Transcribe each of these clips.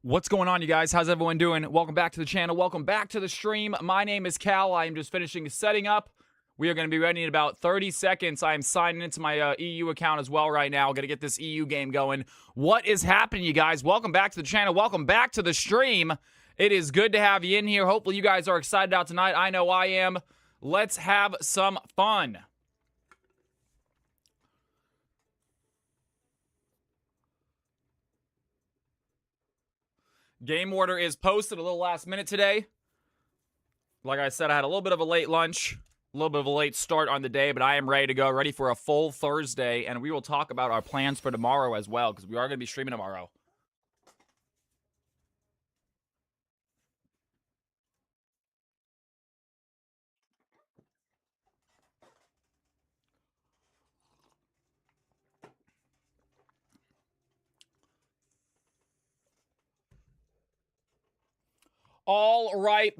What's going on, you guys? How's everyone doing? Welcome back to the channel. Welcome back to the stream. My name is Cal. I am just finishing setting up. We are going to be ready in about 30 seconds. I am signing into my EU account as well right now. Going to get this EU game going. What is happening, you guys? Welcome back to the channel. Welcome back to the stream. It is good to have you in here. Hopefully you guys are excited out tonight. I know I am. Let's have some fun. Game order is posted a little last minute today. Like I said, I had a little bit of a late lunch, a little bit of a late start on the day, but I am ready to go, ready for a full Thursday, and we will talk about our plans for tomorrow as well, because we are going to be streaming tomorrow. All right.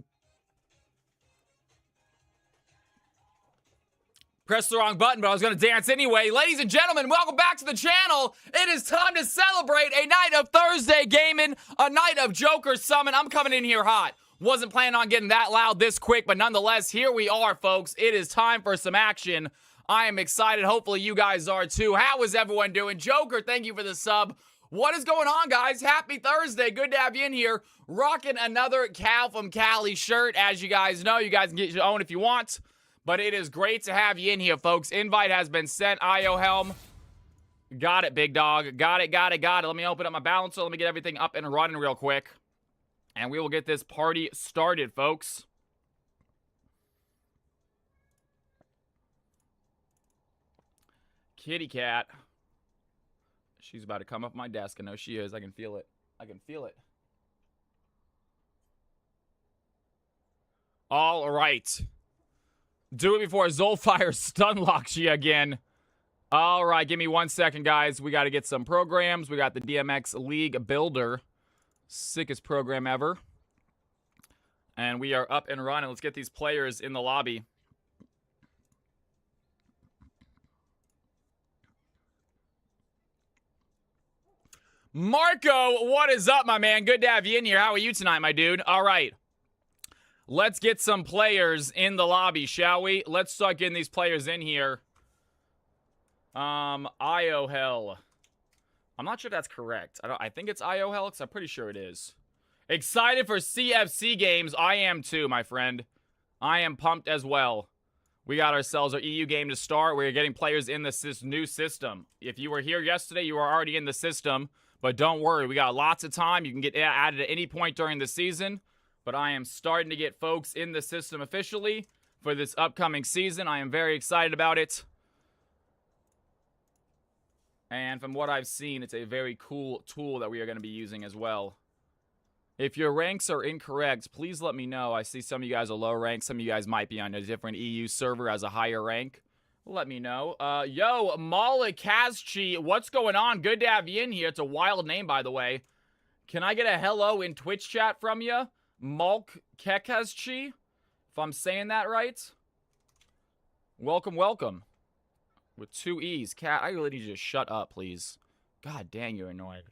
Pressed the wrong button, but I was going to dance anyway. Ladies and gentlemen, welcome back to the channel. It is time to celebrate a night of Thursday gaming, a night of Joker Summon. I'm coming in here hot. Wasn't planning on getting that loud this quick, but nonetheless, here we are, folks. It is time for some action. I am excited. Hopefully, you guys are too. How is everyone doing? Joker, thank you for the sub. What is going on, guys? Happy Thursday. Good to have you in here. Rocking another Cal from Cali shirt. As you guys know, you guys can get your own if you want. But it is great to have you in here, folks. Invite has been sent. IO Helm. Got it, big dog. Got it. Let me open up my balancer. Let me get everything up and running real quick. And we will get this party started, folks. Kitty cat. She's about to come up my desk. I know she is. I can feel it. I can feel it. All right. Do it before Zolfire stun locks you again. All right. Give me 1 second, guys. We got to get some programs. We got the DMX League Builder. Sickest program ever. And we are up and running. Let's get these players in the lobby. Marco, what is up, my man? Good to have you in here. How are you tonight, my dude? All right. Let's get some players in the lobby, shall we? Let's start getting these players in here. IO Hell. I'm not sure if that's correct. I think it's IO Hell, because I'm pretty sure it is. Excited for CFC games. I am too, my friend. I am pumped as well. We got ourselves our EU game to start. We're getting players in this new system. If you were here yesterday, you were already in the system. But don't worry, we got lots of time. You can get added at any point during the season. But I am starting to get folks in the system officially for this upcoming season. I am very excited about it. And from what I've seen, it's a very cool tool that we are going to be using as well. If your ranks are incorrect, please let me know. I see some of you guys are low rank. Some of you guys might be on a different EU server as a higher rank. Let me know. Yo, Malakazchi, what's going on? Good to have you in here. It's a wild name, by the way. Can I get a hello in Twitch chat from you? Malkazchi, if I'm saying that right. Welcome, welcome. With 2 E's. Cat, I really need you to shut up, please. God dang, you're annoying.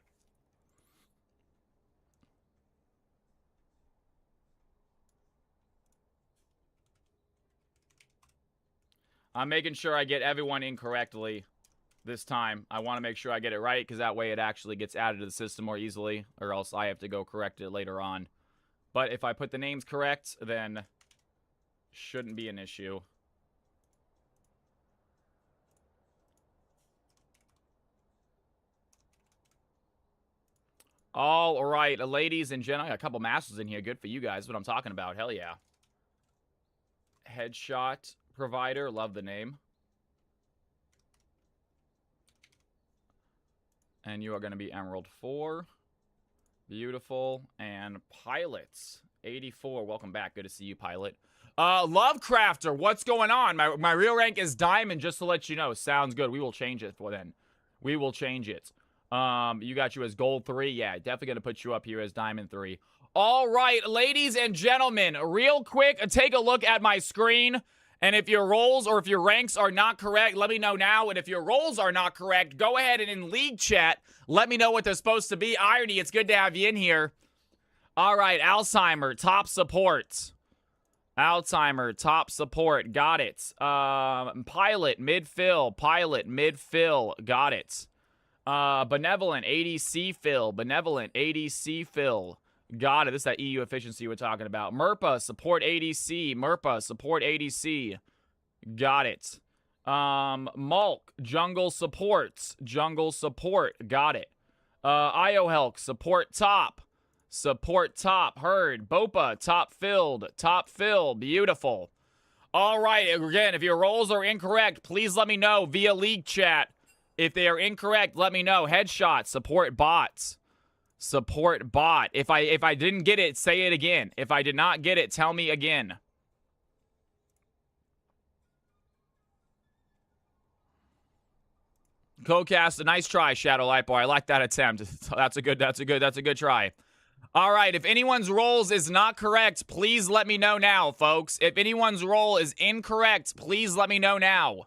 I'm making sure I get everyone in correctly this time. I want to make sure I get it right, because that way it actually gets added to the system more easily, or else I have to go correct it later on. But if I put the names correct, then shouldn't be an issue. All right, ladies and gentlemen, I got a couple masters in here. Good for you guys. What I'm talking about. Hell yeah. Headshot provider. Love the name. And you are going to be Emerald 4. Beautiful. And Pilots 84. Welcome back. Good to see you, Pilot. Lovecrafter, what's going on? My real rank is Diamond, just to let you know. Sounds good. We will change it for then. We will change it. You got you as Gold 3. Yeah, definitely going to put you up here as Diamond 3. All right, ladies and gentlemen, real quick, take a look at my screen. And if your roles or if your ranks are not correct, let me know now. And if your roles are not correct, go ahead and in league chat, let me know what they're supposed to be. Irony, it's good to have you in here. All right, Alzheimer, top support. Alzheimer, top support. Got it. Pilot, mid-fill. Pilot, mid-fill. Got it. Benevolent, ADC fill. Benevolent, ADC fill. Got it. This is that EU efficiency we're talking about. Merpa, support ADC. Merpa, support ADC. Got it. Mulk, jungle supports. Jungle support. Got it. IOHelk, support top. Support top. Heard. Bopa, top filled. Top fill. Beautiful. All right. Again, if your roles are incorrect, please let me know via league chat. If they are incorrect, let me know. Headshot, support bots. Support bot. If I didn't get it, say it again. If I did not get it, tell me again. Co-cast, a nice try, Shadow Lightboy. I like that attempt. That's a good try. All right, if anyone's roles is not correct, please let me know now, folks. If anyone's role is incorrect, please let me know now.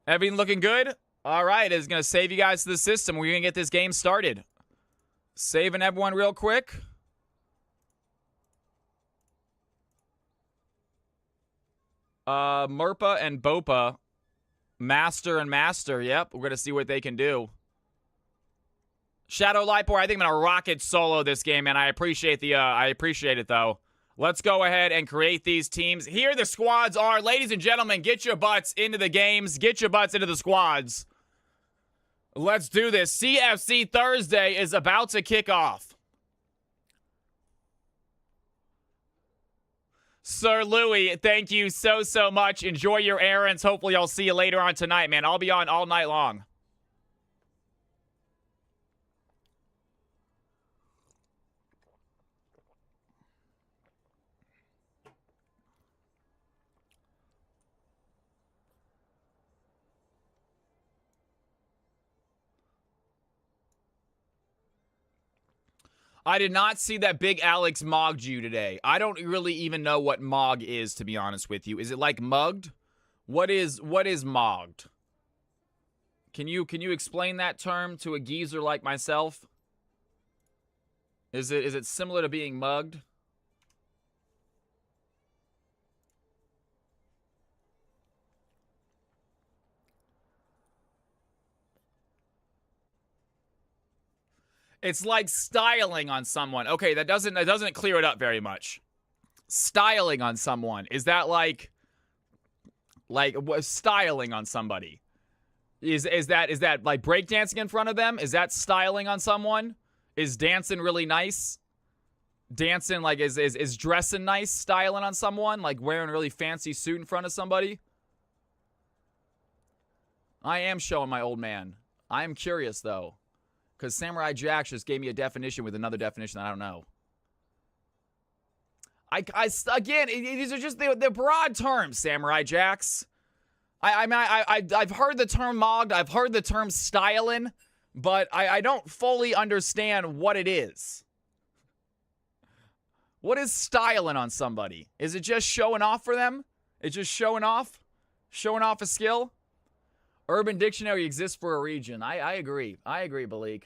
Everything looking good? All right, it's going to save you guys to the system. We're going to get this game started. Saving everyone real quick. Merpa and Bopa. Master and Master. Yep, we're going to see what they can do. Shadow Lightboy, I think I'm going to rocket solo this game, man. I appreciate it, though. Let's go ahead and create these teams. Here the squads are. Ladies and gentlemen, get your butts into the games. Get your butts into the squads. Let's do this. CFC Thursday is about to kick off. Sir Louis, thank you so much. Enjoy your errands. Hopefully I'll see you later on tonight, man. I'll be on all night long. I did not see that Big Alex mogged you today. I don't really even know what mog is, to be honest with you. Is it like mugged? What is mogged? Can you explain that term to a geezer like myself? Is it similar to being mugged? It's like styling on someone. Okay, that doesn't clear it up very much. Styling on someone. Is that like styling on somebody? Is that like breakdancing in front of them? Is that styling on someone? Is dancing really nice? Dancing like is dressing nice, styling on someone, like wearing a really fancy suit in front of somebody? I am showing my old man. I am curious though. Because Samurai Jack just gave me a definition with another definition that I don't know. Again, these are just they're broad terms, Samurai Jacks. I've heard the term mogged, I've heard the term styling, but I don't fully understand what it is. What is styling on somebody? Is it just showing off for them? It's just showing off? Showing off a skill? Urban Dictionary exists for a region. I agree. I agree, Balik.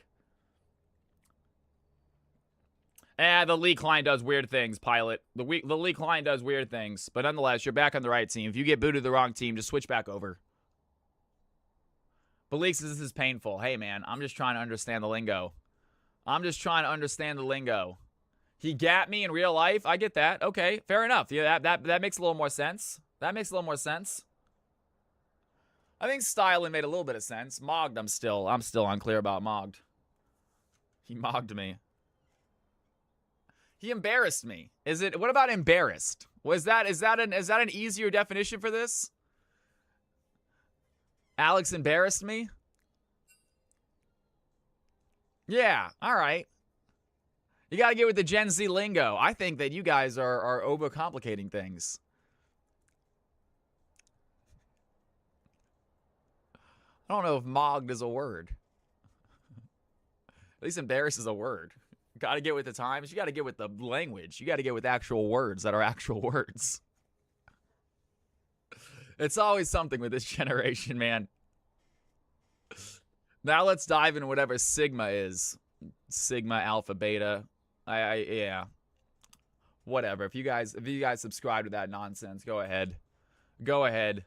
The Lee Klein does weird things, Pilot. The Lee Klein does weird things. But nonetheless, you're back on the right team. If you get booted to the wrong team, just switch back over. Balik says this is painful. Hey, man, I'm just trying to understand the lingo. I'm just trying to understand the lingo. He gat me in real life? I get that. Okay, fair enough. Yeah, that makes a little more sense. That makes a little more sense. I think styling made a little bit of sense. Mogged, I'm still unclear about mogged. He mogged me. He embarrassed me. What about embarrassed? Is that an easier definition for this? Alex embarrassed me? Yeah, all right. You got to get with the Gen Z lingo. I think that you guys are overcomplicating things. I don't know if mogged is a word. At least embarrassed is a word. Got to get with the times. You got to get with the language. You got to get with actual words that are actual words. It's always something with this generation, man. Now let's dive into whatever Sigma is. Sigma, Alpha, Beta. Yeah. Whatever. If you guys subscribe to that nonsense, go ahead. Go ahead.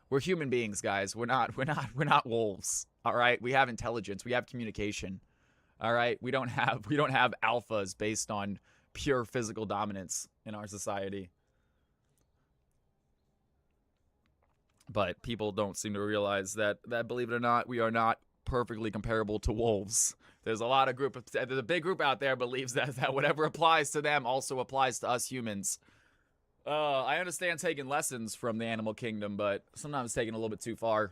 We're human beings, guys. We're not wolves. All right? We have intelligence. We have communication. All right? We don't have alphas based on pure physical dominance in our society. But people don't seem to realize that believe it or not, we are not perfectly comparable to wolves. There's a big group out there believes that whatever applies to them also applies to us humans. I understand taking lessons from the animal kingdom, but sometimes taking a little bit too far.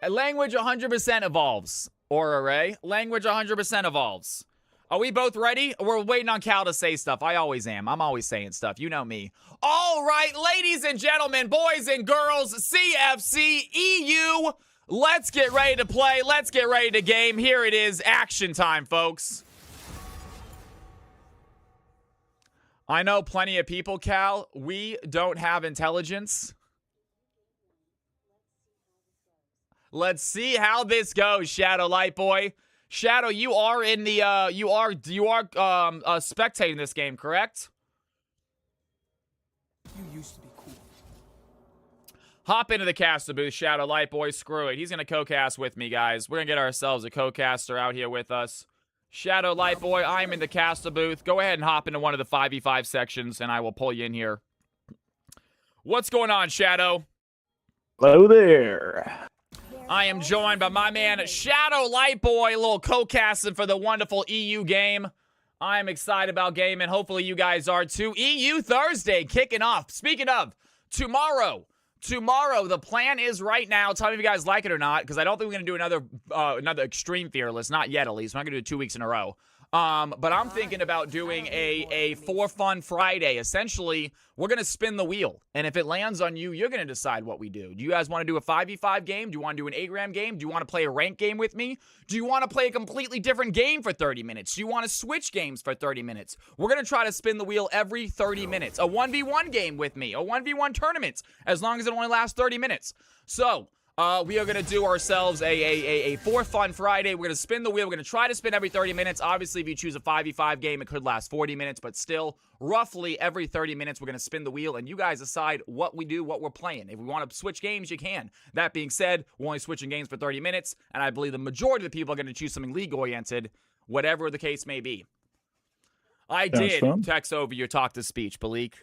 Language 100% evolves. Or array. Language 100% evolves. Are we both ready? We're waiting on Cal to say stuff. I always am. I'm always saying stuff. You know me. All right, ladies and gentlemen, boys and girls, CFC, EU, let's get ready to play. Let's get ready to game. Here it is. Action time, folks. I know plenty of people, Cal. We don't have intelligence. Let's see how this goes, Shadow Light Boy. Shadow, you are in the you are spectating this game, correct? You used to be cool. Hop into the caster booth, Shadow Light Boy. Screw it. He's gonna co-cast with me, guys. We're gonna get ourselves a co-caster out here with us. Shadow Light Boy, I'm in the caster booth. Go ahead and hop into one of the 5v5 sections, and I will pull you in here. What's going on, Shadow? Hello there. I am joined by my man, Shadow Light Boy, a little co-casting for the wonderful EU game. I am excited about gaming. Hopefully you guys are too. EU Thursday kicking off. Speaking of, tomorrow, the plan is right now. Tell me if you guys like it or not, because I don't think we're going to do another Extreme Fearless. Not yet, at least. We're not going to do it 2 weeks in a row. But I'm thinking about doing a For Fun Friday. Essentially, we're going to spin the wheel. And if it lands on you, you're going to decide what we do. Do you guys want to do a 5v5 game? Do you want to do an 8-gram game? Do you want to play a rank game with me? Do you want to play a completely different game for 30 minutes? Do you want to switch games for 30 minutes? We're going to try to spin the wheel every 30 minutes. A 1v1 game with me. A 1v1 tournament. As long as it only lasts 30 minutes. So, we are going to do ourselves a For Fun Friday. We're going to spin the wheel. We're going to try to spin every 30 minutes. Obviously, if you choose a 5v5 game, it could last 40 minutes. But still, roughly every 30 minutes, we're going to spin the wheel. And you guys decide what we do, what we're playing. If we want to switch games, you can. That being said, we're only switching games for 30 minutes. And I believe the majority of the people are going to choose something league-oriented, whatever the case may be. I did text over your talk-to-speech, Balik.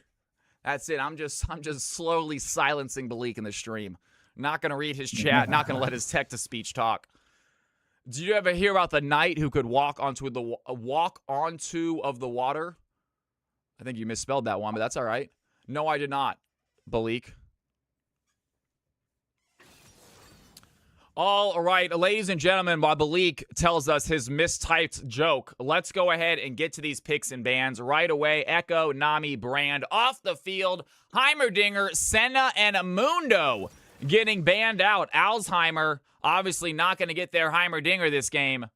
That's it. I'm just slowly silencing Balik in the stream. Not going to read his chat. Not going to let his text-to-speech talk. Did you ever hear about the knight who could walk onto of the water? I think you misspelled that one, but that's all right. No, I did not, Balik. All right, ladies and gentlemen, while Balik tells us his mistyped joke, let's go ahead and get to these picks and bans right away. Echo, Nami, Brand, off the field. Heimerdinger, Senna, and Mundo getting banned out. Alzheimer obviously not going to get their Heimerdinger this game,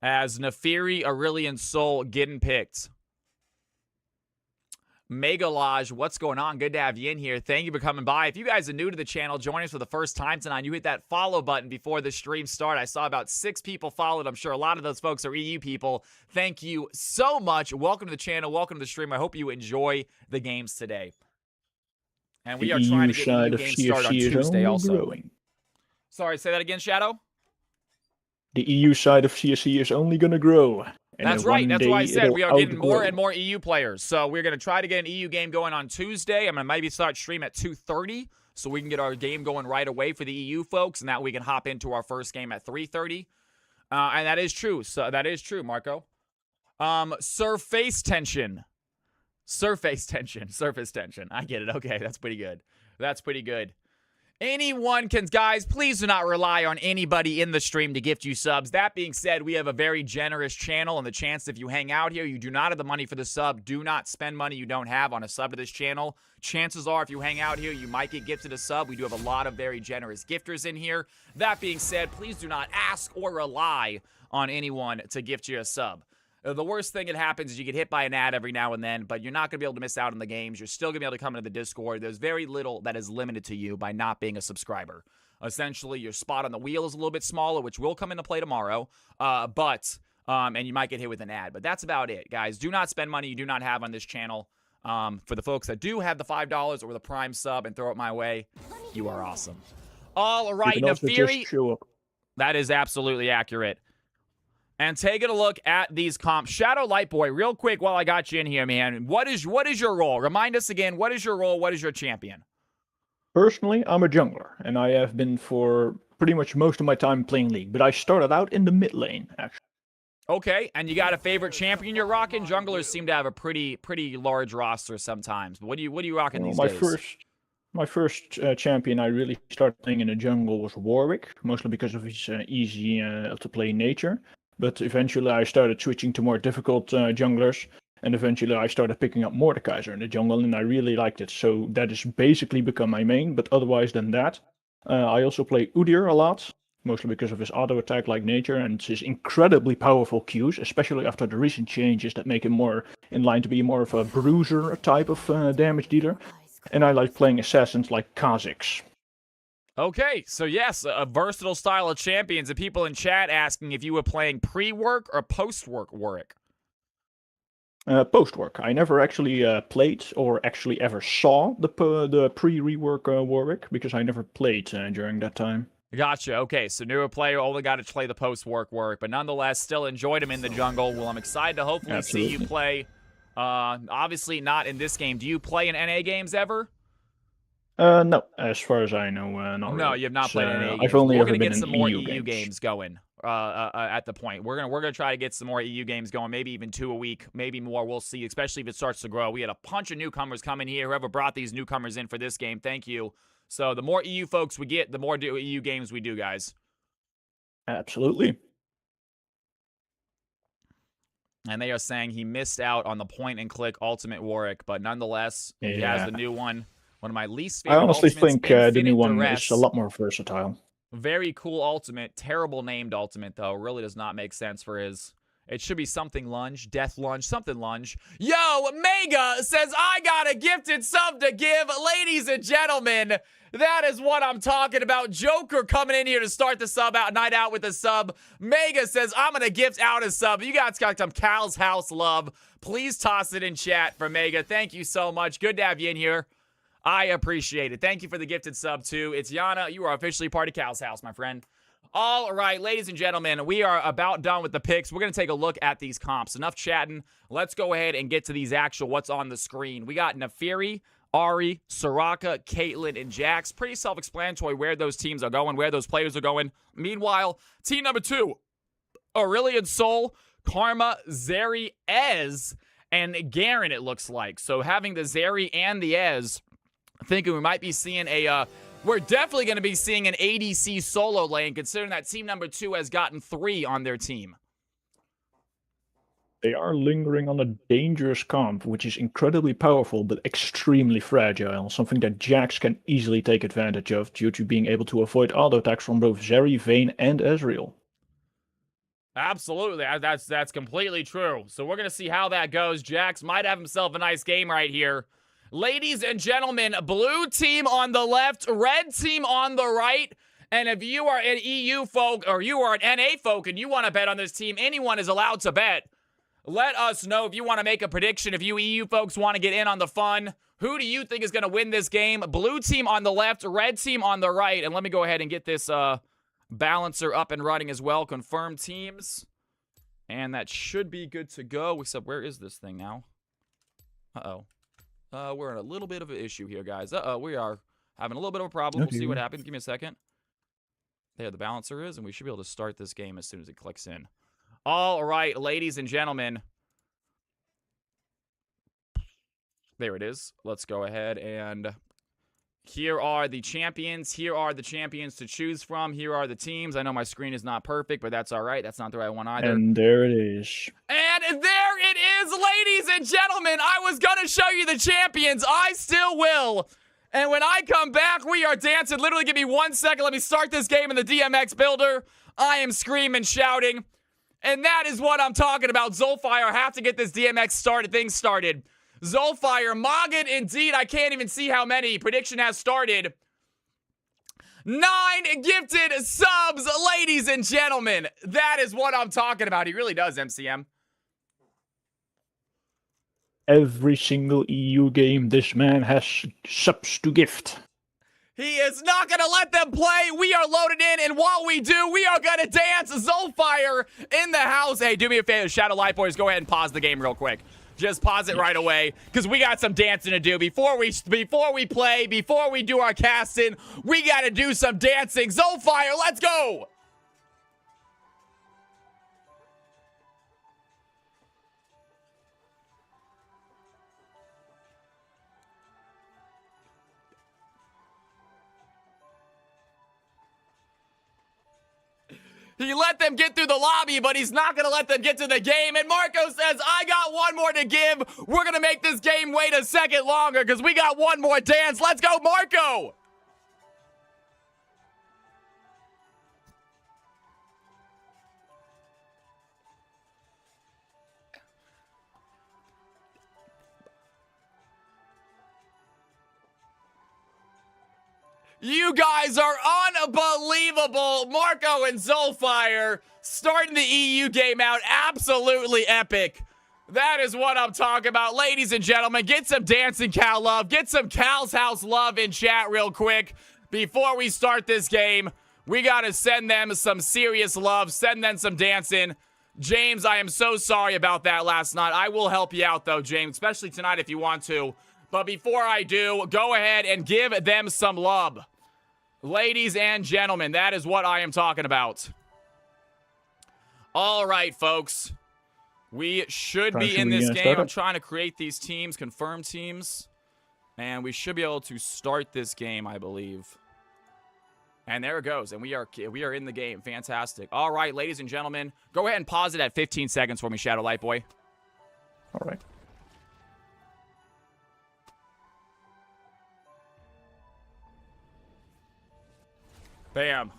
as Nefiri, Aurelian Soul getting picked. Megalage, what's going on? Good to have you in here. Thank you for coming by. If you guys are new to the channel, joining us for the first time tonight, you hit that follow button before the stream started. I saw about 6 people followed. I'm sure a lot of those folks are EU people. Thank you so much. Welcome to the channel. Welcome to the stream. I hope you enjoy the games today. And we are trying to get the new game started on Tuesday also. Growing. Sorry, say that again, Shadow? The EU side of CSC is only going to grow. And that's right. That's why I said we are getting more and more EU players. So we're going to try to get an EU game going on Tuesday. I'm going to maybe start stream at 2:30 so we can get our game going right away for the EU folks, and that we can hop into our first game at 3:30. And that is true. So that is true, Marco. Surface tension. Surface tension. Surface tension. I get it. Okay, that's pretty good. That's pretty good. Anyone can, guys, please do not rely on anybody in the stream to gift you subs. That being said, we have a very generous channel, and the chance if you hang out here, you do not have the money for the sub. Do not spend money you don't have on a sub to this channel. Chances are, if you hang out here, you might get gifted a sub. We do have a lot of very generous gifters in here. That being said, please do not ask or rely on anyone to gift you a sub. The worst thing that happens is you get hit by an ad every now and then, but you're not going to be able to miss out on the games. You're still going to be able to come into the Discord. There's very little that is limited to you by not being a subscriber. Essentially, your spot on the wheel is a little bit smaller, which will come into play tomorrow. And you might get hit with an ad. But that's about it, guys. Do not spend money you do not have on this channel. For the folks that do have the $5 or the Prime sub and throw it my way, you are awesome. All right, Nefiri. That is absolutely accurate. And taking a look at these comps. Shadow Lightboy, real quick while I got you in here, man. What is your role? Remind us again, what is your role? What is your champion? Personally, I'm a jungler, and I have been for pretty much most of my time playing League, but I started out in the mid lane, actually. Okay, and you got a favorite champion you're rocking? Junglers seem to have a pretty large roster sometimes. But what are you rocking these days? My first champion I really started playing in the jungle was Warwick, mostly because of his easy to play nature. But eventually I started switching to more difficult junglers, and eventually I started picking up Mordekaiser in the jungle, and I really liked it. So that has basically become my main, but otherwise than that, I also play Udyr a lot, mostly because of his auto attack like nature and his incredibly powerful Qs, especially after the recent changes that make him more in line to be more of a bruiser type of damage dealer. And I like playing assassins like Kha'Zix. Okay, so yes, a versatile style of champions. And people in chat asking if you were playing pre-work or post-work Warwick. Post-work. I never actually played or actually ever saw the pre-rework Warwick, because I never played during that time. Gotcha. Okay, so newer player, only got to play the post-work work, but nonetheless, still enjoyed him in the jungle. Well, I'm excited to hopefully see you play. Obviously not in this game. Do you play in NA games ever? No, as far as I know, not No, really. you have not played NA games. I've only We're ever gonna been get some in more EU EU games going. At the point, we're gonna try to get some more EU games going. Maybe even 2 a week, maybe more. We'll see. Especially if it starts to grow. We had a bunch of newcomers coming here. Whoever brought these newcomers in for this game, thank you. So the more EU folks we get, the more EU games we do, guys. Absolutely. And they are saying he missed out on the point-and-click Ultimate Warwick, but nonetheless, he has the new one. One of my least favorite. I honestly think the new one Duress. is a lot more versatile. Very cool ultimate. Terrible named ultimate, though. Really does not make sense for his... It should be something lunge, death lunge, something lunge. Yo, Mega says, I got a gifted sub to give. Ladies and gentlemen, that is what I'm talking about. Joker coming in here to start the sub out, night out with a sub. Mega says, I'm going to gift out a sub. You guys got some Cal's House love. Please toss it in chat for Mega. Thank you so much. Good to have you in here. I appreciate it. Thank you for the gifted sub, too. It's Yana. You are officially part of Cal's House, my friend. All right, ladies and gentlemen, we are about done with the picks. We're going to take a look at these comps. Enough chatting. Let's go ahead and get to these actual what's on the screen. We got Nefiri, Ahri, Soraka, Caitlyn, and Jax. Pretty self-explanatory where those teams are going, where those players are going. Meanwhile, team number 2, Aurelion Sol, Karma, Zeri, Ez, and Garen, it looks like. So having the Zeri and the Ez, thinking we might be seeing a... We're definitely going to be seeing an ADC solo lane, considering that team number 2 has gotten 3 on their team. They are lingering on a dangerous comp, which is incredibly powerful, but extremely fragile. Something that Jax can easily take advantage of, due to being able to avoid auto attacks from both Zeri, Vayne, and Ezreal. Absolutely. That's completely true. So we're going to see how that goes. Jax might have himself a nice game right here. Ladies and gentlemen, blue team on the left, red team on the right. And if you are an EU folk or you are an NA folk and you want to bet on this team, anyone is allowed to bet. Let us know if you want to make a prediction. If you EU folks want to get in on the fun, who do you think is going to win this game? Blue team on the left, red team on the right. And let me go ahead and get this balancer up and running as well. Confirm teams. And that should be good to go. Except, where is this thing now? Uh-oh. We're in a little bit of an issue here, guys. We are having a little bit of a problem. We'll see what happens. Give me a second. There the balancer is, and we should be able to start this game as soon as it clicks in. All right, ladies and gentlemen. There it is. Let's go ahead and... Here are the champions. Here are the champions to choose from. Here are the teams. I know my screen is not perfect, but that's all right. That's not the right one either. And there it is. And there it is, ladies and gentlemen. I was going to show you the champions. I still will. And when I come back, we are dancing. Literally, give me 1 second. Let me start this game in the DMX builder. I am screaming, shouting. And that is what I'm talking about. Zolfire, have to get this DMX thing started. Zolfire, Mogged, indeed. I can't even see how many. Prediction has started. 9 gifted subs, ladies and gentlemen. That is what I'm talking about. He really does, MCM. Every single EU game, this man has subs to gift. He is not going to let them play. We are loaded in, and while we do, we are going to dance. Zolfire in the house. Hey, do me a favor, Shadow Light Boys, go ahead and pause the game real quick. Just pause it right away, because we got some dancing to do. Before we play, before we do our casting, we got to do some dancing. Zolfire, let's go! He let them get through the lobby, but he's not going to let them get to the game. And Marco says, I got one more to give. We're going to make this game wait a second longer because we got one more dance. Let's go, Marco. You guys are unbelievable. Marco and Zolfire starting the EU game out absolutely epic. That is what I'm talking about. Ladies and gentlemen, get some Dancing Cal love. Get some Cal's House love in chat real quick. Before we start this game, we got to send them some serious love. Send them some dancing. James, I am so sorry about that last night. I will help you out, though, James, especially tonight if you want to. But before I do, go ahead and give them some love. Ladies and gentlemen, that is what I am talking about. All right, folks. We should be in this game. I'm trying to create these teams, confirm teams. And we should be able to start this game, I believe. And there it goes. And we are in the game. Fantastic. All right, ladies and gentlemen. Go ahead and pause it at 15 seconds for me, Shadow Light Boy. All right. Bam.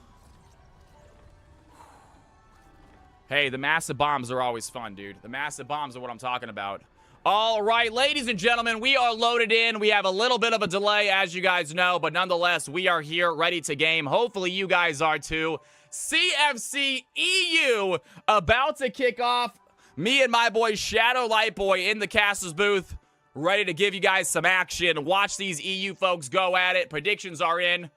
Hey, the massive bombs are always fun, dude. The massive bombs are what I'm talking about. All right, ladies and gentlemen, we are loaded in. We have a little bit of a delay, as you guys know, but nonetheless, we are here ready to game. Hopefully, you guys are too. CFC EU about to kick off. Me and my boy Shadow Light Boy in the Castles booth, ready to give you guys some action. Watch these EU folks go at it. Predictions are in.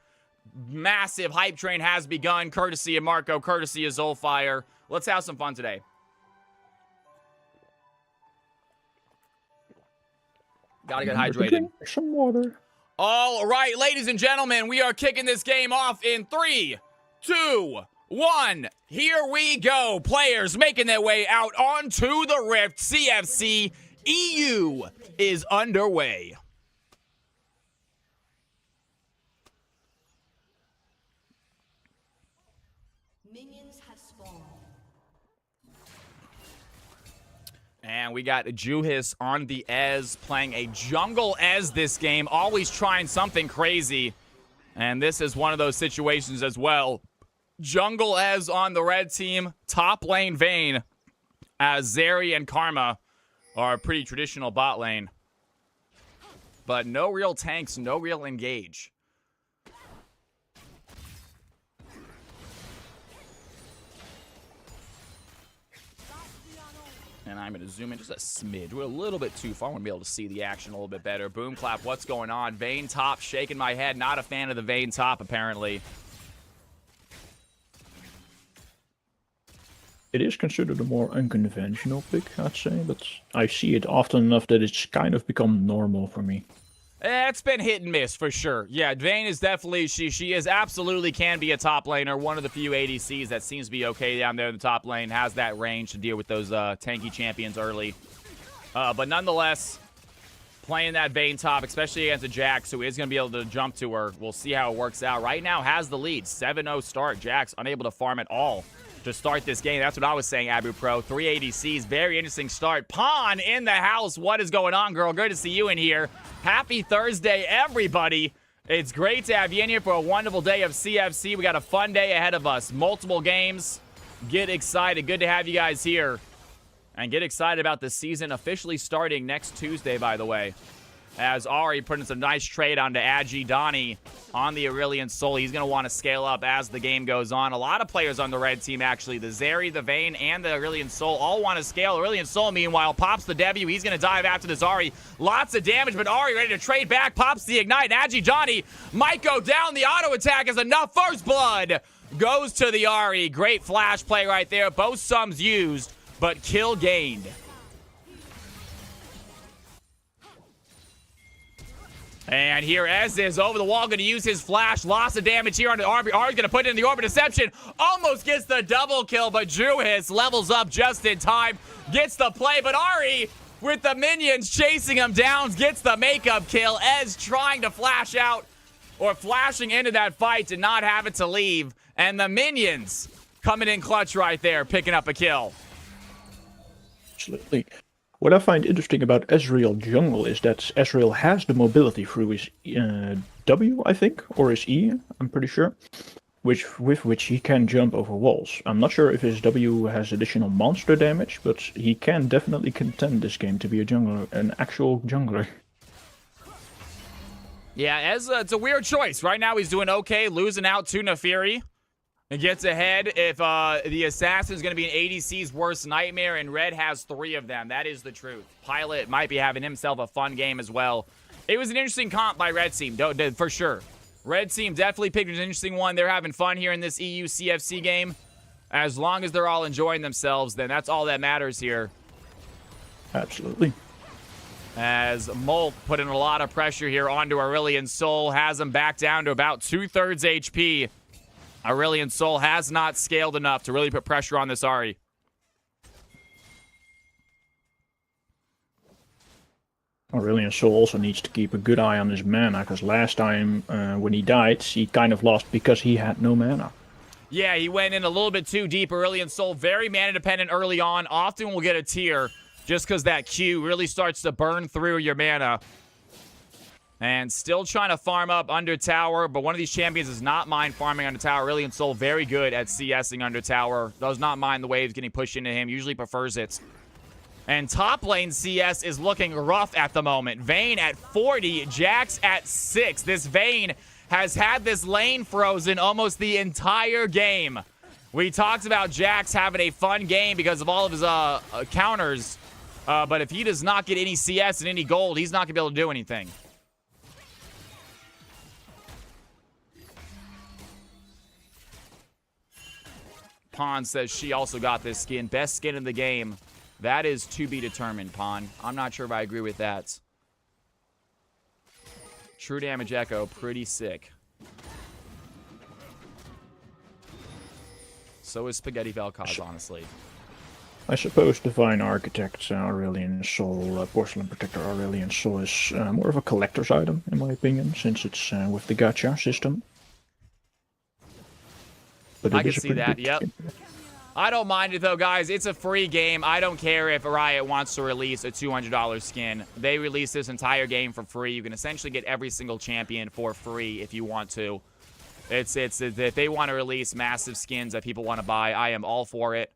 Massive hype train has begun, courtesy of Marco, courtesy of Zolfire. Let's have some fun today. Gotta get hydrated. Some water. All right, ladies and gentlemen, we are kicking this game off in 3, 2, 1. Here we go. Players making their way out onto the Rift. CFC EU is underway. And we got Juhis on the Ez, playing a jungle Ez this game, always trying something crazy. And this is one of those situations as well. Jungle Ez on the red team, top lane Vayne, as Zeri and Karma are a pretty traditional bot lane. But no real tanks, no real engage. And I'm going to zoom in just a smidge. We're a little bit too far. I want to be able to see the action a little bit better. Boom clap, what's going on? Vayne top, shaking my head. Not a fan of the Vayne top, apparently. It is considered a more unconventional pick, I'd say, but I see it often enough that it's kind of become normal for me. It's been hit and miss for sure. Yeah, Vayne is definitely, she is absolutely can be a top laner. One of the few ADCs that seems to be okay down there in the top lane, has that range to deal with those tanky champions early. But nonetheless, playing that Vayne top, especially against a Jax who is going to be able to jump to her. We'll see how it works out. Right now has the lead. 7-0 start. Jax unable to farm at all to start this game. That's what I was saying, Abu Pro. 3 ADCs. Very interesting start. Pawn in the house. What is going on, girl? Good to see you in here. Happy Thursday, everybody. It's great to have you in here for a wonderful day of CFC. We got a fun day ahead of us. Multiple games. Get excited. Good to have you guys here. And get excited about the season officially starting next Tuesday, by the way. As Ari putting some nice trade onto Agi Donnie on the Aurelion Sol. He's going to want to scale up as the game goes on. A lot of players on the red team, actually. The Zeri, the Vayne, and the Aurelion Sol all want to scale. Aurelion Sol, meanwhile, pops the W. He's going to dive after this Ahri. Lots of damage, but Ahri ready to trade back. Pops the Ignite. Agi Johnny might go down. The auto attack is enough. First blood goes to the Ahri. Great flash play right there. Both sums used, but kill gained. And here Ez is over the wall, going to use his flash. Lots of damage here on the Ahri. Ahri's going to put it in the Orbit Deception. Almost gets the double kill, but Tues levels up just in time. Gets the play, but Ahri, with the minions chasing him down, gets the makeup kill. Ez trying to flash out, or flashing into that fight to not have it to leave. And the minions coming in clutch right there, picking up a kill. Absolutely. What I find interesting about Ezreal jungle is that Ezreal has the mobility through his W, I think, or his E, I'm pretty sure, with which he can jump over walls. I'm not sure if his W has additional monster damage, but he can definitely contend this game to be a jungler, an actual jungler. Yeah, it's a weird choice. Right now he's doing okay, losing out to Nefiri. It gets ahead if the Assassin is going to be an ADC's worst nightmare, and Red has 3 of them. That is the truth. Pilot might be having himself a fun game as well. It was an interesting comp by Red Team, for sure. Red Team definitely picked an interesting one. They're having fun here in this EU CFC game. As long as they're all enjoying themselves, then that's all that matters here. Absolutely. As Molt put in a lot of pressure here onto Aurelion Sol, has him back down to about 2/3 HP. Aurelion Sol has not scaled enough to really put pressure on this Ahri. Aurelion Sol also needs to keep a good eye on his mana, because last time when he died, he kind of lost because he had no mana. Yeah, he went in a little bit too deep. Aurelion Sol, very mana dependent early on. Often will get a tier just because that Q really starts to burn through your mana. And still trying to farm up under tower, but one of these champions does not mind farming under tower. Aurelion Sol, very good at CSing under tower. Does not mind the waves getting pushed into him. Usually prefers it. And top lane CS is looking rough at the moment. Vayne at 40, Jax at 6. This Vayne has had this lane frozen almost the entire game. We talked about Jax having a fun game because of all of his counters. But if he does not get any CS and any gold, he's not going to be able to do anything. Pon says she also got this skin. Best skin in the game. That is to be determined, Pon. I'm not sure if I agree with that. True Damage Echo, pretty sick. So is Spaghetti Vel'Koz, honestly. I suppose Divine Architect Aurelion Sol, Porcelain Protector Aurelion Sol is more of a collector's item, in my opinion, since it's with the gacha system. But I can see that, yep. I don't mind it, though, guys. It's a free game. I don't care if Riot wants to release a $200 skin. They release this entire game for free. You can essentially get every single champion for free if you want to. If they want to release massive skins that people want to buy, I am all for it.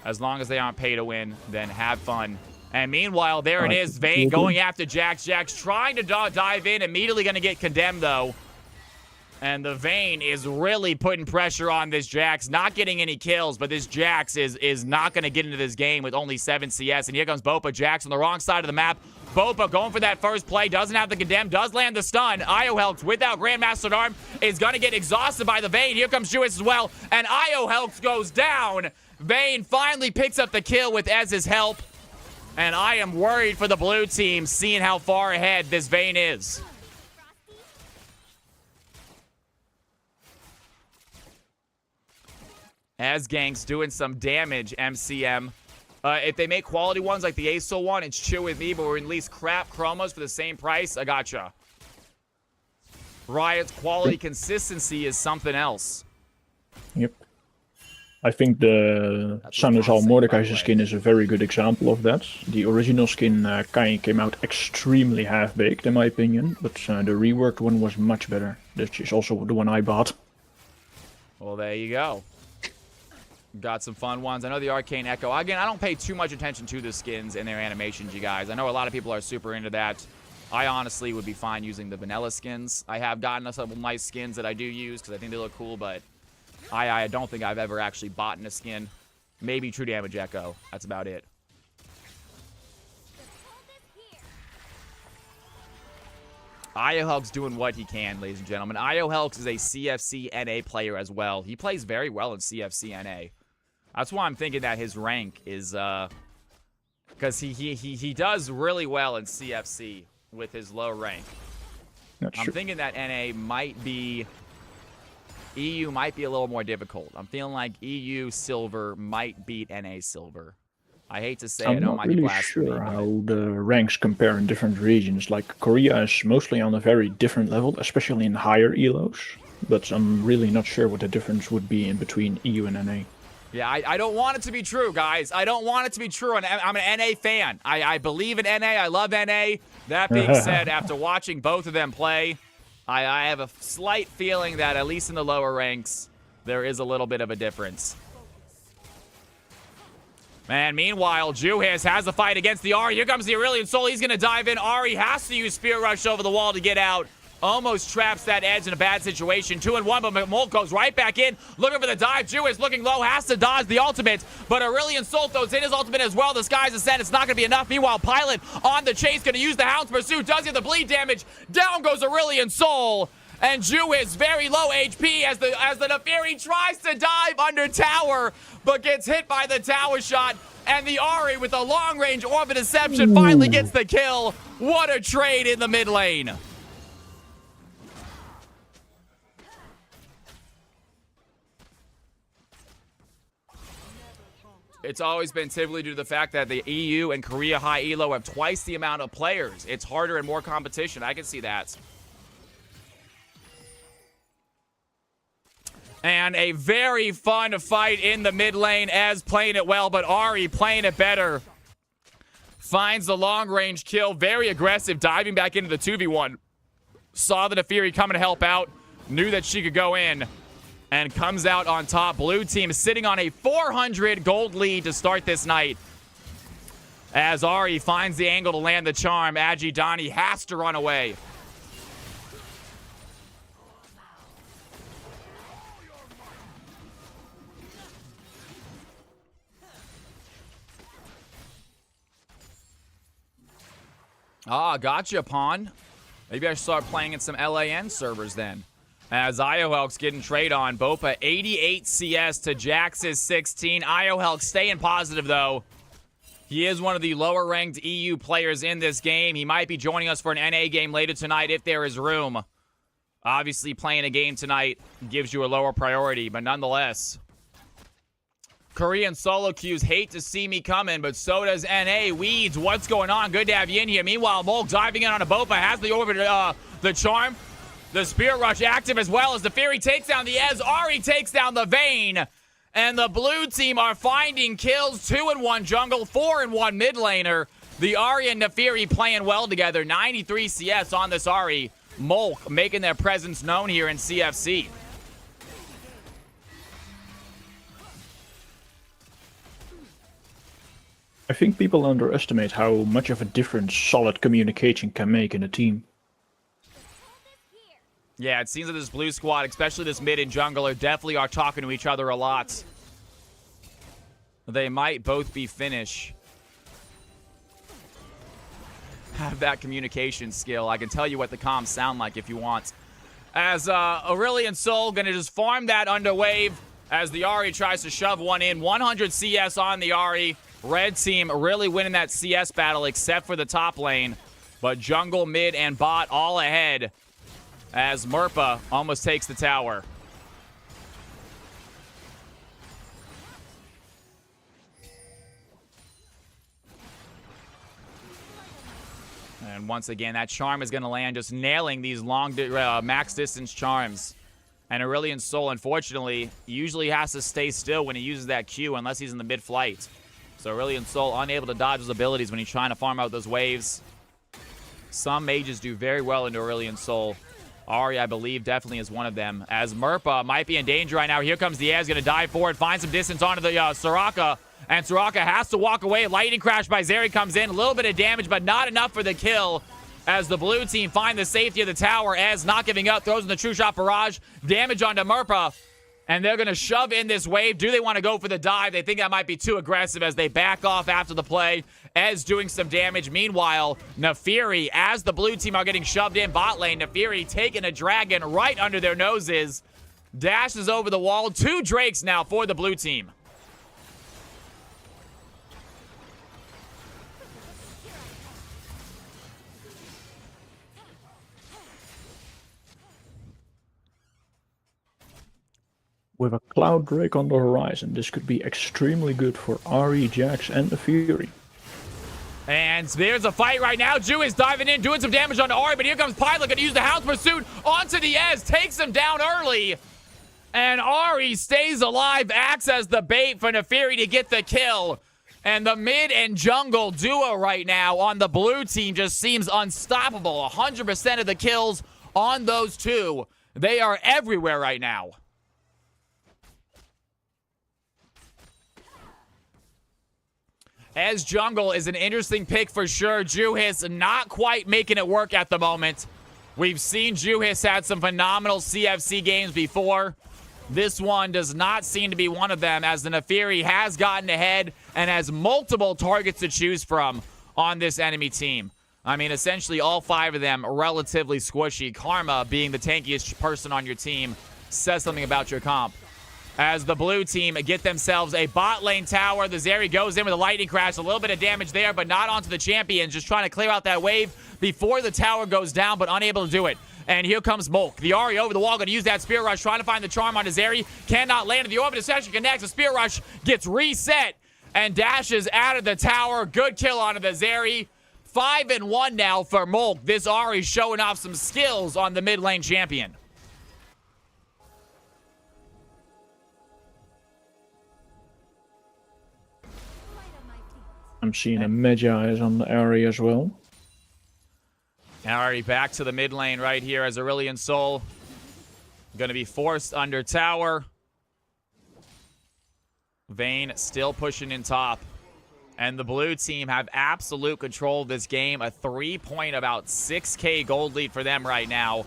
As long as they aren't pay to win, then have fun. And meanwhile, there it is. Vayne going after Jax. Jax trying to dive in. Immediately going to get condemned, though. And the Vayne is really putting pressure on this Jax. Not getting any kills, but this Jax is not going to get into this game with only 7 CS. And here comes Bopa. Jax on the wrong side of the map. Bopa going for that first play. Doesn't have the condemn. Does land the stun. Io Helks without Grandmaster Arm is going to get exhausted by the Vayne. Here comes Tues as well. And Io Helks goes down. Vayne finally picks up the kill with Ez's help. And I am worried for the blue team, seeing how far ahead this Vayne is. As Gang's doing some damage, MCM. If they make quality ones like the ASO one, it's chill with me, but we're at least crap chromos for the same price. I gotcha. Riot's quality consistency is something else. Yep. I think the Sanuzal Mordekaiser skin is a very good example of that. The original skin came out extremely half-baked, in my opinion, but the reworked one was much better. That is also the one I bought. Well, there you go. Got some fun ones. I know the Arcane Echo. Again, I don't pay too much attention to the skins and their animations, you guys. I know a lot of people are super into that. I honestly would be fine using the vanilla skins. I have gotten some nice skins that I do use because I think they look cool, but I don't think I've ever actually bought a skin. Maybe True Damage Echo. That's about it. IO doing what he can, ladies and gentlemen. IO is a CFC NA player as well. He plays very well in CFC NA. That's why I'm thinking that his rank is, because he does really well in CFC with his low rank. I'm thinking that NA might be, EU might be a little more difficult. I'm feeling like EU Silver might beat NA Silver. I hate to say it, I might be blasphemy. I'm not really sure how the ranks compare in different regions. Like, Korea is mostly on a very different level, especially in higher ELOs. But I'm really not sure what the difference would be in between EU and NA. Yeah, I don't want it to be true, guys. I don't want it to be true, and I'm an NA fan. I believe in NA. I love NA. That being said, after watching both of them play, I have a slight feeling that, at least in the lower ranks, there is a little bit of a difference. Man, meanwhile, Tues has a fight against the Ahri. Here comes the Aurelion Sol. He's going to dive in. Ahri has to use Spirit Rush over the wall to get out. Almost traps that Edge in a bad situation. 2-1, but Molt goes right back in, looking for the dive. Tues looking low, has to dodge the ultimate, but Aurelion Sol throws in his ultimate as well. The Sky's Ascent, it's not going to be enough. Meanwhile, Pilot on the chase, going to use the Hound's Pursuit. Does get the bleed damage. Down goes Aurelion Sol. And Tues very low HP as the Naafiri tries to dive under tower, but gets hit by the tower shot. And the Ahri with a long-range Orb of Deception finally gets the kill. What a trade in the mid lane. It's always been typically due to the fact that the EU and Korea high elo have twice the amount of players. It's harder and more competition. I can see that. And a very fun fight in the mid lane, as playing it well, but Ahri playing it better. Finds the long-range kill, very aggressive, diving back into the 2v1. Saw the Naafiri coming to help out, knew that she could go in, and comes out on top. Blue team sitting on a 400 gold lead to start this night. As Ahri finds the angle to land the charm, Adjidani has to run away. Ah, gotcha, Pawn. Maybe I should start playing in some LAN servers then. As IOHelk's getting trade on. Bopa 88 CS to Jax's 16. IOHelk staying positive, though. He is one of the lower-ranked EU players in this game. He might be joining us for an NA game later tonight if there is room. Obviously, playing a game tonight gives you a lower priority, but nonetheless. Korean solo queues hate to see me coming, but so does NA. Weeds, what's going on? Good to have you in here. Meanwhile, Molt diving in on a Bopa, has the orbit, the charm. The Spirit Rush active as well as the Fury takes down the Ez. Ahri takes down the Vayne. And the blue team are finding kills. 2-1 jungle, 4-1 mid laner. The Ahri and Naafiri playing well together. 93 CS on this Ahri. Molt making their presence known here in CFC. I think people underestimate how much of a difference solid communication can make in a team. Yeah, it seems that this blue squad, especially this mid and jungler, definitely are talking to each other a lot. They might both be Finnish. Have that communication skill. I can tell you what the comms sound like if you want. As Aurelion Sol gonna just farm that under wave as the Ahri tries to shove one in. 100 CS on the Ahri. Red team really winning that CS battle except for the top lane. But jungle, mid, and bot all ahead as Merpa almost takes the tower. And once again, that charm is going to land, just nailing these long max distance charms. And Aurelion Sol, unfortunately, usually has to stay still when he uses that Q unless he's in the mid-flight. So Aurelion Sol unable to dodge his abilities when he's trying to farm out those waves. Some mages do very well into Aurelion Sol. Ahri, I believe, definitely is one of them. As Merpa might be in danger right now. Here comes the Az, going to dive forward, find some distance onto the Soraka. And Soraka has to walk away. Lightning crash by Zeri comes in. A little bit of damage, but not enough for the kill. as the blue team find the safety of the tower. Ez not giving up, throws in the true shot barrage. Damage onto Merpa. And they're going to shove in this wave. Do they want to go for the dive? They think that might be too aggressive as they back off after the play. Ez doing some damage. Meanwhile, Naafiri, as the blue team are getting shoved in bot lane, Naafiri taking a dragon right under their noses. Dashes over the wall. 2 Drakes now for the blue team. With a Cloud Drake on the horizon, this could be extremely good for Ahri, Jax, and the Fury. And there's a fight right now. Ju is diving in, doing some damage on Ahri, but here comes Pilot, gonna use the Hound's Pursuit onto the Ez, takes him down early. And Ahri stays alive, acts as the bait for Naafiri to get the kill. And the mid and jungle duo right now on the blue team just seems unstoppable. 100% of the kills on those two. They are everywhere right now. Ez jungle is an interesting pick for sure. Juhis not quite making it work at the moment. We've seen Juhis had some phenomenal CFC games before. This one does not seem to be one of them, as the Naafiri has gotten ahead and has multiple targets to choose from on this enemy team. I mean, essentially all 5 of them are relatively squishy. Karma, being the tankiest person on your team, says something about your comp. As the blue team get themselves a bot lane tower. The Zeri goes in with a lightning crash. A little bit of damage there, but not onto the champion. Just trying to clear out that wave before the tower goes down, but unable to do it. And here comes Molk. The Ahri over the wall, going to use that Spear Rush, trying to find the charm onto Zeri. Cannot land in the orbit. Session connects. The Spear Rush gets reset and dashes out of the tower. Good kill onto the Zeri. 5-1 now for Molk. This Ahri showing off some skills on the mid lane champion. I'm seeing a Magi on the area as well. Ahri back to the mid lane right here as Aurelion Sol going to be forced under tower. Vayne still pushing in top. And the blue team have absolute control of this game. A 3-point, about 6K gold lead for them right now.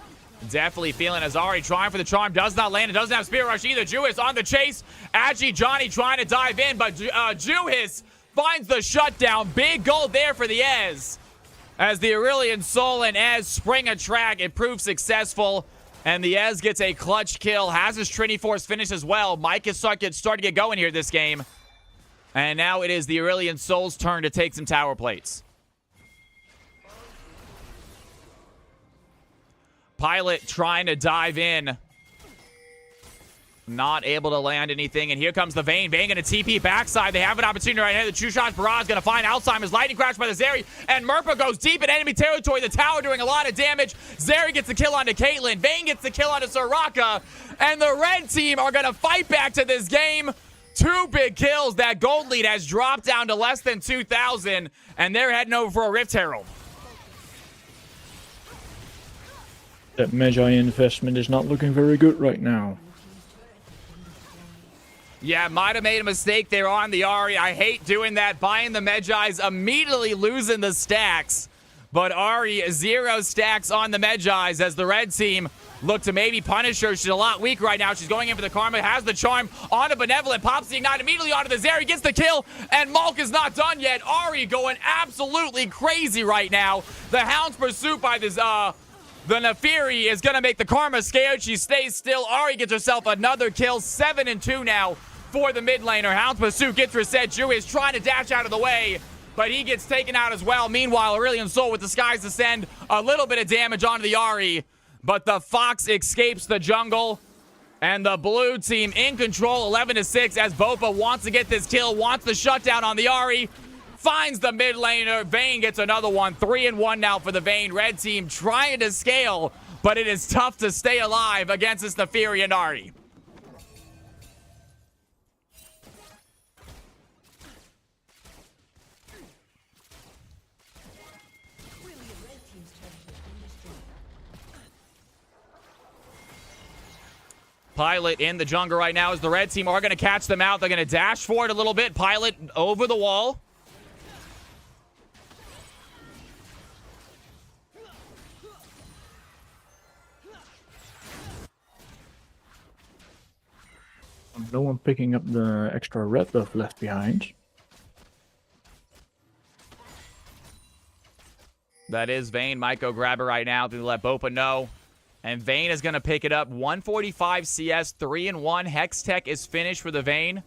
Definitely feeling as Ahri trying for the charm. Does not land. It doesn't have Spear Rush either. Juhis on the chase. Agi Johnny trying to dive in, but Juhis finds the shutdown. Big gold there for the Ez. As the Aurelion Sol and Ez spring a track, it proves successful. And the Ez gets a clutch kill. Has his Trinity Force finish as well. Mike is starting to get going here this game. And now it is the Aurelion Sol's turn to take some tower plates. Pilot trying to dive in. Not able to land anything. And here comes the Vayne. Vayne going to TP backside. They have an opportunity right here. The True Shot Barrage going to find Alzheimer's. Lightning Crash by the Zeri. And Merpa goes deep in enemy territory. The tower doing a lot of damage. Zeri gets the kill onto Caitlyn. Vayne gets the kill onto Soraka. And the red team are going to fight back to this game. 2 big kills. That gold lead has dropped down to less than 2,000. And they're heading over for a Rift Herald. That Magi investment is not looking very good right now. Yeah, might have made a mistake there on the Ahri. I hate doing that, buying the Magi's, immediately losing the stacks. But Ahri, 0 stacks on the Magi's as the red team look to maybe punish her. She's a lot weak right now. She's going in for the Karma, has the charm on a Benevolent, pops the Ignite immediately onto the Zeri, gets the kill, and Malk is not done yet. Ahri going absolutely crazy right now. The Hound's Pursuit by this, the Naafiri is going to make the Karma scared. She stays still. Ahri gets herself another kill. 7-2 now for the mid laner. Hound's Pursuit gets reset. Ju is trying to dash out of the way, but he gets taken out as well. Meanwhile, Aurelion Sol with the Skies Descend, a little bit of damage onto the Ahri, but the Fox escapes the jungle, and the blue team in control, 11-6, as Bopa wants to get this kill, wants the shutdown on the Ahri, finds the mid laner. Vayne gets another one. 3-1 now for the Vayne. Red team trying to scale, but it is tough to stay alive against this Naafiri and Ahri. Pilot in the jungle right now as the red team are going to catch them out. They're going to dash forward a little bit. Pilot over the wall. No one picking up the extra red buff left behind. That is Vayne. Might go grab it right now to let Bopa know. And Vayne is going to pick it up. 145 CS, 3-1. Hextech is finished for the Vayne.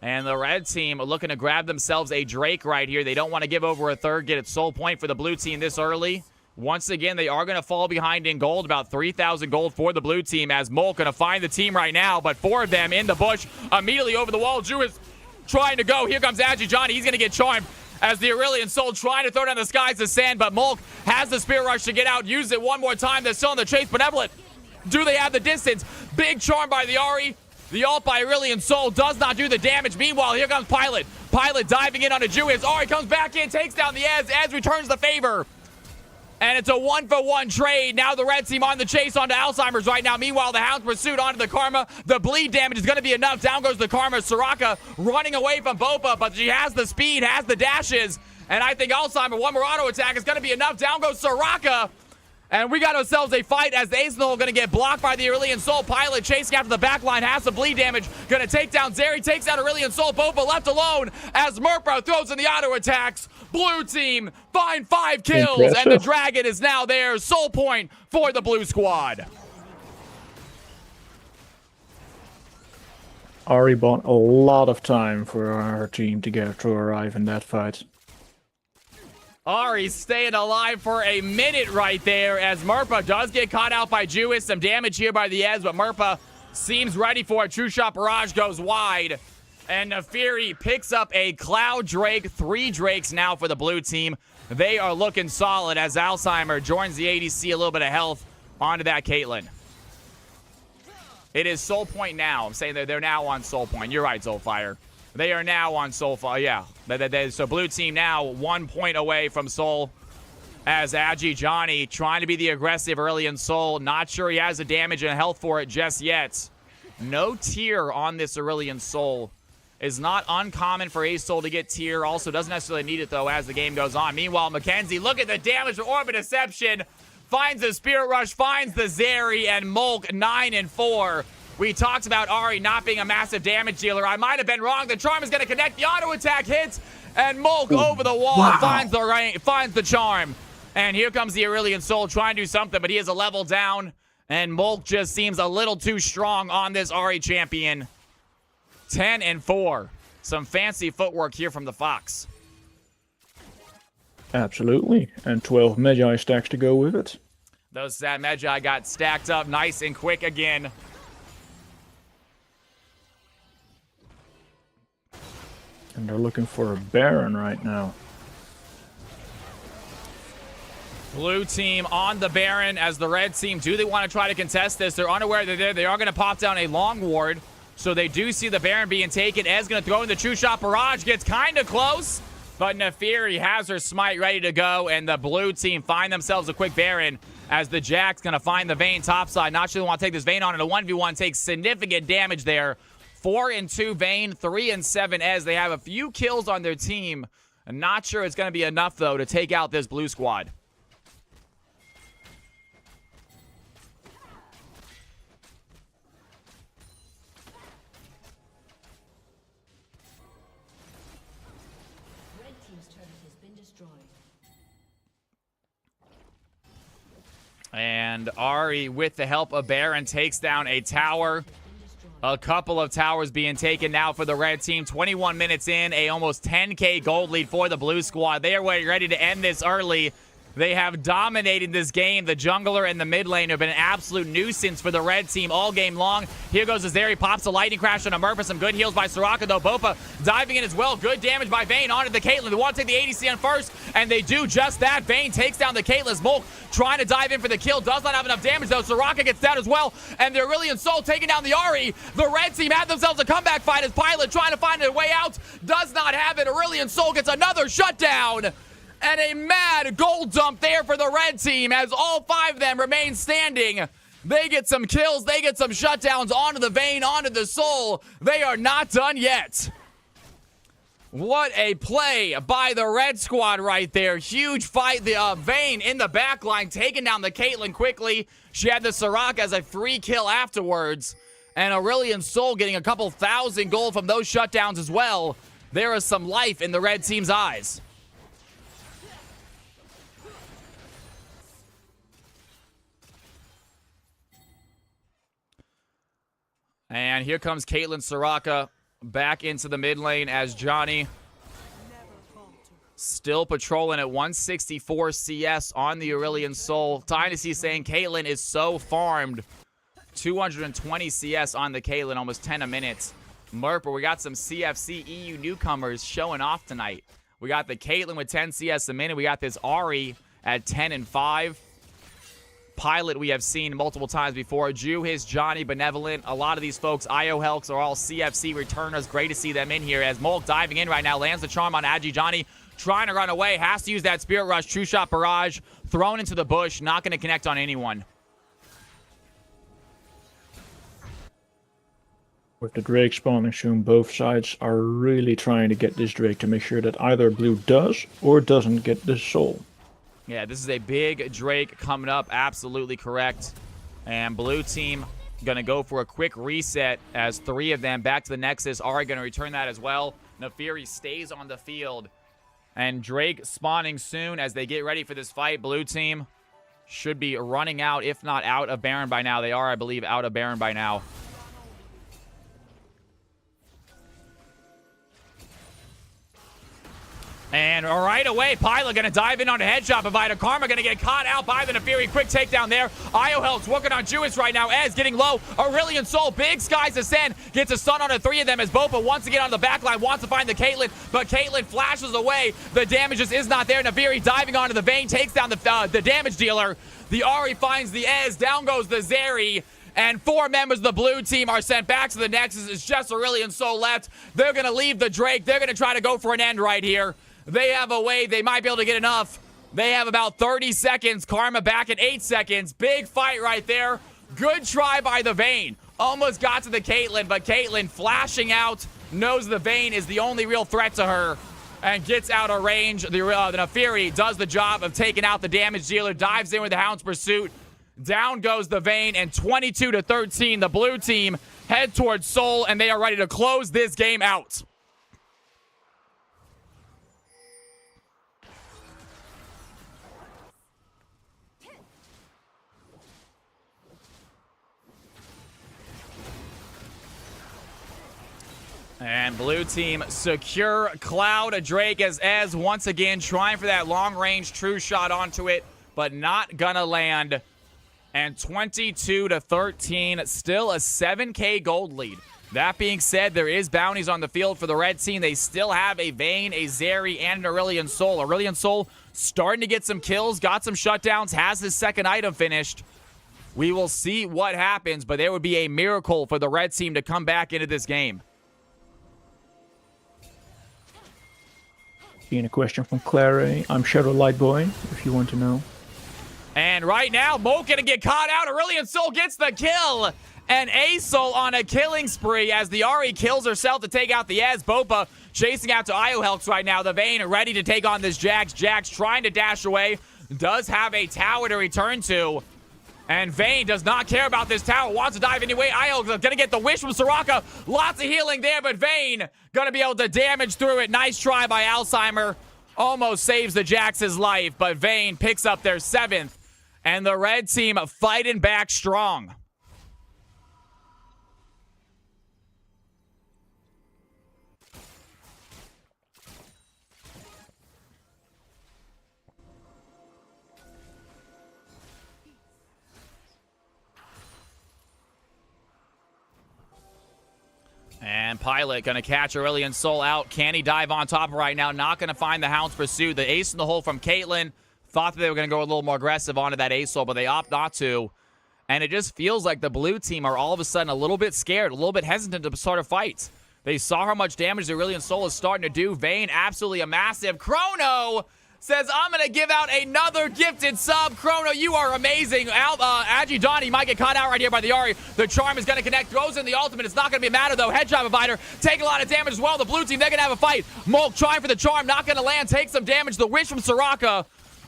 And the red team are looking to grab themselves a Drake right here. They don't want to give over a third, get it soul point for the blue team this early. Once again, they are going to fall behind in gold, about 3,000 gold for the blue team as Molt going to find the team right now, but 4 of them in the bush, immediately over the wall. Drew is trying to go. Here comes Agi Johnny. He's going to get charmed as the Aurelion Soul trying to throw down the skies to sand, but Molt has the Spirit Rush to get out, use it one more time. They're still in the chase. Benevolent, do they have the distance? Big charm by the Ahri. The ult by Aurelion Soul does not do the damage. Meanwhile, here comes Pilot. Pilot diving in on a Julius. Ahri comes back in, takes down the Ez. Ez returns the favor. And it's a 1-for-1 trade. Now the red team on the chase onto Alzheimer's right now. Meanwhile, the Hound's pursuit onto the Karma. The bleed damage is going to be enough. Down goes the Karma. Soraka running away from Bopa, but she has the speed, has the dashes. And I think Alzheimer, one more auto attack is going to be enough. Down goes Soraka. And we got ourselves a fight as the Ace-Null going to get blocked by the Aurelion Soul. Pilot chasing after the backline, has some bleed damage. Going to take down Zeri, takes down Aurelion Soul. Bopa left alone as Murpro throws in the auto attacks. Blue team find 5 kills, and the Dragon is now there. Soul point for the blue squad. Ahri bought a lot of time for our team to arrive in that fight. Ahri staying alive for a minute right there as Murpa does get caught out by Juice. Some damage here by the Ez, but Murpa seems ready for it. True Shot Barrage goes wide. And Nefiri picks up a Cloud Drake. 3 Drakes now for the blue team. They are looking solid as Alzheimer joins the ADC, a little bit of health onto that Caitlyn. It is Soul Point now. I'm saying that they're now on Soul Point. You're right, Soulfire. They are now on Soul. Yeah. So blue team now 1 point away from Soul. As Agi Johnny trying to be the aggressive Aurelion Soul. Not sure he has the damage and health for it just yet. No tier on this Aurelion Soul. Is not uncommon for Ace Soul to get tier. Also doesn't necessarily need it though as the game goes on. Meanwhile, Mackenzie, look at the damage from Orb of Deception. Finds the Spirit Rush, finds the Zeri, and Mulk 9-4. We talked about Ahri not being a massive damage dealer. I might have been wrong. The charm is going to connect. The auto attack hits, and Mulk over the wall finds the charm. And here comes the Aurelion Soul trying to do something, but he is a level down. And Mulk just seems a little too strong on this Ahri champion. 10-4. Some fancy footwork here from the Fox. Absolutely. And 12 Magi stacks to go with it. Those Magi got stacked up nice and quick again. And they're looking for a Baron right now. Blue team on the Baron as the red team. Do they want to try to contest this? They're unaware they're there. They are going to pop down a long ward. So they do see the Baron being taken. Ez going to throw in the True Shot Barrage. Gets kind of close. But Nefiri has her smite ready to go. And the blue team find themselves a quick Baron as the Jack's going to find the Vayne topside. Not sure they want to take this Vayne on in a 1v1. Takes significant damage there. 4-2 Vayne, 3-7 Ez. They have a few kills on their team. I'm not sure it's going to be enough, though, to take out this blue squad. Red team's turret has been destroyed. And Ahri, with the help of Baron, takes down a tower. A couple of towers being taken now for the red team. 21 minutes in, a almost 10k gold lead for the blue squad. They are ready to end this early. They have dominated this game. The jungler and the mid lane have been an absolute nuisance for the red team all game long. Here goes Azeri, pops a lightning crash on a Murph. Some good heals by Soraka, though. Bopa diving in as well. Good damage by Vayne onto the Caitlyn. They want to take the ADC on first, and they do just that. Vayne takes down the Caitlyn. Mulk trying to dive in for the kill. Does not have enough damage, though. Soraka gets down as well, and the Aurelion Soul taking down the Ahri. The red team had themselves a comeback fight as Pilot trying to find a way out. Does not have it. Aurelion Soul gets another shutdown. And a mad gold dump there for the red team as all 5 of them remain standing. They get some kills. They get some shutdowns onto the Vayne, onto the Soul. They are not done yet. What a play by the red squad right there. Huge fight. The Vayne in the back line taking down the Caitlyn quickly. She had the Soraka as a free kill afterwards. And Aurelion Sol getting a couple thousand gold from those shutdowns as well. There is some life in the red team's eyes. And here comes Caitlyn Soraka back into the mid lane as Johnny still patrolling at 164 CS on the Aurelion Sol. Dynasty saying Caitlyn is so farmed. 220 CS on the Caitlyn, almost 10 a minute. Merper, we got some CFC EU newcomers showing off tonight. We got the Caitlyn with 10 CS a minute. We got this Ahri at 10 and 5. Pilot we have seen multiple times before. Jew, his Johnny, Benevolent. A lot of these folks, IO Helks, are all CFC returners. Great to see them in here as Molk diving in right now. Lands the charm on Agi Johnny. Trying to run away. Has to use that Spirit Rush. True Shot Barrage. Thrown into the bush. Not going to connect on anyone. With the Drake spawning soon, both sides are really trying to get this Drake to make sure that either blue does or doesn't get the soul. Yeah, this is a big Drake coming up. Absolutely correct. And blue team going to go for a quick reset as 3 of them back to the Nexus are going to return that as well. Nefiri stays on the field. And Drake spawning soon as they get ready for this fight. Blue team should be running out, if not out of Baron by now. They are, I believe, out of Baron by now. And right away, Pilot going to dive in on a headshot provider. Karma going to get caught out by the Nefiri. Quick takedown there. Io Helks working on Jewish right now. Ez getting low. Aurelion Sol, big skies ascend. Gets a stun on the 3 of them as Bopa once again on the back line. Wants to find the Caitlyn, but Caitlyn flashes away. The damage just is not there. Nefiri diving onto the Vayne. Takes down the damage dealer. The Ahri finds the Ez. Down goes the Zeri. And 4 members of the blue team are sent back to the Nexus. It's just Aurelion Sol left. They're going to leave the Drake. They're going to try to go for an end right here. They have a way. They might be able to get enough. They have about 30 seconds. Karma back at 8 seconds. Big fight right there. Good try by the Vayne. Almost got to the Caitlyn, but Caitlyn flashing out. Knows the Vayne is the only real threat to her. And gets out of range. The Nefiri does the job of taking out the damage dealer. Dives in with the Hound's Pursuit. Down goes the Vayne. And 22-13, the blue team head towards Sol. And they are ready to close this game out. And blue team secure Cloud. Drake as once again trying for that long-range true shot onto it, but not gonna land. And 22-13, still a 7K gold lead. That being said, there is bounties on the field for the red team. They still have a Vayne, a Zeri, and an Aurelion Sol. Aurelion Sol starting to get some kills, got some shutdowns, has his second item finished. We will see what happens, but there would be a miracle for the red team to come back into this game. A question from Clary. I'm Shadow Light Boy, if you want to know. And right now, Moke gonna get caught out. Aurelion Sol gets the kill. And A-Sol on a killing spree as the Ahri kills herself to take out the Ez. Bopa chasing out to Io Helks right now. The Vayne ready to take on this Jax. Jax trying to dash away. Does have a tower to return to. And Vayne does not care about this tower. Wants to dive anyway. Io gonna get the wish from Soraka. Lots of healing there, but Vayne gonna be able to damage through it. Nice try by Alzheimer. Almost saves the Jax's life, but Vayne picks up their 7th. And the red team fighting back strong. And Pilot going to catch Aurelion Sol out. Can he dive on top right now? Not going to find the Hound's Pursuit. The ace in the hole from Caitlyn. Thought that they were going to go a little more aggressive onto that A-Sol, but they opt not to. And it just feels like the blue team are all of a sudden a little bit scared, a little bit hesitant to start a fight. They saw how much damage Aurelion Sol is starting to do. Vayne, absolutely a massive. Chrono says, I'm going to give out another gifted sub. Chrono, you are amazing. Agi Donnie might get caught out right here by the Ahri. The charm is going to connect. Throws in the ultimate. It's not going to be a matter, though. Headshot provider taking a lot of damage as well. The blue team, they're going to have a fight. Molk trying for the charm. Not going to land. Take some damage. The wish from Soraka.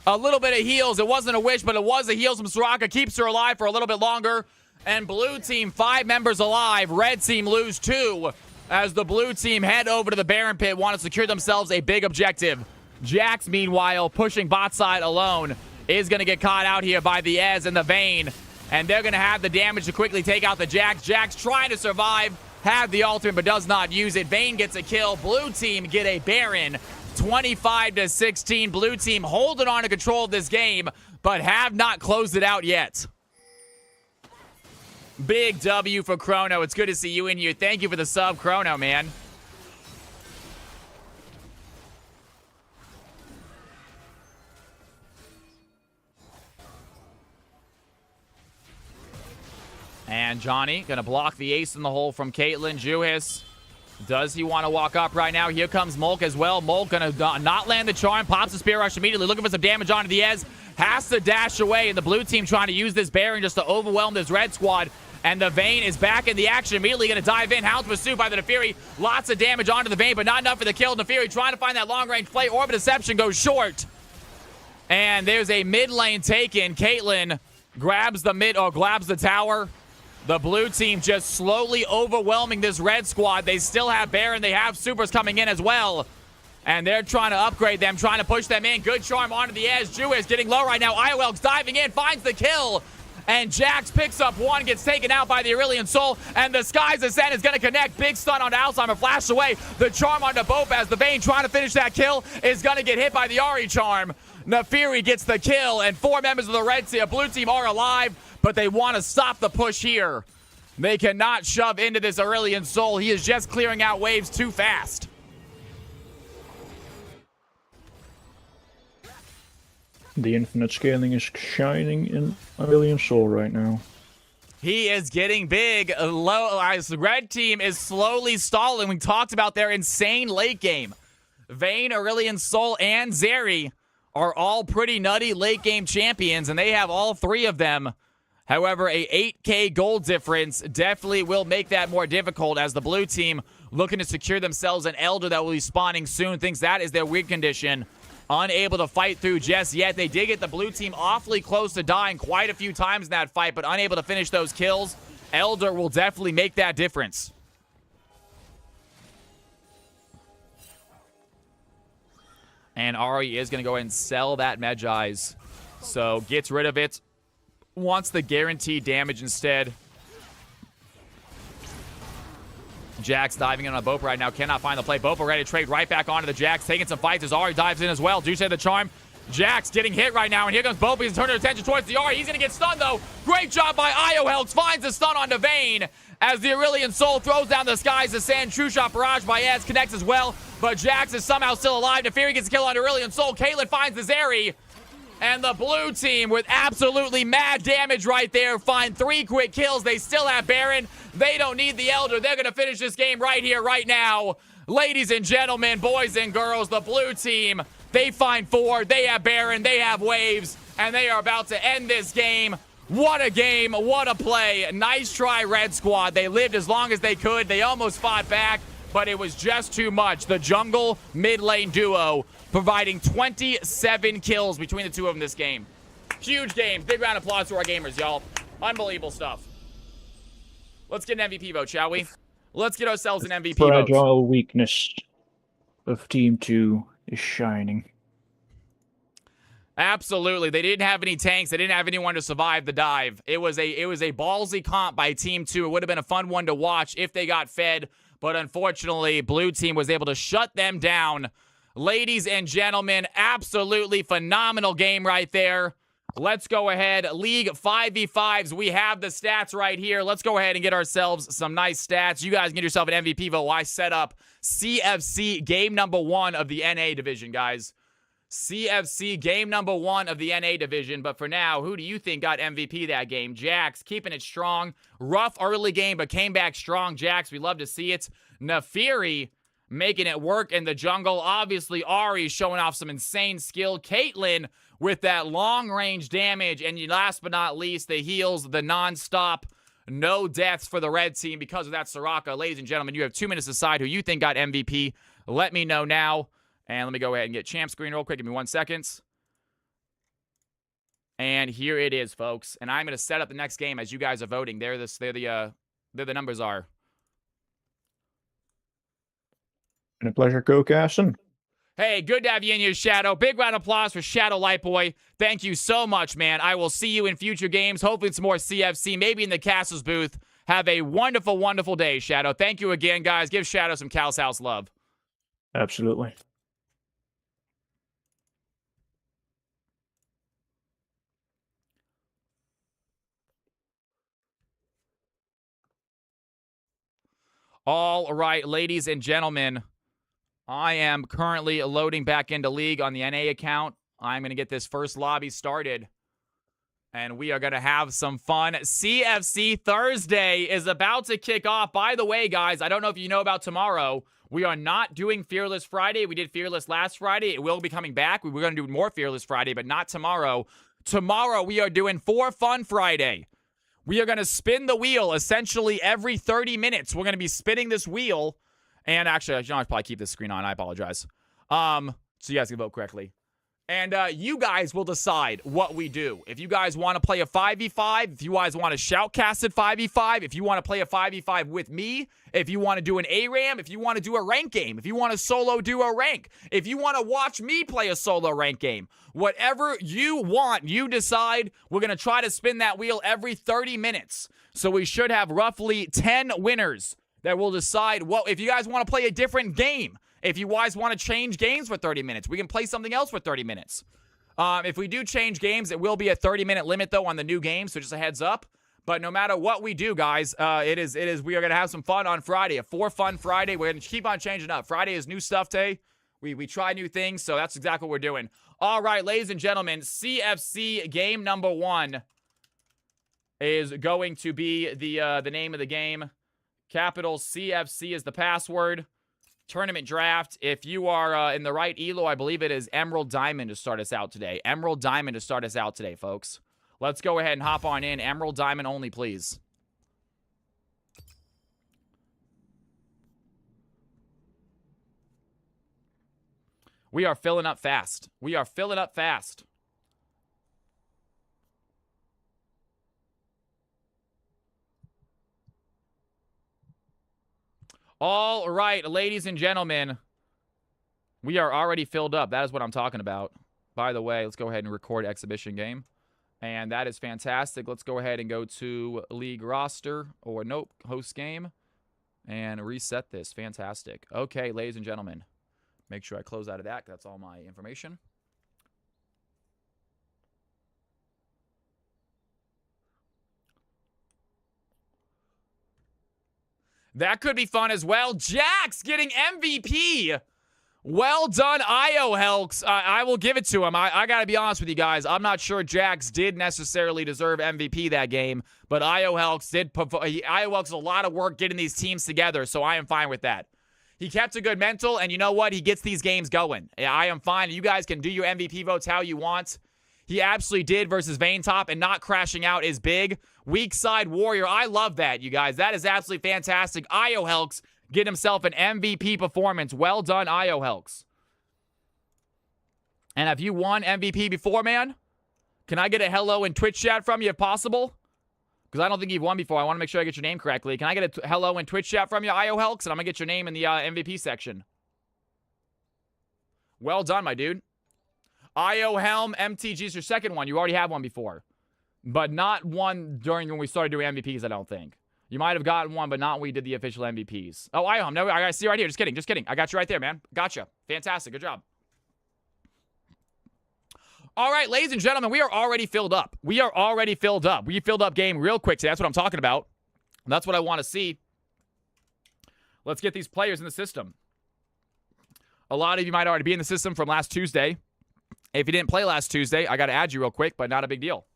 A little bit of heals. It wasn't a wish, but it was a heals from Soraka. Keeps her alive for a little bit longer. And blue team, 5 members alive. Red team lose 2 as the blue team head over to the Baron pit, want to secure themselves a big objective. Jax, meanwhile, pushing bot side alone, is going to get caught out here by the Ez and the Vayne. And they're going to have the damage to quickly take out the Jax. Jax trying to survive, have the ultimate but does not use it. Vayne gets a kill. Blue team get a Baron. 25-16. Blue team holding on to control of this game, but have not closed it out yet. Big W for Chrono. It's good to see you in here. Thank you for the sub, Chrono, man. And Johnny going to block the ace in the hole from Caitlyn. Juhis, does he want to walk up right now? Here comes Mulk as well. Mulk going to not land the charm. Pops the spear rush immediately, looking for some damage onto the Ez. Has to dash away, and the blue team trying to use this Baron just to overwhelm this red squad. And the Vayne is back in the action, immediately going to dive in. Hounds pursued by the Nefiri. Lots of damage onto the Vayne, but not enough for the kill. Nefiri trying to find that long-range play. Orb Deception goes short. And there's a mid lane taken. Caitlyn grabs the mid, or grabs the tower. The blue team just slowly overwhelming this red squad. They still have Baron. They have supers coming in as well. And they're trying to upgrade them, trying to push them in. Good charm onto the edge. Juhis getting low right now. IOL's diving in, finds the kill. And Jax picks up one, gets taken out by the Aurelion Soul. And the Sky's Ascent is going to connect. Big stun onto Alzheimer, flash away. The charm onto Bope as the Vayne trying to finish that kill is going to get hit by the Ahri charm. Nefiri gets the kill, and 4 members of the red team, blue team are alive, but they want to stop the push here. They cannot shove into this Aurelion Soul. He is just clearing out waves too fast. The infinite scaling is shining in Aurelion Soul right now. He is getting big. The red team is slowly stalling. We talked about their insane late game. Vayne, Aurelion Soul, and Zeri are all pretty nutty late game champions, and they have all 3 of them. However, a 8K gold difference definitely will make that more difficult, as the blue team looking to secure themselves an Elder that will be spawning soon. Thinks that is their win condition. Unable to fight through just yet. They did get the blue team awfully close to dying quite a few times in that fight, but unable to finish those kills. Elder will definitely make that difference. And Ahri is going to go ahead and sell that Medjai's. So gets rid of it. Wants the guaranteed damage instead. Jax diving in on Bope right now. Cannot find the play. Bope ready to trade right back onto the Jax. Taking some fights as Ahri dives in as well. Juice had the charm. Jax getting hit right now. And here comes Bope. He's turning attention towards the Ahri. He's going to get stunned though. Great job by IOHelks. Finds the stun onto Vayne. As the Aurelion Soul throws down the skies. The Sand True Shot barrage by Ez connects as well. But Jax is somehow still alive. Nefiri gets a kill on Aurelion Soul. Caitlyn finds the Zeri. And the blue team, with absolutely mad damage right there, find 3 quick kills. They still have Baron. They don't need the Elder. They're going to finish this game right here, right now. Ladies and gentlemen, boys and girls, the blue team, they find 4. They have Baron. They have waves. And they are about to end this game. What a game. What a play. Nice try, Red Squad. They lived as long as they could. They almost fought back, but it was just too much. The jungle mid lane duo providing 27 kills between the 2 of them this game. Huge game. Big round of applause to our gamers, y'all. Unbelievable stuff. Let's get an MVP vote, shall we? Let's get ourselves an MVP vote. Fragile weakness of Team 2 is shining. Absolutely. They didn't have any tanks. They didn't have anyone to survive the dive. It was a ballsy comp by Team 2. It would have been a fun one to watch if they got fed, but unfortunately, blue team was able to shut them down. Ladies and gentlemen, absolutely phenomenal game right there. Let's go ahead. League 5v5s. We have the stats right here. Let's go ahead and get ourselves some nice stats. You guys get yourself an MVP vote while I set up CFC game number 1 of the NA division, guys. CFC game number 1 of the NA division. But for now, who do you think got MVP that game? Jax keeping it strong. Rough early game, but came back strong. Jax, we love to see it. Nefiri making it work in the jungle. Obviously, Ahri showing off some insane skill. Caitlyn with that long-range damage. And last but not least, the heals, the non-stop, no deaths for the red team because of that Soraka. Ladies and gentlemen, you have 2 minutes to decide who you think got MVP. Let me know now. And let me go ahead and get champ screen real quick. Give me 1 second. And here it is, folks. And I'm going to set up the next game as you guys are voting. There the numbers are. Been a pleasure co-casting. Hey, good to have you in here, Shadow. Big round of applause for Shadow Lightboy. Thank you so much, man. I will see you in future games. Hopefully it's more CFC, maybe in the Castles booth. Have a wonderful, wonderful day, Shadow. Thank you again, guys. Give Shadow some Cal's House love. Absolutely. All right, ladies and gentlemen, I am currently loading back into League on the NA account. I'm going to get this first lobby started, and we are going to have some fun. CFC Thursday is about to kick off. By the way, guys, I don't know if you know about tomorrow. We are not doing Fearless Friday. We did Fearless last Friday. It will be coming back. We're going to do more Fearless Friday, but not tomorrow. Tomorrow, we are doing For Fun Friday. We are going to spin the wheel essentially every 30 minutes. We're going to be spinning this wheel. And actually, I should probably keep this screen on. I apologize. So you guys can vote correctly. And you guys will decide what we do. If you guys want to play a 5v5, if you guys want to shoutcasted 5v5, if you want to play a 5v5 with me, if you want to do an ARAM, if you want to do a rank game, if you want to solo do a rank, if you want to watch me play a solo rank game, whatever you want, you decide. We're going to try to spin that wheel every 30 minutes. So we should have roughly 10 winners that will decide what, if you guys want to play a different game. If you guys want to change games for 30 minutes, we can play something else for 30 minutes. If we do change games, it will be a 30-minute limit, though, on the new game, so just a heads up. But no matter what we do, guys, we are going to have some fun on Friday. A For Fun Friday. We're going to keep on changing up. Friday is new stuff day. We try new things, so that's exactly what we're doing. All right, ladies and gentlemen, CFC game number 1 is going to be the name of the game. Capital CFC is the password. Tournament draft. If you are in the right elo, I believe it is Emerald Diamond to start us out today. Emerald Diamond to start us out today, folks. Let's go ahead and hop on in. Emerald Diamond only, please. We are filling up fast. We are filling up fast. All right, ladies and gentlemen, we are already filled up. That is what I'm talking about. By the way, let's go ahead and record exhibition game. And that is fantastic. Let's go ahead and go to league roster, or nope, host game, and reset this. Fantastic. Okay, ladies and gentlemen, make sure I close out of that. That's all my information. That could be fun as well. Jax getting MVP. Well done, IO Helks. I will give it to him. I got to be honest with you guys. I'm not sure Jax did necessarily deserve MVP that game, but IO Helks did. IO Helks a lot of work getting these teams together, so I am fine with that. He kept a good mental, and you know what? He gets these games going. I am fine. You guys can do your MVP votes how you want. He absolutely did versus Vaintop, and not crashing out is big. Weak side warrior. I love that, you guys. That is absolutely fantastic. IO Helks get himself an MVP performance. Well done, IO Helks. And have you won MVP before, man? Can I get a hello in Twitch chat from you if possible? Because I don't think you've won before. I want to make sure I get your name correctly. Can I get a hello in Twitch chat from you, IO Helks? And I'm going to get your name in the MVP section. Well done, my dude. IO Helm, MTG is your second one. You already have one before. But not one during when we started doing MVPs, I don't think. You might have gotten one, but not when we did the official MVPs. Oh, IO Helm. No, I see right here. Just kidding. Just kidding. I got you right there, man. Gotcha. Fantastic. Good job. All right, ladies and gentlemen, we are already filled up. We are already filled up. We filled up game real quick today. That's what I'm talking about. That's what I want to see. Let's get these players in the system. A lot of you might already be in the system from last Tuesday. If you didn't play last Tuesday, I got to add you real quick, but not a big deal.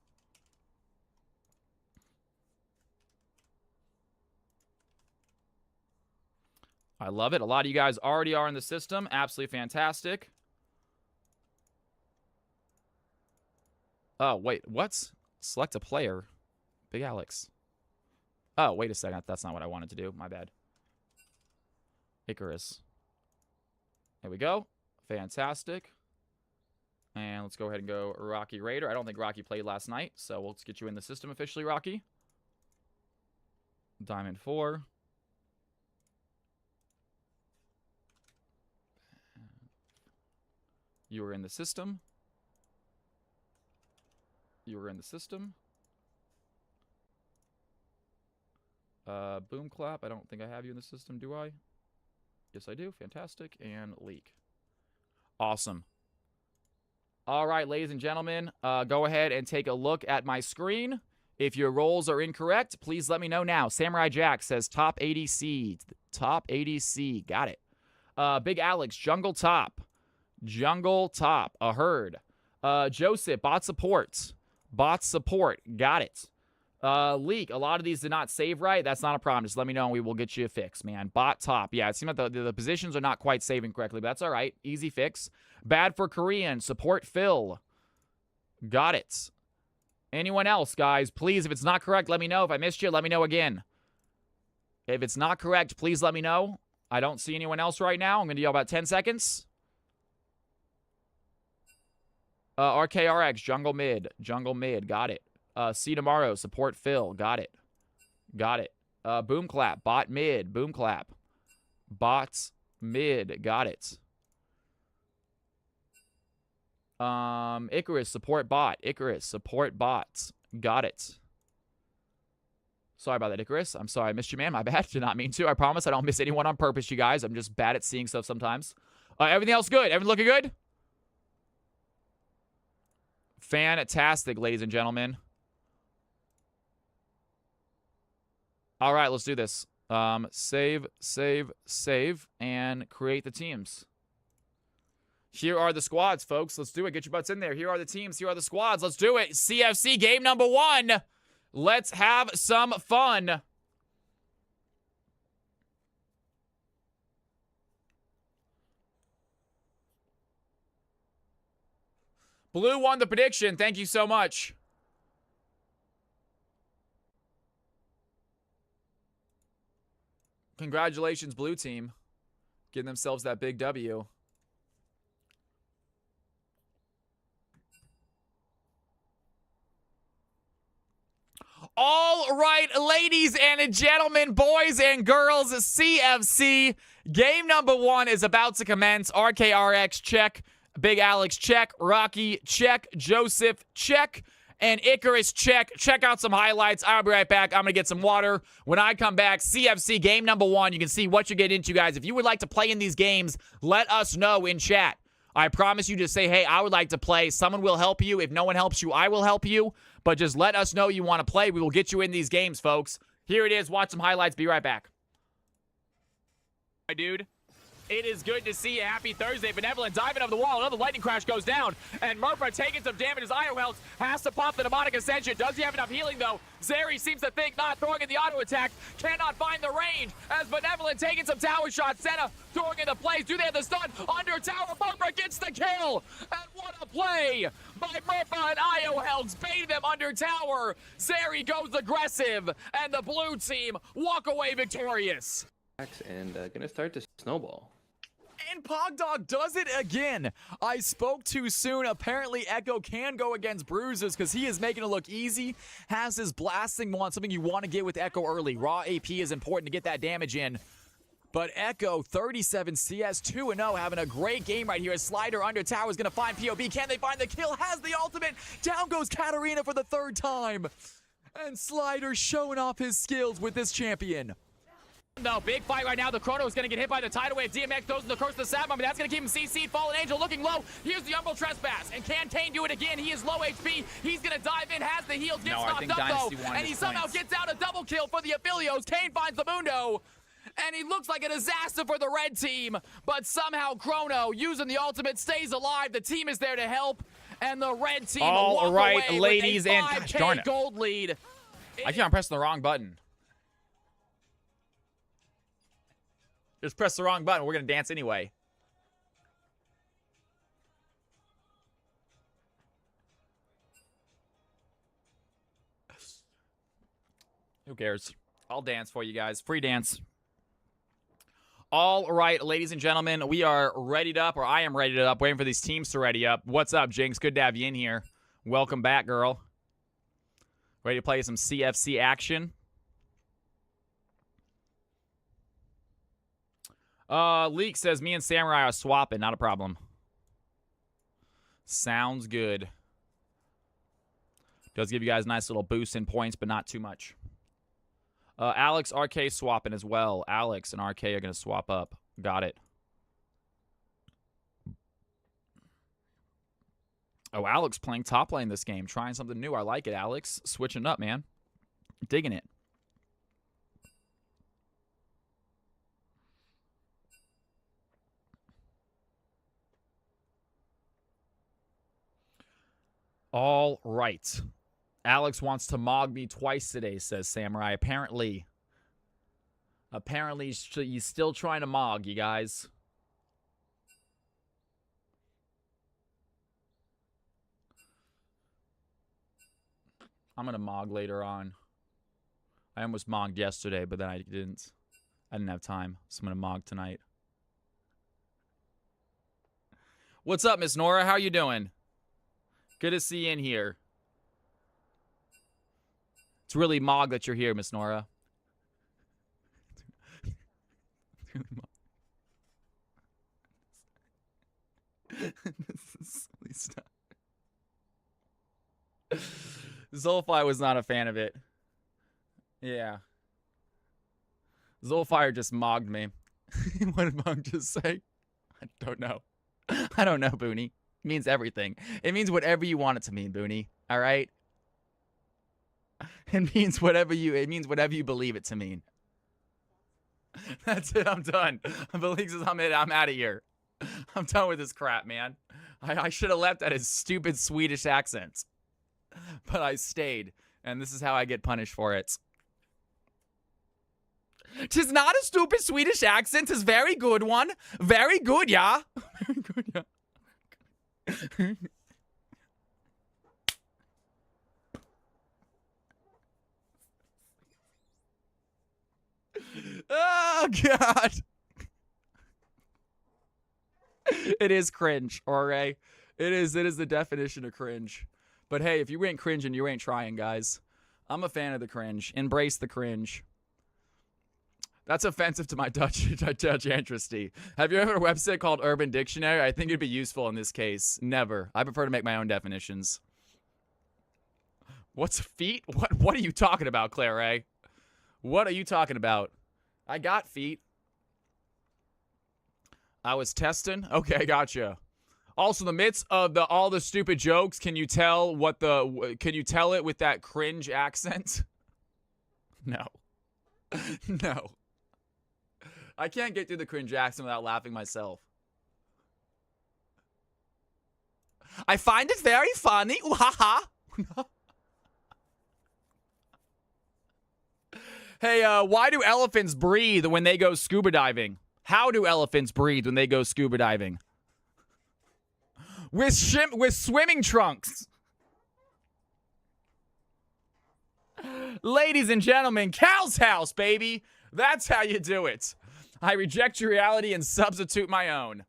I love it. A lot of you guys already are in the system. Absolutely fantastic. Oh, wait. What? Select a player. Big Alex. Oh, wait a second. That's not what I wanted to do. My bad. Icarus. There we go. Fantastic. And let's go ahead and go Rocky Raider. I don't think Rocky played last night, so we'll just get you in the system officially, Rocky. Diamond 4. You were in the system. You were in the system. Boom Clap. I don't think I have you in the system, do I? Yes, I do. Fantastic. And Leak. Awesome. All right, ladies and gentlemen, go ahead and take a look at my screen. If your roles are incorrect, please let me know now. Samurai Jack says top ADC. Top ADC. Got it. Big Alex, Jungle Top. Jungle Top. A herd. Joseph, bot support. Bot support. Got it. Leak, a lot of these did not save right. That's not a problem. Just let me know and we will get you a fix, man. Bot top. Yeah, it seems like the positions are not quite saving correctly, but that's all right. Easy fix. Bad for Korean. Support Phil. Got it. Anyone else, guys? Please, if it's not correct, let me know. If I missed you, let me know again. If it's not correct, please let me know. I don't see anyone else right now. I'm going to yell about 10 seconds. RKRX, Jungle Mid. Jungle Mid. Got it. See tomorrow. Support Phil. Got it. Got it. Boom Clap. Bot Mid. Boom Clap. Bots Mid. Got it. Icarus. Support Bot. Icarus. Support Bots. Got it. Sorry about that, Icarus. I'm sorry I missed you, man. My bad. Did not mean to. I promise I don't miss anyone on purpose, you guys. I'm just bad at seeing stuff sometimes. Everything else good? Everything looking good? Fantastic, ladies and gentlemen. All right, let's do this. Save, save, save, and create the teams. Here are the squads, folks. Let's do it. Get your butts in there. Here are the teams. Here are the squads. Let's do it. CFC game number 1. Let's have some fun. Blue won the prediction. Thank you so much. Congratulations, Blue Team. Getting themselves that big W. All right, ladies and gentlemen, boys and girls, CFC game number 1 is about to commence. RKRX, check. Big Alex, check. Rocky, check. Joseph, check. And Icarus, check. Check out some highlights. I'll be right back. I'm going to get some water. When I come back, CFC game number 1. You can see what you get into, guys. If you would like to play in these games, let us know in chat. I promise you, just say, hey, I would like to play. Someone will help you. If no one helps you, I will help you. But just let us know you want to play. We will get you in these games, folks. Here it is. Watch some highlights. Be right back. My dude. It is good to see you. Happy Thursday. Benevolent diving over the wall. Another lightning crash goes down. And Murphy taking some damage as IO health has to pop the demonic ascension. Does he have enough healing, though? Zeri seems to think not, throwing in the auto attack. Cannot find the range as Benevolent taking some tower shots. Senna throwing in the plays. Do they have the stun? Under tower. Murphy gets the kill. And what a play by Murphy and IO health. Baiting them under tower. Zeri goes aggressive. And the blue team walk away victorious. And gonna start to snowball. And Pogdog does it again. I spoke too soon. Apparently, Echo can go against bruises because he is making it look easy. Has his blasting wand, something you want to get with Echo early. Raw AP is important to get that damage in. But Echo, 37 CS, 2-0, having a great game right here. Slider under tower is going to find POB. Can they find the kill? Has the ultimate. Down goes Katarina for the 3rd time. And Slider showing off his skills with this champion. No, big fight right now. The Chrono is going to get hit by the tidal wave. DMX throws the curse to the Sab. I mean, that's going to keep him CC'd. Fallen Angel looking low. Here's the Umbral Trespass. And can Kane do it again? He is low HP. He's going to dive in. Has the heals. Gets knocked up, though. And he somehow gets out a double kill for the Aphelios. Kane finds the Mundo. And he looks like a disaster for the red team. But somehow Chrono, using the ultimate, stays alive. The team is there to help. And the red team walk away ladies with a 5K gold lead. I think I'm pressing the wrong button. Just press the wrong button. We're going to dance anyway. Who cares? I'll dance for you guys. Free dance. All right, ladies and gentlemen, we are readied up, or I am readied up, waiting for these teams to ready up. What's up, Jinx? Good to have you in here. Welcome back, girl. Ready to play some CFC action? Leak says, me and Samurai are swapping. Not a problem. Sounds good. Does give you guys a nice little boost in points, but not too much. Alex, RK swapping as well. Alex and RK are going to swap up. Got it. Oh, Alex playing top lane this game. Trying something new. I like it, Alex. Switching up, man. Digging it. All right. Alex wants to mog me twice today, says Samurai. Apparently he's still trying to mog, you guys. I'm going to mog later on. I almost mogged yesterday, but then I didn't have time, so I'm going to mog tonight. What's up, Miss Nora? How you doing? Good to see you in here. It's really mog that you're here, Miss Nora. Zolfire was not a fan of it. Yeah. Zolfire just mogged me. What did Mog just say? I don't know. I don't know, Booney. It means everything. It means whatever you want it to mean, Booney. All right? It means whatever you believe it to mean. That's it. I'm done. Felix says I'm out of here. I'm done with this crap, man. I should have left at his stupid Swedish accent. But I stayed. And this is how I get punished for it. 'Tis not a stupid Swedish accent. 'Tis very good one. Very good, yeah. Very good, yeah. Oh, God. It is cringe, alright? It is the definition of cringe. But hey, if you ain't cringing, you ain't trying, guys. I'm a fan of the cringe. Embrace the cringe. That's offensive to my Dutch ancestry. Have you ever heard a website called Urban Dictionary? I think it'd be useful in this case. Never. I prefer to make my own definitions. What's feet? What are you talking about, Claire? What are you talking about? I got feet. I was testing. Okay, gotcha. Also, in the midst of all the stupid jokes, can you tell it with that cringe accent? No. No. I can't get through the cringe accent without laughing myself. I find it very funny. Ooh, ha ha. Hey, why do elephants breathe when they go scuba diving? How do elephants breathe when they go scuba diving? With swimming trunks. Ladies and gentlemen, Cal's house, baby. That's how you do it. I reject your reality and substitute my own.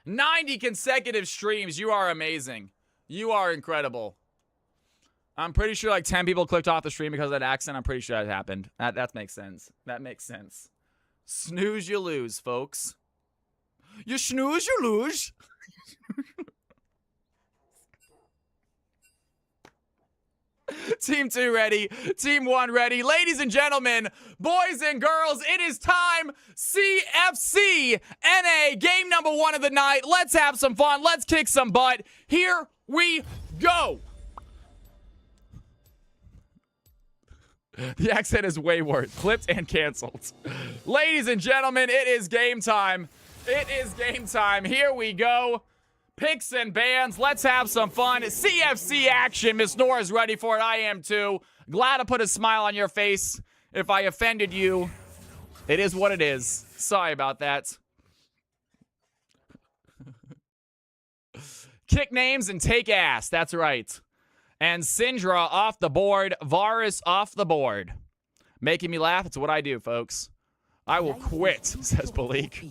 90 consecutive streams. You are amazing. You are incredible. I'm pretty sure like 10 people clicked off the stream because of that accent. I'm pretty sure that happened. That makes sense. That makes sense. Snooze, you lose, folks. You snooze, you lose. Team 2 ready. Team 1 ready. Ladies and gentlemen, boys and girls, it is time. CFC NA game number 1 of the night. Let's have some fun. Let's kick some butt. Here we go. The accent is way worse. Clipped and canceled. Ladies and gentlemen, it is game time. It is game time. Here we go. Picks and bans. Let's have some fun. CFC action. Miss Nora's ready for it. I am too. Glad to put a smile on your face. If I offended you, it is what it is. Sorry about that. Kick names and take ass. That's right. And Syndra off the board. Varus off the board. Making me laugh. It's what I do, folks. I will quit, says Balik.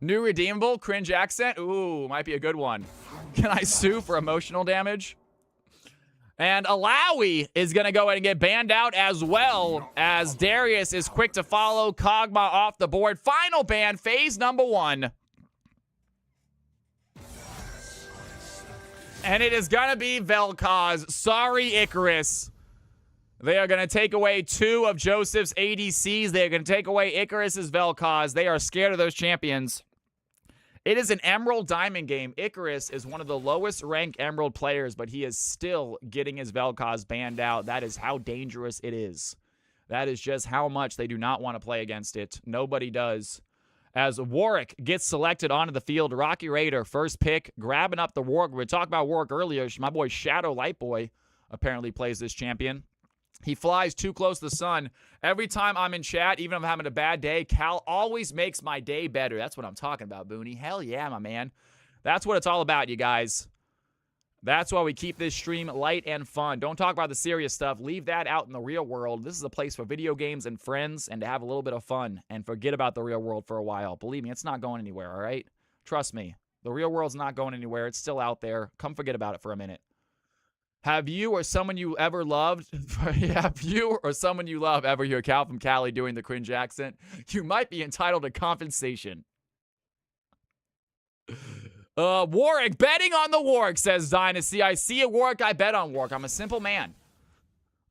New redeemable, cringe accent. Ooh, might be a good one. Can I sue for emotional damage? And Alawi is going to go ahead and get banned out as well, as Darius is quick to follow. Kog'Maw off the board. Final ban, phase number 1. And it is going to be Vel'Koz. Sorry, Icarus. They are going to take away 2 of Joseph's ADCs. They are going to take away Icarus's Vel'Koz. They are scared of those champions. It is an Emerald Diamond game. Icarus is one of the lowest ranked Emerald players, but he is still getting his Vel'Koz banned out. That is how dangerous it is. That is just how much they do not want to play against it. Nobody does. As Warwick gets selected onto the field, Rocky Raider, first pick, grabbing up the Warwick. We were talking about Warwick earlier. My boy Shadow Lightboy apparently plays this champion. He flies too close to the sun. Every time I'm in chat, even if I'm having a bad day, Cal always makes my day better. That's what I'm talking about, Booney. Hell yeah, my man. That's what it's all about, you guys. That's why we keep this stream light and fun. Don't talk about the serious stuff. Leave that out in the real world. This is a place for video games and friends and to have a little bit of fun and forget about the real world for a while. Believe me, it's not going anywhere, all right? Trust me. The real world's not going anywhere. It's still out there. Come forget about it for a minute. Have you or someone you ever loved, have you or someone you love ever hear Cal from Cali doing the cringe accent? You might be entitled to compensation. Warwick, betting on the Warwick, says Dynasty. I see a Warwick, I bet on Warwick. I'm a simple man.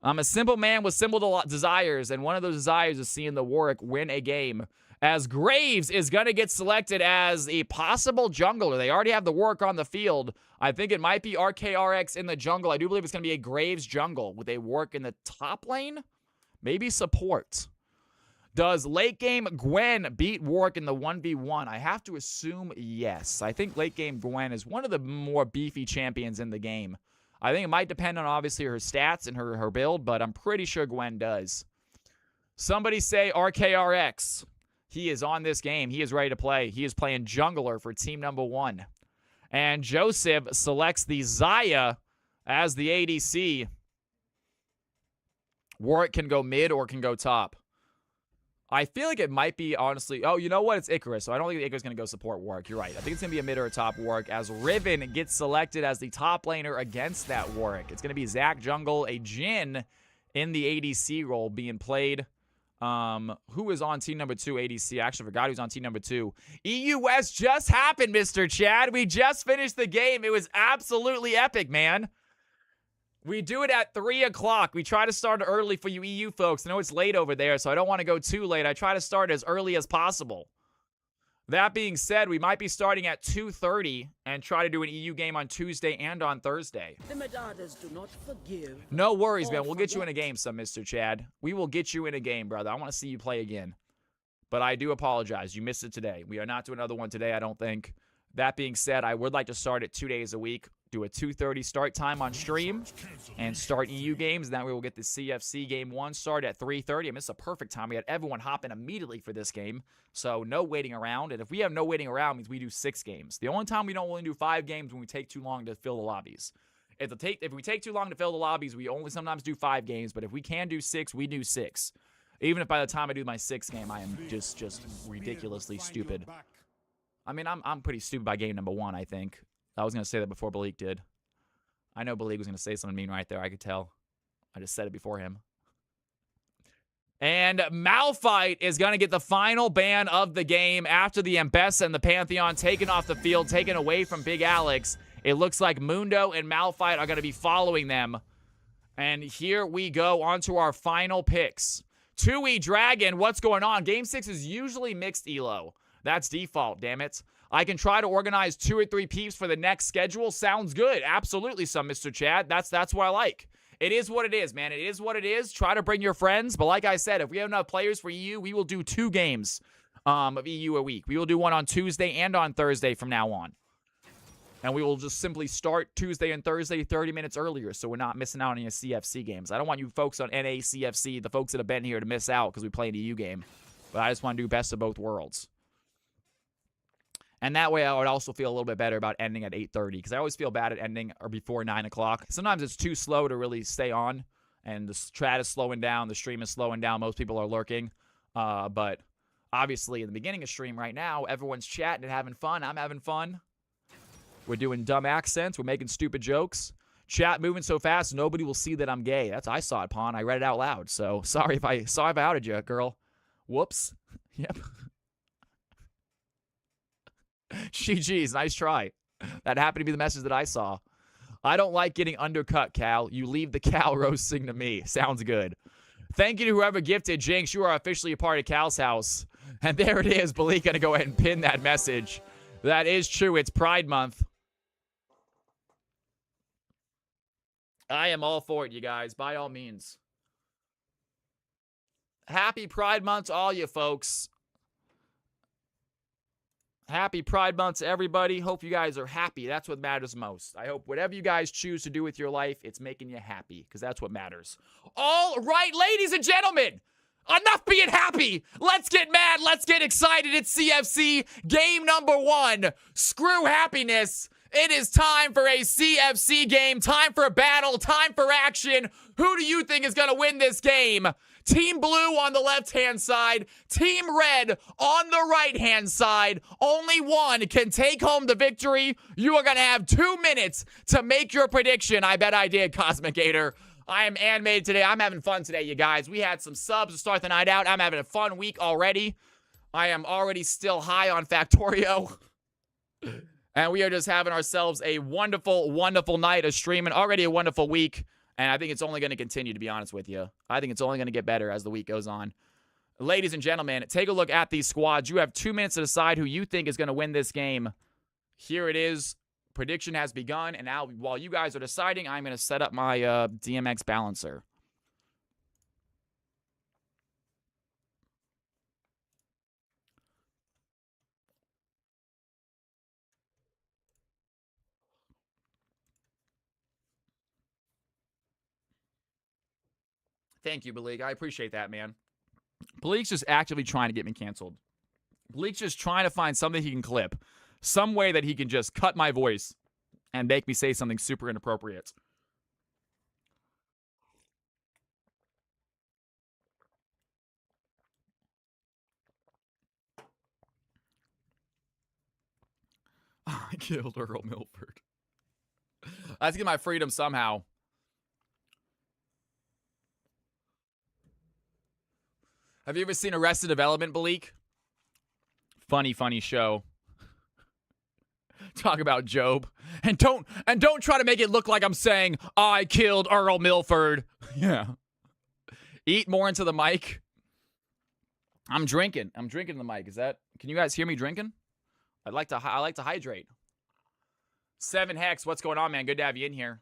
I'm a simple man with simple desires, and one of those desires is seeing the Warwick win a game. As Graves is going to get selected as a possible jungler. They already have the Warwick on the field. I think it might be RKRX in the jungle. I do believe it's going to be a Graves jungle with a Warwick in the top lane. Maybe support. Does late game Gwen beat Warwick in the 1v1? I have to assume yes. I think late game Gwen is one of the more beefy champions in the game. I think it might depend on obviously her stats and her build, but I'm pretty sure Gwen does. Somebody say RKRX. He is on this game. He is ready to play. He is playing jungler for team number 1. And Joseph selects the Xayah as the ADC. Warwick can go mid or can go top. I feel like it might be, honestly... Oh, you know what? It's Icarus, so I don't think Icarus is going to go support Warwick. You're right. I think it's going to be a mid or a top Warwick as Riven gets selected as the top laner against that Warwick. It's going to be Zach Jungle, a Jhin in the ADC role being played. Who is on team number 2 ADC? I actually forgot who's on team number 2. EU West just happened, Mr. Chad. We just finished the game. It was absolutely epic, man. We do it at 3 o'clock. We try to start early for you EU folks. I know it's late over there, so I don't want to go too late. I try to start as early as possible. That being said, we might be starting at 2:30 and try to do an EU game on Tuesday and on Thursday. The Medadas do not forgive. No worries, man. We'll get you in a game, Mr. Chad. We will get you in a game, brother. I want to see you play again. But I do apologize. You missed it today. We are not doing another one today, I don't think. That being said, I would like to start it 2 days a week. Do a 2:30 start time on stream and start EU games. That way we'll get the CFC game 1 started at 3:30. I mean, it's a perfect time. We had everyone hop in immediately for this game. So no waiting around. And if we have no waiting around, it means we do 6 games. The only time we don't only do 5 games when we take too long to fill the lobbies. If we take too long to fill the lobbies, we only sometimes do 5 games. But if we can do 6, we do 6. Even if by the time I do my 6th game, I am just ridiculously stupid. I mean, I'm pretty stupid by game number 1, I think. I was going to say that before Balik did. I know Balik was going to say something mean right there. I could tell. I just said it before him. And Malphite is going to get the final ban of the game after the Ambessa and the Pantheon taken off the field, taken away from Big Alex. It looks like Mundo and Malphite are going to be following them. And here we go on to our final picks. 2E Dragon, what's going on? Game 6 is usually mixed elo. That's default, damn it. I can try to organize 2 or 3 peeps for the next schedule. Sounds good. Absolutely, Mr. Chad. That's what I like. It is what it is, man. It is what it is. Try to bring your friends. But like I said, if we have enough players for EU, we will do 2 games of EU a week. We will do one on Tuesday and on Thursday from now on. And we will just simply start Tuesday and Thursday 30 minutes earlier so we're not missing out on any CFC games. I don't want you folks on NA CFC, the folks that have been here, to miss out because we play an EU game. But I just want to do best of both worlds. And that way I would also feel a little bit better about ending at 8:30 because I always feel bad at ending or before 9 o'clock. Sometimes it's too slow to really stay on, and the chat is slowing down, the stream is slowing down. Most people are lurking, but Obviously, in the beginning of stream right now, everyone's chatting and having fun. I'm having fun. We're doing dumb accents. We're making stupid jokes. Chat moving so fast, nobody will see that I'm gay. I saw it, Pawn. I read it out loud. So sorry if I outed you, girl. Whoops. Yep. GG's, nice try. That happened to be the message that I saw. I don't like getting undercut, Cal. You leave the Cal roasting to me. Sounds good. Thank you to whoever gifted. Jinx, you are officially a part of Cal's house. And there it is. Balik gonna go ahead and pin that message. That is true. It's Pride Month. I am all for it, you guys. By all means. Happy Pride Month to all you folks. Happy Pride Month to everybody. Hope you guys are happy. That's what matters most. I hope whatever you guys choose to do with your life, it's making you happy, because that's what matters. All right, ladies and gentlemen. Enough being happy. Let's get mad. Let's get excited. It's CFC game number 1. Screw happiness. It is time for a CFC game. Time for a battle. Time for action. Who do you think is going to win this game? Team Blue on the left-hand side. Team Red on the right-hand side. Only one can take home the victory. You are going to have 2 minutes to make your prediction. I bet I did, Cosmic Gator. I am animated today. I'm having fun today, you guys. We had some subs to start the night out. I'm having a fun week already. I am already still high on Factorio. And we are just having ourselves a wonderful, wonderful night of streaming. Already a wonderful week. And I think it's only going to continue, to be honest with you. I think it's only going to get better as the week goes on. Ladies and gentlemen, take a look at these squads. You have 2 minutes to decide who you think is going to win this game. Here it is. Prediction has begun, and now while you guys are deciding, I'm going to set up my DMX balancer. Thank you, Balik. I appreciate that, man. Balik's just actively trying to get me canceled. Balik's just trying to find something he can clip. Some way that he can just cut my voice and make me say something super inappropriate. I killed Earl Milford. I have to get my freedom somehow. Have you ever seen Arrested Development, Balik? Funny, funny show. Talk about Job. And don't try to make it look like I'm saying I killed Earl Milford. Yeah. Eat more into the mic. I'm drinking. I'm drinking the mic. Can you guys hear me drinking? I like to hydrate. 7 Hex, what's going on, man? Good to have you in here.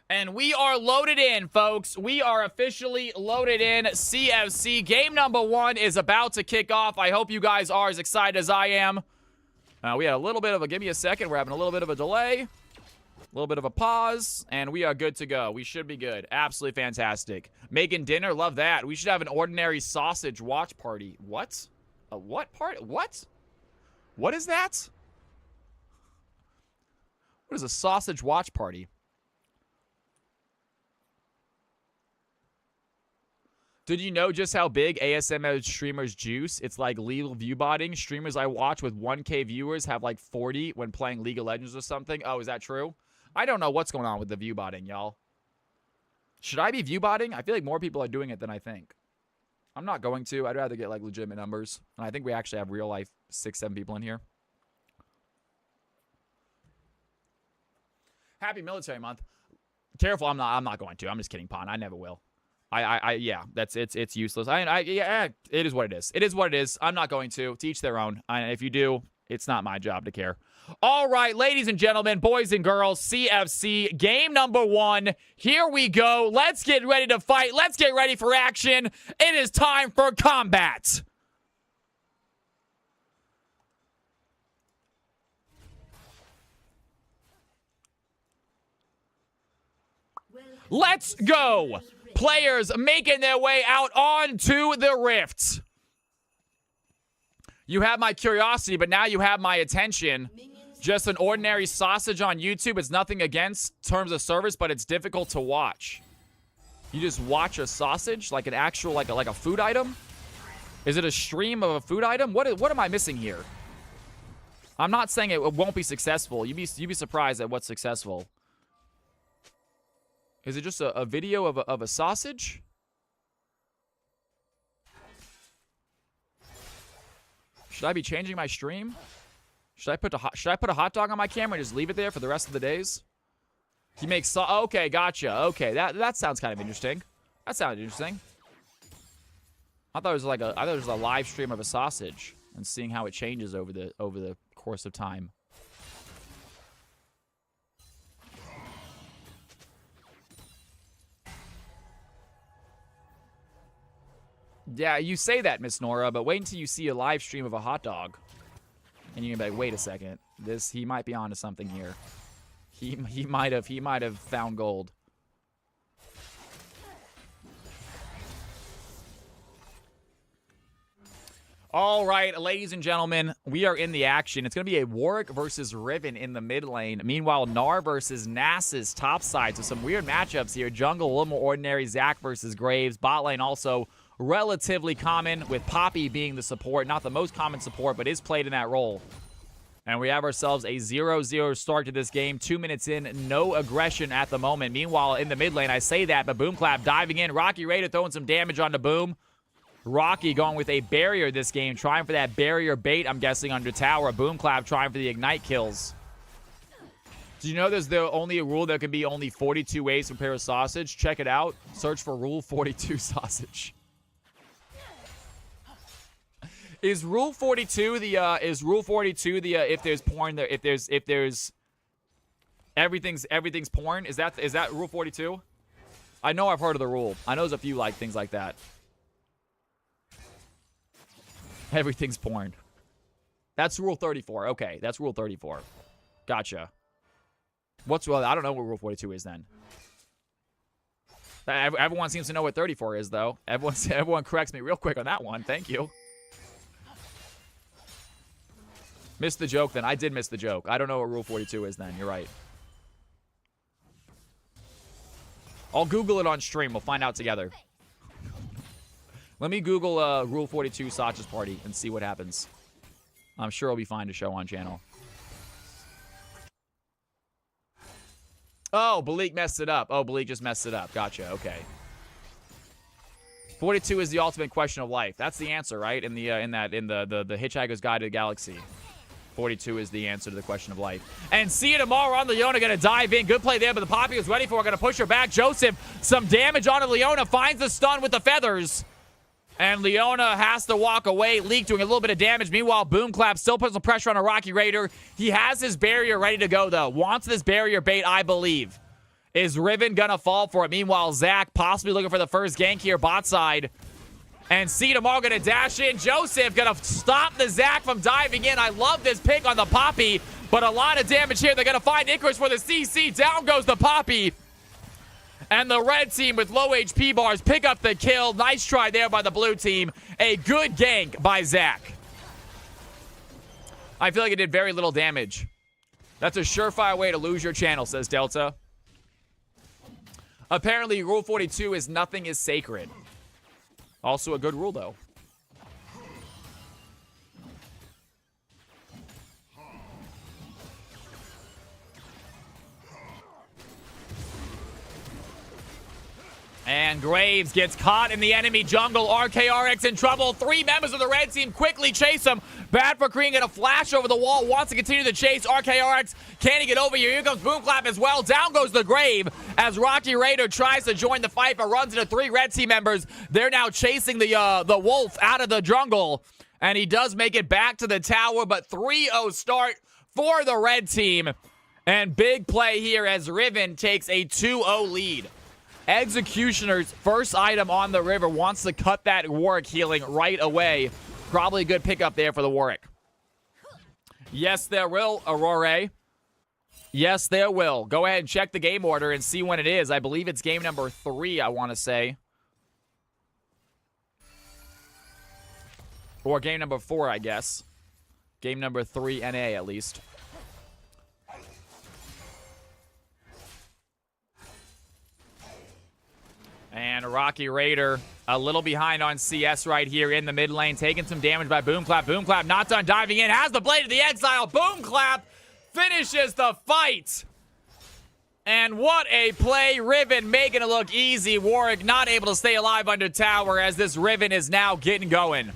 And we are loaded in, folks. We are officially loaded in. CFC game number 1 is about to kick off. I hope you guys are as excited as I am. We had a little bit of a, give me a second. We're having a little bit of a delay. A little bit of a pause. And we are good to go. We should be good. Absolutely fantastic. Making dinner, love that. We should have an ordinary sausage watch party. What? A what party? What? What is that? What is a sausage watch party? Did you know just how big ASMR streamers juice? It's like legal view botting. Streamers I watch with 1K viewers have like 40 when playing League of Legends or something. Oh, is that true? I don't know what's going on with the view botting, y'all. Should I be view botting? I feel like more people are doing it than I think. I'm not going to. I'd rather get like legitimate numbers. And I think we actually have real life 6, 7 people in here. Happy Military Month. Careful, I'm not going to. I'm just kidding, Pon. I never will. Yeah, it's useless. Yeah, it is what it is. It is what it is. I'm not going to. Each their own. If you do, it's not my job to care. All right, ladies and gentlemen, boys and girls, CFC game number 1. Here we go. Let's get ready to fight. Let's get ready for action. It is time for combat. Let's go. Players making their way out onto the rift. You have my curiosity, but now you have my attention. Just an ordinary sausage on YouTube. It's nothing against terms of service, but it's difficult to watch. You just watch a sausage, like an actual, like a food item? Is it a stream of a food item? What am I missing here? I'm not saying it won't be successful. You'd be surprised at what's successful. Is it just a video of a sausage? Should I be changing my stream? Should I put a hot dog on my camera and just leave it there for the rest of the days? He makes okay, gotcha. Okay, that sounds kind of interesting. That sounded interesting. I thought it was a live stream of a sausage and seeing how it changes over the course of time. Yeah, you say that, Miss Nora, but wait until you see a live stream of a hot dog. And you're gonna be like, wait a second. He might be onto something here. He might have found gold. All right, ladies and gentlemen, we are in the action. It's going to be a Warwick versus Riven in the mid lane. Meanwhile, Gnar versus Nasus top side. So some weird matchups here. Jungle, a little more ordinary. Zac versus Graves. Bot lane also relatively common, with Poppy being the support. Not the most common support, but is played in that role. And we have ourselves a 0-0 start to this game. 2 minutes in, no aggression at the moment. Meanwhile, in the mid lane, I say that, but Boomclap diving in. Rocky Raider throwing some damage onto Boom. Rocky going with a barrier this game, trying for that barrier bait, I'm guessing, under tower. Boomclap trying for the ignite kills. Do you know there's only a rule there can be only 42 ways to prepare a sausage? Check it out. Search for Rule 42 sausage. Is Rule 42 the if there's porn there, if there's everything's porn? Is that Rule 42? I know I've heard of the rule. I know there's a few like things like that. Everything's porn. That's Rule 34. Okay, that's Rule 34. Gotcha. I don't know what Rule 42 is then. Everyone seems to know what 34 is, though. Everyone corrects me real quick on that one. Thank you. Missed the joke, then. I did miss the joke. I don't know what Rule 42 is then. You're right. I'll Google it on stream. We'll find out together. Let me Google Rule 42 Sacha's party and see what happens. I'm sure it'll be fine to show on channel. Oh, Bleak messed it up. Oh, Bleak just messed it up. Gotcha. Okay. 42 is the ultimate question of life. That's the answer, right? In the Hitchhiker's Guide to the Galaxy. 42 is the answer to the question of life. And see you tomorrow on Leona. Going to dive in. Good play there, but the Poppy was ready for it. Going to push her back. Joseph, some damage onto Leona. Finds the stun with the feathers. And Leona has to walk away. Leak doing a little bit of damage. Meanwhile, Boomclap still puts some pressure on a Rocky Raider. He has his barrier ready to go, though. Wants this barrier bait, I believe. Is Riven going to fall for it? Meanwhile, Zac possibly looking for the first gank here, bot side. And Cedarmar going to dash in. Joseph going to stop the Zac from diving in. I love this pick on the Poppy, but a lot of damage here. They're going to find Icarus for the CC. Down goes the Poppy. And the red team with low HP bars pick up the kill. Nice try there by the blue team. A good gank by Zac. I feel like it did very little damage. That's a surefire way to lose your channel, says Delta. Apparently, Rule 42 is nothing is sacred. Also a good rule, though. And Graves gets caught in the enemy jungle. RKRX in trouble. 3 members of the red team quickly chase him. Bad for Green, gonna flash over the wall. Wants to continue the chase. RKRX, can he get over here? Here comes Boomclap as well. Down goes the Grave as Rocky Raider tries to join the fight, but runs into 3 red team members. They're now chasing the wolf out of the jungle. And he does make it back to the tower, but 3-0 start for the red team. And big play here as Riven takes a 2-0 lead. Executioner's first item on the river wants to cut that Warwick healing right away. Probably a good pickup there for the Warwick. Yes, there will, Aurora. Yes, there will. Go ahead and check the game order and see when it is. I believe it's game number 3, I want to say. Or game number 4, I guess. Game number 3 NA, at least. And Rocky Raider a little behind on CS right here in the mid lane, taking some damage by Boomclap. Boomclap not done diving in, has the Blade of the Exile. Boomclap finishes the fight. And what a play. Riven making it look easy. Warwick not able to stay alive under tower as this Riven is now getting going.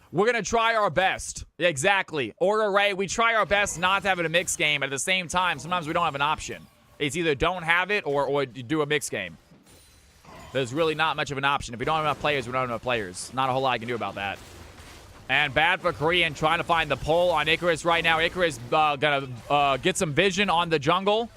We're going to try our best. Exactly. Or Array, we try our best not to have it a mixed game. At the same time, sometimes we don't have an option. It's either don't have it or do a mixed game. There's really not much of an option. If we don't have enough players, we don't have enough players. Not a whole lot I can do about that. And bad for Korean trying to find the pull on Icarus right now. Icarus gonna get some vision on the jungle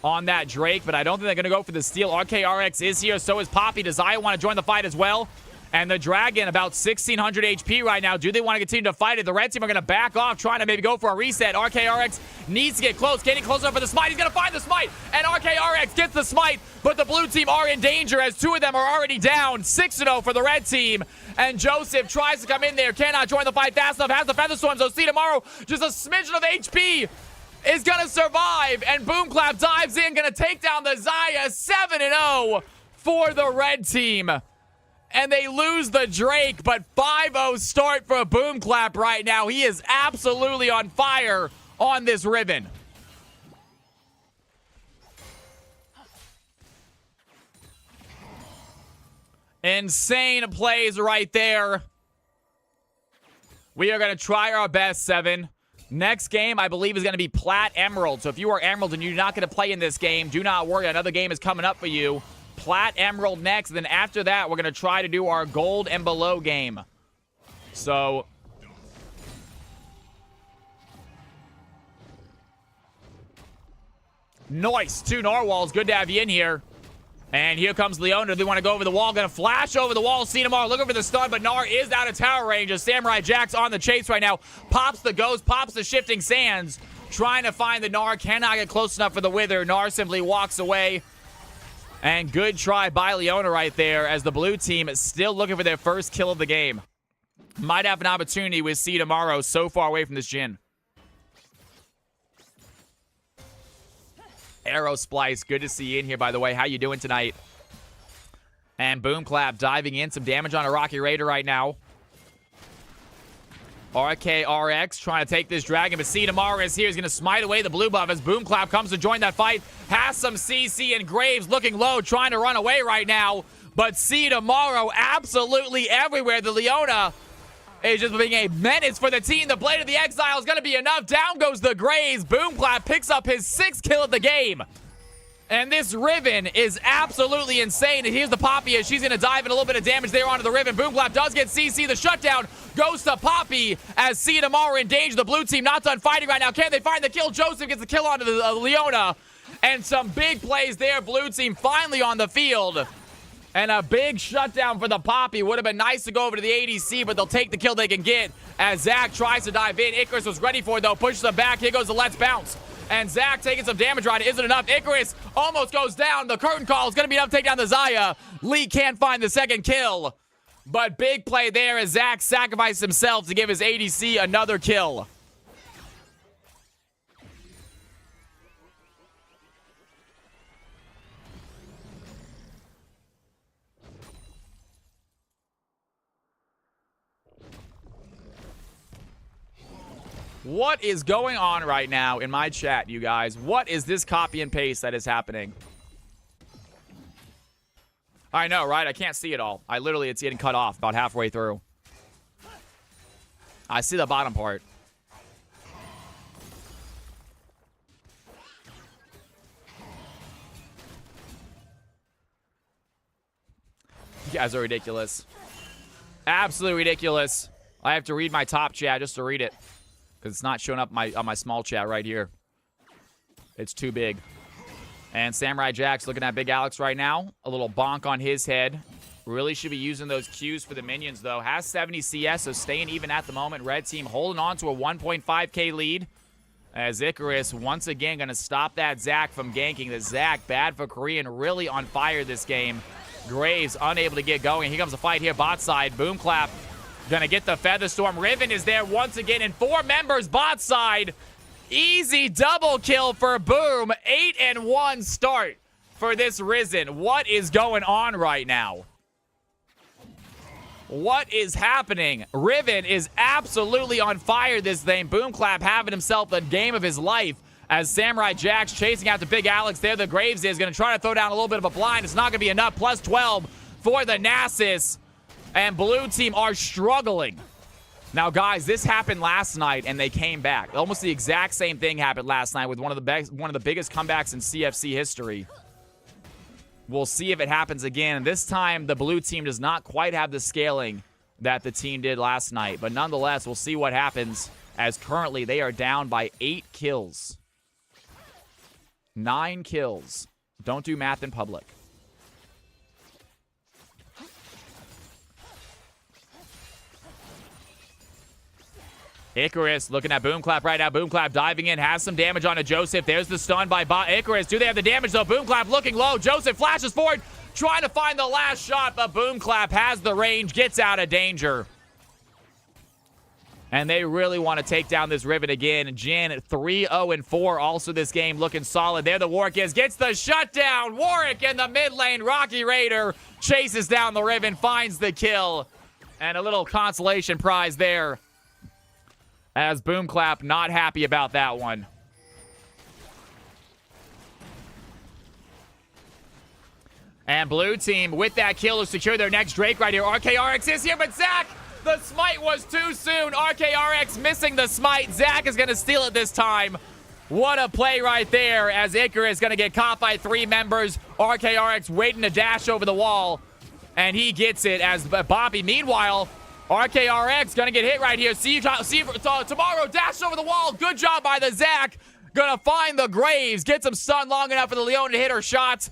on that Drake, but I don't think they're gonna go for the steal. RKRX is here, so is Poppy. Does Zaya want to join the fight as well? And the Dragon about 1,600 HP right now. Do they want to continue to fight it? The red team are going to back off, trying to maybe go for a reset. RKRX needs to get close. Getting close enough for the smite. He's going to find the smite. And RKRX gets the smite, but the blue team are in danger as two of them are already down. 6-0 for the red team. And Joseph tries to come in there. Cannot join the fight fast enough. Has the Feather Storm, so see tomorrow. Just a smidgen of HP is going to survive. And Boomclap dives in, going to take down the Zaya. 7-0 for the red team. And they lose the Drake, but 5-0 start for Boomclap right now. He is absolutely on fire on this Riven. Insane plays right there. We are going to try our best, 7. Next game, I believe, is going to be Plat Emerald. So if you are Emerald and you're not going to play in this game, do not worry. Another game is coming up for you. Plat Emerald next, and then after that, we're going to try to do our gold and below game. So, nice. 2 narwhals. Good to have you in here. And here comes Leona. They want to go over the wall. Going to flash over the wall. See Namar looking for the stun, but Nar is out of tower range as Samurai Jack's on the chase right now. Pops the ghost, pops the shifting sands. Trying to find the Nar. Cannot get close enough for the Wither. Nar simply walks away. And good try by Leona right there as the blue team is still looking for their first kill of the game. Might have an opportunity with C tomorrow, so far away from this Jhin. Arrow Splice, good to see you in here, by the way. How you doing tonight? And Boomclap diving in. Some damage on a Rocky Raider right now. RKRX trying to take this Dragon, but C tomorrow is here. He's going to smite away the blue buff as Boomclap comes to join that fight. Has some CC and Graves looking low, trying to run away right now. But C tomorrow absolutely everywhere. The Leona is just being a menace for the team. The Blade of the Exile is going to be enough. Down goes the Graves. Boomclap picks up his 6th kill of the game. And this Riven is absolutely insane. And here's the Poppy as she's going to dive in a little bit of damage there onto the Riven. Boomclap does get CC. The shutdown goes to Poppy as C and Amara in danger. The blue team not done fighting right now. Can they find the kill? Joseph gets the kill onto the Leona. And some big plays there. Blue team finally on the field. And a big shutdown for the Poppy. Would have been nice to go over to the ADC, but they'll take the kill they can get as Zach tries to dive in. Icarus was ready for it, though. Pushes them back. Here goes the Let's Bounce. And Zach taking some damage right. Isn't enough. Icarus almost goes down. The curtain call is going to be enough to take down the Zaya. Lee can't find the 2nd kill. But big play there as Zach sacrificed himself to give his ADC another kill. What is going on right now in my chat, you guys? What is this copy and paste that is happening? I know, right? I can't see it all. It's getting cut off about halfway through. I see the bottom part. You guys are ridiculous. Absolutely ridiculous. I have to read my top chat just to read it. Because it's not showing up on my small chat right here. It's too big. And Samurai Jack's looking at Big Alex right now. A little bonk on his head. Really should be using those Qs for the minions, though. Has 70 CS, so staying even at the moment. Red team holding on to a 1.5k lead. As Icarus, once again, going to stop that Zach from ganking. The Zach, bad for Korean, really on fire this game. Graves unable to get going. Here comes a fight here, bot side. Boomclap gonna get the Feather Storm. Riven is there once again, and 4 members bot side. Easy double kill for Boom. 8-1 start for this Risen. What is going on right now? What is happening? Riven is absolutely on fire this thing. Boomclap having himself the game of his life as Samurai Jack's chasing after Big Alex. There the Graves is going to try to throw down a little bit of a blind. It's not going to be enough. Plus 12 for the Nasus. And blue team are struggling. Now, guys, this happened last night, and they came back. Almost the exact same thing happened last night with one of the biggest comebacks in CFC history. We'll see if it happens again. And this time, the blue team does not quite have the scaling that the team did last night. But nonetheless, we'll see what happens, as currently they are down by 8 kills. 9 kills. Don't do math in public. Icarus looking at Boomclap right now. Boomclap diving in, has some damage onto Joseph. There's the stun by Icarus. Do they have the damage though? Boomclap looking low. Joseph flashes forward, trying to find the last shot, but Boomclap has the range, gets out of danger. And they really want to take down this Riven again. Jin at 3-0-4. Also this game looking solid. There the Warwick is. Gets the shutdown. Warwick in the mid lane. Rocky Raider chases down the Riven. Finds the kill. And a little consolation prize there, as Boomclap not happy about that one. And blue team with that kill to secure their next Drake right here. RKRX is here, but Zach, the smite was too soon. RKRX missing the smite. Zach is going to steal it this time. What a play right there, as Icarus is going to get caught by 3 members. RKRX waiting to dash over the wall, and he gets it as Bobby, meanwhile, RKRX gonna get hit right here. See you tomorrow. Dash over the wall. Good job by the Zach. Gonna find the Graves. Gets him stunned long enough for the Leona to hit her shot.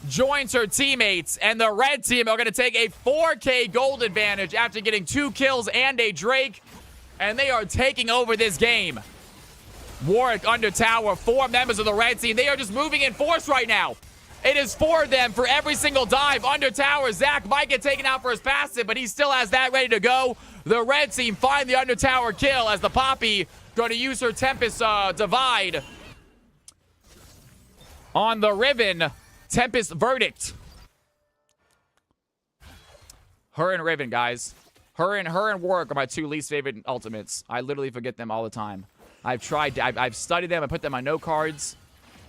Joins her teammates. And the red team are gonna take a 4K gold advantage after getting 2 kills and a Drake. And they are taking over this game. Warwick under tower. 4 members of the red team. They are just moving in force right now. It is 4 of them for every single dive. Under tower, Zach might get taken out for his passive, but he still has that ready to go. The red team find the under tower kill as the Poppy going to use her Tempest divide on the Riven. Tempest verdict. Her and Riven, guys. Her and Warwick are my 2 least favorite ultimates. I literally forget them all the time. I've studied them. I put them on note cards.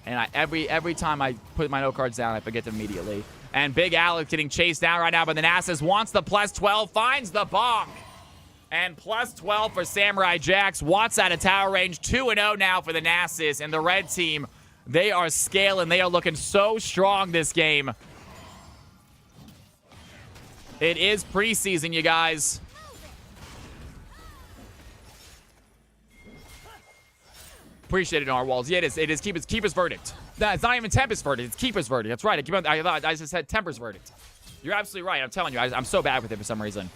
And every time I put my note cards down, I forget them immediately. And Big Alex getting chased down right now by the Nasus. Wants the plus 12. Finds the bonk. And plus 12 for Samurai Jacks. Watts out of tower range. 2-0 now for the Nasus. And the red team, they are scaling. They are looking so strong this game. It is preseason, you guys. Appreciate it, Narwhals. Yeah, it is Keeper's verdict. No, it's not even Tempest verdict. It's Keeper's verdict. That's right. I just said Temper's verdict. You're absolutely right. I'm telling you, I'm so bad with it for some reason.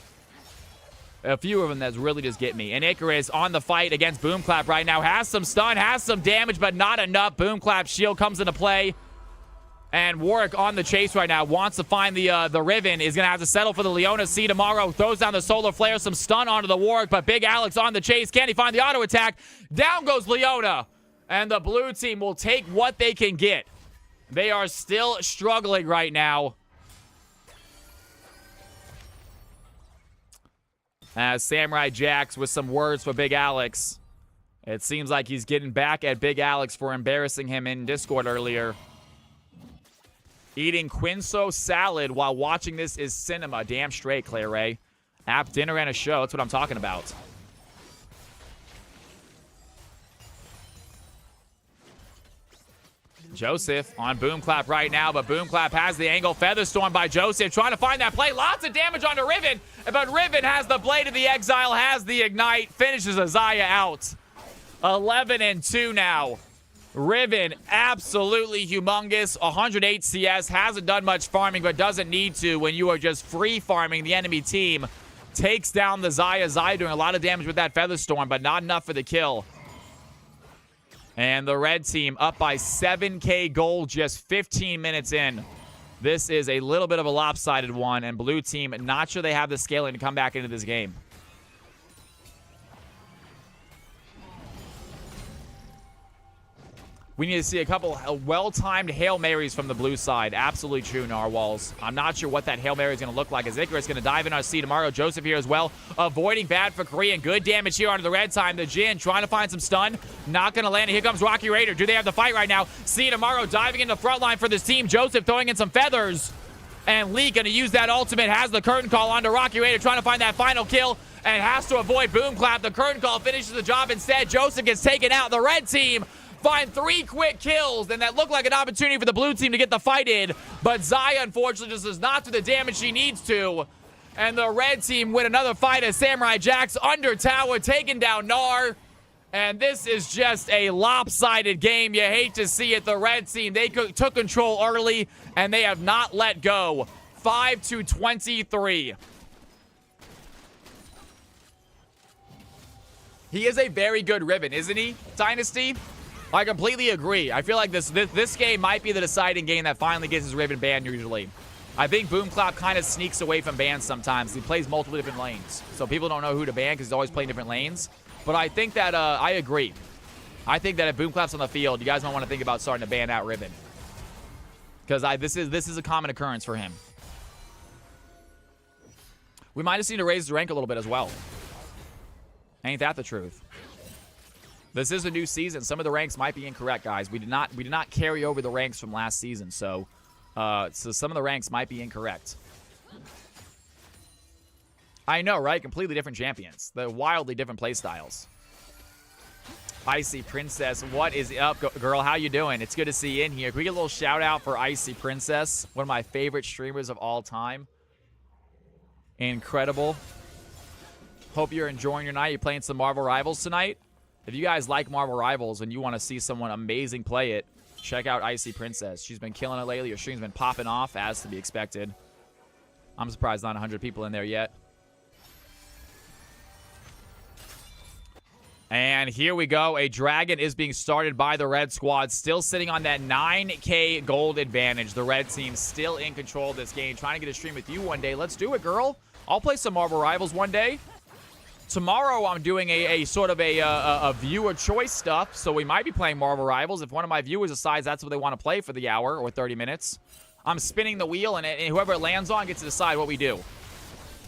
A few of them that's really just get me. And Icarus on the fight against Boomclap right now. Has some stun, has some damage, but not enough. Boomclap's shield comes into play. And Warwick on the chase right now. Wants to find the Riven. Is going to have to settle for the Leona. See tomorrow. Throws down the Solar Flare. Some stun onto the Warwick. But Big Alex on the chase. Can he find the auto attack? Down goes Leona. And the blue team will take what they can get. They are still struggling right now. As Samurai Jacks with some words for Big Alex. It seems like he's getting back at Big Alex for embarrassing him in Discord earlier. Eating Quinso salad while watching this is cinema. Damn straight, Claire Ray. App, dinner, and a show. That's what I'm talking about. Joseph on Boomclap right now, but Boomclap has the angle. Featherstorm by Joseph, trying to find that play. Lots of damage onto Riven, but Riven has the Blade of the Exile, has the Ignite, finishes Azaya out. 11-2 now. Riven, absolutely humongous. 108 CS, hasn't done much farming, but doesn't need to when you are just free farming the enemy team. Takes down the Zaya. Zaya doing a lot of damage with that Featherstorm, but not enough for the kill. And the red team up by 7K gold just 15 minutes in. This is a little bit of a lopsided one, and blue team not sure they have the scaling to come back into this game. We need to see a couple well-timed Hail Marys from the blue side. Absolutely true, Narwhals. I'm not sure what that Hail Mary is going to look like, as Icarus going to dive in on C tomorrow. Joseph here as well, avoiding bad for Korean. Good damage here onto the red time. The Jin trying to find some stun. Not going to land. Here comes Rocky Raider. Do they have the fight right now? C tomorrow diving into the front line for this team. Joseph throwing in some feathers. And Lee going to use that ultimate. Has the curtain call onto Rocky Raider, trying to find that final kill. And has to avoid Boom Clap. The curtain call finishes the job instead. Joseph gets taken out. The red team find 3 quick kills, and that looked like an opportunity for the blue team to get the fight in, but Zaya unfortunately just does not do the damage she needs to, and the red team win another fight as Samurai Jack's under tower, taking down Nar, and this is just a lopsided game. You hate to see it. The red team, they took control early, and they have not let go. 5-23. He is a very good Riven, isn't he, Dynasty? I completely agree. I feel like this game might be the deciding game that finally gets his Riven banned usually. I think Boom Clap kind of sneaks away from bans sometimes. He plays multiple different lanes. So people don't know who to ban because he's always playing different lanes. But I think that, I agree. I think that if Boom Clap's on the field, you guys might want to think about starting to ban out Riven. Because this is a common occurrence for him. We might just need to raise his rank a little bit as well. Ain't that the truth? This is a new season. Some of the ranks might be incorrect, guys. We did not carry over the ranks from last season, so some of the ranks might be incorrect. I know, right? Completely different champions. They're wildly different play styles. Icy Princess, what is up, girl? How you doing? It's good to see you in here. Can we get a little shout out for Icy Princess, one of my favorite streamers of all time? Incredible. Hope you're enjoying your night. You playing some Marvel Rivals tonight? If you guys like Marvel Rivals and you want to see someone amazing play it, check out Icy Princess. She's been killing it lately. Her stream's been popping off, as to be expected. I'm surprised not 100 people in there yet. And here we go. A dragon is being started by the red squad. Still sitting on that 9K gold advantage. The red team still in control of this game. Trying to get a stream with you one day. Let's do it, girl. I'll play some Marvel Rivals one day. Tomorrow, I'm doing a sort of a viewer choice stuff, so we might be playing Marvel Rivals. If one of my viewers decides that's what they want to play for the hour or 30 minutes, I'm spinning the wheel, and whoever it lands on gets to decide what we do.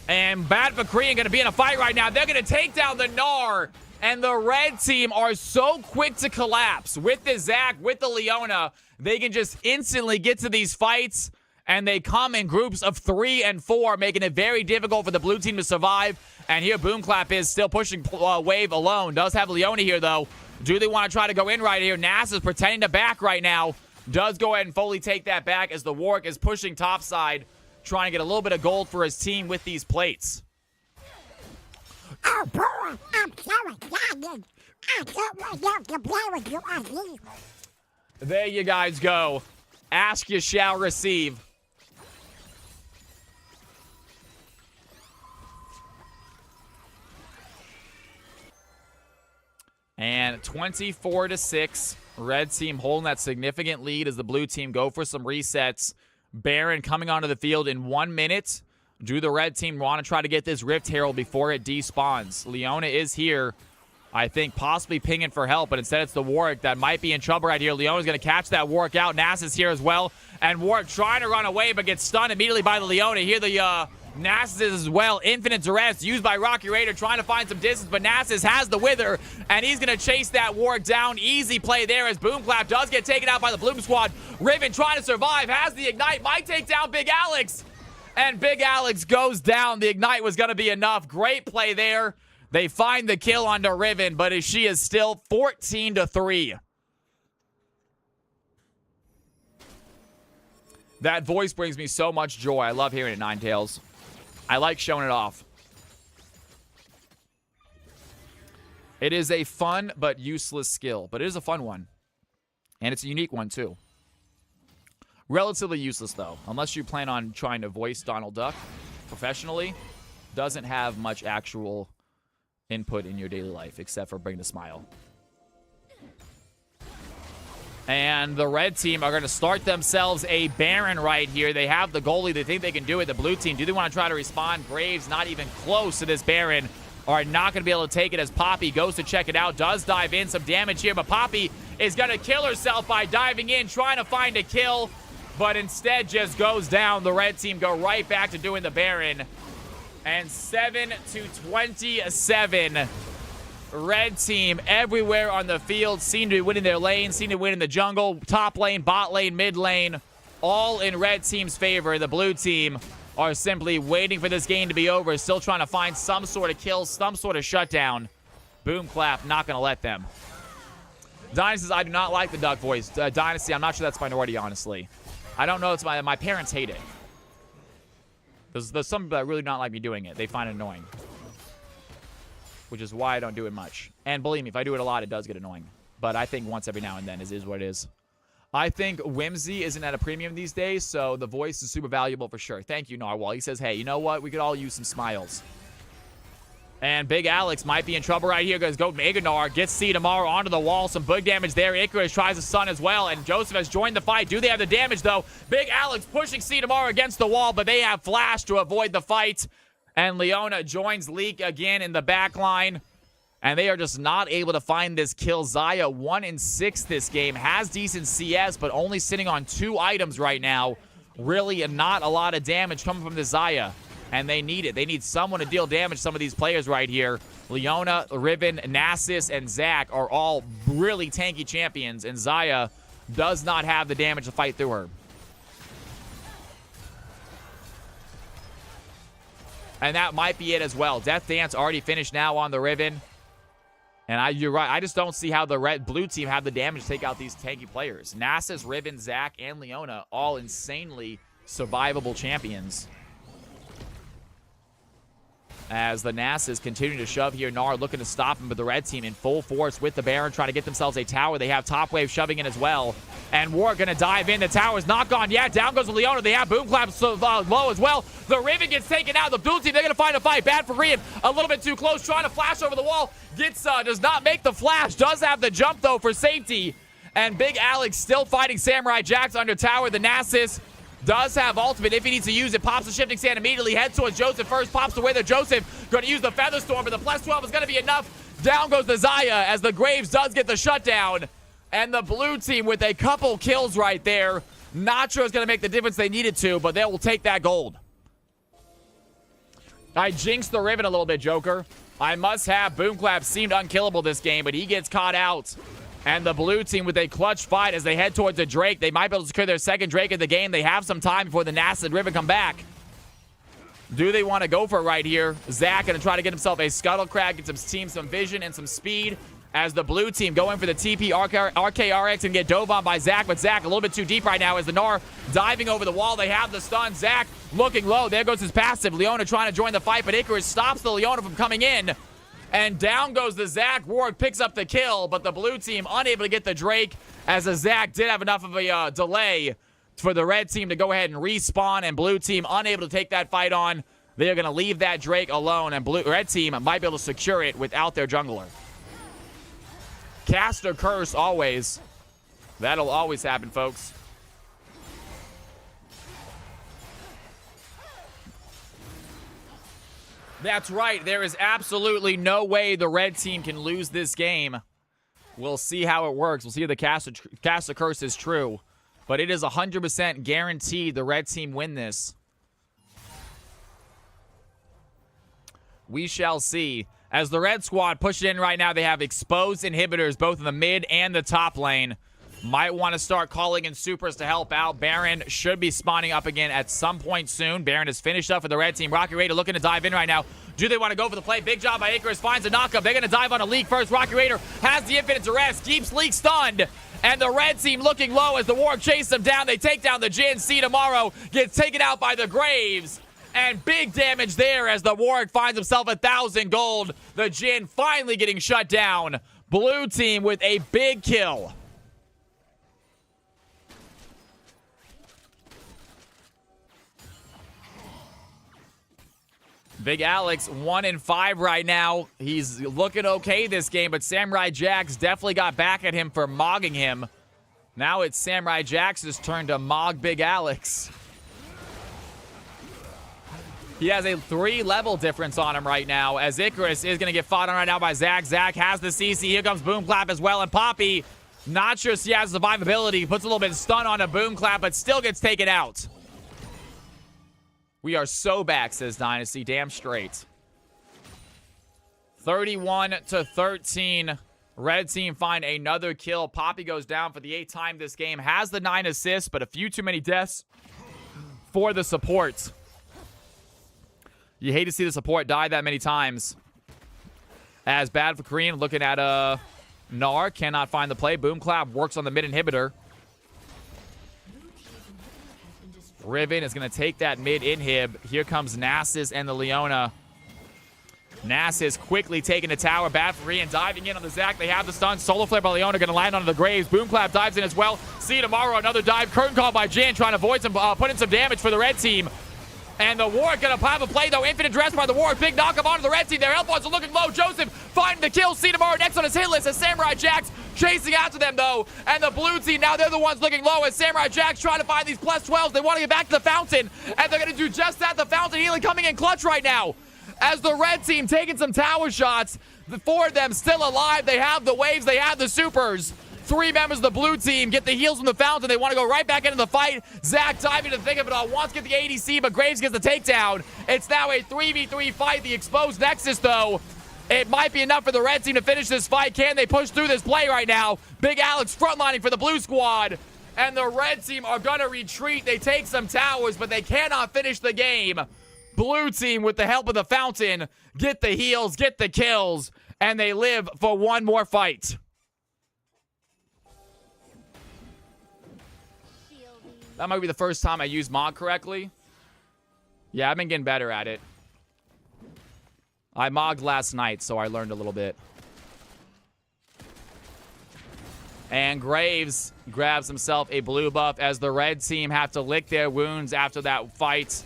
And Bad for Korean going to be in a fight right now. They're going to take down the Gnar, and the red team are so quick to collapse. With the Zac, with the Leona, they can just instantly get to these fights, and they come in groups of 3 and 4, making it very difficult for the blue team to survive. And here Boom Clap is still pushing Wave alone. Does have Leona here, though. Do they want to try to go in right here? Nas is pretending to back right now. Does go ahead and fully take that back as the Warwick is pushing topside, trying to get a little bit of gold for his team with these plates. Oh, boy, I'm so excited. I can't wait to play with you again. There you guys go. Ask, you shall receive. And 24-6, red team holding that significant lead as the blue team go for some resets. Baron coming onto the field in 1 minute. Do the red team want to try to get this Rift Herald before it despawns? Leona is here, I think, possibly pinging for help, but instead it's the Warwick that might be in trouble right here. Leona's going to catch that Warwick out. Nass is here as well, and Warwick trying to run away but gets stunned immediately by the Leona. Here the Nasus as well. Infinite Duress used by Rocky Raider, trying to find some distance, but Nasus has the Wither, and he's going to chase that Warwick down. Easy play there as Boom Clap does get taken out by the Bloom Squad. Riven trying to survive, has the Ignite, might take down Big Alex, and Big Alex goes down. The Ignite was going to be enough. Great play there. They find the kill onto Riven, but she is still 14-3. That voice brings me so much joy. I love hearing it, Ninetales. I like showing it off. It is a fun but useless skill, but it is a fun one. And it's a unique one, too. Relatively useless, though, unless you plan on trying to voice Donald Duck professionally. Doesn't have much actual input in your daily life, except for bring the smile. And the red team are going to start themselves a Baron right here. They have the goalie. They think they can do it. The blue team, do they want to try to respond? Graves not even close to this Baron. Are not going to be able to take it as Poppy goes to check it out. Does dive in. Some damage here, but Poppy is going to kill herself by diving in, trying to find a kill, but instead just goes down. The red team go right back to doing the Baron. And 7-27. Red team everywhere on the field seem to be winning their lane, seem to win in the jungle, top lane, bot lane, mid lane, all in red team's favor. The blue team are simply waiting for this game to be over, still trying to find some sort of kill, some sort of shutdown. Boom clap, not going to let them. Dynasty says, I do not like the duck voice. Dynasty, I'm not sure that's minority, honestly. I don't know. It's my parents hate it. There's some people that really don't like me doing it. They find it annoying. Which is why I don't do it much. And believe me, if I do it a lot, it does get annoying. But I think once every now and then is what it is. I think whimsy isn't at a premium these days, so the voice is super valuable for sure. Thank you, Narwhal. He says, hey, you know what? We could all use some smiles. And Big Alex might be in trouble right here. Go Mega Gnar, gets C tomorrow onto the wall. Some big damage there. Icarus tries to stun as well, and Joseph has joined the fight. Do they have the damage, though? Big Alex pushing C tomorrow against the wall, but they have Flash to avoid the fight. And Leona joins Leak again in the back line. And they are just not able to find this kill. Xayah 1-6 this game. Has decent CS, but only sitting on 2 items right now. Really not a lot of damage coming from the Xayah. And they need it. They need someone to deal damage to some of these players right here. Leona, Riven, Nasus, and Zac are all really tanky champions. And Xayah does not have the damage to fight through her. And that might be it as well. Death Dance already finished now on the Riven. And you're right. I just don't see how the blue team have the damage to take out these tanky players. Nasus, Riven, Zac, and Leona, all insanely survivable champions. As the Nasus continue to shove here. Gnar looking to stop him, but the red team in full force with the Baron trying to get themselves a tower. They have Top Wave shoving in as well. And War going to dive in. The tower's not gone yet. Down goes Leona. They have Boom Clap low as well. The Riven gets taken out. The blue team, they're going to find a fight. Bad for Rian. A little bit too close. Trying to flash over the wall. Does not make the flash. Does have the jump, though, for safety. And Big Alex still fighting Samurai Jacks under tower. The Nasus does have ultimate if he needs to use it. Pops the shifting sand immediately. Heads towards Joseph first. Pops away there. Joseph going to use the Feather Storm, but the plus 12 is going to be enough. Down goes the Xayah as the Graves does get the shutdown. And the blue team with a couple kills right there. Not sure it's going to make the difference they needed to, but they will take that gold. I jinxed the Riven a little bit, Joker. I must have. Boomclap seemed unkillable this game, but he gets caught out. And the blue team with a clutch fight as they head towards the Drake. They might be able to secure their second Drake of the game. They have some time before the Nasus and Riven come back. Do they want to go for it right here? Zac going to try to get himself a Scuttlecrack, get some team, some vision, and some speed. As the blue team go in for the TP RKRX and get dove on by Zac. But Zac a little bit too deep right now as the Gnar diving over the wall. They have the stun. Zac looking low. There goes his passive. Leona trying to join the fight, but Icarus stops the Leona from coming in. And down goes the Zac. Warwick picks up the kill, but the blue team unable to get the Drake as the Zac did have enough of a delay for the red team to go ahead and respawn, and blue team unable to take that fight on. They are going to leave that Drake alone, and red team might be able to secure it without their jungler. Cast or curse always. That'll always happen, folks. That's right. There is absolutely no way the red team can lose this game. We'll see how it works. We'll see if the cast or curse is true. But it is 100% guaranteed the red team win this. We shall see. As the red squad push it in right now, they have exposed inhibitors both in the mid and the top lane. Might want to start calling in supers to help out. Baron should be spawning up again at some point soon. Baron is finished up for the red team. Rocky Raider looking to dive in right now. Do they want to go for the play? Big job by Icarus. Finds a knockup. They're going to dive on a Leak first. Rocky Raider has the infinite arrest. Keeps Leak stunned. And the red team looking low as the Warg chase them down. They take down the Jhin. See tomorrow. Gets taken out by the Graves. And big damage there as the Warg finds himself 1,000 gold. The Jhin finally getting shut down. Blue team with a big kill. Big Alex 1-5 right now. He's looking okay this game, but Samurai Jax definitely got back at him for mogging him. Now it's Samurai Jax's turn to mog Big Alex. He has a 3-level difference on him right now, as Icarus is going to get fought on right now by Zac. Zac has the CC. Here comes Boom Clap as well, and Poppy Not sure he has survivability. Puts a little bit of stun on a boom clap, but still gets taken out. We are so back, says Dynasty. Damn straight. 31-13. Red team find another kill. Poppy goes down for the 8th time this game. Has the 9 assists, but a few too many deaths for the support. You hate to see the support die that many times. As bad for Korean. Looking at Gnar. Cannot find the play. Boom clap works on the mid inhibitor. Riven is going to take that mid inhib. Here comes Nasus and the Leona. Nasus quickly taking the tower. Bad for Korean diving in on the Zac. They have the stun. Solar Flare by Leona going to land onto the Graves. Boom clap dives in as well. See tomorrow another dive. Curtain call by Jin trying to avoid some, put in some damage for the red team. And the Warwick going to pop a play, though. Infinite dress by the Warwick. Big knock up onto the red team. Their health bars are looking low. Joseph finding the kill. See tomorrow next on his hit list as Samurai Jack's chasing after them, though. And the blue team, now they're the ones looking low as Samurai Jack's trying to find these plus 12s. They want to get back to the fountain. And they're going to do just that. The fountain healing coming in clutch right now. As the red team taking some tower shots. The 4 of them still alive. They have the waves. They have the supers. 3 members of the blue team get the heals from the fountain. They want to go right back into the fight. Zac diving to the thick of it all. Wants to get the ADC, but Graves gets the takedown. It's now a 3v3 fight. The exposed Nexus, though. It might be enough for the red team to finish this fight. Can they push through this play right now? Big Alex frontlining for the blue squad. And the red team are going to retreat. They take some towers, but they cannot finish the game. Blue team, with the help of the fountain, get the heals, get the kills, and they live for one more fight. That might be the first time I used mod correctly. Yeah, I've been getting better at it. I mogged last night, so I learned a little bit. And Graves grabs himself a blue buff as the red team have to lick their wounds after that fight.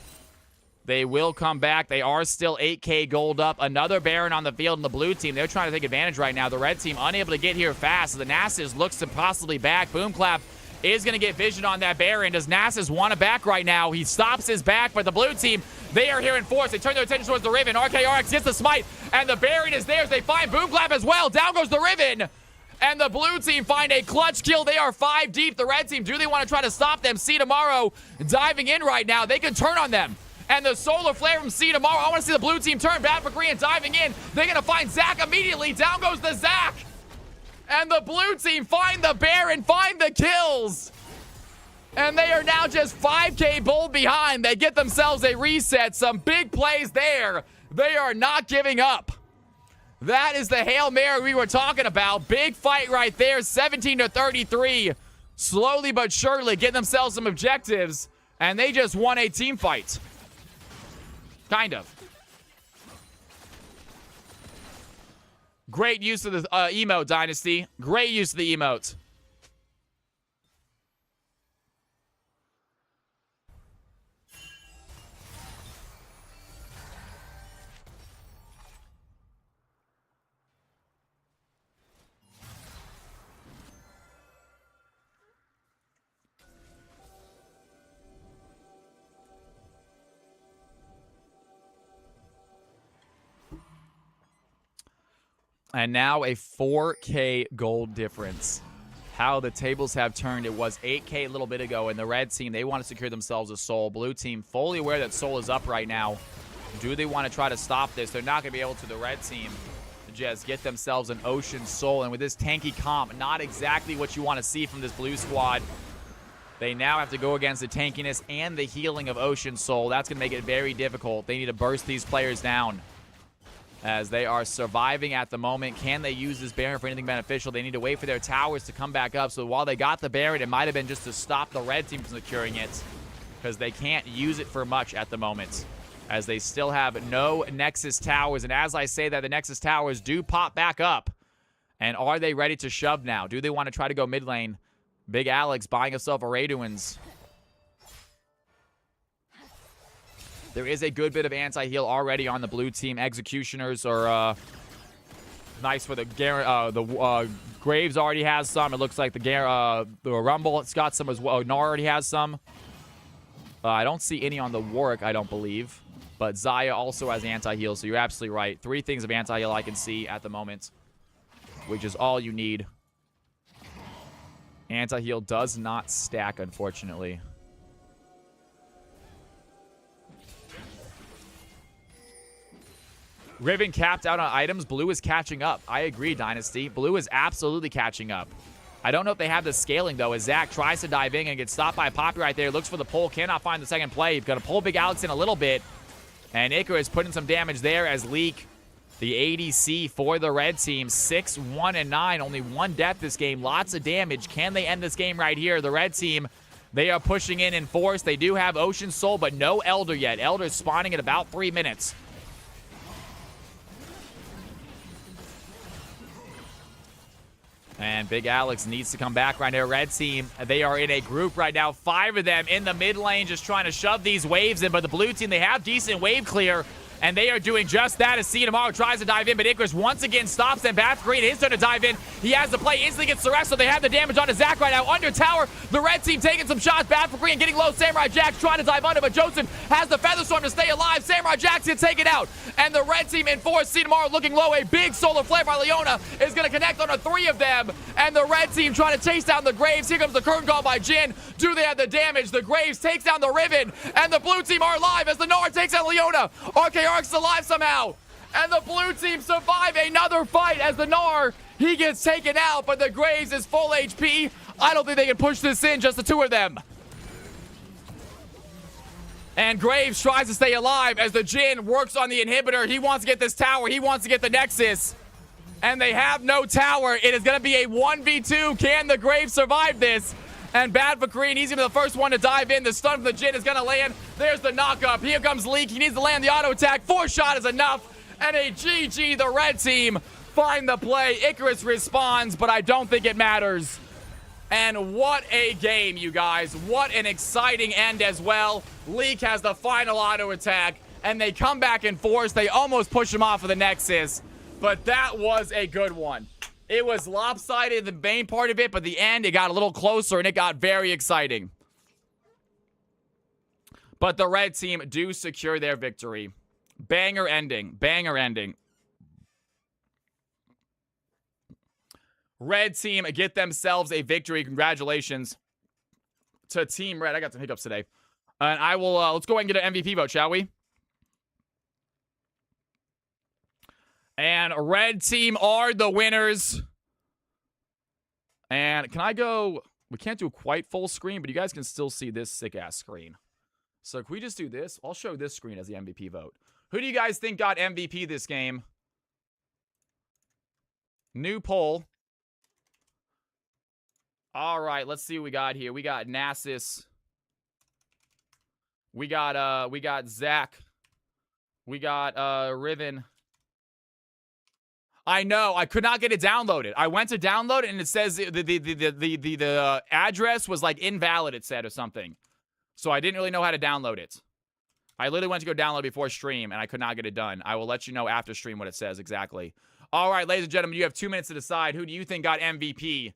They will come back. They are still 8k gold up. Another Baron on the field in the blue team. They're trying to take advantage right now. The red team unable to get here fast. The Nasus looks to possibly back. Boom clap is going to get vision on that Baron. Does Nasus want to back right now? He stops his back, but the blue team, they are here in force. They turn their attention towards the Riven. RKRX gets the smite, and the Baron is theirs. They find Boom clap as well. Down goes the Riven. And the blue team find a clutch kill. They are 5 deep. The red team, do they want to try to stop them? See tomorrow diving in right now. They can turn on them. And the solar flare from See tomorrow. I want to see the blue team turn. Bad for Korean diving in. They're going to find Zac immediately. Down goes the Zac. And the blue team find the Baron, find the kills. And they are now just 5k bold behind. They get themselves a reset. Some big plays there. They are not giving up. That is the Hail Mary we were talking about. Big fight right there. 17-33. Slowly but surely getting themselves some objectives. And they just won a team fight. Kind of. Great use of the emote, Dynasty. Great use of the emote. And now a 4k gold difference. How the tables have turned. It was 8k a little bit ago, and the red team, they want to secure themselves a soul. Blue team, fully aware that soul is up right now. Do they want to try to stop this? They're not going to be able to. The red team to just get themselves an ocean soul. And with this tanky comp, not exactly what you want to see from this blue squad. They now have to go against the tankiness and the healing of ocean soul. That's going to make it very difficult. They need to burst these players down, as they are surviving at the moment. Can they use this Baron for anything beneficial? They need to wait for their towers to come back up. So while they got the Baron, it might have been just to stop the red team from securing it, because they can't use it for much at the moment, as they still have no Nexus towers. And as I say that, the Nexus towers do pop back up. And are they ready to shove now? Do they want to try to go mid lane? Big Alex buying himself a Raduins. There is a good bit of anti-heal already on the blue team. Executioners are nice for the Graves already has some. It looks like the Rumble, it's got some as well. Gnar already has some. I don't see any on the Warwick, I don't believe. But Xayah also has anti-heal, so you're absolutely right. 3 things of anti-heal I can see at the moment, which is all you need. Anti-heal does not stack, unfortunately. Riven capped out on items. Blue is catching up. I agree, Dynasty. Blue is absolutely catching up. I don't know if they have the scaling, though, as Zach tries to dive in and gets stopped by Poppy right there. Looks for the pull. Cannot find the second play. He's going to pull Big Alex in a little bit. And Icarus putting some damage there as Leak, the ADC for the red team. 6-1-9. Only one death this game. Lots of damage. Can they end this game right here? The red team, they are pushing in force. They do have Ocean Soul, but no Elder yet. Elder's spawning at about 3 minutes. And Big Alex needs to come back right now. Red team, they are in a group right now. 5 of them in the mid lane just trying to shove these waves in. But the blue team, they have decent wave clear. And they are doing just that as Tomorrow tries to dive in. But Icarus once again stops them. Bath Green, his turn to dive in. He has the play, instantly gets the rest. So they have the damage onto Zach right now. Under tower, the red team taking some shots. Bath Green getting low. Samurai Jack's trying to dive under. But Joseph has the Feather Storm to stay alive. Samurai Jack's gonna take it out. And the red team in force. Tomorrow looking low. A big solar flare by Leona is going to connect on 3 of them. And the red team trying to chase down the Graves. Here comes the curtain call by Jin. Do they have the damage? The Graves takes down the Riven. And the blue team are alive as the Nora takes out Leona. RKR's alive somehow. And the blue team survive another fight as the Gnar, he gets taken out, but the Graves is full HP. I don't think they can push this in, just the 2 of them. And Graves tries to stay alive as the Jin works on the inhibitor. He wants to get this tower. He wants to get the Nexus. And they have no tower. It is going to be a 1v2. Can the Graves survive this? And bad for Green. He's going to be the first one to dive in. The stun from the Jin is going to land. There's the knock-up. Here comes Leak. He needs to land the auto attack. 4 shot is enough. And a GG. The red team find the play. Icarus responds, but I don't think it matters. And what a game, you guys. What an exciting end as well. Leak has the final auto attack, and they come back in force. They almost push him off of the Nexus, but that was a good one. It was lopsided, the main part of it, but the end, it got a little closer, and it got very exciting. But the red team do secure their victory. Banger ending. Banger ending. Red team get themselves a victory. Congratulations to Team Red. I got some hiccups today. And I will, let's go ahead and get an MVP vote, shall we? And red team are the winners. And can I go, we can't do quite full screen, but you guys can still see this sick-ass screen. So can we just do this? I'll show this screen as the MVP vote. Who do you guys think got MVP this game? New poll. All right, let's see what we got here. We got Nasus. We got Zach. We got Riven. I know, I could not get it downloaded. I went to download it and it says the address was like invalid, it said, or something. So I didn't really know how to download it. I literally went to go download before stream and I could not get it done. I will let you know after stream what it says exactly. All right, ladies and gentlemen, you have 2 minutes to decide. Who do you think got MVP?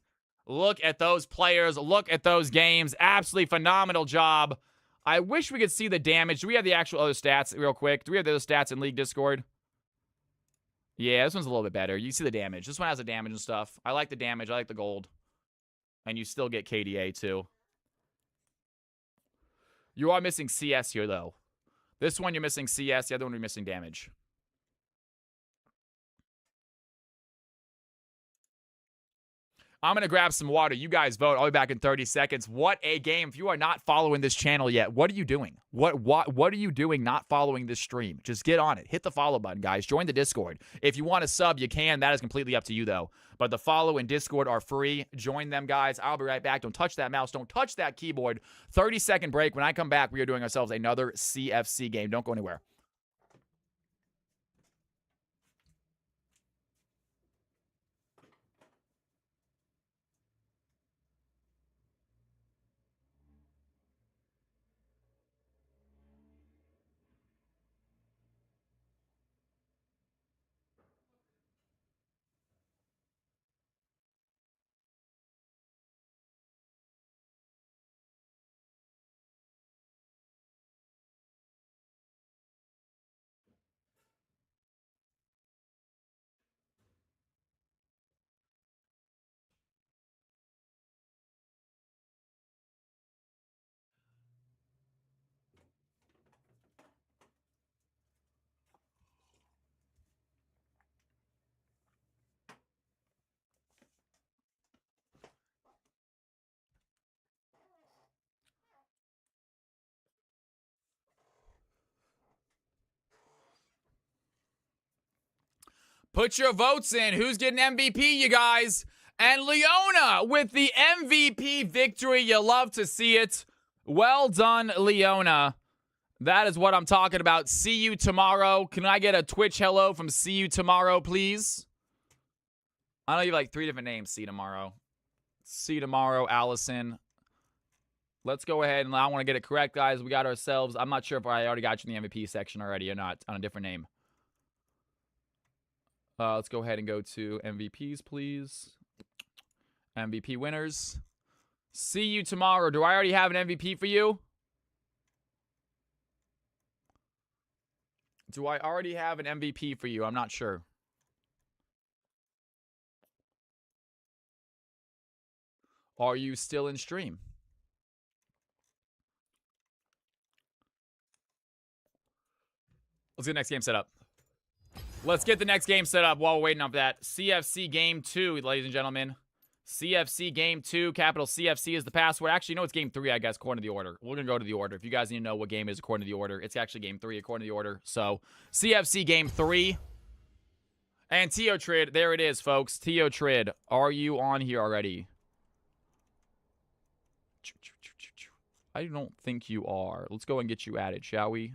Look at those players. Look at those games. Absolutely phenomenal job. I wish we could see the damage. Do we have the actual other stats real quick? Do we have the other stats in League Discord? Yeah, this one's a little bit better. You see the damage. This one has the damage and stuff. I like the damage. I like the gold. And you still get KDA, too. You are missing CS here, though. This one, you're missing CS. The other one, you're missing damage. I'm going to grab some water. You guys vote. I'll be back in 30 seconds. What a game. If you are not following this channel yet, what are you doing? What are you doing not following this stream? Just get on it. Hit the follow button, guys. Join the Discord. If you want to sub, you can. That is completely up to you, though. But the follow and Discord are free. Join them, guys. I'll be right back. Don't touch that mouse. Don't touch that keyboard. 30-second break. When I come back, we are doing ourselves another CFC game. Don't go anywhere. Put your votes in. Who's getting MVP, you guys? And Leona with the MVP victory. You love to see it. Well done, Leona. That is what I'm talking about. See you tomorrow. Can I get a Twitch hello from See You Tomorrow, please? I know you have like 3 different names. See you tomorrow. See you tomorrow, Allison. Let's go ahead and I want to get it correct, guys. We got ourselves. I'm not sure if I already got you in the MVP section already or not on a different name. Let's go ahead and go to MVPs, please. MVP winners. See you tomorrow. Do I already have an MVP for you? Do I already have an MVP for you? I'm not sure. Are you still in stream? Let's get the next game set up. Let's get the next game set up while we're waiting on that. CFC Game 2, ladies and gentlemen. CFC Game 2, capital CFC is the password. Actually, no, it's Game 3, I guess, according to the order. We're going to go to the order. If you guys need to know what game is according to the order, it's actually Game 3 according to the order. So, CFC Game 3. And Teotrid, there it is, folks. Teotrid, are you on here already? I don't think you are. Let's go and get you added, shall we?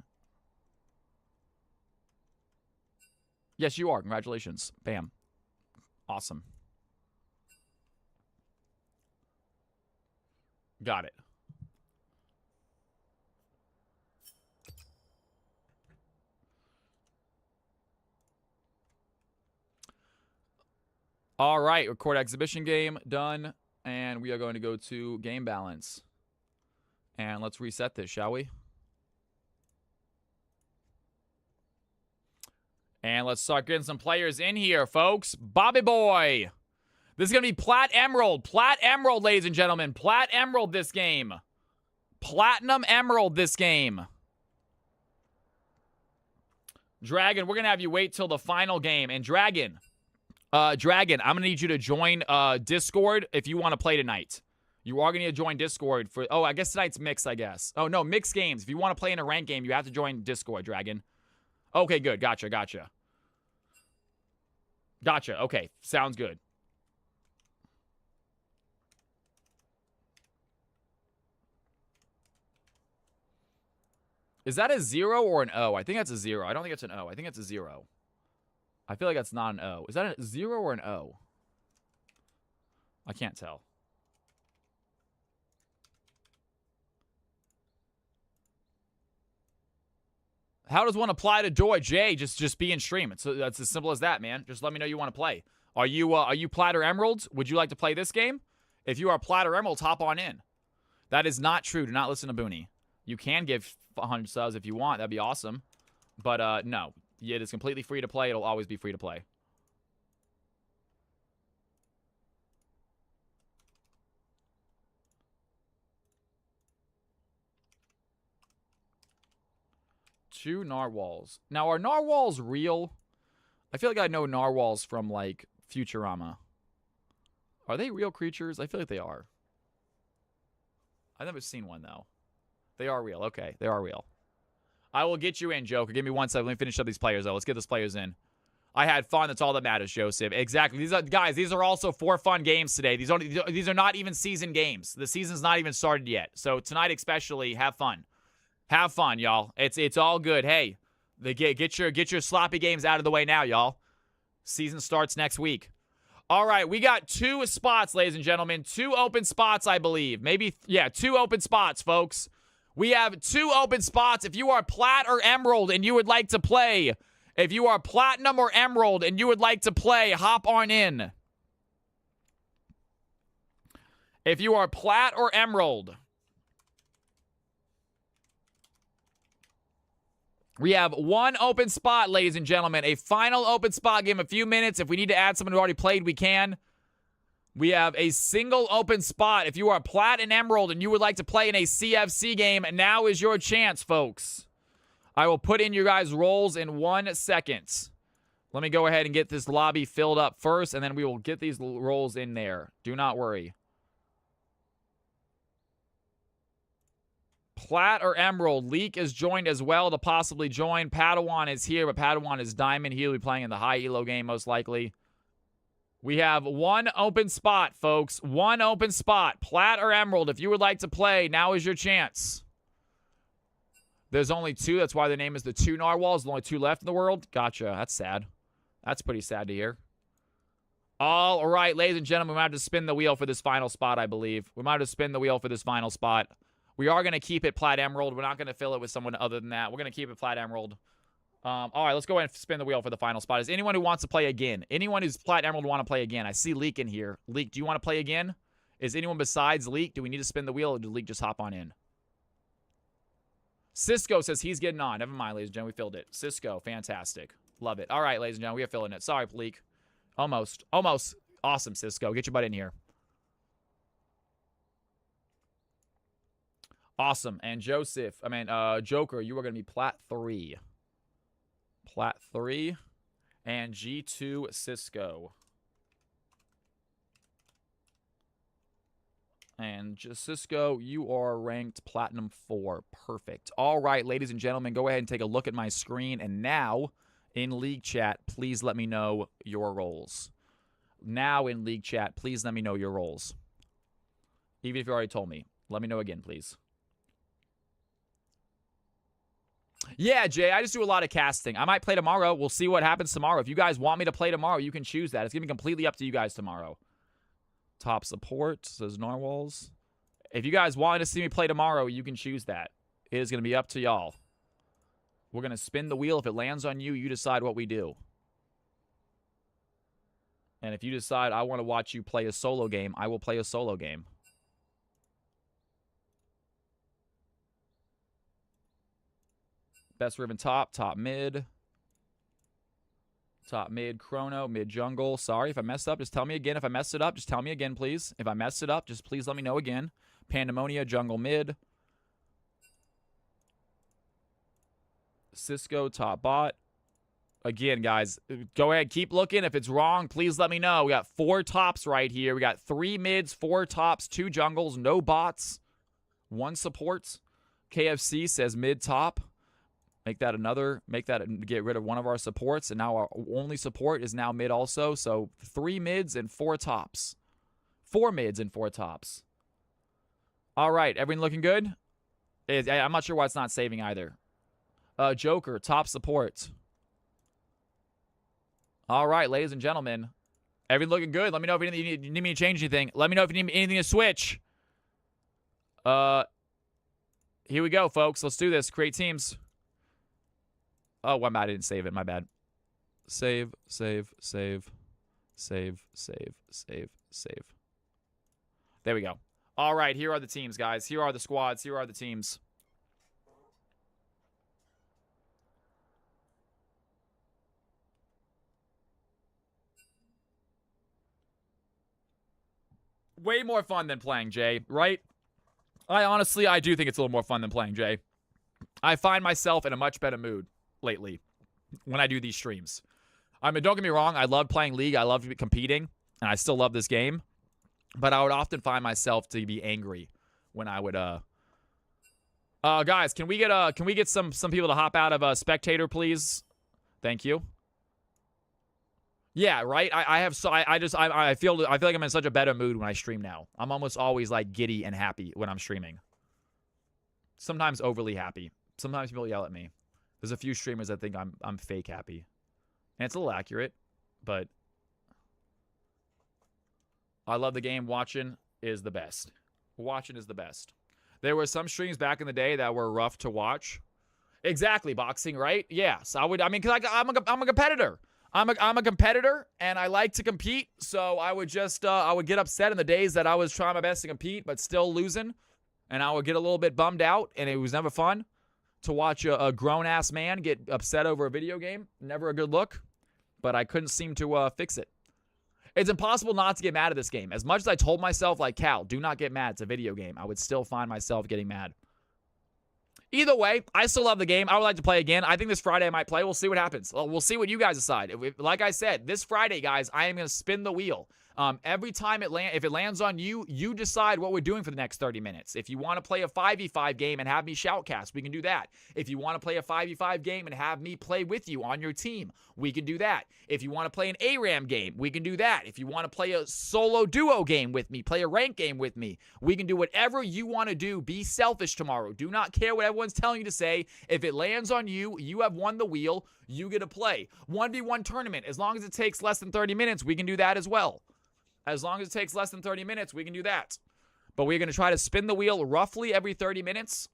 Yes, you are. Congratulations. Bam. Awesome. Got it. All right. Record exhibition game. Done. And we are going to go to game balance. And let's reset this, shall we? And let's start getting some players in here, folks. Bobby Boy. This is going to be Plat Emerald. Plat Emerald, ladies and gentlemen. Plat Emerald this game. Platinum Emerald this game. Dragon, we're going to have you wait till the final game. And Dragon, I'm going to need you to join Discord if you want to play tonight. You are going to need to join Discord for... Oh, I guess tonight's mixed, I guess. Oh, no, mixed games. If you want to play in a ranked game, you have to join Discord, Dragon. Okay, good. Gotcha. Okay, sounds good. Is that a 0 or an O? I think that's a 0. I don't think it's an O. I think it's a 0. I feel like that's not an O. Is that a 0 or an O? I can't tell. How does one apply to Joy? Jay, just be in stream. That's as simple as that, man. Just let me know you want to play. Are you Plat or Emeralds? Would you like to play this game? If you are Plat or Emeralds, hop on in. That is not true. Do not listen to Booney. You can give 100 subs if you want. That'd be awesome. But no. It is completely free to play. It'll always be free to play. Two narwhals. Now, are narwhals real? I feel like I know narwhals from, like, Futurama. Are they real creatures? I feel like they are. I've never seen one, though. They are real. Okay, they are real. I will get you in, Joker. Give me 1 second. Let me finish up these players, though. Let's get these players in. I had fun. That's all that matters, Joseph. Exactly. These are also 4 fun games today. These are not even season games. The season's not even started yet. So tonight especially, have fun. Have fun, y'all. It's all good. Hey, get your sloppy games out of the way now, y'all. Season starts next week. All right, we got 2 spots, ladies and gentlemen. 2 open spots, I believe. Maybe, yeah, 2 open spots, folks. We have 2 open spots. If you are Plat or Emerald and you would like to play, if you are Platinum or Emerald and you would like to play, hop on in. If you are Plat or Emerald, we have 1 open spot, ladies and gentlemen. A final open spot. Give him a few minutes. If we need to add someone who already played, we can. We have a single open spot. If you are Plat and Emerald and you would like to play in a CFC game, now is your chance, folks. I will put in your guys' roles in 1 second. Let me go ahead and get this lobby filled up first, and then we will get these roles in there. Do not worry. Plat or Emerald? Leak is joined as well to possibly join. Padawan is here, but Padawan is Diamond. He'll be playing in the high elo game most likely. We have one open spot, folks. One open spot. Plat or Emerald. If you would like to play, now is your chance. There's only two. That's why the name is the two narwhals. There's only two left in the world. Gotcha. That's sad. That's pretty sad to hear. All right, ladies and gentlemen, we might have to spin the wheel for this final spot, I believe. We might have to spin the wheel for this final spot. We are going to keep it Plat Emerald. We're not going to fill it with someone other than that. We're going to keep it Plat Emerald. All right, let's go ahead and spin the wheel for the final spot. Is anyone who wants to play again? Anyone who's Plat Emerald want to play again? I see Leak in here. Leak, do you want to play again? Is anyone besides Leak? Do we need to spin the wheel, or did Leak just hop on in? Cisco says he's getting on. Never mind, ladies and gentlemen. We filled it. Cisco, fantastic. Love it. All right, ladies and gentlemen, we are filling it. Sorry, Leak. Almost. Almost. Awesome, Cisco. Get your butt in here. Awesome. And Joker, you are going to be Plat 3. Plat 3. And G2 Cisco. And just Cisco, you are ranked Platinum 4. Perfect. All right, ladies and gentlemen, go ahead and take a look at my screen. And now, in League Chat, please let me know your roles. Now in League Chat, please let me know your roles. Even if you already told me. Let me know again, please. Yeah, Jay, I just do a lot of casting. I might play tomorrow. We'll see what happens tomorrow. If you guys want me to play tomorrow, you can choose that. It's going to be completely up to you guys tomorrow. Top support, says Narwhals. If you guys want to see me play tomorrow, you can choose that. It is going to be up to y'all. We're going to spin the wheel. If it lands on you, you decide what we do. And if you decide I want to watch you play a solo game, I will play a solo game. Best ribbon top, top mid. Top mid, chrono, mid jungle. Sorry if I messed up. Just tell me again. If I messed it up, just tell me again, please. If I messed it up, just please let me know again. Pandemonia, jungle mid. Cisco, top bot. Again, guys, go ahead. Keep looking. If it's wrong, please let me know. We got 4 tops right here. We got 3 mids, 4 tops, 2 jungles, no bots, 1 supports. KFC says mid top. Make that get rid of one of our supports. And now our only support is now mid also. So 3 mids and 4 tops. 4 mids and 4 tops. All right. Everything looking good? I'm not sure why it's not saving either. Joker, top support. All right, ladies and gentlemen. Everything looking good. Let me know if you need me to change anything. Let me know if you need anything to switch. Here we go, folks. Let's do this. Create teams. Oh, my bad. I didn't save it. My bad. Save, save, save, save, save, save, save. There we go. All right, here are the teams, guys. Here are the squads. Here are the teams. Way more fun than playing, Jay, right? I do think it's a little more fun than playing, Jay. I find myself in a much better mood lately when I do these streams. I mean, don't get me wrong. I love playing League. I love competing, and I still love this game. But I would often find myself to be angry when I would, guys, can we get some people to hop out of spectator, please? Thank you. Yeah, right. I feel like I'm in such a better mood when I stream now. I'm almost always like giddy and happy when I'm streaming. Sometimes overly happy. Sometimes people yell at me. There's a few streamers that think I'm fake happy, and it's a little accurate, but I love the game. Watching is the best. Watching is the best. There were some streams back in the day that were rough to watch. Exactly, boxing, right? Yes, because I'm a competitor. I'm a competitor, and I like to compete, so I would just, I would get upset in the days that I was trying my best to compete, but still losing, and I would get a little bit bummed out, and it was never fun to watch a grown-ass man get upset over a video game. Never a good look, but I couldn't seem to fix it. It's impossible not to get mad at this game. As much as I told myself, like, Cal, do not get mad, it's a video game, I would still find myself getting mad. Either way, I still love the game. I would like to play again. I think this Friday I might play. We'll see what happens. We'll see what you guys decide. Like I said, this Friday, guys, I am going to spin the wheel. Every time if it lands on you, you decide what we're doing for the next 30 minutes. If you want to play a 5v5 game and have me shoutcast, we can do that. If you want to play a 5v5 game and have me play with you on your team, we can do that. If you want to play an ARAM game, we can do that. If you want to play a solo duo game with me, play a rank game with me, we can do whatever you want to do. Be selfish tomorrow. Do not care what everyone's telling you to say. If it lands on you, you have won the wheel. You get to play. 1v1 tournament. As long as it takes less than 30 minutes, we can do that as well. As long as it takes less than 30 minutes, we can do that. But we're going to try to spin the wheel roughly every 30 minutes.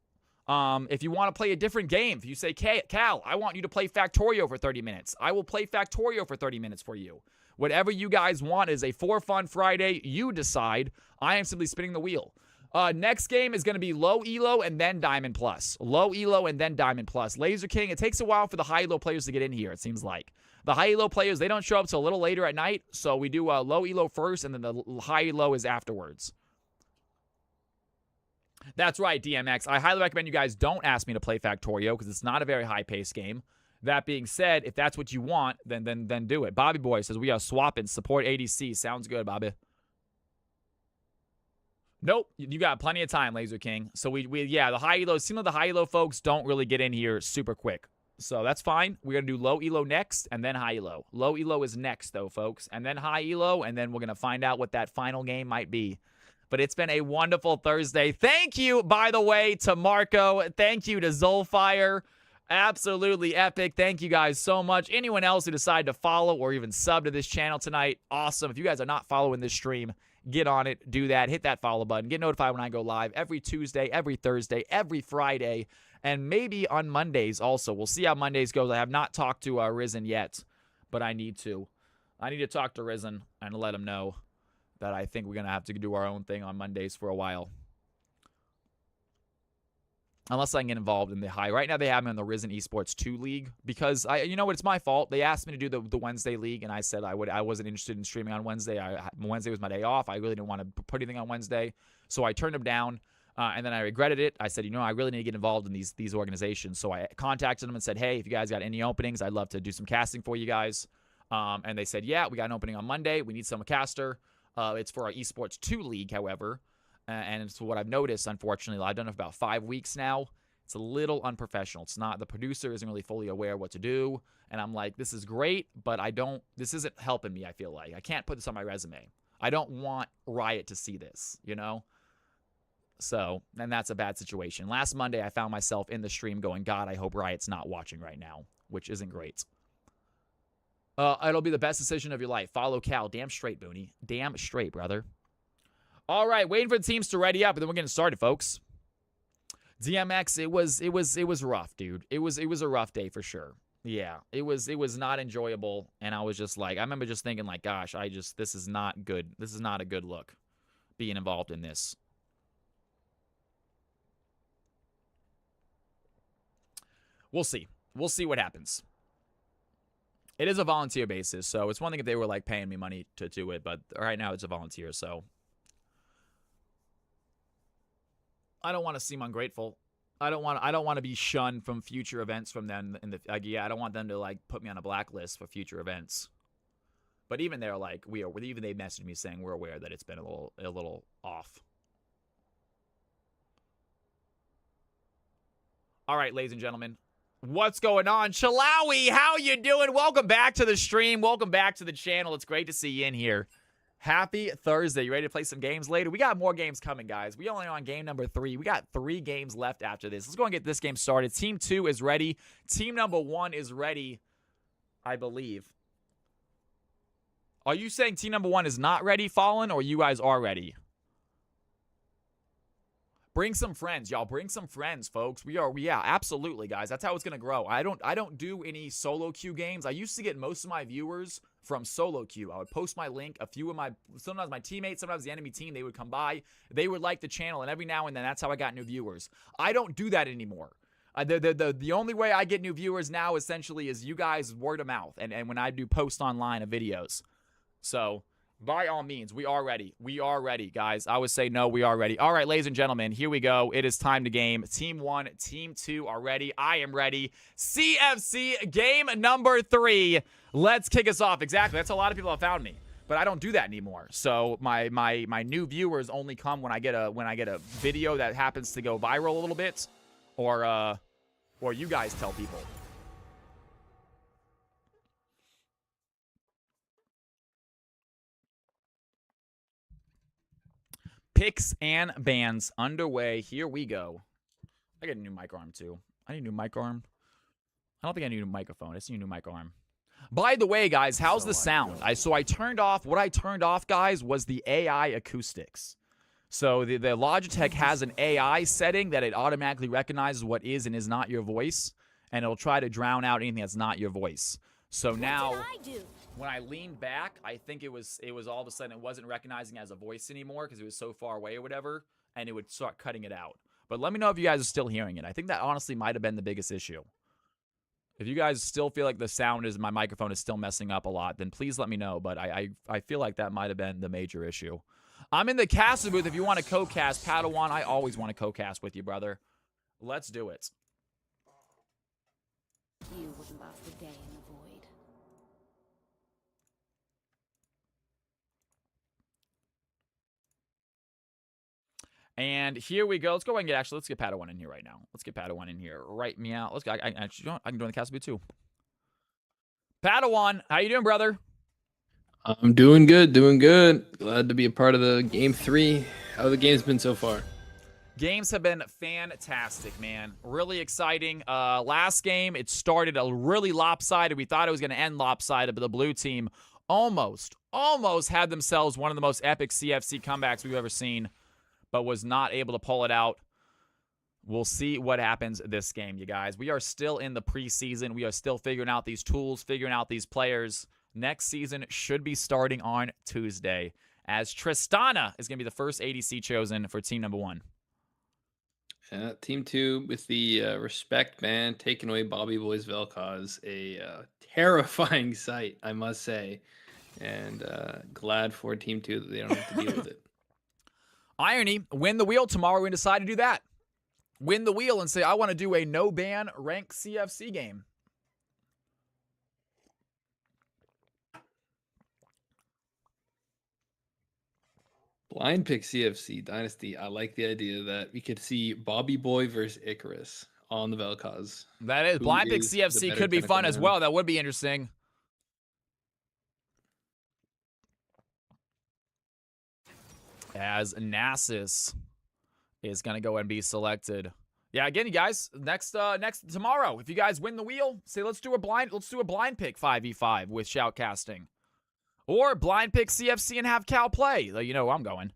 If you want to play a different game, if you say, Cal, I want you to play Factorio for 30 minutes, I will play Factorio for 30 minutes for you. Whatever you guys want is a for fun Friday. You decide. I am simply spinning the wheel. Next game is going to be low elo and then diamond plus. Low elo and then diamond plus. Laser King, it takes a while for the high elo players to get in here, it seems like. The high elo players, they don't show up till a little later at night, so we do low elo first, and then the high elo is afterwards. That's right, DMX. I highly recommend you guys don't ask me to play Factorio, because it's not a very high-paced game. That being said, if that's what you want, then do it. Bobby Boy says, we are swapping. Support ADC. Sounds good, Bobby. Nope, you got plenty of time, Laser King. So yeah, the high elo, it seems like the high elo folks don't really get in here super quick. So that's fine. We're going to do low elo next and then high elo. Low elo is next, though, folks. And then high elo, and then we're going to find out what that final game might be. But it's been a wonderful Thursday. Thank you, by the way, to Marco. Thank you to Zolfire. Absolutely epic. Thank you guys so much. Anyone else who decided to follow or even sub to this channel tonight, awesome. If you guys are not following this stream, get on it. Do that. Hit that follow button. Get notified when I go live every Tuesday, every Thursday, every Friday, and maybe on Mondays also. We'll see how Mondays goes. I have not talked to Risen yet, but I need to. I need to talk to Risen and let him know that I think we're going to have to do our own thing on Mondays for a while. Unless I can get involved in the high. Right now they have me in the Risen Esports 2 League because, you know what, it's my fault. They asked me to do the Wednesday League, and I said I wasn't interested in streaming on Wednesday. Wednesday was my day off. I really didn't want to put anything on Wednesday, so I turned them down, and then I regretted it. I said, you know, I really need to get involved in these organizations. So I contacted them and said, hey, if you guys got any openings, I'd love to do some casting for you guys. And they said, yeah, we got an opening on Monday. We need some caster. It's for our Esports 2 League, however. And it's what I've noticed, unfortunately. I've done it for about 5 weeks now. It's a little unprofessional. It's not, the producer isn't really fully aware of what to do. And I'm like, this is great, but this isn't helping me, I feel like. I can't put this on my resume. I don't want Riot to see this, you know? So, and that's a bad situation. Last Monday, I found myself in the stream going, God, I hope Riot's not watching right now, which isn't great. It'll be the best decision of your life. Follow Cal. Damn straight, Booney. Damn straight, brother. All right, waiting for the teams to ready up, and then we're getting started, folks. DMX, it was rough, dude. It was a rough day for sure. Yeah, it was not enjoyable, and I was just like, I remember just thinking like, gosh, this is not good. This is not a good look, being involved in this. We'll see. We'll see what happens. It is a volunteer basis, so it's one thing if they were like paying me money to do it, but right now it's a volunteer, so. I don't want to seem ungrateful. I don't want to be shunned from future events from them. Yeah, I don't want them to like put me on a blacklist for future events. But even they're like, even they messaged me saying we're aware that it's been a little off. All right, ladies and gentlemen, what's going on? Chalawi, how you doing? Welcome back to the stream. Welcome back to the channel. It's great to see you in here. Happy Thursday. You ready to play some games later? We got more games coming, guys. We only on game number 3. We got 3 games left after this. Let's go and get this game started. Team 2 is ready. Team number 1 is ready, I believe. Are you saying team number 1 is not ready, Fallen, or you guys are ready? Bring some friends, y'all. Bring some friends, folks. Yeah, absolutely, guys. That's how it's gonna grow. I don't do any solo queue games. I used to get most of my viewers from solo queue. I would post my link. Sometimes my teammates, sometimes the enemy team, they would come by. They would like the channel, and every now and then, that's how I got new viewers. I don't do that anymore. The only way I get new viewers now, essentially, is you guys word of mouth, and when I do post online of videos. So, by all means, we are ready. We are ready, guys. I would say no, we are ready. All right, ladies and gentlemen, here we go. It is time to game. Team 1, Team 2 are ready. I am ready. CFC game number 3. Let's kick us off. Exactly. That's a lot of people have found me. But I don't do that anymore. So my new viewers only come when I get a video that happens to go viral a little bit, or you guys tell people. Picks and bans underway. Here we go. I get a new mic arm too. I need a new mic arm. I don't think I need a new microphone. I just need a new mic arm. By the way, guys, how's the sound? I turned off. What I turned off, guys, was the AI acoustics. So the Logitech has an AI setting that it automatically recognizes what is and is not your voice, and it'll try to drown out anything that's not your voice. So now, when I leaned back, I think it was all of a sudden it wasn't recognizing as a voice anymore because it was so far away or whatever, and it would start cutting it out. But let me know if you guys are still hearing it. I think that honestly might have been the biggest issue. If you guys still feel like the sound is my microphone is still messing up a lot, then please let me know. But I feel like that might have been the major issue. I'm in the casting booth if you want to co-cast. Padawan, I always want to co-cast with you, brother. Let's do it. You wouldn't last a day in the void. And here we go. Let's go ahead and let's get Padawan in here right now. Let's get Padawan in here. Right me out. Let's go. I can join the casting booth too. Padawan, how you doing, brother? I'm doing good, doing good. Glad to be a part of the game 3. How the game's been so far? Games have been fantastic, man. Really exciting. Last game, it started a really lopsided. We thought it was going to end lopsided, but the blue team almost had themselves one of the most epic CFC comebacks we've ever seen, but was not able to pull it out. We'll see what happens this game, you guys. We are still in the preseason. We are still figuring out these tools, figuring out these players. Next season should be starting on Tuesday, as Tristana is going to be the first ADC chosen for team number 1. Team 2 with the respect ban taking away Bobby Boy's Vel'Koz. A terrifying sight, I must say. And glad for Team 2 that they don't have to deal with it. Irony, win the wheel tomorrow. We're going to decide to do that. Win the wheel and say, I want to do a no-ban rank CFC game. Blind pick CFC Dynasty. I like the idea that we could see Bobby Boy versus Icarus on the Vel'Koz. That is. Blind pick CFC could be fun as well. That would be interesting. As Nasus is going to go and be selected. Yeah, again, you guys, next tomorrow, if you guys win the wheel, say let's do a blind pick 5v5 with Shoutcasting. Or blind pick CFC and have Cal play. You know where I'm going.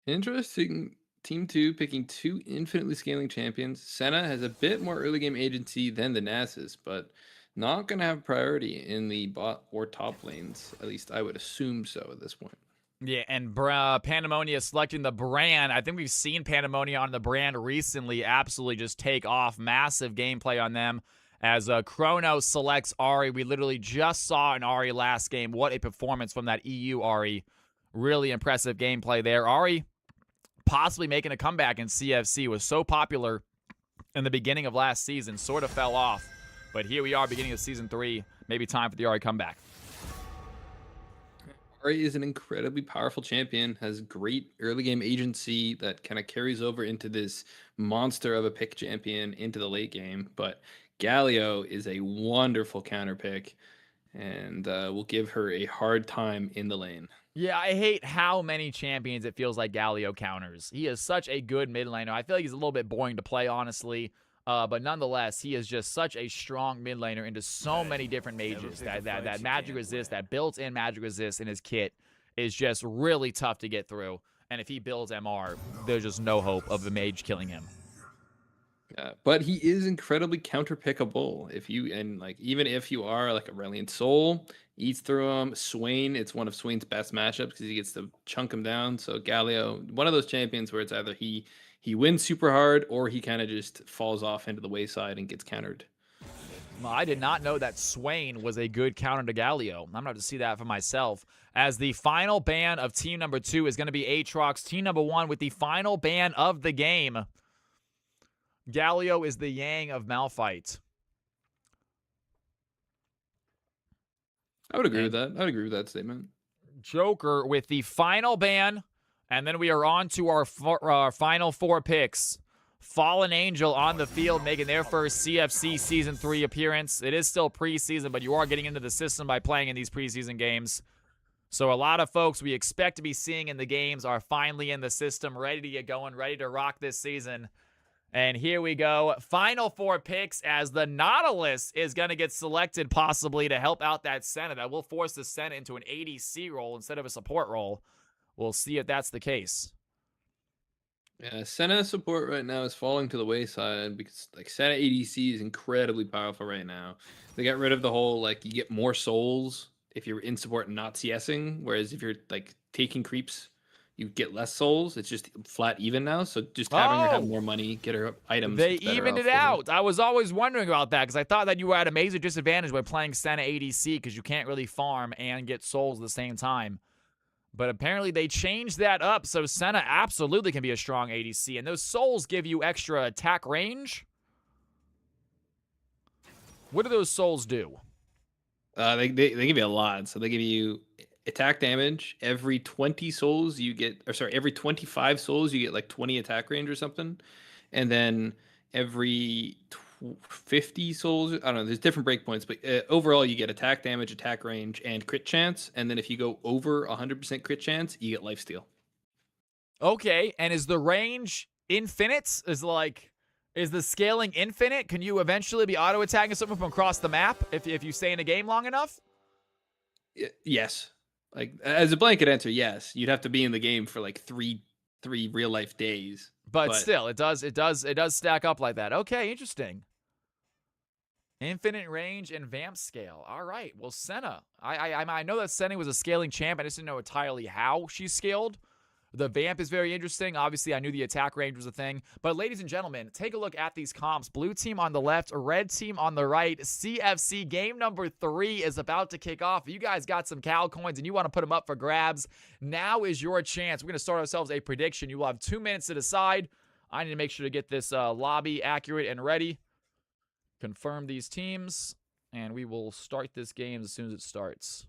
Interesting. Team 2 picking 2 infinitely scaling champions. Senna has a bit more early game agency than the Nasus, but not going to have priority in the bot or top lanes. At least I would assume so at this point. Yeah, and Pandemonia selecting the brand. I think we've seen Pandemonia on the brand recently absolutely just take off. Massive gameplay on them. As Chrono selects Ahri. We literally just saw an Ahri last game. What a performance from that EU Ahri. Really impressive gameplay there. Ahri possibly making a comeback in CFC. Was so popular in the beginning of last season. Sort of fell off. But here we are, beginning of Season 3. Maybe time for the Ahri comeback. Ahri is an incredibly powerful champion. Has great early game agency that kind of carries over into this monster of a pick champion into the late game. But Galio is a wonderful counter pick, and will give her a hard time in the lane. Yeah, I hate how many champions it feels like Galio counters. He is such a good mid laner. I feel like he's a little bit boring to play, honestly. But nonetheless, he is just such a strong mid laner into so many different mages. That magic resist, that built-in magic resist in his kit is just really tough to get through. And if he builds MR, there's just no hope of the mage killing him. But he is incredibly counter-pickable. Even if you are like a Reliant Soul, eats through him. Swain, it's one of Swain's best matchups because he gets to chunk him down. So Galio, one of those champions where it's either he wins super hard or he kind of just falls off into the wayside and gets countered. Well, I did not know that Swain was a good counter to Galio. I'm going to have to see that for myself. As the final ban of team number 2 is going to be Aatrox. Team number 1 with the final ban of the game. Galio is the Yang of Malphite. I would agree with that. I would agree with that statement. Joker with the final ban, and then we are on to our final 4 picks. Fallen Angel on the field, making their first CFC Season 3 appearance. It is still preseason, but you are getting into the system by playing in these preseason games. So a lot of folks we expect to be seeing in the games are finally in the system, ready to get going, ready to rock this season. And here we go. Final 4 picks as the Nautilus is going to get selected possibly to help out that Senna. That will force the Senna into an ADC role instead of a support role. We'll see if that's the case. Yeah, Senna support right now is falling to the wayside because like Senna ADC is incredibly powerful right now. They got rid of the whole like you get more souls if you're in support and not CSing, whereas if you're like taking creeps, you get less souls. It's just flat even now. So just having her have more money, get her items. They it's better evened off it for her. out. I was always wondering about that because I thought that you were at a major disadvantage by playing Senna ADC because you can't really farm and get souls at the same time. But apparently they changed that up, so Senna absolutely can be a strong ADC. And those souls give you extra attack range. What do those souls do? They give you a lot. So they give you attack damage. Every 20 souls you get, or sorry, every 25 souls you get like 20 attack range or something. And then every 50 souls, I don't know, there's different breakpoints, but overall you get attack damage, attack range, and crit chance. And then if you go over 100% crit chance, you get lifesteal. Okay, and is the range infinite? Is the scaling infinite? Can you eventually be auto-attacking someone from across the map if you stay in a game long enough? Yes. Like, as a blanket answer, yes. You'd have to be in the game for like three real-life days. But still, it does stack up like that. Okay, interesting. Infinite range and vamp scale. All right. Well, Senna. I know that Senna was a scaling champ. I just didn't know entirely how she scaled. The vamp is very interesting. Obviously, I knew the attack range was a thing. But ladies and gentlemen, take a look at these comps. Blue team on the left, red team on the right. CFC game number 3 is about to kick off. If you guys got some Cal coins and you want to put them up for grabs, now is your chance. We're going to start ourselves a prediction. You will have 2 minutes to decide. I need to make sure to get this lobby accurate and ready. Confirm these teams, and we will start this game as soon as it starts.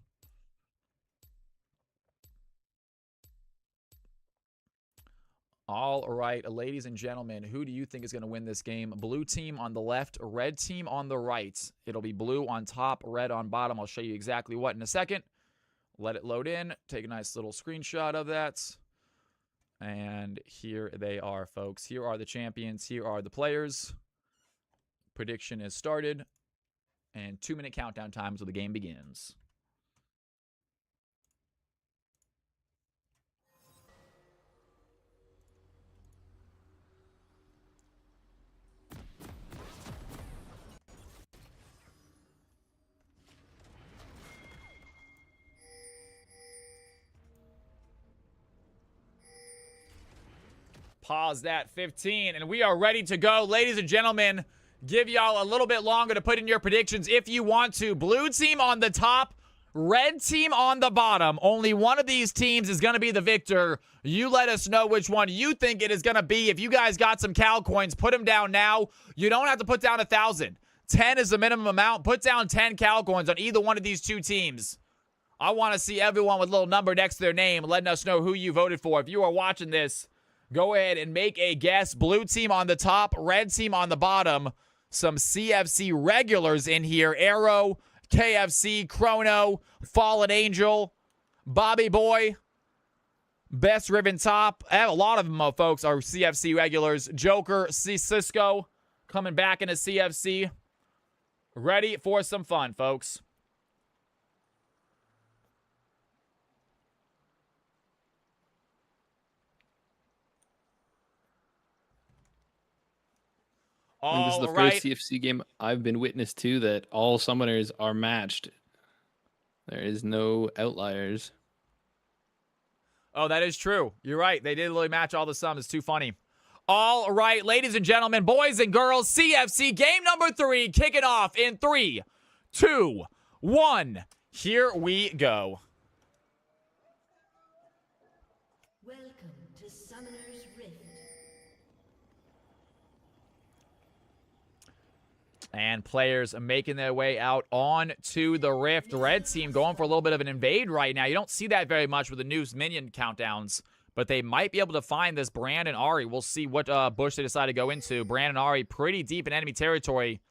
All right, ladies and gentlemen, who do you think is going to win this game? Blue team on the left, red team on the right. It'll be blue on top, red on bottom. I'll show you exactly what in a second. Let it load in. Take a nice little screenshot of that. And here they are, folks. Here are the champions. Here are the players. Prediction is started. And 2-minute countdown time until the game begins. Pause that. 15, and we are ready to go. Ladies and gentlemen, give y'all a little bit longer to put in your predictions if you want to. Blue team on the top, red team on the bottom. Only one of these teams is going to be the victor. You let us know which one you think it is going to be. If you guys got some Cal coins, put them down now. You don't have to put down 1,000. 10 is the minimum amount. Put down 10 Cal coins on either one of these two teams. I want to see everyone with a little number next to their name letting us know who you voted for. If you are watching this, go ahead and make a guess. Blue team on the top, red team on the bottom. Some CFC regulars in here. Arrow, KFC, Chrono, Fallen Angel, Bobby Boy, Best Ribbon Top. A lot of them, folks, are CFC regulars. Joker, Cisco, coming back into CFC. Ready for some fun, folks. I think this is the first CFC game I've been witness to that all summoners are matched. There is no outliers. Oh, that is true. You're right. They did literally match all the sums. It's too funny. All right, ladies and gentlemen, boys and girls, CFC game number 3 kicking off in 3, 2, 1. Here we go. Welcome to Summoner's Rift. And players are making their way out on to the Rift. Red team going for a little bit of an invade right now. You don't see that very much with the new minion countdowns, but they might be able to find this Brand and Ahri. We'll see what bush they decide to go into. Brand and Ahri pretty deep in enemy territory.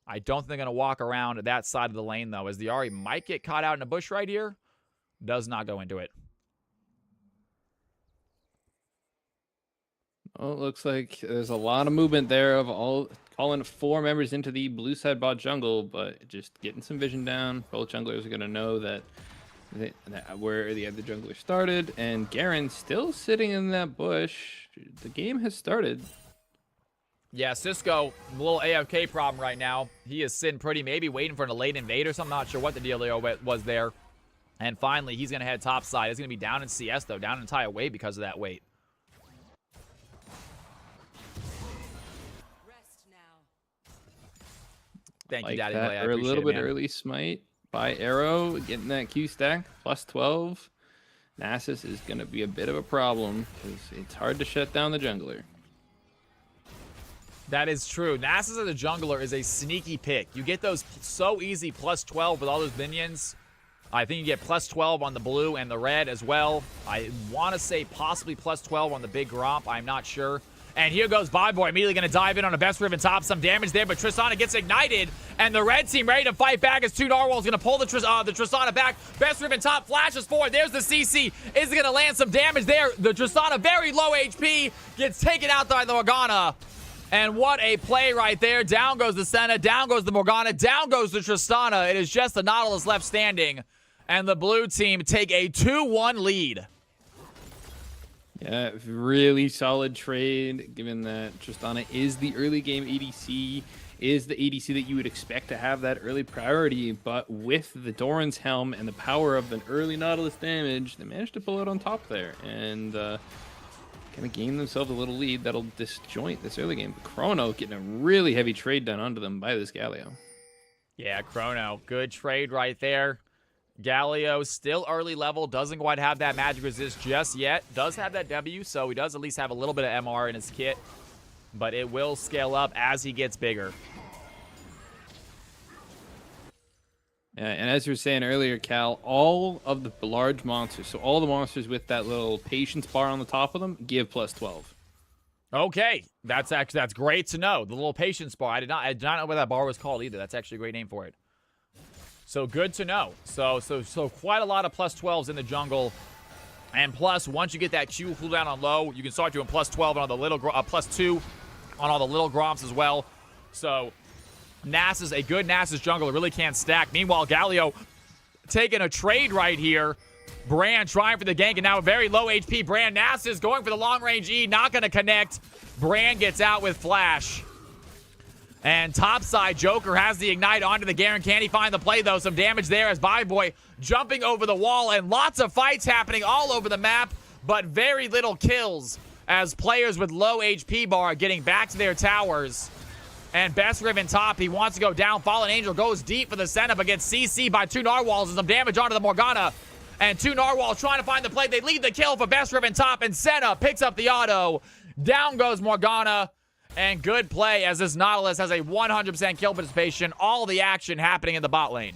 I don't think they're going to walk around that side of the lane, though, as the Ahri might get caught out in a bush right here. Does not go into it. Well, it looks like there's a lot of movement there of all calling 4 members into the blue side bot jungle, but just getting some vision down. Both junglers are going to know that where the other jungler started, and Garen still sitting in that bush. The game has started. Yeah, Cisco, a little AFK problem right now. He is sitting pretty, maybe waiting for a late invade or something. Not sure what the deal was there. And finally, he's going to head top side. He's going to be down in CS, though, down an entire wave because of that wait. Thank you, Daddy. That, or a little bit early smite by Arrow, getting that Q stack, plus 12. Nasus is going to be a bit of a problem because it's hard to shut down the jungler. That is true. Nasus as a jungler is a sneaky pick. You get those so easy plus 12 with all those minions. I think you get plus 12 on the blue and the red as well. I want to say possibly plus 12 on the big Gromp. I'm not sure. And here goes Viwer, immediately going to dive in on a Best Riven top. Some damage there, but Tristana gets ignited. And the red team ready to fight back as Two Narwhal's going to pull the Tristana back. Best Riven top flashes forward. There's the CC. Is going to land some damage there. The Tristana, very low HP, gets taken out by the Morgana. And what a play right there. Down goes the Senna. Down goes the Morgana. Down goes the Tristana. It is just the Nautilus left standing. And the blue team take a 2-1 lead. Yeah, really solid trade, given that Tristana is the early game ADC, is the ADC that you would expect to have that early priority, but with the Doran's Helm and the power of an early Nautilus damage, they managed to pull it on top there, and kind of gain themselves a little lead that'll disjoint this early game. But Chrono getting a really heavy trade done onto them by this Galio. Yeah, Chrono, good trade right there. Galio, still early level, doesn't quite have that magic resist just yet. Does have that W, so he does at least have a little bit of MR in his kit. But it will scale up as he gets bigger. Yeah, and as you were saying earlier, Cal, all of the large monsters, so all the monsters with that little patience bar on the top of them, give plus 12. Okay, that's great to know. The little patience bar. I did not know what that bar was called either. That's actually a great name for it. So good to know. So quite a lot of plus 12s in the jungle. And plus, once you get that Q cooldown on low, you can start doing plus 12 on the little plus 2 on all the little Gromps as well. So Nasus, a good Nasus jungler, really can't stack. Meanwhile, Galio taking a trade right here. Brand trying for the gank, and now a very low HP Brand. Nasus going for the long range E, not going to connect. Brand gets out with Flash. And topside, Joker has the ignite onto the Garen. Can he find the play, though? Some damage there as Viwer jumping over the wall, and lots of fights happening all over the map, but very little kills as players with low HP bar are getting back to their towers. And Best Riven top, he wants to go down. Fallen Angel goes deep for the setup, but gets CC by Two Narwhals and some damage onto the Morgana. And Two Narwhals trying to find the play. They lead the kill for Best Riven top, and Senna picks up the auto. Down goes Morgana. And good play as this Nautilus has a 100% kill participation. All the action happening in the bot lane.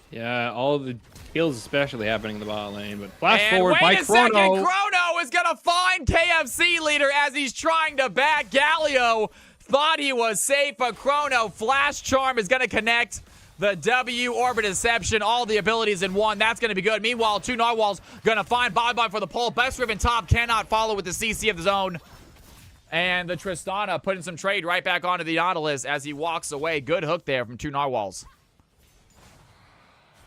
Yeah, all the kills especially happening in the bot lane. But flash and forward by wait a Chrono. second, Chrono is going to find KFC leader as he's trying to back Galio. Thought he was safe, but Chrono, Flash Charm is going to connect. The W, Orbit Deception, all the abilities in one. That's going to be good. Meanwhile, Two Narwhals going to find bye-bye for the pull. Best Riven top cannot follow with the CC of the zone. And the Tristana putting some trade right back onto the Nautilus as he walks away. Good hook there from Two Narwhals.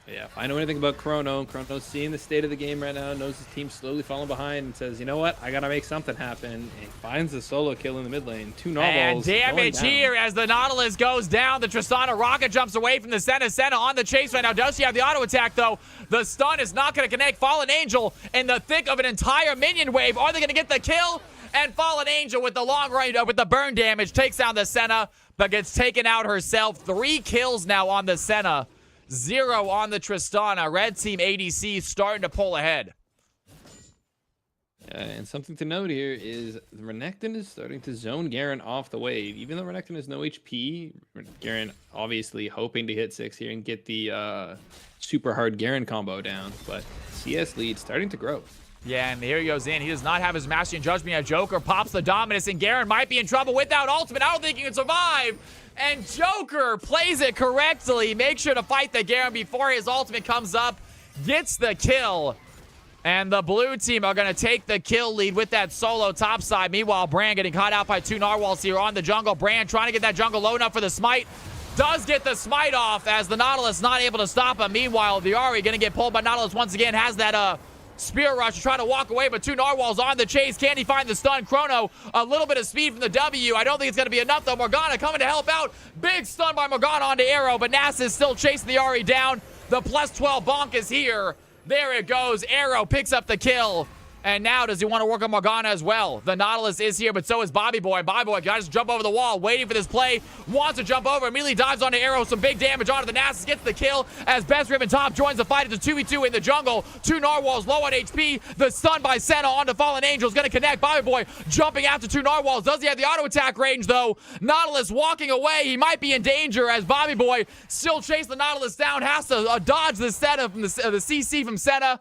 Yeah, if I know anything about Chrono's seeing the state of the game right now, knows his team's slowly falling behind, and says, you know what, I gotta make something happen. And he finds the solo kill in the mid lane. Two Narwhals. And damage here as the Nautilus goes down. The Tristana rocket jumps away from the Senna. Senna on the chase right now. Does she have the auto attack, though? The stun is not going to connect. Fallen Angel in the thick of an entire minion wave. Are they going to get the kill? And Fallen Angel with the long range, with the burn damage, takes down the Senna, but gets taken out herself. 3 kills now on the Senna. 0 on the Tristana. Red team ADC starting to pull ahead. And something to note here is Renekton is starting to zone Garen off the wave. Even though Renekton has no HP, Garen obviously hoping to hit 6 here and get the super hard Garen combo down. But CS lead starting to grow. Yeah, and here he goes in. He does not have his Mastery and Judgment yet. Joker pops the Dominus, and Garen might be in trouble without ultimate. I don't think he can survive. And Joker plays it correctly. Make sure to fight the Garen before his ultimate comes up. Gets the kill. And the blue team are going to take the kill lead with that solo topside. Meanwhile, Brand getting caught out by 2 narwhals here on the jungle. Brand trying to get that jungle low enough for the smite. Does get the smite off as the Nautilus not able to stop him. Meanwhile, the Ahri going to get pulled by Nautilus once again. Has that spear rush to try to walk away, but 2 narwhals on the chase. Can he find the stun? Chrono, a little bit of speed from the W. I don't think it's going to be enough, though. Morgana coming to help out. Big stun by Morgana onto Arrow, but Nass is still chasing the Ahri down. The plus 12 bonk is here. There it goes. Arrow picks up the kill. And now does he want to work on Morgana as well? The Nautilus is here, but so is Bobby Boy. Bobby Boy got to jump over the wall, waiting for this play. Wants to jump over, immediately dives onto Arrow. Some big damage onto the Nasus. Gets the kill as Best Ribbon Top joins the fight. It's a 2v2 in the jungle. 2 narwhals low on HP. The stun by Senna onto Fallen Angel is going to connect. Bobby Boy jumping after 2 narwhals. Does he have the auto attack range, though? Nautilus walking away. He might be in danger as Bobby Boy still chasing the Nautilus down. Has to dodge the Senna from the CC from Senna.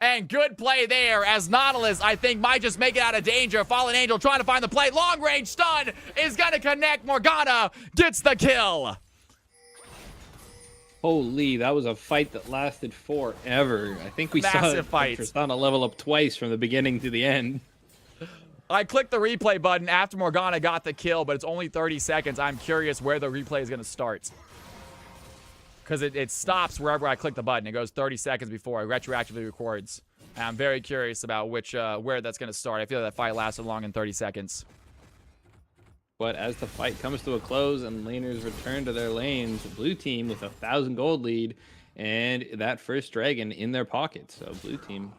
And good play there as Nautilus, I think, might just make it out of danger. Fallen Angel trying to find the play. Long range stun is going to connect. Morgana gets the kill. Holy, that was a fight that lasted forever. I think we Massive saw fight. Tristana level up twice from the beginning to the end. I clicked the replay button after Morgana got the kill, but it's only 30 seconds. I'm curious where the replay is going to start. Because it stops wherever I click the button. It goes 30 seconds before it retroactively records. And I'm very curious about where that's going to start. I feel that fight lasted long in 30 seconds. But as the fight comes to a close and laners return to their lanes, the blue team with a 1,000 gold lead and that first dragon in their pocket. So blue team,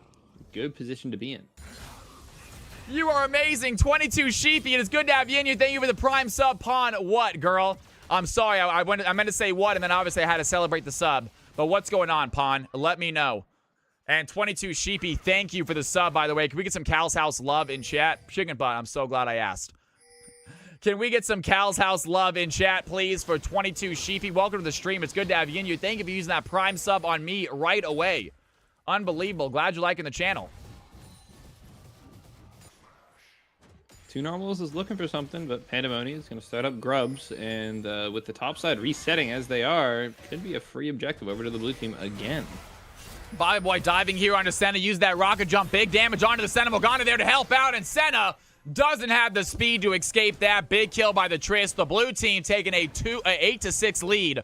good position to be in. You are amazing. 22 Sheepy. It is good to have you in here. Thank you for the prime sub, Pawn. What, girl? I'm sorry, I meant to say what, and then obviously I had to celebrate the sub. But what's going on, Pawn? Let me know. And 22 Sheepy, thank you for the sub, by the way. Can we get some Cal's House love in chat? Chicken butt, I'm so glad I asked. Can we get some Cal's House love in chat, please, for 22 Sheepy? Welcome to the stream. It's good to have you in here. Thank you for using that prime sub on me right away. Unbelievable. Glad you're liking the channel. 2 normals is looking for something, but Pandemonium is going to start up Grubs, and with the top side resetting as they are, could be a free objective over to the blue team again. Bobby Boy diving here onto Senna, use that rocket jump, big damage onto the Senna. Morgana there to help out, and Senna doesn't have the speed to escape that. Big kill by the Triss. The blue team taking a 8-6 lead.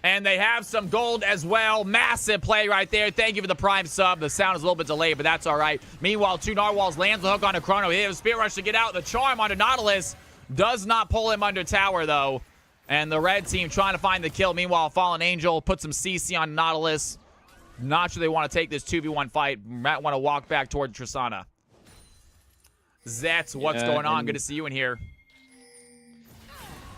And they have some gold as well. Massive play right there. Thank you for the prime sub. The sound is a little bit delayed, but that's all right. Meanwhile, 2 narwhals lands the hook onto Chrono. He has a spear rush to get out. The charm onto Nautilus does not pull him under tower, though. And the red team trying to find the kill. Meanwhile, Fallen Angel put some CC on Nautilus. Not sure they want to take this 2v1 fight. Might want to walk back toward Tristana. Zets, what's going on? Good to see you in here.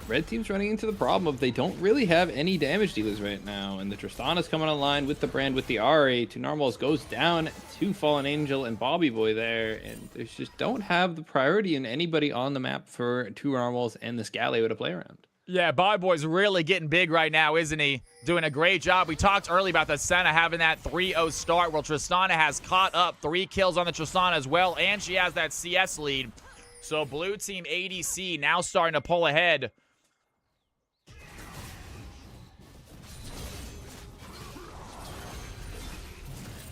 Red team's running into the problem of they don't really have any damage dealers right now, and the Tristana's coming online with the Brand with the Ahri. 2 normals goes down to Fallen Angel and Bobby Boy there, and they just don't have the priority in anybody on the map for 2 normals and this Galio to play around. Yeah, Bobby Boy's really getting big right now, isn't he? Doing a great job. We talked early about the Senna having that 3-0 start. Well, Tristana has caught up. 3 kills on the Tristana as well, and she has that CS lead. So blue team ADC now starting to pull ahead.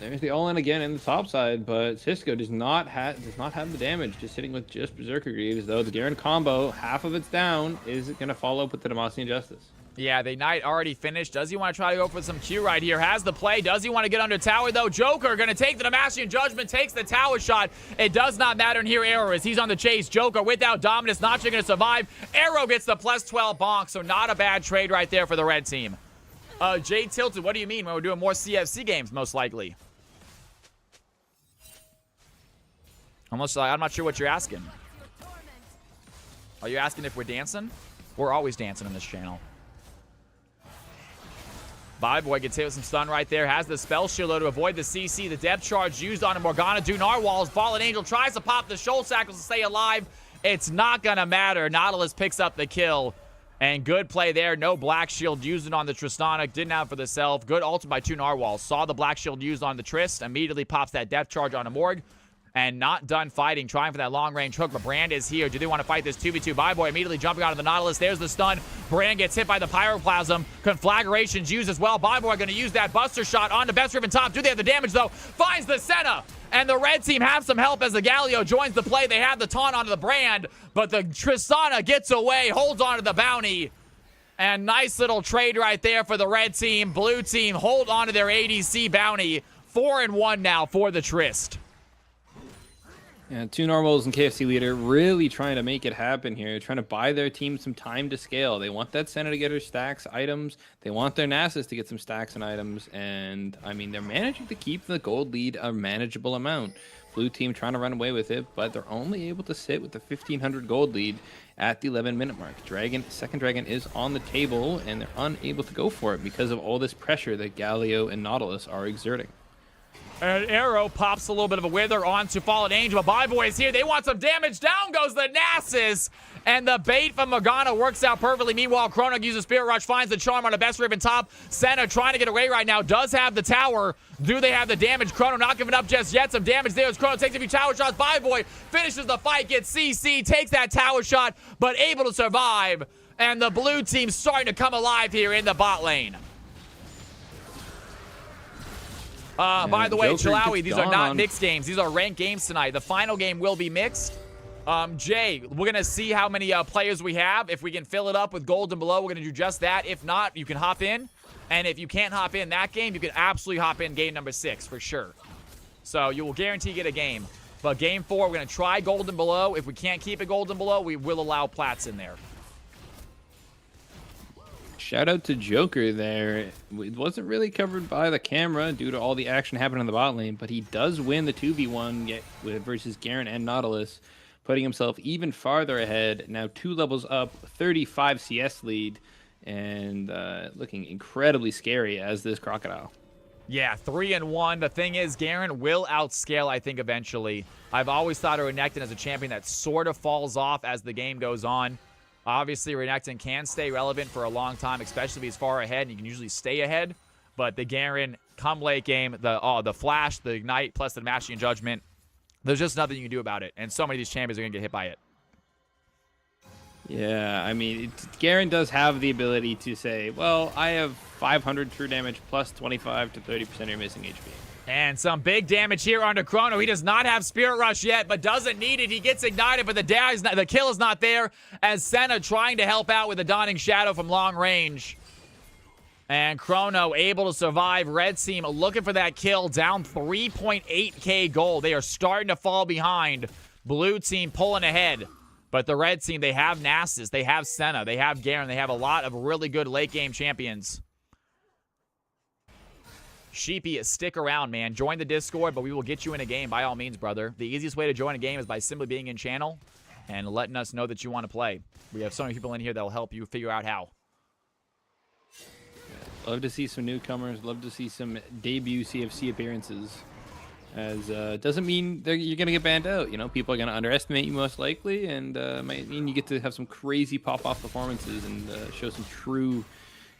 There's the all-in again in the top side, but Cisco does not have the damage, just sitting with just Berserker Greaves, though the Garen combo, half of it's down, is going to follow up with the Demacian Justice. Yeah, the Knight already finished. Does he want to try to go for some Q right here? Has the play. Does he want to get under tower, though? Joker going to take the Demacian Judgment, takes the tower shot. It does not matter, and here Arrow is. He's on the chase. Joker without Dominus, not going to survive. Arrow gets the plus 12 bonk, so not a bad trade right there for the red team. Jay Tilted, what do you mean? When we're doing more CFC games, most likely. I'm not sure what you're asking. Are you asking if we're dancing? We're always dancing on this channel. Viwer gets hit with some stun right there. Has the spell shield to avoid the CC. The depth charge used on a Morgana. Do Narwhals. Fallen Angel tries to pop the Shoal Shackles to stay alive. It's not going to matter. Nautilus picks up the kill. And good play there. No Black Shield used on the Tristana. Didn't have for the self. Good ult by 2 Narwhals. Saw the Black Shield used on the Trist. Immediately pops that depth charge on a Morg. And not done fighting, trying for that long-range hook, but Brand is here. Do they want to fight this 2v2? Viwer immediately jumping out of the Nautilus. There's the stun. Brand gets hit by the Pyroclasm. Conflagration's used as well. Viwer going to use that Buster Shot on the Best Riven top. Do they have the damage, though? Finds the Senna. And the red team have some help as the Galio joins the play. They have the taunt onto the Brand, but the Tristana gets away, holds onto the bounty. And nice little trade right there for the red team. Blue team hold onto their ADC bounty. 4-1 now for the Trist. Yeah, 2 Narwhals and KFC leader really trying to make it happen here, trying to buy their team some time to scale. They want that Senna to get her stacks, items. They want their Nasus to get some stacks and items. And, I mean, they're managing to keep the gold lead a manageable amount. Blue team trying to run away with it, but they're only able to sit with the 1,500 gold lead at the 11-minute mark. Second Dragon is on the table, and they're unable to go for it because of all this pressure that Galio and Nautilus are exerting. An arrow pops a little bit of a wither onto Fallen Angel. But Viwer is here. They want some damage. Down goes the Nasus. And the bait from Morgana works out perfectly. Meanwhile, Chrono uses Spirit Rush, finds the charm on the Best Riven top. Senna trying to get away right now. Does have the tower. Do they have the damage? Chrono not giving up just yet. Some damage there as Chrono takes a few tower shots. Viwer finishes the fight, gets CC, takes that tower shot, but able to survive. And the blue team starting to come alive here in the bot lane. By the way, Chilawi, these are not mixed games. These are ranked games tonight. The final game will be mixed. Jay, we're going to see how many players we have. If we can fill it up with gold and below, we're going to do just that. If not, you can hop in. And if you can't hop in that game, you can absolutely hop in game number 6 for sure. So you will guarantee get a game. But game 4, we're going to try gold and below. If we can't keep it gold and below, we will allow plats in there. Shout out to Joker there. It wasn't really covered by the camera due to all the action happening in the bot lane, but he does win the 2v1 versus Garen and Nautilus, putting himself even farther ahead. Now 2 levels up, 35 CS lead, and looking incredibly scary as this Crocodile. Yeah, 3-1. The thing is, Garen will outscale, I think, eventually. I've always thought of Renekton as a champion that sort of falls off as the game goes on. Obviously, Renekton can stay relevant for a long time, especially if he's far ahead, and you can usually stay ahead. But the Garen, come late game, the Flash, the Ignite, plus the Mastery and Judgment, there's just nothing you can do about it. And so many of these champions are going to get hit by it. Yeah, I mean, Garen does have the ability to say, well, I have 500 true damage plus 25 to 30% of your missing HP. And some big damage here onto Chrono. He does not have Spirit Rush yet, but doesn't need it. He gets ignited, but the kill is not there as Senna trying to help out with the Dawning Shadow from long range. And Chrono able to survive. Red team looking for that kill, down 3.8k gold. They are starting to fall behind. Blue team pulling ahead. But the red team, they have Nasus, they have Senna, they have Garen, they have a lot of really good late game champions. Sheepy, stick around, man. Join the Discord, but we will get you in a game by all means, brother. The easiest way to join a game is by simply being in channel and letting us know that you want to play. We have so many people in here that will help you figure out how. Love to see some newcomers. Love to see some debut CFC appearances. As doesn't mean you're going to get banned out. You know, people are going to underestimate you most likely, and might mean you get to have some crazy pop-off performances and show some true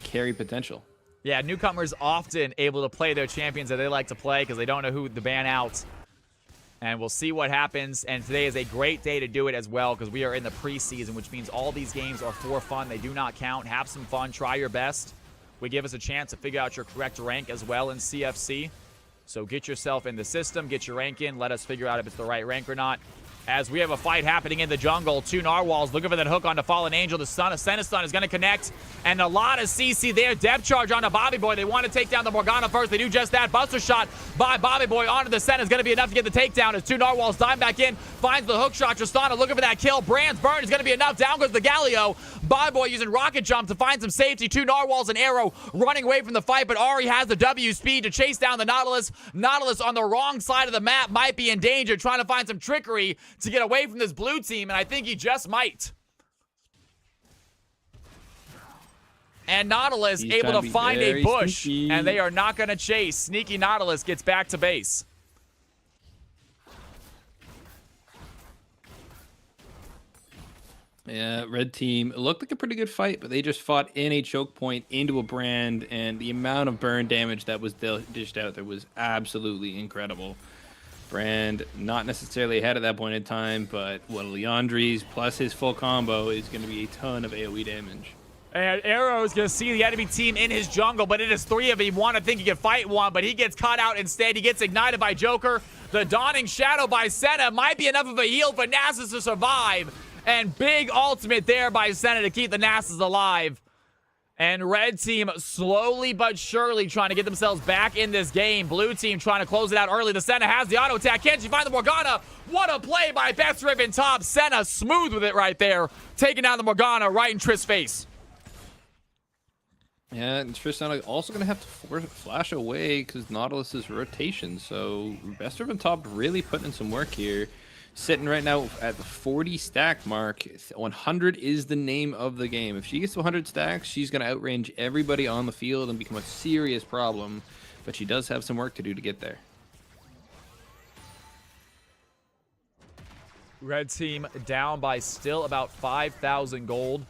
carry potential. Yeah, newcomers often able to play their champions that they like to play because they don't know who to ban out. And we'll see what happens. And today is a great day to do it as well because we are in the preseason, which means all these games are for fun. They do not count. Have some fun. Try your best. We give us a chance to figure out your correct rank as well in CFC. So get yourself in the system. Get your rank in. Let us figure out if it's the right rank or not. As we have a fight happening in the jungle. 2 Narwhals looking for that hook onto Fallen Angel. The Senna stun is going to connect. And a lot of CC there. Depth charge onto Bobby Boy. They want to take down the Morgana first. They do just that. Buster shot by Bobby Boy onto the Senna is going to be enough to get the takedown. As 2 Narwhals dive back in. Finds the hook shot. Tristana looking for that kill. Brand's burn is going to be enough. Down goes the Galio. Bobby Boy using rocket jump to find some safety. 2 Narwhals and Arrow running away from the fight. But Ari has the W speed to chase down the Nautilus. Nautilus on the wrong side of the map might be in danger. Trying to find some trickery to get away from this blue team, and I think he just might. And Nautilus He's able trying to be find a very bush, sneaky. and they are not going to chase. Sneaky Nautilus gets back to base. Yeah, red team, it looked like a pretty good fight, but they just fought in a choke point into a brand, and the amount of burn damage that was dished out there was absolutely incredible. Brand not necessarily ahead at that point in time, but what Leandri's plus his full combo is going to be a ton of AoE damage. And Arrow's going to see the enemy team in his jungle, but it is 3 of them. He wanted to think he could fight one, but he gets caught out instead. He gets ignited by Joker. The Dawning Shadow by Senna might be enough of a heal for Nasus to survive. And big ultimate there by Senna to keep the Nasus alive. And red team slowly but surely trying to get themselves back in this game. Blue team trying to close it out early. The Senna has the auto attack. Can she find the Morgana? What a play by Best Riven top. Senna smooth with it right there. Taking down the Morgana right in Triss' face. Yeah, and Tristana also going to have to flash away because Nautilus's rotation. So Best Riven top really putting in some work here. Sitting right now at the 40 stack mark. 100 is the name of the game. If she gets to 100 stacks, she's going to outrange everybody on the field and become a serious problem. But she does have some work to do to get there. Red team down by still about 5,000 gold.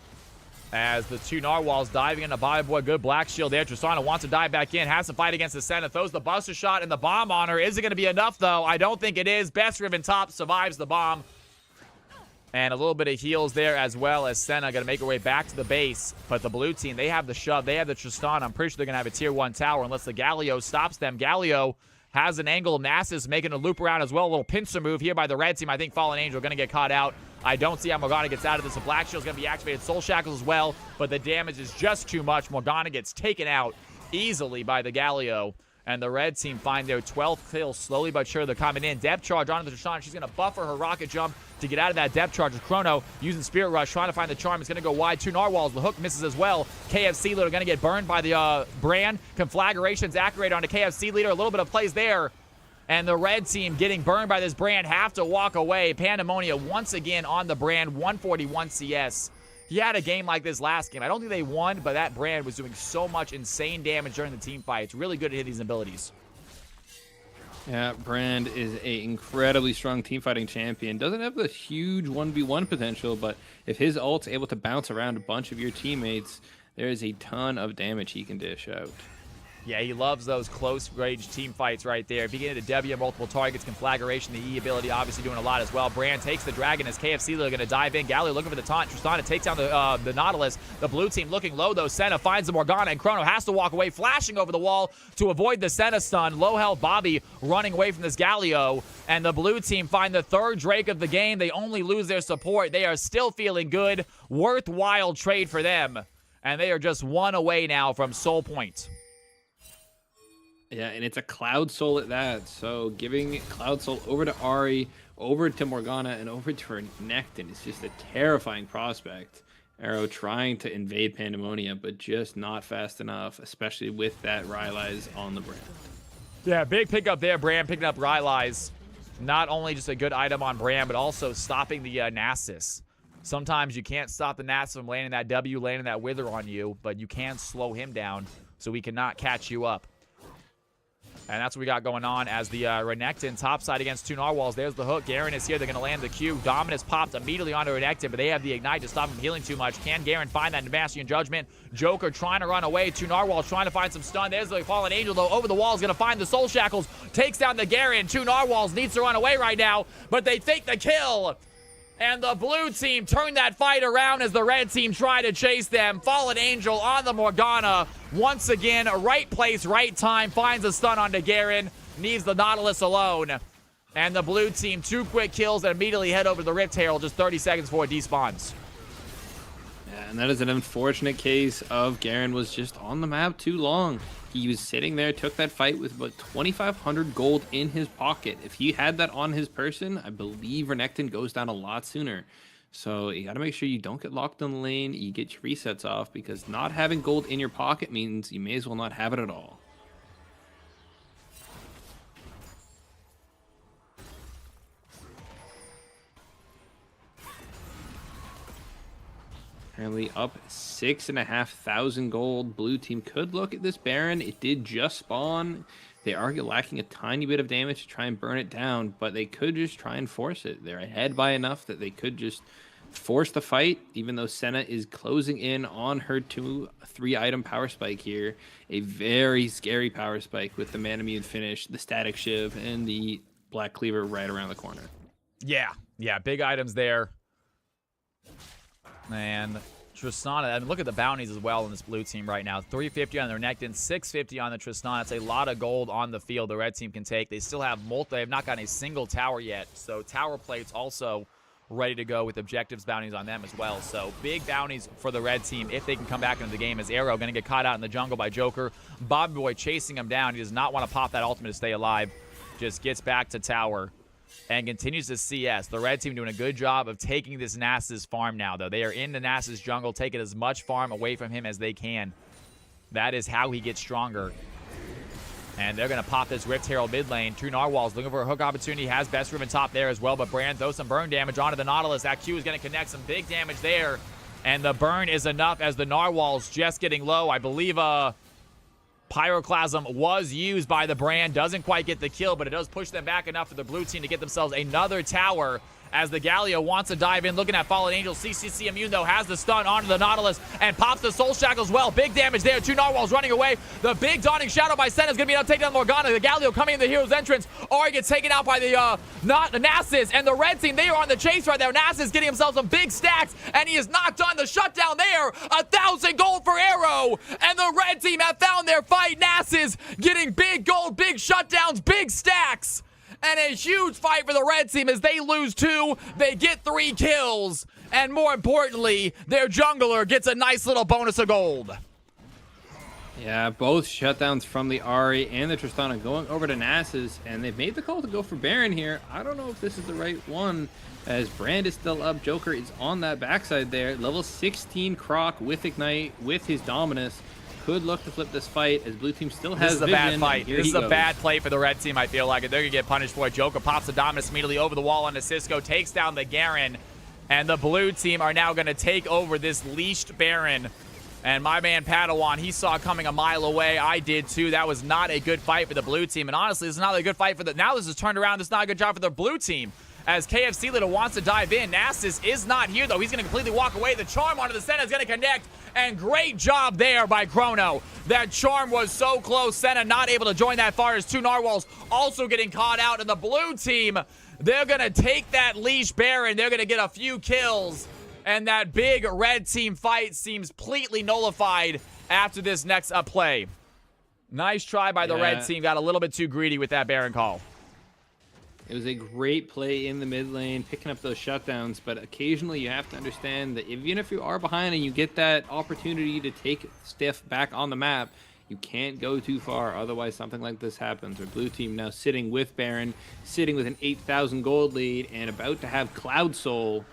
As the 2 narwhals diving into Bobby Boy. Good black shield there. Tristana wants to dive back in. Has to fight against the Senna. Throws the buster shot and the bomb on her. Is it going to be enough, though? I don't think it is. Best Riven top survives the bomb. And a little bit of heals there as well as Senna going to make her way back to the base. But the blue team, they have the shove. They have the Tristana. I'm pretty sure they're going to have a tier 1 tower unless the Galio stops them. Galio has an angle. Nasus making a loop around as well. A little pincer move here by the red team. I think Fallen Angel going to get caught out. I don't see how Morgana gets out of this. The Black Shield's going to be activated. Soul Shackles as well, but the damage is just too much. Morgana gets taken out easily by the Galio, and the red team find their 12th kill. Slowly but sure, they're coming in. Depth charge onto the Tristana. She's going to buffer her rocket jump to get out of that depth charge. Chrono using Spirit Rush, trying to find the charm. It's going to go wide. 2 narwhals. The hook misses as well. KFC Leader going to get burned by the brand. Conflagration's accurate onto KFC Leader. A little bit of plays there. And the red team getting burned by this brand have to walk away. Pandemonia once again on the brand, 141 CS. He had a game like this last game. I don't think they won, but that brand was doing so much insane damage during the team fight. It's really good at hitting these abilities. Yeah, Brand is an incredibly strong teamfighting champion. Doesn't have the huge 1v1 potential, but if his ult's able to bounce around a bunch of your teammates, there is a ton of damage he can dish out. Yeah, he loves those close-range team fights right there. If you get into W and multiple targets, Conflagration, the E ability, obviously doing a lot as well. Brand takes the Dragon as KFC are going to dive in. Galio looking for the taunt. Tristana takes down the Nautilus. The blue team looking low, though. Senna finds the Morgana, and Chrono has to walk away, flashing over the wall to avoid the Senna stun. Low health Bobby running away from this Galio, and the blue team find the 3rd Drake of the game. They only lose their support. They are still feeling good. Worthwhile trade for them, and they are just 1 away now from Soul Point. Yeah, and it's a Cloud Soul at that. So giving Cloud Soul over to Ahri, over to Morgana, and over to her Renekton is just a terrifying prospect. Arrow trying to invade Pandemonia, but just not fast enough, especially with that Rylai's on the brand. Yeah, big pickup there, Brand picking up Rylai's. Not only just a good item on Brand, but also stopping the Nasus. Sometimes you can't stop the Nasus from landing that W, landing that Wither on you, but you can slow him down so he cannot catch you up. And that's what we got going on as the Renekton topside against 2 narwhals. There's the hook. Garen is here. They're going to land the Q. Dominus popped immediately onto Renekton, but they have the Ignite to stop him healing too much. Can Garen find that in Mastery and Judgment? Joker trying to run away. 2 narwhals trying to find some stun. There's the Fallen Angel, though, over the wall. Is going to find the Soul Shackles. Takes down the Garen. 2 narwhals needs to run away right now, but they take the kill. And the blue team turned that fight around as the red team tried to chase them. Fallen Angel on the Morgana. Once again, right place, right time. Finds a stun onto Garen. Needs the Nautilus alone. And the blue team, 2 quick kills and immediately head over to the Rift Herald just 30 seconds before it despawns. Yeah, and that is an unfortunate case of Garen was just on the map too long. He was sitting there, took that fight with about 2,500 gold in his pocket. If he had that on his person, I believe Renekton goes down a lot sooner. So you got to make sure you don't get locked in the lane, you get your resets off, because not having gold in your pocket means you may as well not have it at all. Currently up 6,500 gold. Blue team could look at this Baron. It did just spawn. They are lacking a tiny bit of damage to try and burn it down, but they could just try and force it. They're ahead by enough that they could just force the fight, even though Senna is closing in on her 2-3 item power spike here. A very scary power spike with the Man Immune finish, the Static Shiv, and the Black Cleaver right around the corner. Yeah, big items there. And Tristana, and look at the bounties as well in this blue team right now. 350 on their Nectin, 650 on the Tristana. It's a lot of gold on the field the red team can take. They still have they have not gotten a single tower yet. So tower plates also ready to go with objectives bounties on them as well. So big bounties for the red team if they can come back into the game, as Arrow going to get caught out in the jungle by Joker. Bobby Boy chasing him down. He does not want to pop that ultimate to stay alive. Just gets back to tower and continues to CS. The red team doing a good job of taking this Nasus farm now, though. They are in the Nasus jungle, taking as much farm away from him as they can. That is how he gets stronger. And they're going to pop this Rift Herald mid lane. Two Narwhals looking for a hook opportunity. Has Best Riven top there as well, but Brand throws some burn damage onto the Nautilus. That Q is going to connect some big damage there. And the burn is enough as the Narwhals just getting low. I believe Pyroclasm was used by the Brand. Doesn't quite get the kill, but it does push them back enough for the blue team to get themselves another tower as the Galio wants to dive in. Looking at Fallen Angel. CCC immune, though, has the stun onto the Nautilus and pops the Soul Shackle as well. Big damage there. Two Narwhals running away. The big Dawning Shadow by Senna is going to be able to take down Morgana. The Galio coming in the hero's entrance. Ori gets taken out by the Nasus, and the red team, they are on the chase right there. Nasus getting himself some big stacks, and he is knocked on the shutdown there. 1,000 gold for Arrow, and the red team have found their fight. Nasus getting big gold, big shutdowns, big stacks. And a huge fight for the red team as they lose 2, they get 3 kills. And more importantly, their jungler gets a nice little bonus of gold. Yeah, both shutdowns from the Ahri and the Tristana going over to Nasus, and they've made the call to go for Baron here. I don't know if this is the right one, as Brand is still up. Joker is on that backside there. Level 16 Croc with Ignite, with his Dominus. Could look to flip this fight as blue team still has This is a vision. bad fight. This is a bad play for the red team, I feel like. They're going to get punished for it. Joker pops the Dominus immediately over the wall onto Cisco, takes down the Garen, and the blue team are now going to take over this leashed Baron. And my man Padawan, he saw coming a mile away. I did too. That was not a good fight for the blue team. And honestly, this is not a good fight for the... Now this is turned around. This is not a good job for the blue team. As KFC Little wants to dive in. Nasus is not here, though. He's going to completely walk away. The charm onto the Senna is going to connect. And great job there by Chrono. That charm was so close. Senna not able to join that far as two Narwhals also getting caught out. And the blue team, they're going to take that leash Baron. They're going to get a few kills. And that big red team fight seems completely nullified after this next play. Nice try by the red team. Got a little bit too greedy with that Baron call. It was a great play in the mid lane, picking up those shutdowns, but occasionally you have to understand that even if you are behind and you get that opportunity to take Stiff back on the map, you can't go too far, otherwise something like this happens. Our blue team now sitting with Baron, sitting with an 8,000 gold lead, and about to have Cloud Soul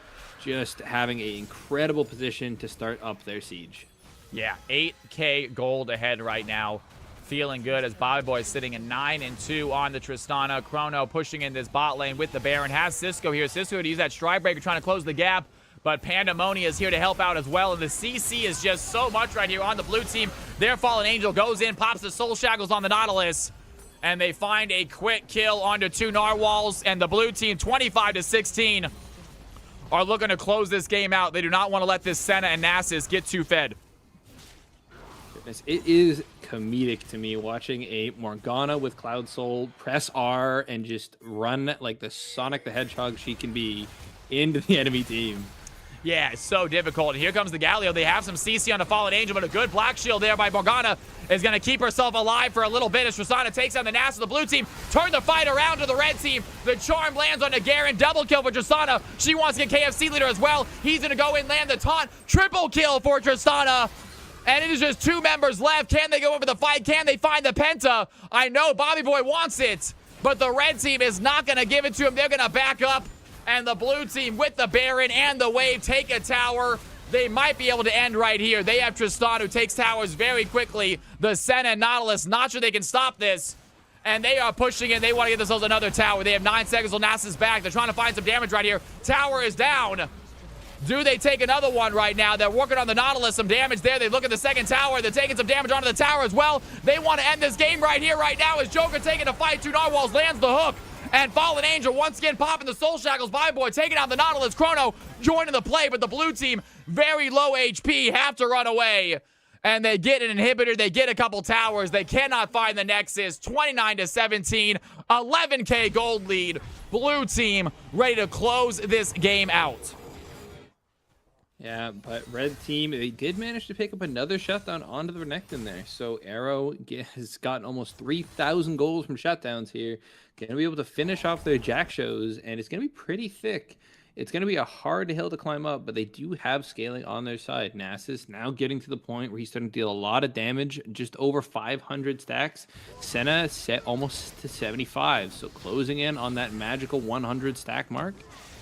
just having an incredible position to start up their siege. Yeah, 8K gold ahead right now. Feeling good as Bobby Boy is sitting at 9-2 on the Tristana. Chrono pushing in this bot lane with the Baron. Has Cisco here. Cisco to use that Stride Breaker trying to close the gap. But Pandemonia is here to help out as well. And the CC is just so much right here on the blue team. Their Fallen Angel goes in, pops the Soul Shackles on the Nautilus. And they find a quick kill onto two Narwhals. And the blue team, 25-16, are looking to close this game out. They do not want to let this Senna and Nasus get too fed. It is comedic to me watching a Morgana with Cloud Soul press R and just run like the Sonic the Hedgehog she can be into the enemy team. Yeah, it's so difficult. And here comes the Galio. They have some CC on the Fallen Angel, but a good Black Shield there by Morgana is going to keep herself alive for a little bit as Tristana takes on the Nasus of the blue team. Turn the fight around to the red team. The charm lands on the Garen. Double kill for Tristana. She wants to get KFC leader as well. He's going to go in, land the taunt. Triple kill for Tristana. And it is just two members left. Can they go over the fight? Can they find the Penta? I know Bobby Boy wants it, but the red team is not going to give it to him. They're going to back up. And the blue team with the Baron and the Wave take a tower. They might be able to end right here. They have Tristan who takes towers very quickly. The Senna and Nautilus, not sure they can stop this. And they are pushing in. They want to get themselves another tower. They have 9 seconds till Nasus is back. They're trying to find some damage right here. Tower is down. Do they take another one right now? They're working on the Nautilus. Some damage there. They look at the second tower. They're taking some damage onto the tower as well. They want to end this game right here, right now, as Joker taking a fight. Two Narwhals lands the hook. And Fallen Angel once again popping the Soul Shackles. Viboy taking out the Nautilus. Chrono joining the play, but the blue team, very low HP, have to run away. And they get an inhibitor. They get a couple towers. They cannot find the Nexus. 29-17. 11K gold lead. Blue team ready to close this game out. Yeah, but red team, they did manage to pick up another shutdown onto the Renekton there. So Arrow has gotten almost 3,000 goals from shutdowns here. Going to be able to finish off their Jack shows, and it's going to be pretty thick. It's going to be a hard hill to climb up, but they do have scaling on their side. Nasus now getting to the point where he's starting to deal a lot of damage, just over 500 stacks. Senna set almost to 75, so closing in on that magical 100 stack mark.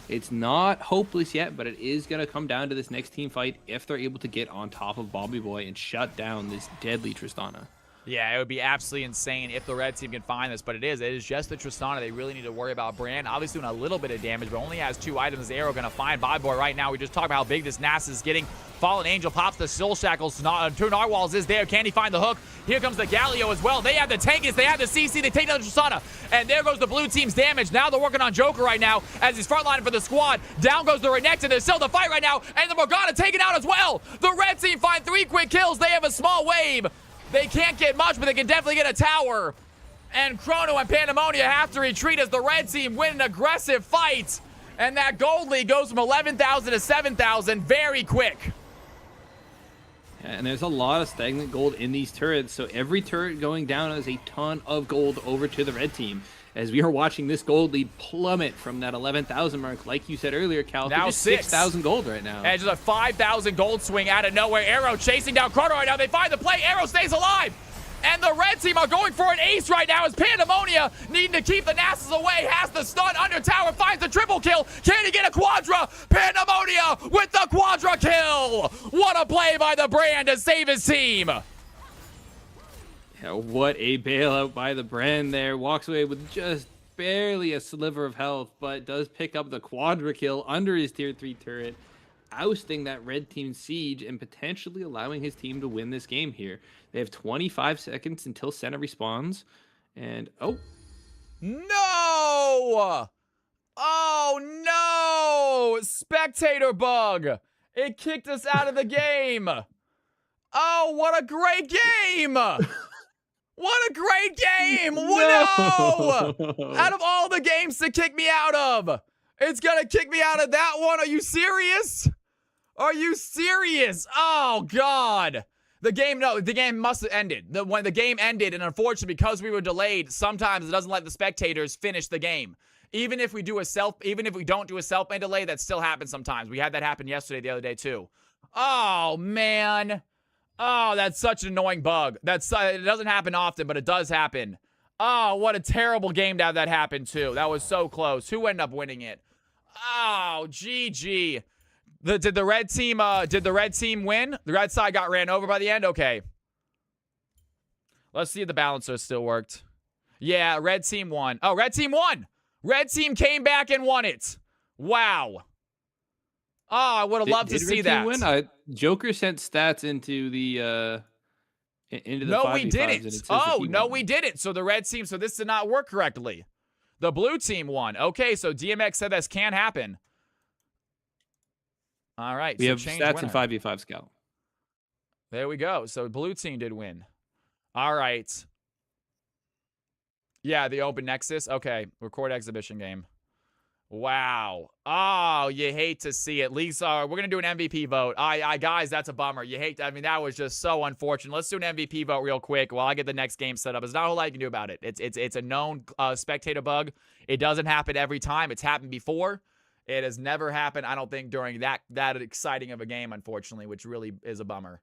It's not hopeless yet, but it is going to come down to this next team fight if they're able to get on top of Bobby Boy and shut down this deadly Tristana. Yeah, it would be absolutely insane if the red team can find this, but it is just the Tristana. They really need to worry about. Brand obviously doing a little bit of damage, but only has 2 items. The Arrow going to find Bobby Boy right now. We just talked about how big this Nasus is getting. Fallen Angel pops the Soul Shackles. 2 Narwhals is there. Can he find the hook? Here comes the Galio as well. They have the Tankus. They have the CC. They take down the Tristana. And there goes the blue team's damage. Now they're working on Joker right now as he's frontlining for the squad. Down goes the Renekton. There's still the fight right now. And the Morgana taken out as well. The red team find 3 quick kills. They have a small wave. They can't get much, but they can definitely get a tower. And Chrono and Pandemonia have to retreat as the red team win an aggressive fight. And that gold lead goes from 11,000 to 7,000 very quick. And there's a lot of stagnant gold in these turrets, so every turret going down is a ton of gold over to the red team. As we are watching this gold lead plummet from that 11,000 mark, like you said earlier, Cal, now 6,000 gold right now. And just a 5,000 gold swing out of nowhere. Arrow chasing down Chrono right now. They find the play. Arrow stays alive. And the red team are going for an ace right now as Pandemonia, needing to keep the Nasus away, has the stun under tower, finds the triple kill. Can he get a quadra? Pandemonia with the quadra kill. What a play by the Brand to save his team. Yeah, what a bailout by the Brand there. Walks away with just barely a sliver of health, but does pick up the quadra kill under his tier 3 turret, ousting that red team siege and potentially allowing his team to win this game here. They have 25 seconds until Senna respawns. And, oh. No! Oh, no! Spectator bug. It kicked us out of the game. Oh, what a great game! What a great game! No! Out of all the games to kick me out of, it's gonna kick me out of that one. Are you serious? Are you serious? Oh, God. The game must have ended. When the game ended, and unfortunately, because we were delayed, sometimes it doesn't let the spectators finish the game. Even if we don't do a self-made delay, that still happens sometimes. We had that happen yesterday, the other day, too. Oh, man. Oh, that's such an annoying bug. It doesn't happen often, but it does happen. Oh, what a terrible game to have that happen, too. That was so close. Who ended up winning it? Oh, GG. Did the red team win? The red side got ran over by the end? Okay. Let's see if the balancer still worked. Yeah, red team won. Oh, red team won! Red team came back and won it. Wow. Oh, I would have loved to see that. Win? Joker sent stats into the No, we didn't. Oh, no, we didn't. So the red team, so this did not work correctly. The blue team won. Okay, so DMX said this can happen. All right. We have stats in 5v5 Scout. There we go. So blue team did win. All right. Yeah, the open Nexus. Okay. Record exhibition game. Wow. Oh, you hate to see it. Lisa, we're going to do an MVP vote. Guys, that's a bummer. You hate to, I mean, that was just so unfortunate. Let's do an MVP vote real quick while I get the next game set up. There's not a whole lot you can do about it. It's a known spectator bug. It doesn't happen every time. It's happened before. It has never happened, I don't think, during that exciting of a game, unfortunately, which really is a bummer.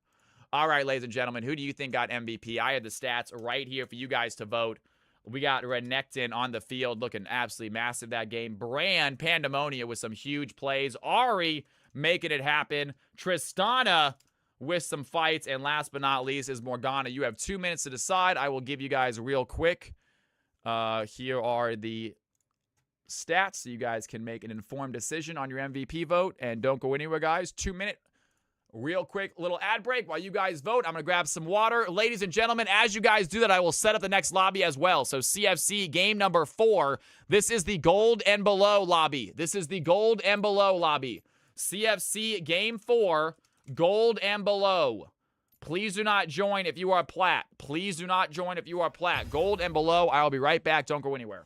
All right, ladies and gentlemen, who do you think got MVP? I had the stats right here for you guys to vote. We got Renekton on the field looking absolutely massive that game. Brand, Pandemonia with some huge plays. Ari making it happen. Tristana with some fights. And last but not least is Morgana. You have 2 minutes to decide. I will give you guys real quick. Here are the stats so you guys can make an informed decision on your MVP vote. And don't go anywhere, guys. 2-minute, real quick little ad break while you guys vote. I'm going to grab some water. Ladies and gentlemen, as you guys do that, I will set up the next lobby as well. So CFC game number 4. This is the gold and below lobby. This is the gold and below lobby. CFC game 4, gold and below. Please do not join if you are plat. Please do not join if you are plat. Gold and below. I'll be right back. Don't go anywhere.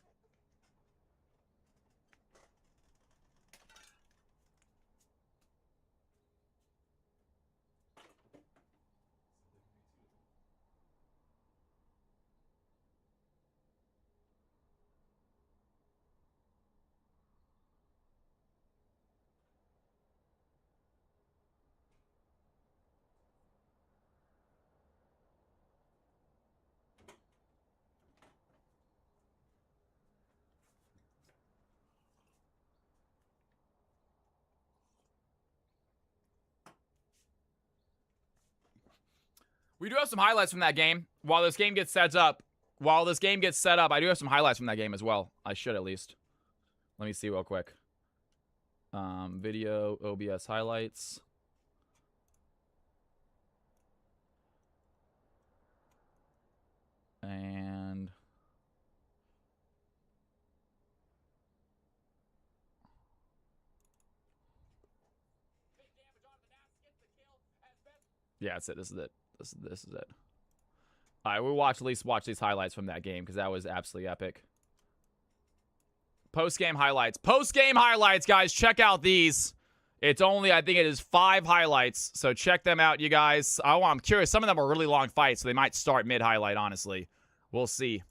We do have some highlights from that game. While this game gets set up, I do have some highlights from that game as well. I should at least. Let me see real quick. Video, OBS highlights. And yeah, that's it. This is it. This is it. All right, we'll at least watch these highlights from that game because that was absolutely epic. Post-game highlights. Post-game highlights, guys. Check out these. It's only, I think it is 5 highlights, so check them out, you guys. I'm curious. Some of them are really long fights, so they might start mid-highlight, honestly. We'll see.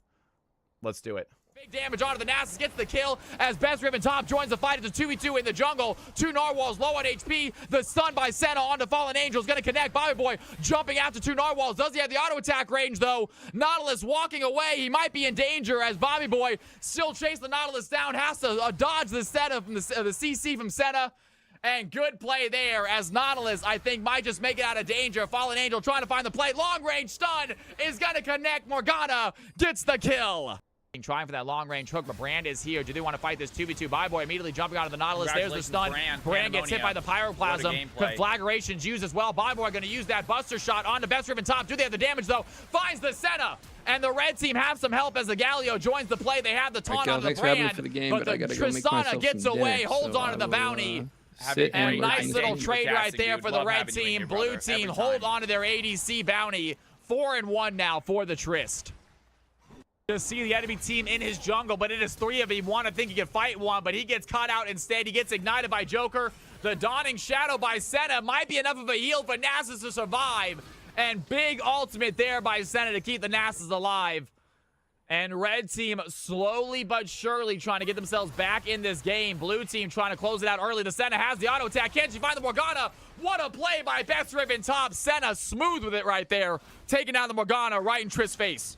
Let's do it. Big damage onto the Nasus, gets the kill as Best Ribbon Top joins the fight. It's a 2v2 in the jungle. 2 narwhals low on HP. The stun by Senna onto Fallen Angel's going to connect. Bobby Boy jumping after 2 narwhals. Does he have the auto attack range though? Nautilus walking away. He might be in danger as Bobby Boy still chasing the Nautilus down. Has to dodge the Senna from the CC from Senna. And good play there as Nautilus, I think, might just make it out of danger. Fallen Angel trying to find the play. Long range stun is going to connect. Morgana gets the kill. Trying for that long-range hook, but Brand is here. Do they want to fight this 2v2? Boy immediately jumping out of the Nautilus. There's the stun. Brand gets hit by the Pyroclasm. Conflagration's used as well. Boy going to use that Buster shot on the Best Ribbon Top. Do they have the damage, though? Finds the Senna. And the red team have some help as the Galio joins the play. They have the taunt on the Brand. For the game, but the Tristana gets away, holds on to the bounty. And nice little trade right there for the red team. Blue team hold on to their ADC bounty. 4-1 now for the Trist. To see the enemy team in his jungle, but it is 3 of them. One, I think he can fight one, but he gets caught out instead. He gets ignited by Joker. The Dawning Shadow by Senna might be enough of a heal for Nasus to survive. And big ultimate there by Senna to keep the Nasus alive. And red team slowly but surely trying to get themselves back in this game. Blue team trying to close it out early. The Senna has the auto attack. Can't she find the Morgana? What a play by Best Ribbon Top. Senna smooth with it right there. Taking down the Morgana right in Trist's face.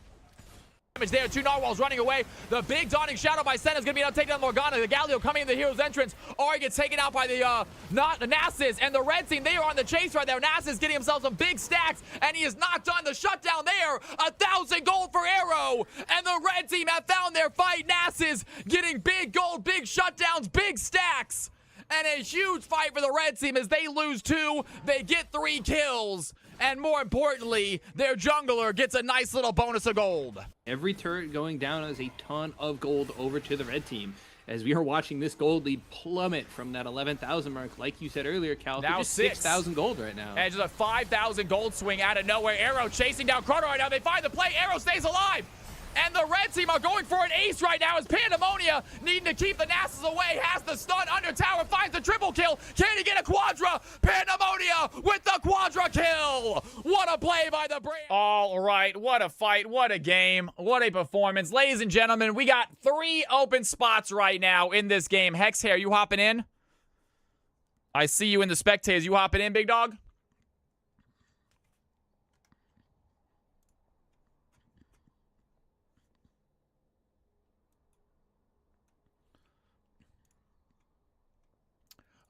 There, 2 narwhals running away. The big Dawning Shadow by Senna is going to be able to take down Morgana. The Galio coming in the hero's entrance. Ori gets taken out by the Nasus. And the red team, they are on the chase right there. Nasus getting himself some big stacks. And he is not done. The shutdown there. 1,000 gold for Arrow. And the red team have found their fight. Nasus getting big gold, big shutdowns, big stacks. And a huge fight for the red team as they lose 2. They get 3 kills. And more importantly, their jungler gets a nice little bonus of gold. Every turret going down is a ton of gold over to the red team. As we are watching this gold lead plummet from that 11,000 mark, like you said earlier, Cal, now just 6,000 gold right now. And just a 5,000 gold swing out of nowhere. Arrow chasing down Chrono right now. They find the play. Arrow stays alive. And the red team are going for an ace right now as Pandemonia, needing to keep the Nasus away, has the stun under tower, finds the triple kill. Can he get a quadra? Pandemonia with the quadra kill. What a play by the Brand. All right, what a fight, what a game, what a performance. Ladies and gentlemen, we got 3 open spots right now in this game. Hexhair, you hopping in? I see you in the spectators. You hopping in, big dog?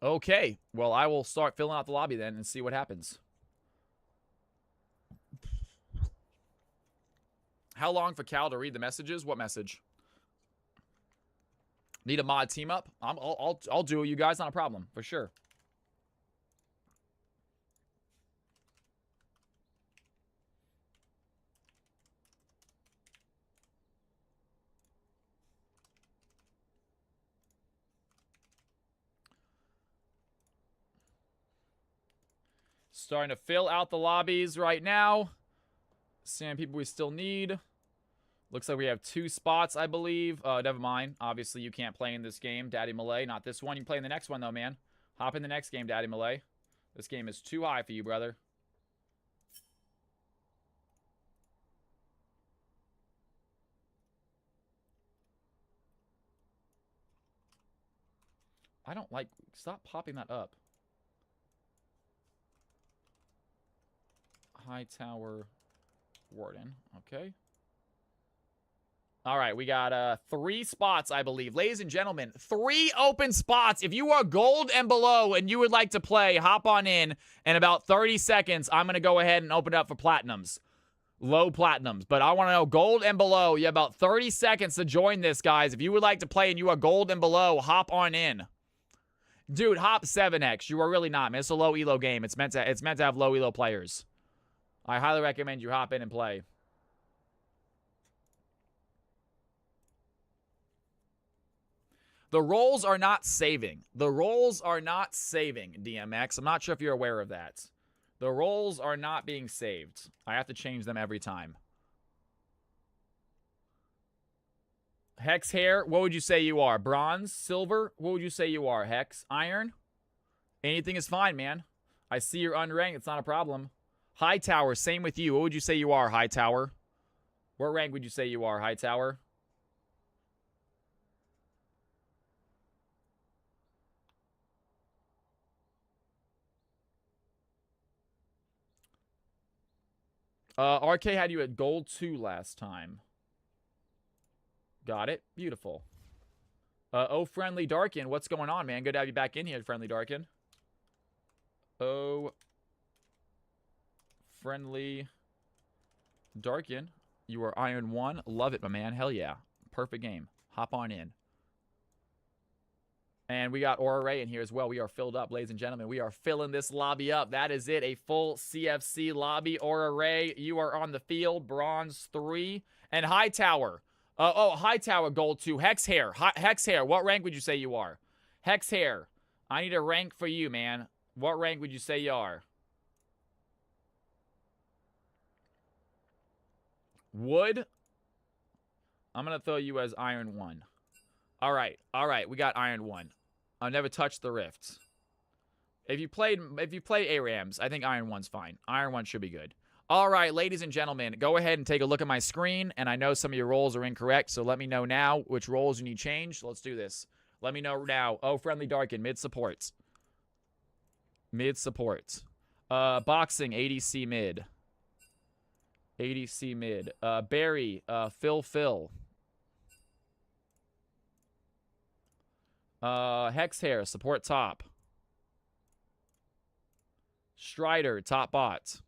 Okay, well, I will start filling out the lobby then and see what happens. How long for Cal to read the messages? What message? Need a mod team up? I'll do it, you guys. Not a problem, for sure. Starting to fill out the lobbies right now. Seeing people we still need. Looks like we have 2 spots, I believe. Never mind. Obviously, you can't play in this game, Daddy Malay. Not this one. You can play in the next one, though, man. Hop in the next game, Daddy Malay. This game is too high for you, brother. I don't like... Stop popping that up. Hightower Warden. Okay. All right, we got 3 spots, I believe. Ladies and gentlemen, 3 open spots. If you are gold and below and you would like to play, hop on in. In about 30 seconds, I'm going to go ahead and open it up for platinums. Low platinums. But I want to know gold and below. You have about 30 seconds to join this, guys. If you would like to play and you are gold and below, hop on in. Dude, hop 7x. You are really not, man. It's a low elo game. It's meant to have low elo players. I highly recommend you hop in and play. The roles are not saving. The roles are not saving, DMX. I'm not sure if you're aware of that. The roles are not being saved. I have to change them every time. Hex hair, what would you say you are? Bronze? Silver? What would you say you are? Hex? Iron? Anything is fine, man. I see you're unranked. It's not a problem. Hightower, same with you. What would you say you are, Hightower? What rank would you say you are, Hightower? RK had you at gold 2 last time. Got it. Beautiful. Oh, Friendly Darkin. What's going on, man? Good to have you back in here, Friendly Darkin. Oh, Friendly Darkin. You are Iron 1. Love it, my man. Hell yeah. Perfect game. Hop on in. And we got Aura Ray in here as well. We are filled up, ladies and gentlemen. We are filling this lobby up. That is it. A full CFC lobby. Aura Ray, you are on the field. Bronze 3. And Hightower. Hightower gold 2. Hex Hair. Hex Hair. What rank would you say you are? Hex Hair. I need a rank for you, man. What rank would you say you are? Wood. I'm going to throw you as Iron 1. All right. We got Iron 1. I'll never touch the rifts. If you play ARAMs, I think Iron 1's fine. Iron 1 should be good. All right, ladies and gentlemen, go ahead and take a look at my screen. And I know some of your roles are incorrect, so let me know now which roles you need changed. Let's do this. Let me know now. Oh, Friendly Darkin, mid support. Mid support. Boxing, ADC mid. ADC mid. Barry, Phil. Hex Hair, support top. Strider, top bot.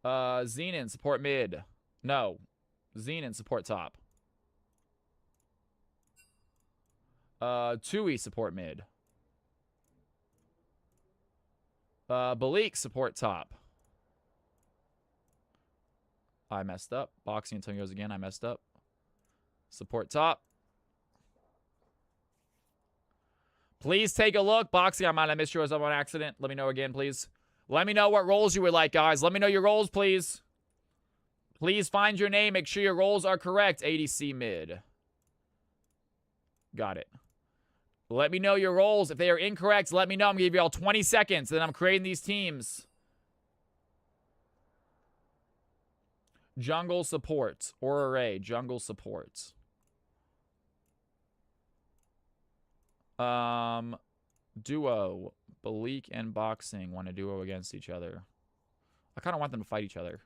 Xenon, support mid. No. Xenon, support top. Tues, support mid. Balik, support top. I messed up. Boxing until he goes again. I messed up. Support top. Please take a look. Boxing, I might have missed yours up on accident. Let me know again, please. Let me know what roles you would like, guys. Let me know your roles, please. Please find your name. Make sure your roles are correct. ADC mid. Got it. Let me know your roles. If they are incorrect, let me know. I'm going to give you all 20 seconds. Then I'm creating these teams. Jungle support. Or array. Jungle support. Duo. Balik and Boxing want to duo against each other. I kind of want them to fight each other.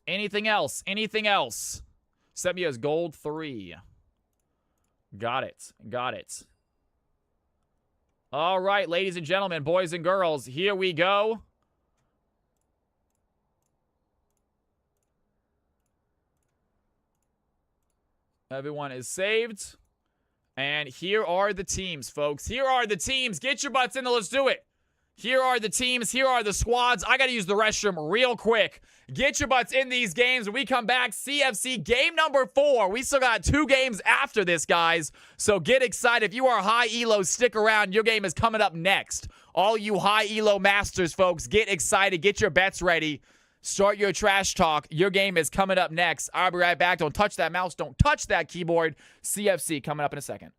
Anything else? Anything else? Set me as gold 3. Got it. Got it. All right, ladies and gentlemen, boys and girls, here we go. Everyone is saved. And here are the teams, folks. Here are the teams. Get your butts in there. Let's do it. Here are the teams. Here are the squads. I got to use the restroom real quick. Get your butts in these games. When we come back, CFC game number 4. We still got 2 games after this, guys. So get excited. If you are high elo, stick around. Your game is coming up next. All you high elo masters, folks, get excited. Get your bets ready. Start your trash talk. Your game is coming up next. I'll be right back. Don't touch that mouse. Don't touch that keyboard. CFC coming up in a second.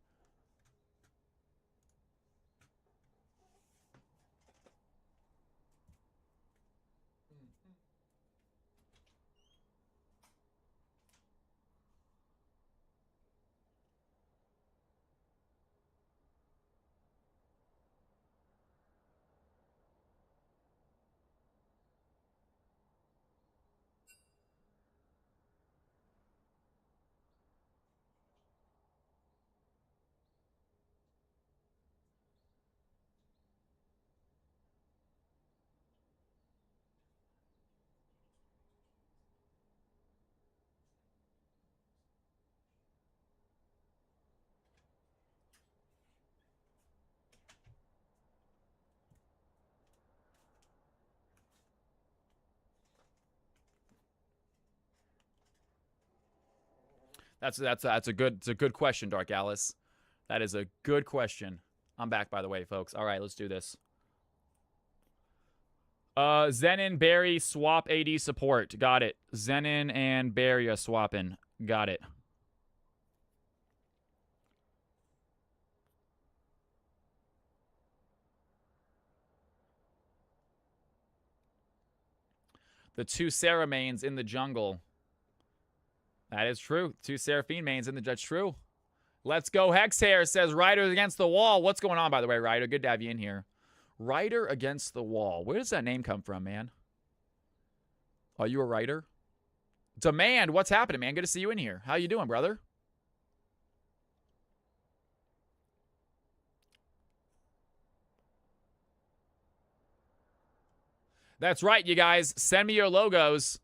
That's a good question, Dark Alice. That is a good question. I'm back, by the way, folks. All right, let's do this. Zenin, Barry, swap AD support. Got it. Zenin and Barry are swapping. Got it. The 2 Sarah mains in the jungle. That is true. 2 Seraphine mains in the judge. True. Let's go. Hexhair says Ryder against the wall. What's going on, by the way, Ryder? Good to have you in here. Ryder against the wall. Where does that name come from, man? Are you a writer? Demand. What's happening, man? Good to see you in here. How you doing, brother? That's right, you guys. Send me your logos.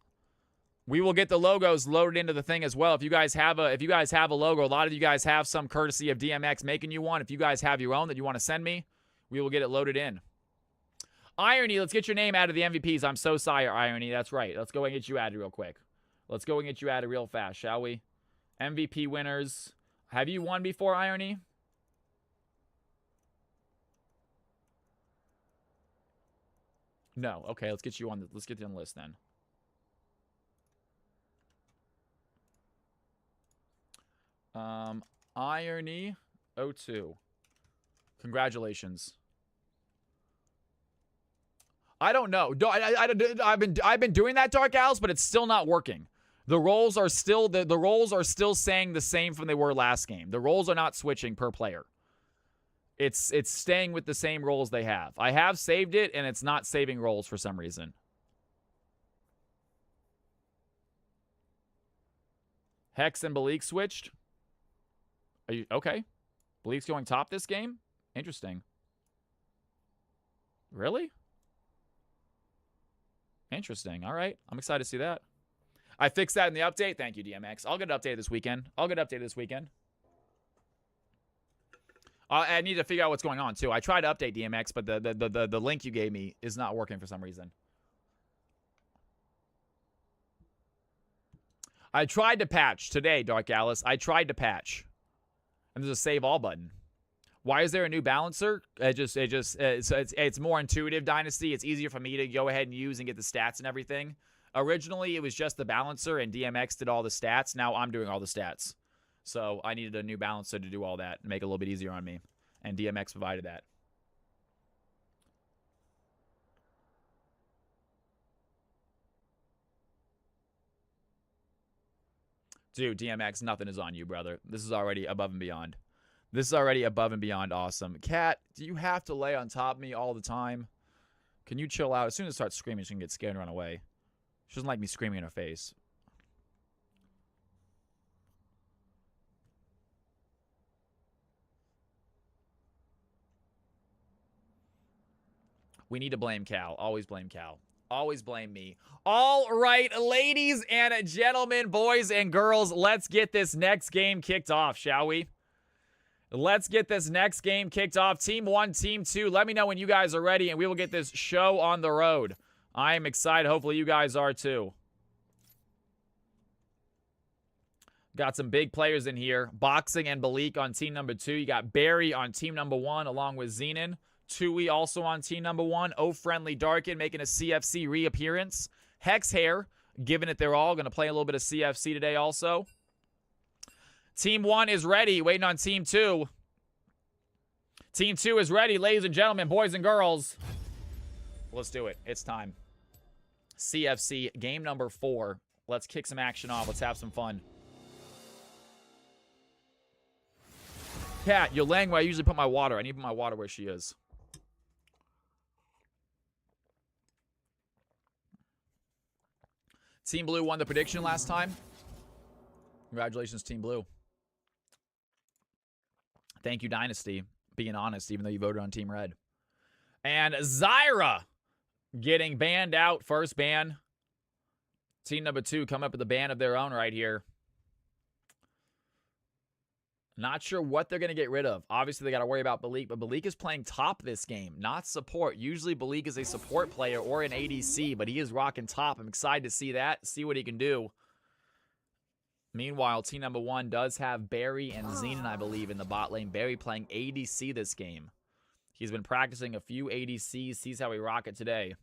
We will get the logos loaded into the thing as well. If you guys have a logo, a lot of you guys have some courtesy of DMX making you one. If you guys have your own that you want to send me, we will get it loaded in. Irony, let's get your name out of the MVPs. I'm so sorry, Irony. That's right. Let's go and get you added real quick. Let's go and get you added real fast, shall we? MVP winners. Have you won before, Irony? No. Okay, let's get you on the list then. Irony 02. Congratulations. I don't know. I've been doing that, Dark Owls, but it's still not working. The roles are still the roles are still saying the same from they were last game. The roles are not switching per player. It's staying with the same roles they have. I have saved it and it's not saving roles for some reason. Hex and Balik switched. Are you okay? Balik's going top this game? Interesting. Really? Interesting. All right. I'm excited to see that. I fixed that in the update. Thank you, DMX. I'll get an update this weekend. I need to figure out what's going on, too. I tried to update DMX, but the link you gave me is not working for some reason. I tried to patch today, Dark Alice. I tried to patch. And there's a save all button. Why is there a new balancer? It's more intuitive, Dynasty. It's easier for me to go ahead and use and get the stats and everything. Originally, it was just the balancer and DMX did all the stats. Now I'm doing all the stats. So I needed a new balancer to do all that and make it a little bit easier on me. And DMX provided that. Dude, DMX, nothing is on you, brother. This is already above and beyond. This is already above and beyond awesome. Cat, do you have to lay on top of me all the time? Can you chill out? As soon as it starts screaming, she can get scared and run away. She doesn't like me screaming in her face. We need to blame Cal. Always blame Cal. Always blame me. All right, ladies and gentlemen, boys and girls, let's get this next game kicked off, shall we? Let's get this next game kicked off. Team 1, Team 2, let me know when you guys are ready, and we will get this show on the road. I am excited. Hopefully you guys are too. Got some big players in here. Boxing and Balik on team number 2. You got Barry on team number 1 along with Zenon. Tui also on team number 1. Oh Friendly Darkin making a CFC reappearance. Hex Hair giving it their all. Going to play a little bit of CFC today also. Team 1 is ready. Waiting on Team 2. Team 2 is ready, ladies and gentlemen, boys and girls. Let's do it. It's time. CFC game number 4. Let's kick some action off. Let's have some fun. Cat, you're laying where I usually put my water. I need to put my water where she is. Team Blue won the prediction last time. Congratulations, Team Blue. Thank you, Dynasty, being honest, even though you voted on Team Red. And Zyra getting banned out. First ban. Team number 2 come up with a ban of their own right here. Not sure what they're going to get rid of. Obviously, they got to worry about Balik, but Balik is playing top this game, not support. Usually, Balik is a support player or an ADC, but he is rocking top. I'm excited to see that, see what he can do. Meanwhile, team number 1 does have Barry and Zenon, I believe, in the bot lane. Barry playing ADC this game. He's been practicing a few ADCs, sees how we rock it today.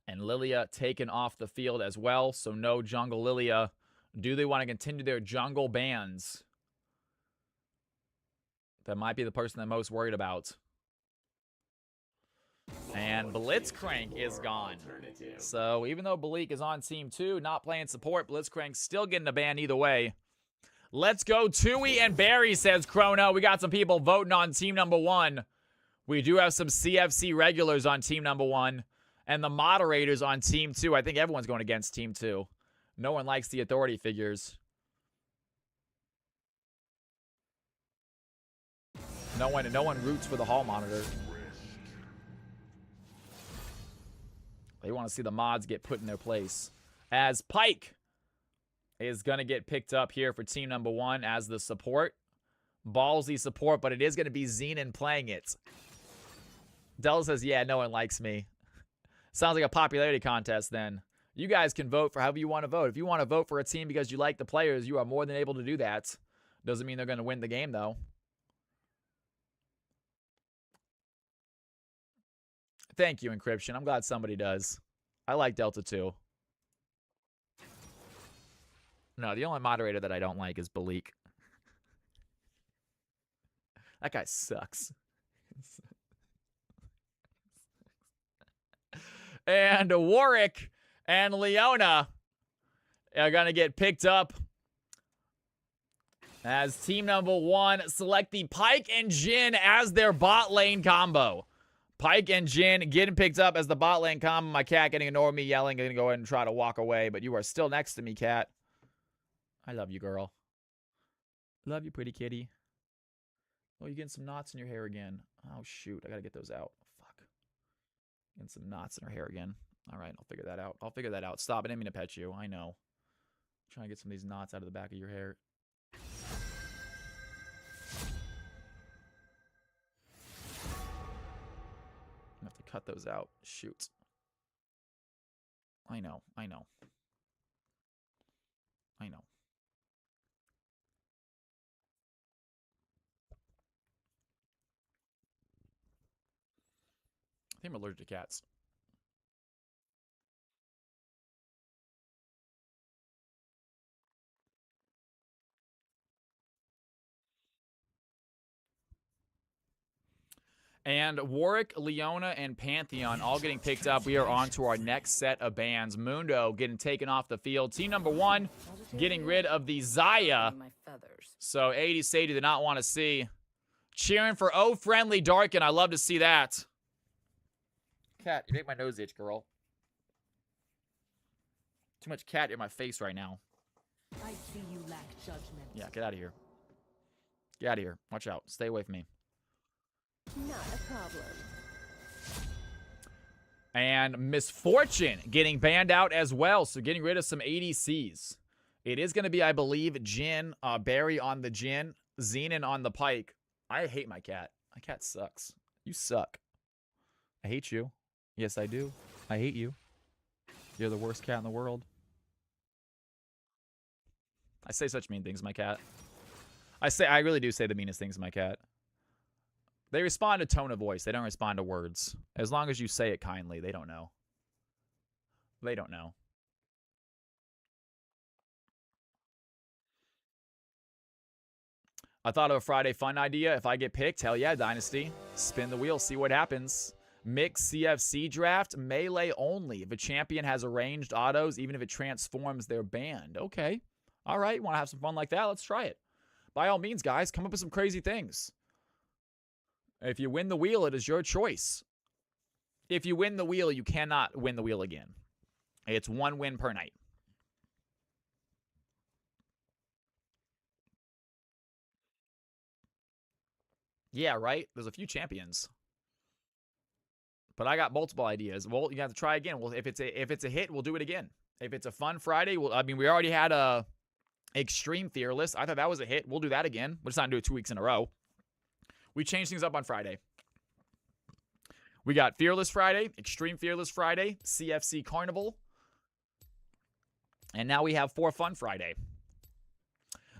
And Lilia taken off the field as well, so no jungle Lilia. Do they want to continue their jungle bans? That might be the person I'm most worried about. And Blitzcrank is gone. So even though Balik is on team 2, not playing support, Blitzcrank's still getting a ban either way. Let's go Tui and Barry, says Chrono. We got some people voting on team number 1. We do have some CFC regulars on team number 1. And the moderators on team 2. I think everyone's going against team 2. No one likes the authority figures. No one roots for the hall monitor. They want to see the mods get put in their place. As Pyke is going to get picked up here for team number 1 as the support. Ballsy support, but it is going to be Zenon playing it. Dell says, yeah, no one likes me. Sounds like a popularity contest then. You guys can vote for however you want to vote. If you want to vote for a team because you like the players, you are more than able to do that. Doesn't mean they're going to win the game, though. Thank you, Encryption. I'm glad somebody does. I like Delta too. No, the only moderator that I don't like is Balik. That guy sucks. And Warwick and Leona are going to get picked up as team number 1 select the Pyke and Jhin as their bot lane combo. Pyke and Jhin getting picked up as the bot lane combo. My cat getting ignored me yelling. I'm going to go ahead and try to walk away, but you are still next to me, cat. I love you, girl. Love you, pretty kitty. Oh, you're getting some knots in your hair again. Oh, shoot. I got to get those out. Fuck. Getting some knots in her hair again. All right, I'll figure that out. I'll figure that out. Stop. I didn't mean to pet you. I know. I'm trying to get some of these knots out of the back of your hair. I have to cut those out. Shoot. I know. I know. I know. I think I'm allergic to cats. And Warwick, Leona, and Pantheon all getting picked up. We are on to our next set of bans. Mundo getting taken off the field. Team number 1 getting rid of the Zaya. So 80 Sadie did not want to see. Cheering for Oh Friendly Darkin. I love to see that. Cat, you make my nose itch, girl. Too much cat in my face right now. I see you lack judgment. Yeah, get out of here. Get out of here. Watch out. Stay away from me. Not a problem. And Misfortune getting banned out as well, so getting rid of some ADCs. It is going to be, I believe, Jin, Barry on the Jin, Xenon on the Pike. I hate my cat. My cat sucks. You suck. I hate you. Yes, I do. I hate you. You're the worst cat in the world. I say such mean things to my cat. I really do say the meanest things to my cat. They respond to tone of voice. They don't respond to words. As long as you say it kindly, they don't know. They don't know. I thought of a Friday fun idea. If I get picked, hell yeah, Dynasty. Spin the wheel, see what happens. Mix CFC draft, melee only. If a champion has arranged autos, even if it transforms, they're banned. Okay. All right, want to have some fun like that? Let's try it. By all means, guys, come up with some crazy things. If you win the wheel, it is your choice. If you win the wheel, you cannot win the wheel again. It's one win per night. Yeah, right? There's a few champions. But I got multiple ideas. Well, you have to try again. Well, if it's a hit, we'll do it again. If it's a fun Friday, I mean, we already had a Extreme Fearless. I thought that was a hit. We'll do that again. We'll just not do it 2 weeks in a row. We changed things up on Friday. We got Fearless Friday, Extreme Fearless Friday, CFC Carnival. And now we have For Fun Friday.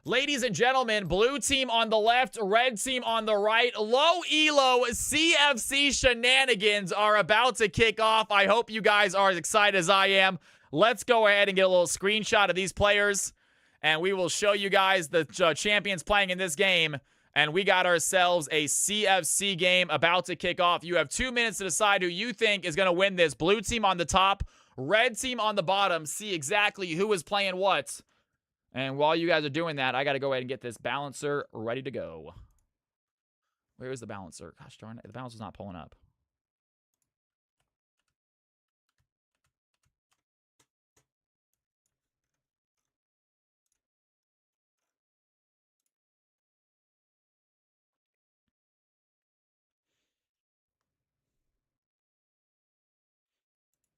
Ladies and gentlemen, blue team on the left, red team on the right. Low elo CFC shenanigans are about to kick off. I hope you guys are as excited as I am. Let's go ahead and get a little screenshot of these players. And we will show you guys the champions playing in this game. And we got ourselves a CFC game about to kick off. You have 2 minutes to decide who you think is going to win this. Blue team on the top, red team on the bottom. See exactly who is playing what. And while you guys are doing that, I got to go ahead and get this balancer ready to go. Where is the balancer? Gosh darn it. The balancer's not pulling up.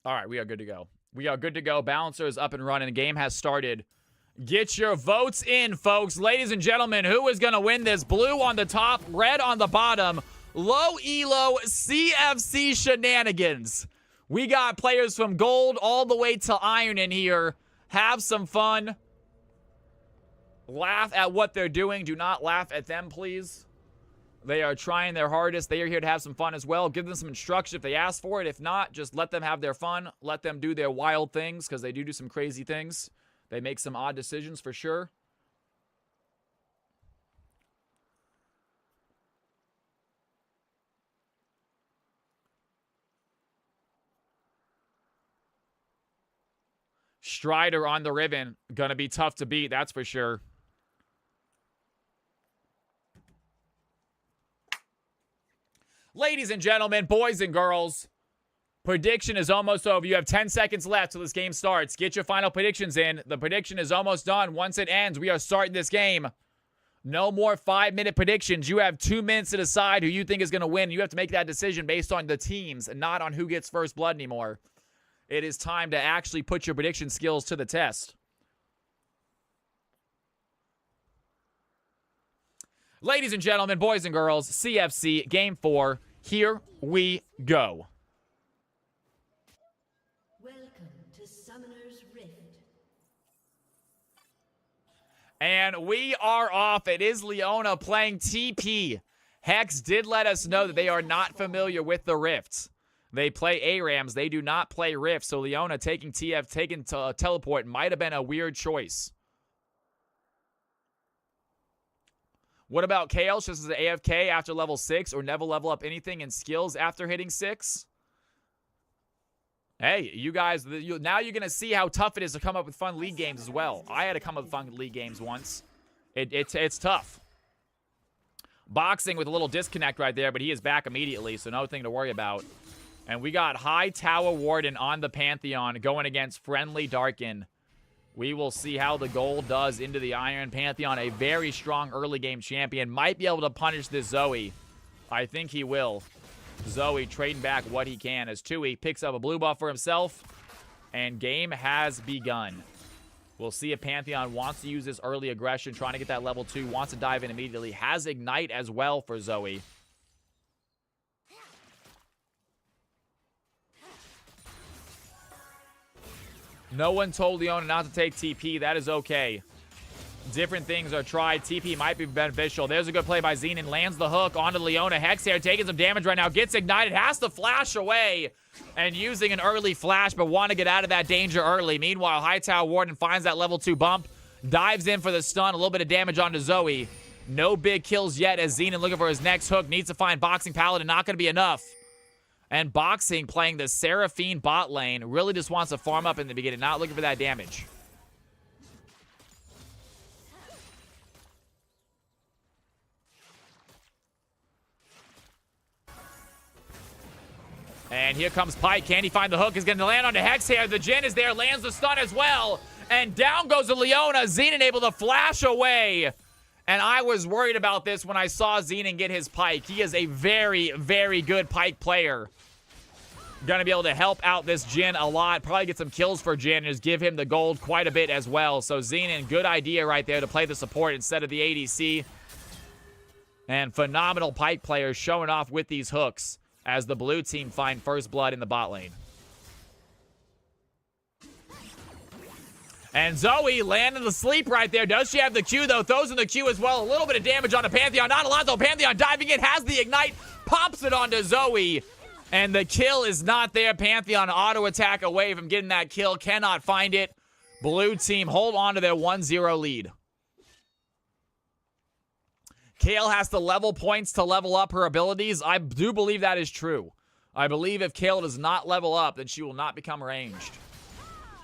All right, we are good to go. We are good to go. Balancer is up and running. The game has started. Get your votes in, folks. Ladies and gentlemen, who is going to win this? Blue on the top, red on the bottom. Low elo CFC shenanigans. We got players from gold all the way to iron in here. Have some fun. Laugh at what they're doing. Do not laugh at them, please. They are trying their hardest. They are here to have some fun as well. Give them some instruction if they ask for it. If not, just let them have their fun. Let them do their wild things because they do some crazy things. They make some odd decisions for sure. Strider on the Riven. Gonna be tough to beat, that's for sure. Ladies and gentlemen, boys and girls, prediction is almost over. You have 10 seconds left till this game starts. Get your final predictions in. The prediction is almost done. Once it ends, we are starting this game. No more 5-minute predictions. You have 2 minutes to decide who you think is going to win. You have to make that decision based on the teams and not on who gets first blood anymore. It is time to actually put your prediction skills to the test. Ladies and gentlemen, boys and girls, CFC Game 4, here we go. Welcome to Summoner's Rift. And we are off. It is Leona playing TP. Hex did let us know that they are not familiar with the Rifts. They play ARAMs. They do not play Rifts. So Leona taking teleport might have been a weird choice. What about Chaos just as an AFK after level 6 or never level up anything in skills after hitting 6? Hey, you guys, now you're going to see how tough it is to come up with fun league games as well. I had to come up with fun league games once. It's tough. Boxing with a little disconnect right there, but he is back immediately, so nothing to worry about. And we got High Tower Warden on the Pantheon going against Friendly Darkin. We will see how the gold does into the Iron Pantheon. A very strong early game champion. Might be able to punish this Zoe. I think he will. Zoe trading back what he can as Tues picks up a blue buff for himself. And game has begun. We'll see if Pantheon wants to use this early aggression, trying to get that level 2, wants to dive in immediately. Has Ignite as well for Zoe. No one told Leona not to take TP. That is okay. Different things are tried. TP might be beneficial. There's a good play by Xenon. Lands the hook onto Leona. Hexhair taking some damage right now. Gets ignited. Has to flash away. And using an early flash, but want to get out of that danger early. Meanwhile, Hightower Warden finds that level 2 bump. Dives in for the stun. A little bit of damage onto Zoe. No big kills yet as Xenon looking for his next hook. Needs to find Boxing Paladin. Not going to be enough. And Boxing playing the Seraphine bot lane. Really just wants to farm up in the beginning. Not looking for that damage. And here comes Pike. Can he find the hook? He's going to land on the Hexhair. The Jhin is there. Lands the stun as well. And down goes the Leona. Xenon able to flash away. And I was worried about this when I saw Xenon get his Pike. He is a very, very good Pike player. Going to be able to help out this Jhin a lot. Probably get some kills for Jhin and just give him the gold quite a bit as well. So Xenon, good idea right there to play the support instead of the ADC. And phenomenal Pike players showing off with these hooks as the blue team find first blood in the bot lane. And Zoe landing the sleep right there. Does she have the Q, though? Throws in the Q as well. A little bit of damage on the Pantheon. Not a lot, though. Pantheon diving in, has the Ignite, pops it onto Zoe. And the kill is not there. Pantheon auto attack away from getting that kill. Cannot find it. Blue team hold on to their 1-0 lead. Kayle has to level points to level up her abilities. I do believe that is true. I believe if Kayle does not level up, then she will not become ranged.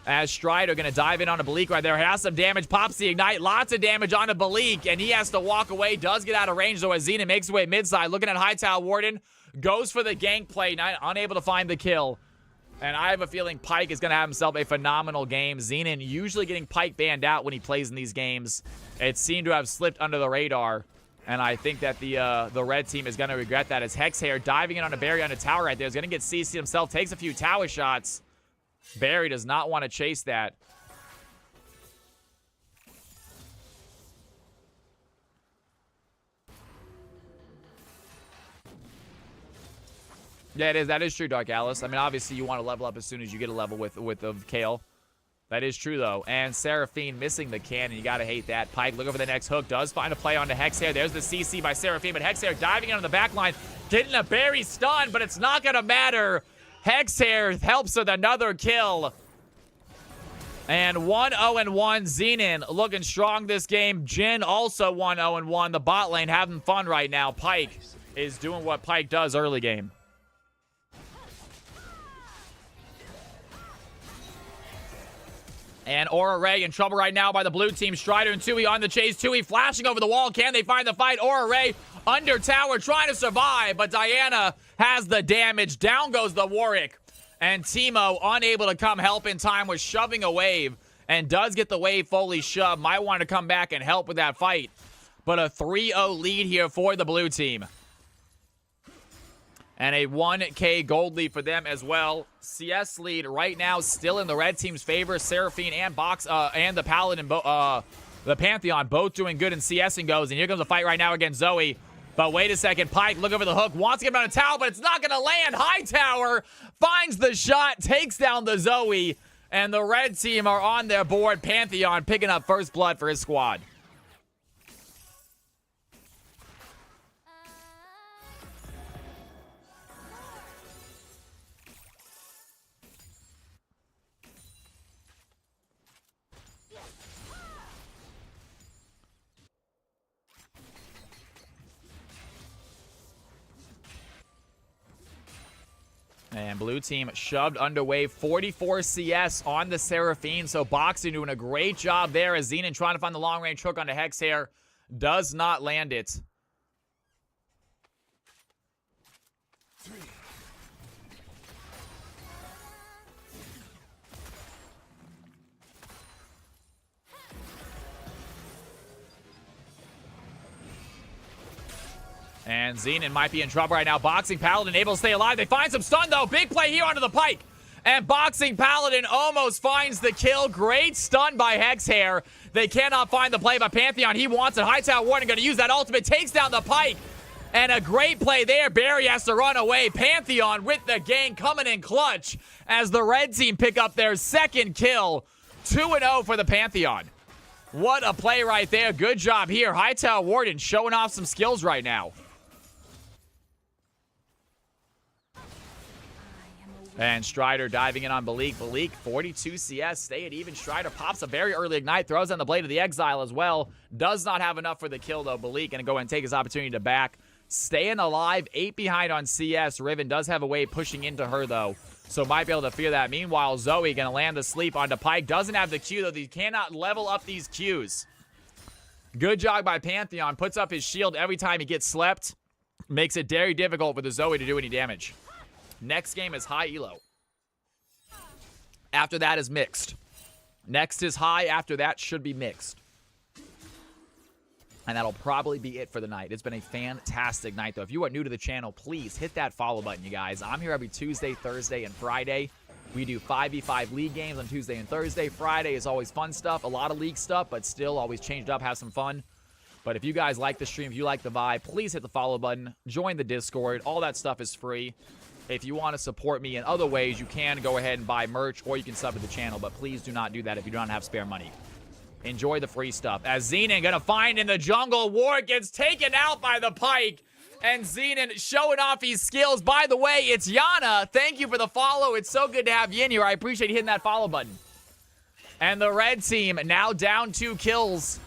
As Strider going to dive in on a Bleak right there. Has some damage. Pops the Ignite. Lots of damage on a Bleak. And he has to walk away. Does get out of range, though, as Xenon makes his way mid-side. Looking at Hightower Warden. Goes for the gank play. Unable to find the kill. And I have a feeling Pike is going to have himself a phenomenal game. Xenon usually getting Pike banned out when he plays in these games. It seemed to have slipped under the radar. And I think that the red team is going to regret that as Hexhair diving in on a Barry on a tower right there. Is going to get CC himself. Takes a few tower shots. Barry does not want to chase that. Yeah, it is. That is true, Dark Alice. I mean, obviously, you want to level up as soon as you get a level with Kayle. That is true, though. And Seraphine missing the cannon. You got to hate that. Pike looking for the next hook. Does find a play onto Hexhair. There's the CC by Seraphine, but Hexhair diving in on the back line. Getting a Barry stun, but it's not going to matter. Hexhair helps with another kill. And 1-0-1. Xenon looking strong this game. Jhin also 1-0-1. The bot lane having fun right now. Pike is doing what Pike does early game. And Aura Ray in trouble right now by the blue team. Strider and Tues on the chase. Tues flashing over the wall. Can they find the fight? Aura Ray under tower trying to survive, but Diana has the damage. Down goes the Warwick. And Teemo unable to come help in time with shoving a wave. And does get the wave fully shoved. Might want to come back and help with that fight. But a 3-0 lead here for the blue team. And a 1K gold lead for them as well. CS lead right now still in the red team's favor. Seraphine and and the Paladin, the Pantheon, both doing good in CSing goes. And here comes a fight right now against Zoe. But wait a second, Pike looking for the hook. Wants to get him on a tower, but it's not going to land. Hightower finds the shot, takes down the Zoe. And the red team are on their board. Pantheon picking up first blood for his squad. And blue team shoved underway. 44 CS on the Seraphine. So Boxing doing a great job there as Xenon trying to find the long-range hook onto Hexhair. Does not land it. And Xenon might be in trouble right now. Boxing Paladin able to stay alive. They find some stun, though. Big play here onto the Pike. And Boxing Paladin almost finds the kill. Great stun by Hexhair. They cannot find the play by Pantheon. He wants it. Hightower Warden going to use that ultimate. Takes down the Pike. And a great play there. Barry has to run away. Pantheon with the gang coming in clutch as the red team pick up their second kill. 2-0 for the Pantheon. What a play right there. Good job here. Hightower Warden showing off some skills right now. And Strider diving in on Balik. Balik, 42 CS. Stay at even. Strider pops a very early ignite. Throws on the Blade of the Exile as well. Does not have enough for the kill, though. Balik going to go ahead and take his opportunity to back. Staying alive. 8 behind on CS. Riven does have a way pushing into her, though. So might be able to fear that. Meanwhile, Zoe going to land the sleep onto Pike. Doesn't have the Q, though. He cannot level up these Qs. Good job by Pantheon. Puts up his shield every time he gets slept. Makes it very difficult for the Zoe to do any damage. Next game is high elo. After that is mixed. Next is high. After that should be mixed. And that'll probably be it for the night. It's been a fantastic night, though. If you are new to the channel, please hit that follow button, you guys. I'm here every Tuesday, Thursday, and Friday. We do 5v5 league games on Tuesday and Thursday. Friday is always fun stuff. A lot of league stuff, but still always changed up, have some fun. But if you guys like the stream, if you like the vibe, please hit the follow button. Join the Discord. All that stuff is free. If you want to support me in other ways, you can go ahead and buy merch, or you can sub to the channel, but please do not do that if you don't have spare money. Enjoy the free stuff. As Xenon gonna find in the jungle, Warwick gets taken out by the Pike, and Xenon showing off his skills. By the way, it's Yana. Thank you for the follow. It's so good to have you in here. I appreciate you hitting that follow button. And the red team now down 2 kills.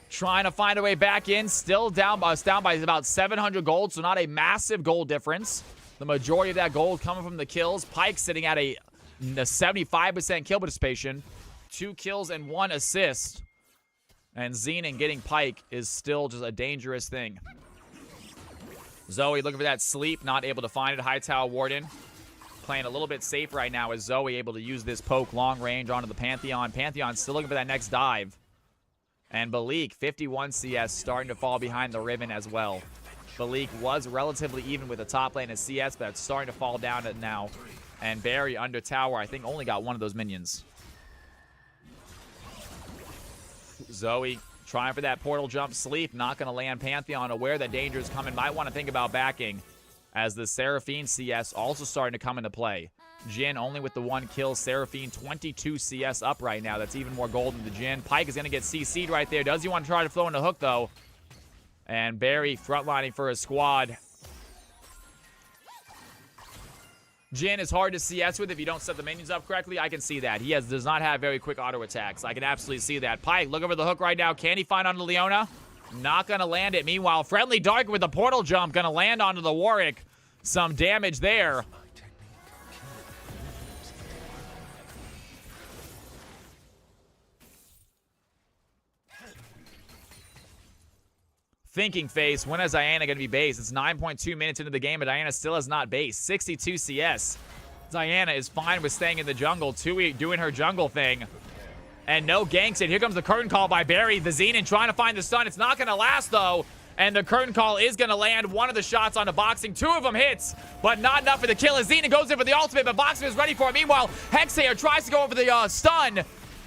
Trying to find a way back in. Still down by about 700 gold, so not a massive gold difference. The majority of that gold coming from the kills. Pike sitting at a 75% kill participation. 2 kills and 1 assist. And Xenon getting Pike is still just a dangerous thing. Zoe looking for that sleep. Not able to find it. Hightower Warden playing a little bit safe right now as Zoe able to use this poke long range onto the Pantheon. Pantheon still looking for that next dive. And Balik, 51 CS, starting to fall behind the Riven as well. Balik was relatively even with the top lane of CS, but it's starting to fall down now. And Barry under tower, I think, only got one of those minions. Zoe trying for that portal jump sleep. Not going to land. Pantheon aware that danger is coming. Might want to think about backing as the Seraphine CS also starting to come into play. Jhin only with the 1 kill. Seraphine 22 CS up right now. That's even more gold than the Jhin. Pike is going to get CC'd right there. Does he want to try to throw in the hook, though? And Barry frontlining for his squad. Jhin is hard to CS with if you don't set the minions up correctly. I can see that. He does not have very quick auto attacks. I can absolutely see that. Pike, look over the hook right now. Can he find onto Leona? Not going to land it. Meanwhile, Friendly Dark with the portal jump. Going to land onto the Warwick. Some damage there. Thinking face, when is Diana going to be base? It's 9.2 minutes into the game, but Diana still has not base. 62 CS. Diana is fine with staying in the jungle. Tui doing her jungle thing. And no ganks it. Here comes the curtain call by Barry. The Xenon trying to find the stun. It's not going to last, though. And the curtain call is going to land one of the shots onto Boxing. 2 of them hits, but not enough for the kill. As Xenon goes in for the ultimate, but Boxing is ready for it. Meanwhile, Hexhair tries to go over the stun.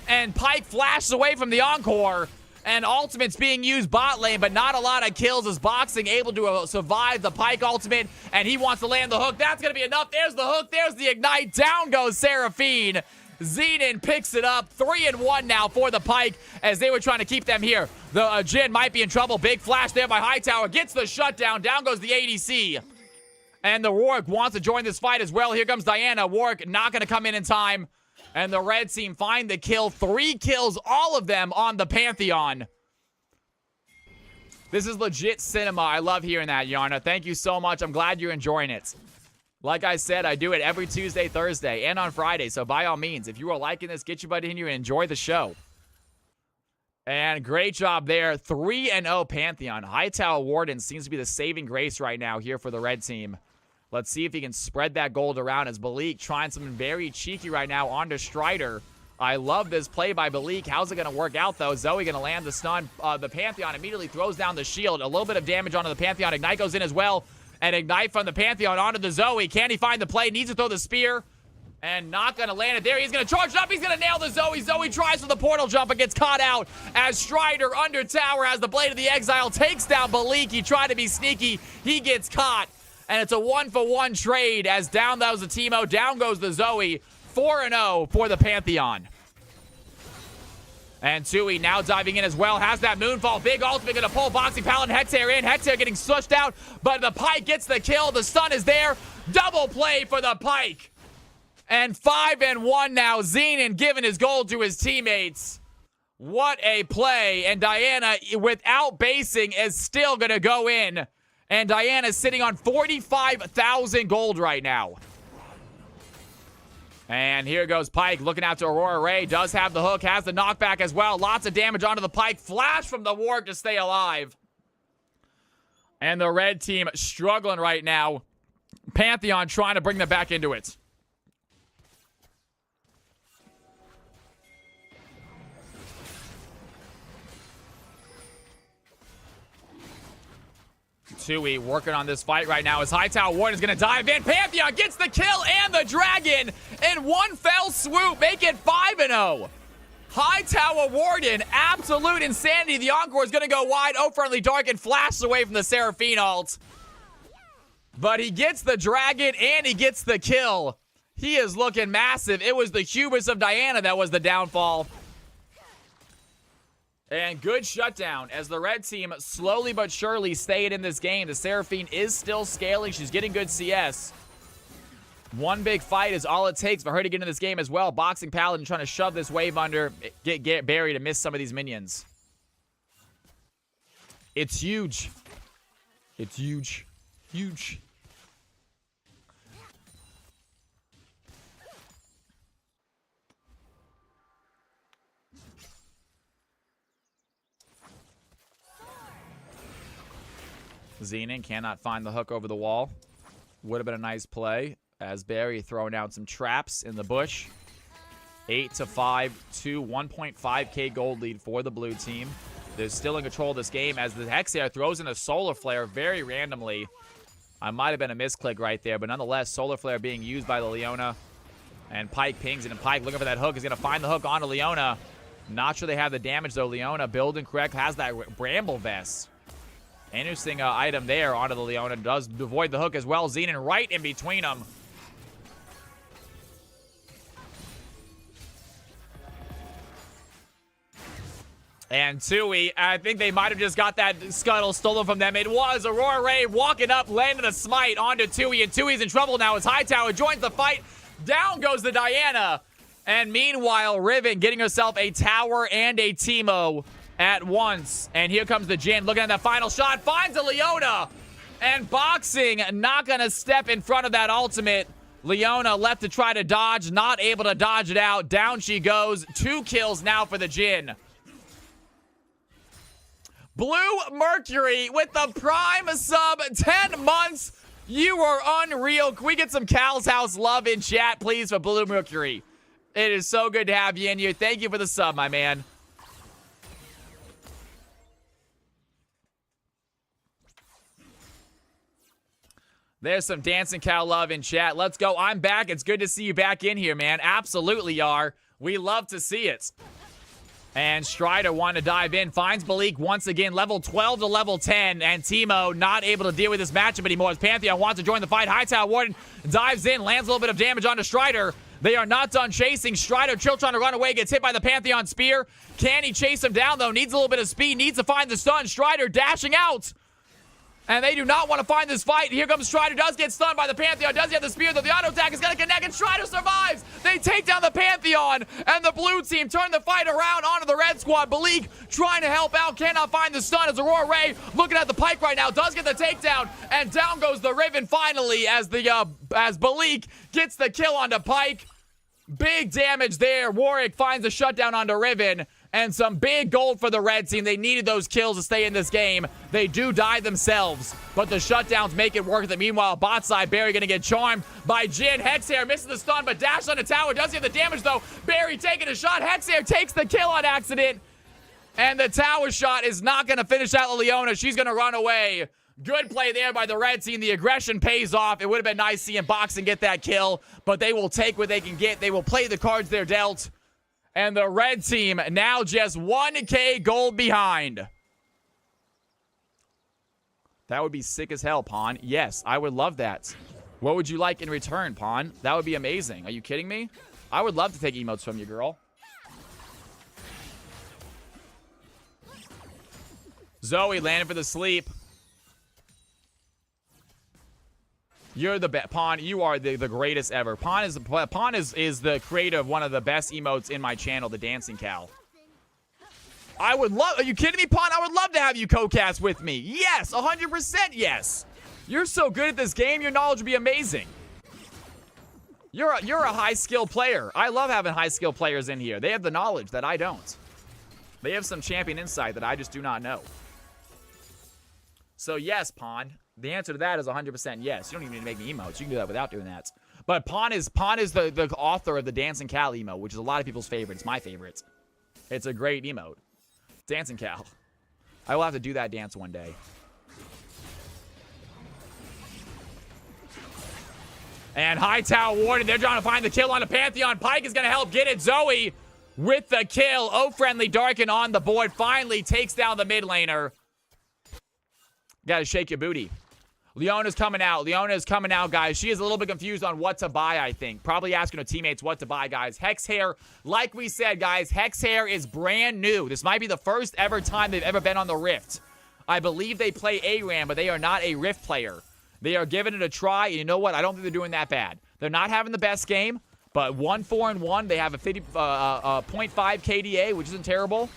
And Pike flashes away from the Encore. And ultimate's being used bot lane, but not a lot of kills as Boxing able to survive the Pike ultimate, and he wants to land the hook. That's going to be enough. There's the hook. There's the ignite. Down goes Seraphine. Xenon picks it up. 3-1 now for the Pike as they were trying to keep them here. The Jhin might be in trouble. Big flash there by Hightower. Gets the shutdown. Down goes the ADC. And the Warwick wants to join this fight as well. Here comes Diana. Warwick not going to come in time. And the red team find the kill. 3 kills, all of them on the Pantheon. This is legit cinema. I love hearing that, Yarna. Thank you so much. I'm glad you're enjoying it. Like I said, I do it every Tuesday, Thursday, and on Friday. So by all means, if you are liking this, get your butt in here and enjoy the show. And great job there. 3-0 Pantheon. Hightower Warden seems to be the saving grace right now here for the red team. Let's see if he can spread that gold around as Balik trying something very cheeky right now onto Strider. I love this play by Balik. How's it going to work out, though? Zoe going to land the stun. The Pantheon immediately throws down the shield. A little bit of damage onto the Pantheon. Ignite goes in as well. And Ignite from the Pantheon onto the Zoe. Can he find the play? Needs to throw the spear. And not going to land it there. He's going to charge it up. He's going to nail the Zoe. Zoe tries for the portal jump and gets caught out as Strider under tower has the Blade of the Exile. Takes down Balik. He tried to be sneaky. He gets caught. And it's a 1-for-1 trade as down goes the Teemo. Down goes the Zoe. 4-0 for the Pantheon. And Tui now diving in as well. Has that Moonfall. Big ultimate going to pull Boxing Paladin Hexair in. Hexair getting slushed out. But the Pyke gets the kill. The stun is there. Double play for the Pyke. And 5-1 now. Xenon giving his gold to his teammates. What a play. And Diana, without basing, is still going to go in. And Diana's sitting on 45,000 gold right now. And here goes Pyke looking out to Aurora Ray. Does have the hook, has the knockback as well. Lots of damage onto the Pyke. Flash from the ward to stay alive. And the red team struggling right now. Pantheon trying to bring them back into it. Tui working on this fight right now as Hightower Warden is going to dive in. Pantheon gets the kill and the dragon in one fell swoop. Make it 5-0. Hightower Warden, absolute insanity. The Encore is going to go wide. Oh, Friendly Dark and flashes away from the Seraphine ult. But he gets the dragon and he gets the kill. He is looking massive. It was the hubris of Diana that was the downfall. And good shutdown as the red team slowly but surely stayed in this game. The Seraphine is still scaling. She's getting good CS. One big fight is all it takes for her to get into this game as well. Boxing Paladin trying to shove this wave under, get buried and miss some of these minions. It's huge. It's huge. Huge. Xenon cannot find the hook over the wall. Would have been a nice play as Barry throwing out some traps in the bush. 8-5 to 1.5k gold lead for the blue team. They're still in control of this game as the Hexair throws in a Solar Flare very randomly. I might have been a misclick right there, but nonetheless, Solar Flare being used by the Leona. And Pyke pings it, and Pyke looking for that hook. Is going to find the hook onto Leona. Not sure they have the damage, though. Leona, building correct, has that Bramble Vest. Interesting item there onto the Leona. Does avoid the hook as well. Xenon right in between them. And Tui, I think they might have just got that scuttle stolen from them. It was Aurora Ray walking up, landing a smite onto Tui, and Tui's in trouble now as Hightower joins the fight. Down goes the Diana. And meanwhile, Riven getting herself a tower and a Teemo at once. And here comes the Jhin looking at that final shot. Finds a Leona. And Boxing not going to step in front of that ultimate. Leona left to try to dodge. Not able to dodge it out. Down she goes. 2 kills now for the Jhin. Blue Mercury with the Prime sub. 10 months. You are unreal. Can we get some Cal's House love in chat, please, for Blue Mercury? It is so good to have you in here. Thank you for the sub, my man. There's some Dancing Cow love in chat. Let's go. I'm back. It's good to see you back in here, man. Absolutely are. We love to see it. And Strider wanted to dive in. Finds Balik once again. Level 12 to level 10. And Teemo not able to deal with this matchup anymore as Pantheon wants to join the fight. Hightower Warden dives in. Lands a little bit of damage onto Strider. They are not done chasing. Strider still trying to run away. Gets hit by the Pantheon Spear. Can he chase him down, though? Needs a little bit of speed. Needs to find the stun. Strider dashing out. And they do not want to find this fight. Here comes Strider. Does get stunned by the Pantheon. Does he have the spear, though? The auto attack is going to connect, and Strider survives. They take down the Pantheon, and the blue team turn the fight around onto the red squad. Balik trying to help out. Cannot find the stun as Aurora Ray looking at the Pyke right now. Does get the takedown, and down goes the Riven finally as Balik gets the kill onto Pyke. Big damage there. Warwick finds a shutdown onto Riven. And some big gold for the red team. They needed those kills to stay in this game. They do die themselves, but the shutdowns make it worth it. Meanwhile, bot side, Barry going to get charmed by Jin. Hexhair misses the stun, but dash on the tower does get the damage, though. Barry taking a shot. Hexhair takes the kill on accident. And the tower shot is not going to finish out Leona. She's going to run away. Good play there by the red team. The aggression pays off. It would have been nice seeing Boxing get that kill, but they will take what they can get. They will play the cards they're dealt. And the red team now just 1K gold behind. That would be sick as hell, Pawn. Yes, I would love that. What would you like in return, Pawn? That would be amazing. Are you kidding me? I would love to take emotes from you, girl. Zoe landing for the sleep. You're the best. Pawn, you are the greatest ever. Pawn is the creator of one of the best emotes in my channel, the Dancing Cow. I would love... Are you kidding me, Pawn? I would love to have you co-cast with me. Yes, 100% yes. You're so good at this game, your knowledge would be amazing. You're a high-skill player. I love having high-skill players in here. They have the knowledge that I don't. They have some champion insight that I just do not know. So yes, Pawn. The answer to that is 100% yes. You don't even need to make me emotes. You can do that without doing that. But Pawn is the author of the Dancing Cow emote, which is a lot of people's favorite. It's my favorite. It's a great emote. Dancing Cow. I will have to do that dance one day. And Hightower Warden, they're trying to find the kill on the Pantheon. Pyke is going to help get it. Zoe with the kill. Oh-friendly Darkin on the board. Finally takes down the mid laner. Got to shake your booty. Leona's coming out. Leona is coming out, guys. She is a little bit confused on what to buy, I think. Probably asking her teammates what to buy, guys. Hexhair, like we said, guys, Hexhair is brand new. This might be the first ever time they've ever been on the Rift. I believe they play ARAM, but they are not a Rift player. They are giving it a try, and you know what? I don't think they're doing that bad. They're not having the best game, but 1-4-1. They have a 0.5 KDA, which isn't terrible.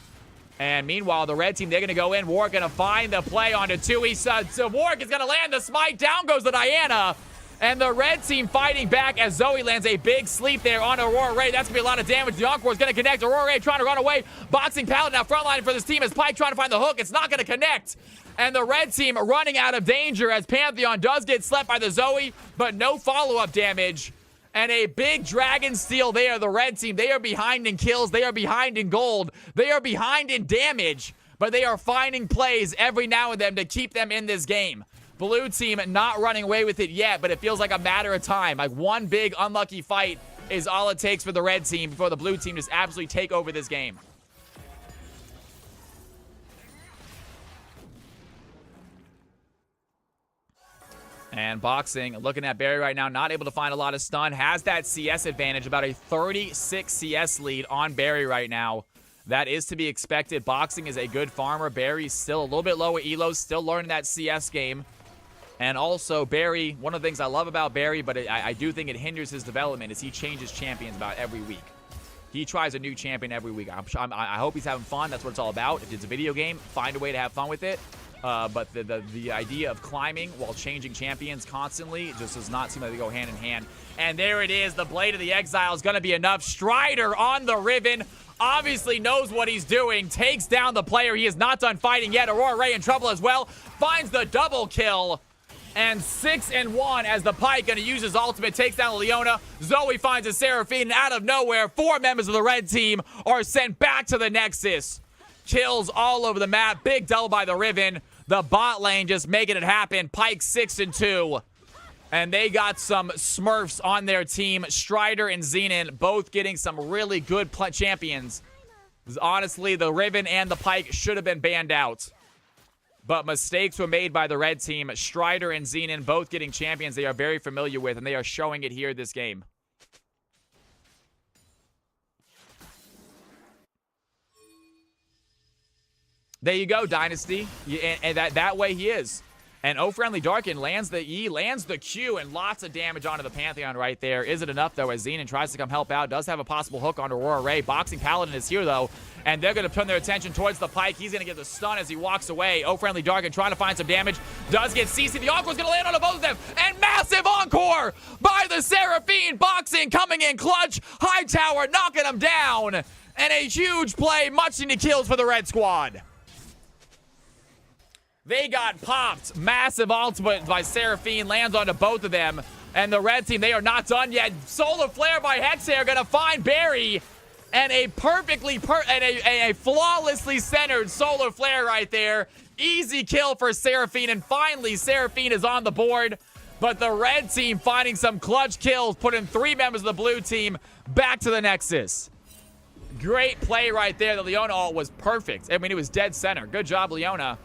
And meanwhile, the red team, they're going to go in. Warwick going to find the play onto Tues. So Warwick is going to land the smite. Down goes the Diana. And the red team fighting back as Zoe lands a big sleep there on Aurora Ray. That's going to be a lot of damage. The Encore is going to connect. Aurora Ray trying to run away. Boxing Paladin now frontline for this team as Pyke trying to find the hook. It's not going to connect. And the red team running out of danger as Pantheon does get slept by the Zoe, but no follow-up damage. And a big dragon steal there. The red team, they are behind in kills. They are behind in gold. They are behind in damage. But they are finding plays every now and then to keep them in this game. Blue team not running away with it yet, but it feels like a matter of time. Like one big unlucky fight is all it takes for the red team before the blue team just absolutely take over this game. And Boxing, looking at Barry right now, not able to find a lot of stun. Has that CS advantage, about a 36 CS lead on Barry right now. That is to be expected. Boxing is a good farmer. Barry's still a little bit low at elo, still learning that CS game. And also, Barry, one of the things I love about Barry, but I do think it hinders his development, is he changes champions about every week. He tries a new champion every week. I hope he's having fun. That's what it's all about. If it's a video game, find a way to have fun with it. But the idea of climbing while changing champions constantly just does not seem like they go hand in hand. And there it is. The Blade of the Exile is going to be enough. Strider on the Riven. Obviously knows what he's doing. Takes down the player. He is not done fighting yet. Aurora Ray in trouble as well. Finds the double kill. And 6-1 as the Pyke going to use his ultimate. Takes down Leona. Zoe finds a Seraphine. And out of nowhere, 4 members of the red team are sent back to the Nexus. Kills all over the map. Big double by the Riven. The bot lane just making it happen. Pyke 6-2. And they got some Smurfs on their team. Strider and Xenon both getting some really good champions. Honestly, the Riven and the Pyke should have been banned out. But mistakes were made by the red team. Strider and Xenon both getting champions they are very familiar with, and they are showing it here this game. There you go, Dynasty. And that way he is. And O-Friendly Darkin lands the E, lands the Q, and lots of damage onto the Pantheon right there. Is it enough, though, as Xenon tries to come help out? Does have a possible hook on Aurora Ray. Boxing Paladin is here, though, and they're going to turn their attention towards the Pyke. He's going to get the stun as he walks away. O-Friendly Darkin trying to find some damage. Does get CC. The Encore is going to land on both of them. And massive Encore by the Seraphine. Boxing coming in clutch. Hightower knocking him down. And a huge play, much needed kills for the red squad. They got popped. Massive ultimate by Seraphine lands onto both of them. And the red team, they are not done yet. Solar Flare by Hexhair gonna find Barry. And a a flawlessly centered Solar Flare right there. Easy kill for Seraphine. And finally, Seraphine is on the board. But the red team finding some clutch kills, putting 3 members of the blue team back to the Nexus. Great play right there. The Leona ult was perfect. I mean, it was dead center. Good job, Leona.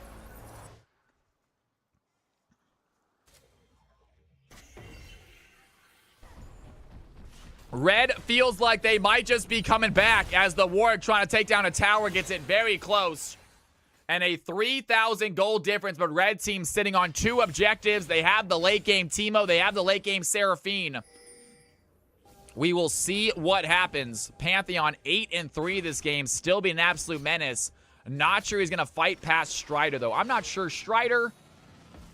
Red feels like they might just be coming back as the Warwick trying to take down a tower gets it very close. And a 3,000 gold difference, but red team sitting on 2 objectives. They have the late game Teemo. They have the late game Seraphine. We will see what happens. Pantheon 8-3 this game. Still be an absolute menace. Not sure he's going to fight past Strider, though. I'm not sure. Strider,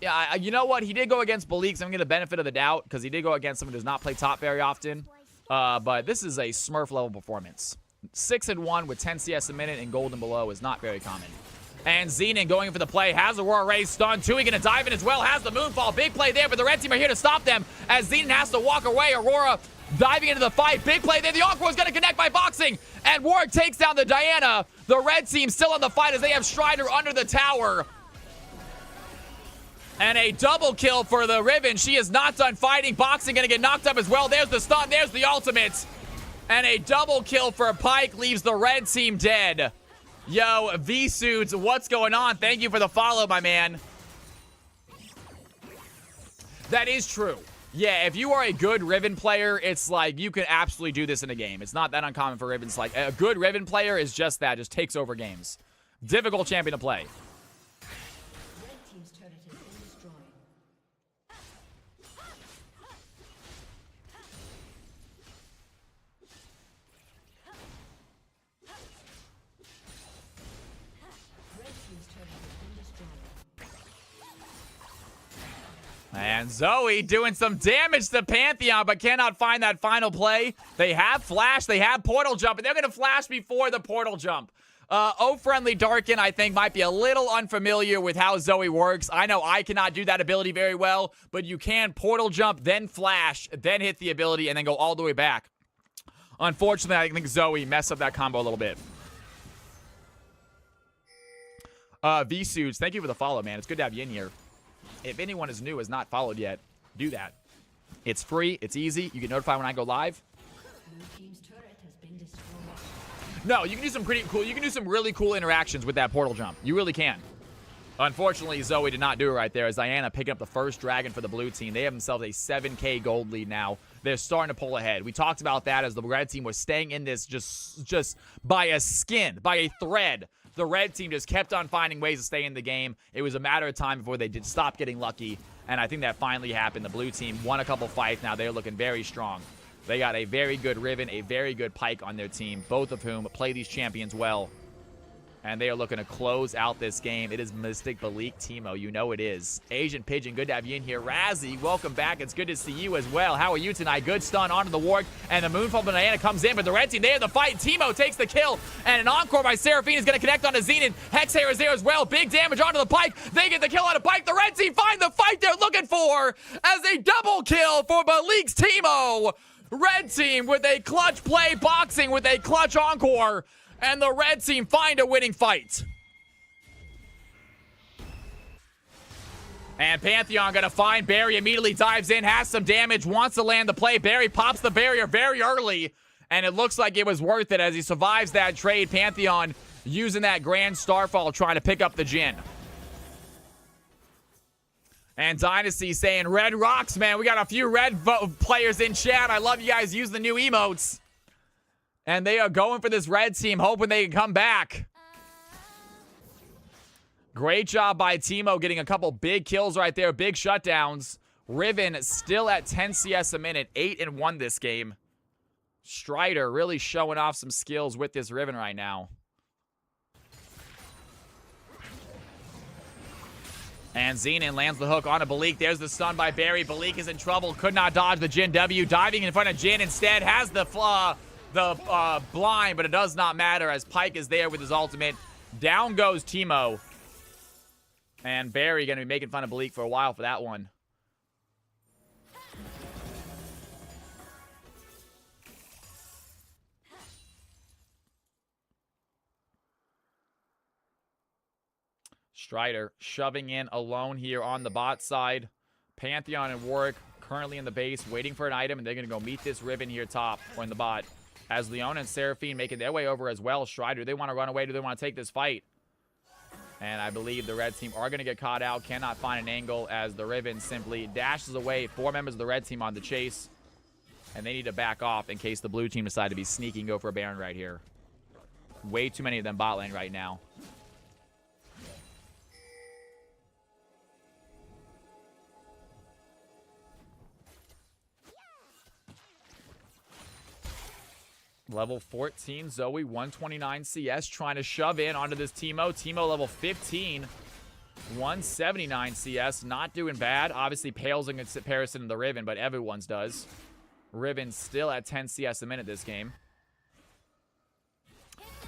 yeah, you know what? He did go against Balik, so I'm going to get the benefit of the doubt because he did go against someone who does not play top very often. But this is a Smurf level performance. 6-1 with 10 CS a minute and gold and below is not very common. And Xenon going for the play. Has Aurora Ray stunned. Tui going to dive in as well. Has the Moonfall. Big play there, but the red team are here to stop them as Xenon has to walk away. Aurora diving into the fight. Big play there. The Encore is going to connect by boxing. And Warwick takes down the Diana. The red team still in the fight as they have Strider under the tower. And a double kill for the Riven. She is not done fighting. Boxing going to get knocked up as well. There's the stun. There's the ultimate. And a double kill for Pike leaves the red team dead. Yo, V-Suits, what's going on? Thank you for the follow, my man. That is true. Yeah, if you are a good Riven player, it's like you can absolutely do this in a game. It's not that uncommon for Rivens. Like, a good Riven player is just that, just takes over games. Difficult champion to play. Red team's turret has been destroyed. Red team's turret has been destroyed. And Zoe doing some damage to Pantheon, but cannot find that final play. They have flash, they have portal jump, and they're going to flash before the portal jump. O-Friendly Darkin, I think, might be a little unfamiliar with how Zoe works. I know I cannot do that ability very well, but you can portal jump, then flash, then hit the ability, and then go all the way back. Unfortunately, I think Zoe messed up that combo a little bit. V-Suits, thank you for the follow, man. It's good to have you in here. If anyone is new, has not followed yet, do that. It's free. It's easy. You get notified when I go live. Blue team's turret has been destroyed. No, you can do some pretty cool. You can do some really cool interactions with that portal jump. You really can. Unfortunately, Zoe did not do it right there as Diana picking up the first dragon for the blue team. They have themselves a 7K gold lead now. They're starting to pull ahead. We talked about that as the red team was staying in this just by a skin, by a thread. The red team just kept on finding ways to stay in the game. It was a matter of time before they did stop getting lucky, and I think that finally happened. The blue team won a couple fights. Now they're looking very strong. They got a very good Riven, a very good Pike on their team, both of whom play these champions well. And they are looking to close out this game. It is Mystic, Balik, Teemo. You know it is. Asian Pigeon, good to have you in here. Razzie, welcome back. It's good to see you as well. How are you tonight? Good stun onto the Warg. And the Moonfall from Diana comes in, but the red team, they have the fight. Teemo takes the kill. And an encore by Seraphine is going to connect onto Xenon. Hexhair is there as well. Big damage onto the Pike. They get the kill on a Pike. The red team find the fight they're looking for as a double kill for Balik's Teemo. Red team with a clutch play, boxing with a clutch encore. And the red team find a winning fight. And Pantheon gonna find Barry, immediately dives in, has some damage, wants to land the play. Barry pops the barrier very early, and it looks like it was worth it as he survives that trade. Pantheon using that Grand Starfall, trying to pick up the Jhin. And Dynasty saying, Red rocks, man. We got a few red players in chat. I love you guys use the new emotes. And they are going for this red team, hoping they can come back. Great job by Teemo getting a couple big kills right there. Big shutdowns. Riven still at 10 CS a minute. 8-1 this game. Strider really showing off some skills with this Riven right now. And Xenon lands the hook onto Balik. There's the stun by Barry. Balik is in trouble. Could not dodge the Jhin W. Diving in front of Jhin instead. Has the the blind, but it does not matter as Pyke is there with his ultimate. Down goes Teemo. And Barry going to be making fun of Bleak for a while for that one. Strider shoving in alone here on the bot side. Pantheon and Warwick currently in the base, waiting for an item, and they're going to go meet this Riven here top or in the bot. As Leona and Seraphine making their way over as well. Strider, do they want to run away? Do they want to take this fight? And I believe the red team are going to get caught out. Cannot find an angle as the Riven simply dashes away. 4 members of the red team on the chase. And they need to back off in case the blue team decide to be sneaky and go for a Baron right here. Way too many of them bot lane right now. Level 14, Zoe, 129 CS, trying to shove in onto this Teemo. Teemo level 15, 179 CS, not doing bad. Obviously pales in comparison to the Riven, but everyone's does. Riven still at 10 CS a minute this game.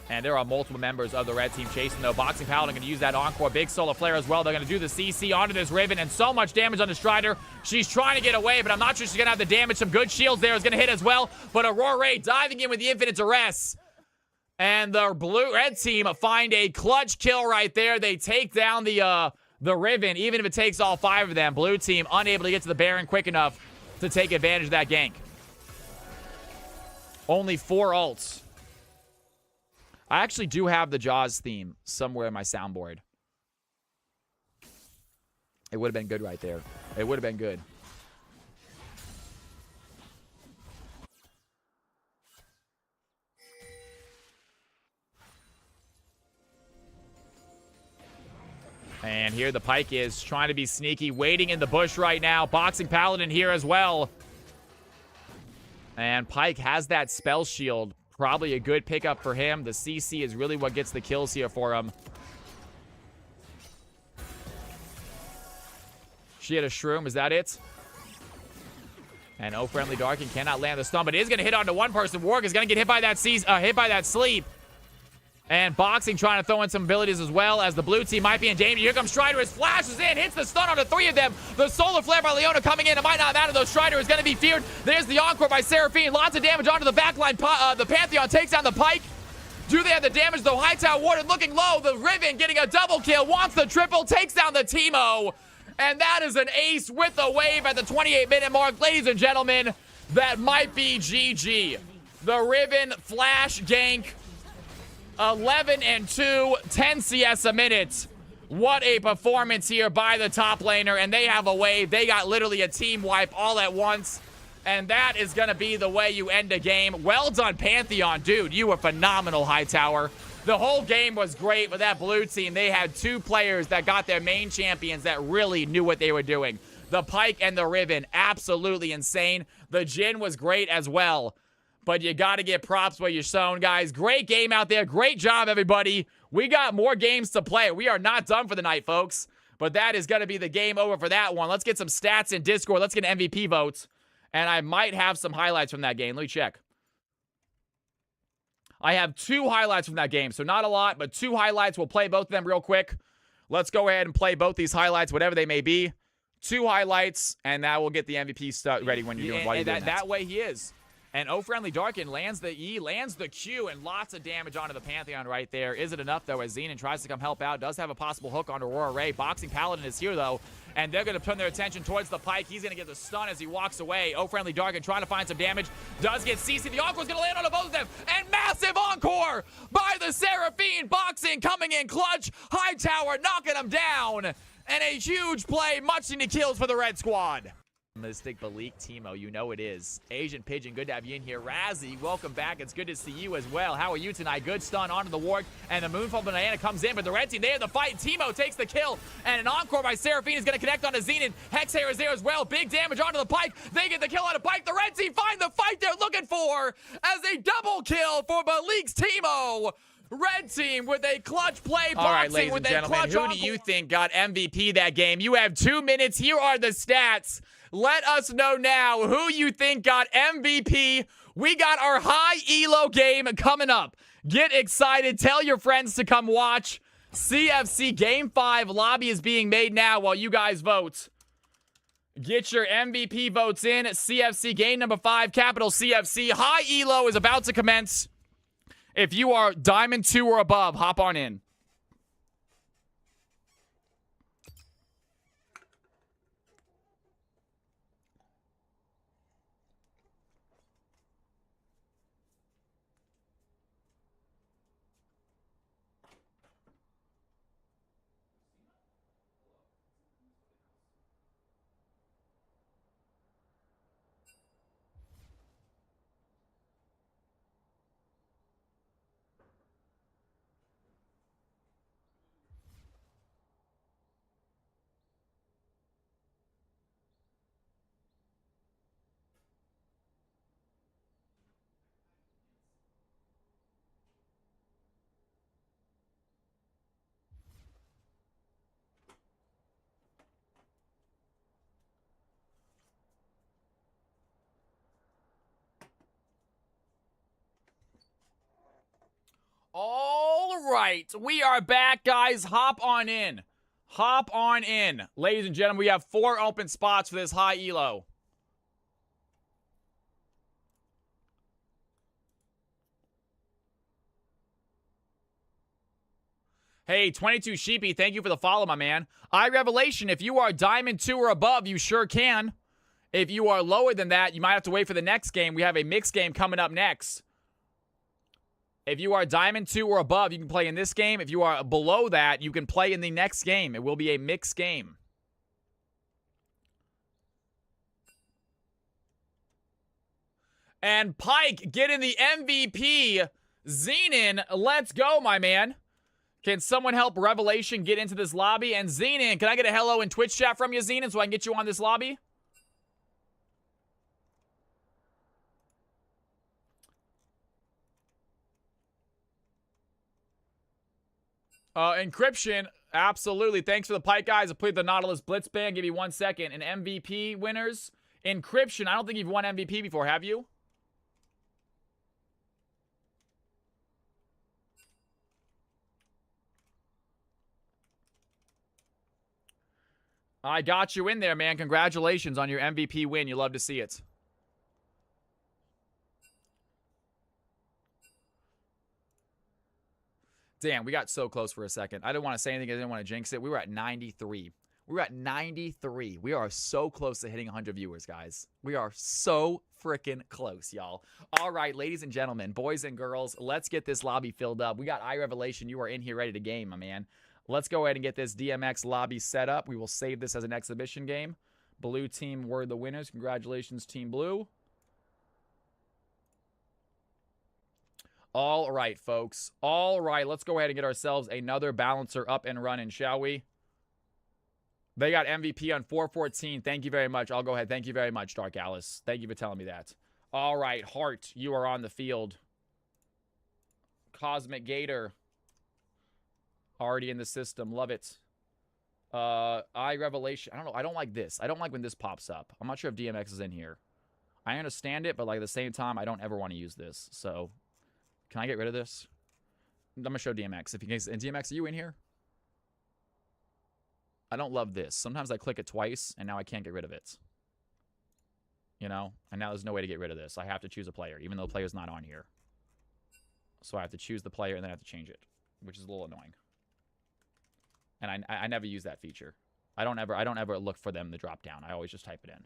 And there are multiple members of the red team chasing, though. Boxing Paladin going to use that Encore. Big solar flare as well. They're going to do the CC onto this Riven, and so much damage on the Strider. She's trying to get away, but I'm not sure she's going to have the damage. Some good shields there is going to hit as well. But Aurora diving in with the Infinite Duress. And the red team find a clutch kill right there. They take down the Riven, even if it takes all 5 of them. Blue team unable to get to the Baron quick enough to take advantage of that gank. Only 4 ults. I actually do have the Jaws theme somewhere in my soundboard. It would have been good right there. It would have been good. And here the Pyke is trying to be sneaky, waiting in the bush right now. Boxing Paladin here as well. And Pyke has that spell shield. Probably a good pickup for him. The CC is really what gets the kills here for him. She had a shroom. Is that it? And Oh Friendly Darkin cannot land the stun, but it is going to hit onto one person. Warwick is going to get hit by that sleep. And Boxing trying to throw in some abilities as well, as the blue team might be in danger. Here comes Strider, his flashes in, hits the stun onto 3 of them. The solar flare by Leona coming in. It might not matter though. Strider is going to be feared. There's the Encore by Seraphine. Lots of damage onto the backline. The Pantheon takes down the Pyke. Do they have the damage though? Hightower Warden looking low. The Riven getting a double kill. Wants the triple. Takes down the Teemo. And that is an ace with a wave at the 28-minute mark. Ladies and gentlemen, that might be GG. The Riven flash gank. 11 and 2, 10 CS a minute. What a performance here by the top laner, and they have a wave. They got literally a team wipe all at once, and that is going to be the way you end a game. Well done, Pantheon. Dude, you were phenomenal, Hightower. The whole game was great, but that blue team, they had 2 players that got their main champions that really knew what they were doing. The Pyke and the Riven, absolutely insane. The Jhin was great as well. But you got to get props where you're sown, guys. Great game out there. Great job, everybody. We got more games to play. We are not done for the night, folks. But that is going to be the game over for that one. Let's get some stats in Discord. Let's get MVP votes. And I might have some highlights from that game. Let me check. I have 2 highlights from that game. So not a lot, but 2 highlights. We'll play both of them real quick. Let's go ahead and play both these highlights, whatever they may be. 2 highlights, and that will get the MVP stuff ready when you're doing while you're doing that. That way he is. And Oh Friendly Darkin lands the E, lands the Q, and lots of damage onto the Pantheon right there. Is it enough, though, as Xenon tries to come help out? Does have a possible hook on Aurora Ray. Boxing Paladin is here, though, and they're going to turn their attention towards the Pyke. He's going to get the stun as he walks away. Oh Friendly Darkin trying to find some damage. Does get CC. The Encore's going to land on both of them. And massive Encore by the Seraphine. Boxing coming in clutch. Hightower knocking him down. And a huge play. Much needed kills for the Red Squad. Mystic Balik Teemo, you know it is. Asian Pigeon, good to have you in here. Razzie, welcome back. It's good to see you as well. How are you tonight? Good stun onto the Warg, and the Moonfall Banana comes in, but the red team, they have the fight. Teemo takes the kill, and an Encore by Seraphine is going to connect onto Xenon. Hexhair is there as well. Big damage onto the Pyke. They get the kill on the Pyke. The red team find the fight they're looking for as a double kill for Balik's Teemo. Red team with a clutch play. All right, ladies and gentlemen, who do you think got MVP that game? You have 2 minutes. Here are the stats. Let us know now who you think got MVP We got our high elo game coming up. Get excited. Tell your friends to come watch. CFC Game 5 lobby is being made now while you guys vote. Get your MVP votes in. CFC Game number 5, capital CFC. High elo is about to commence. If you are Diamond 2 or above, hop on in. All right, we are back, guys. Hop on in. Hop on in. Ladies and gentlemen, we have 4 open spots for this high elo. Hey, 22 Sheepy, thank you for the follow, my man. iRevelation, if you are Diamond 2 or above, you sure can. If you are lower than that, you might have to wait for the next game. We have a mixed game coming up next. If you are Diamond 2 or above, you can play in this game. If you are below that, you can play in the next game. It will be a mixed game. And Pike getting the MVP. Xenon, let's go, my man. Can someone help Revelation get into this lobby? And Xenon, can I get a hello in Twitch chat from you, Xenon, so I can get you on this lobby? Encryption, absolutely. Thanks for the Pike, guys. I played the Nautilus Blitz band. Give me 1 second. And MVP winners. Encryption, I don't think you've won MVP before, have you? I got you in there, man. Congratulations on your MVP win. You love to see it. Damn, we got so close for a second. I didn't want to say anything. I didn't want to jinx it. We were at 93. We were at 93. We are so close to hitting 100 viewers, guys. We are so freaking close, y'all. All right, ladies and gentlemen, boys and girls, let's get this lobby filled up. We got iRevelation. You are in here ready to game, my man. Let's go ahead and get this DMX lobby set up. We will save this as an exhibition game. Blue team were the winners. Congratulations, Team Blue. All right, folks. All right, let's go ahead and get ourselves another balancer up and running, shall we? They got MVP on 414. Thank you very much. I'll go ahead. Thank you very much, Dark Alice. Thank you for telling me that. All right, Hart, you are on the field. Cosmic Gator. Already in the system. Love it. iRevelation. I don't know. I don't like this. I don't like when this pops up. I'm not sure if DMX is in here. I understand it, but like at the same time, I don't ever want to use this. So... can I get rid of this? I'm going to show DMX. If you guys, and DMX, are you in here? I don't love this. Sometimes I click it twice, and now I can't get rid of it. You know? And now there's no way to get rid of this. I have to choose a player, even though the player's not on here. So I have to choose the player, and then I have to change it, which is a little annoying. And I never use that feature. I don't ever look for them to drop down. I always just type it in.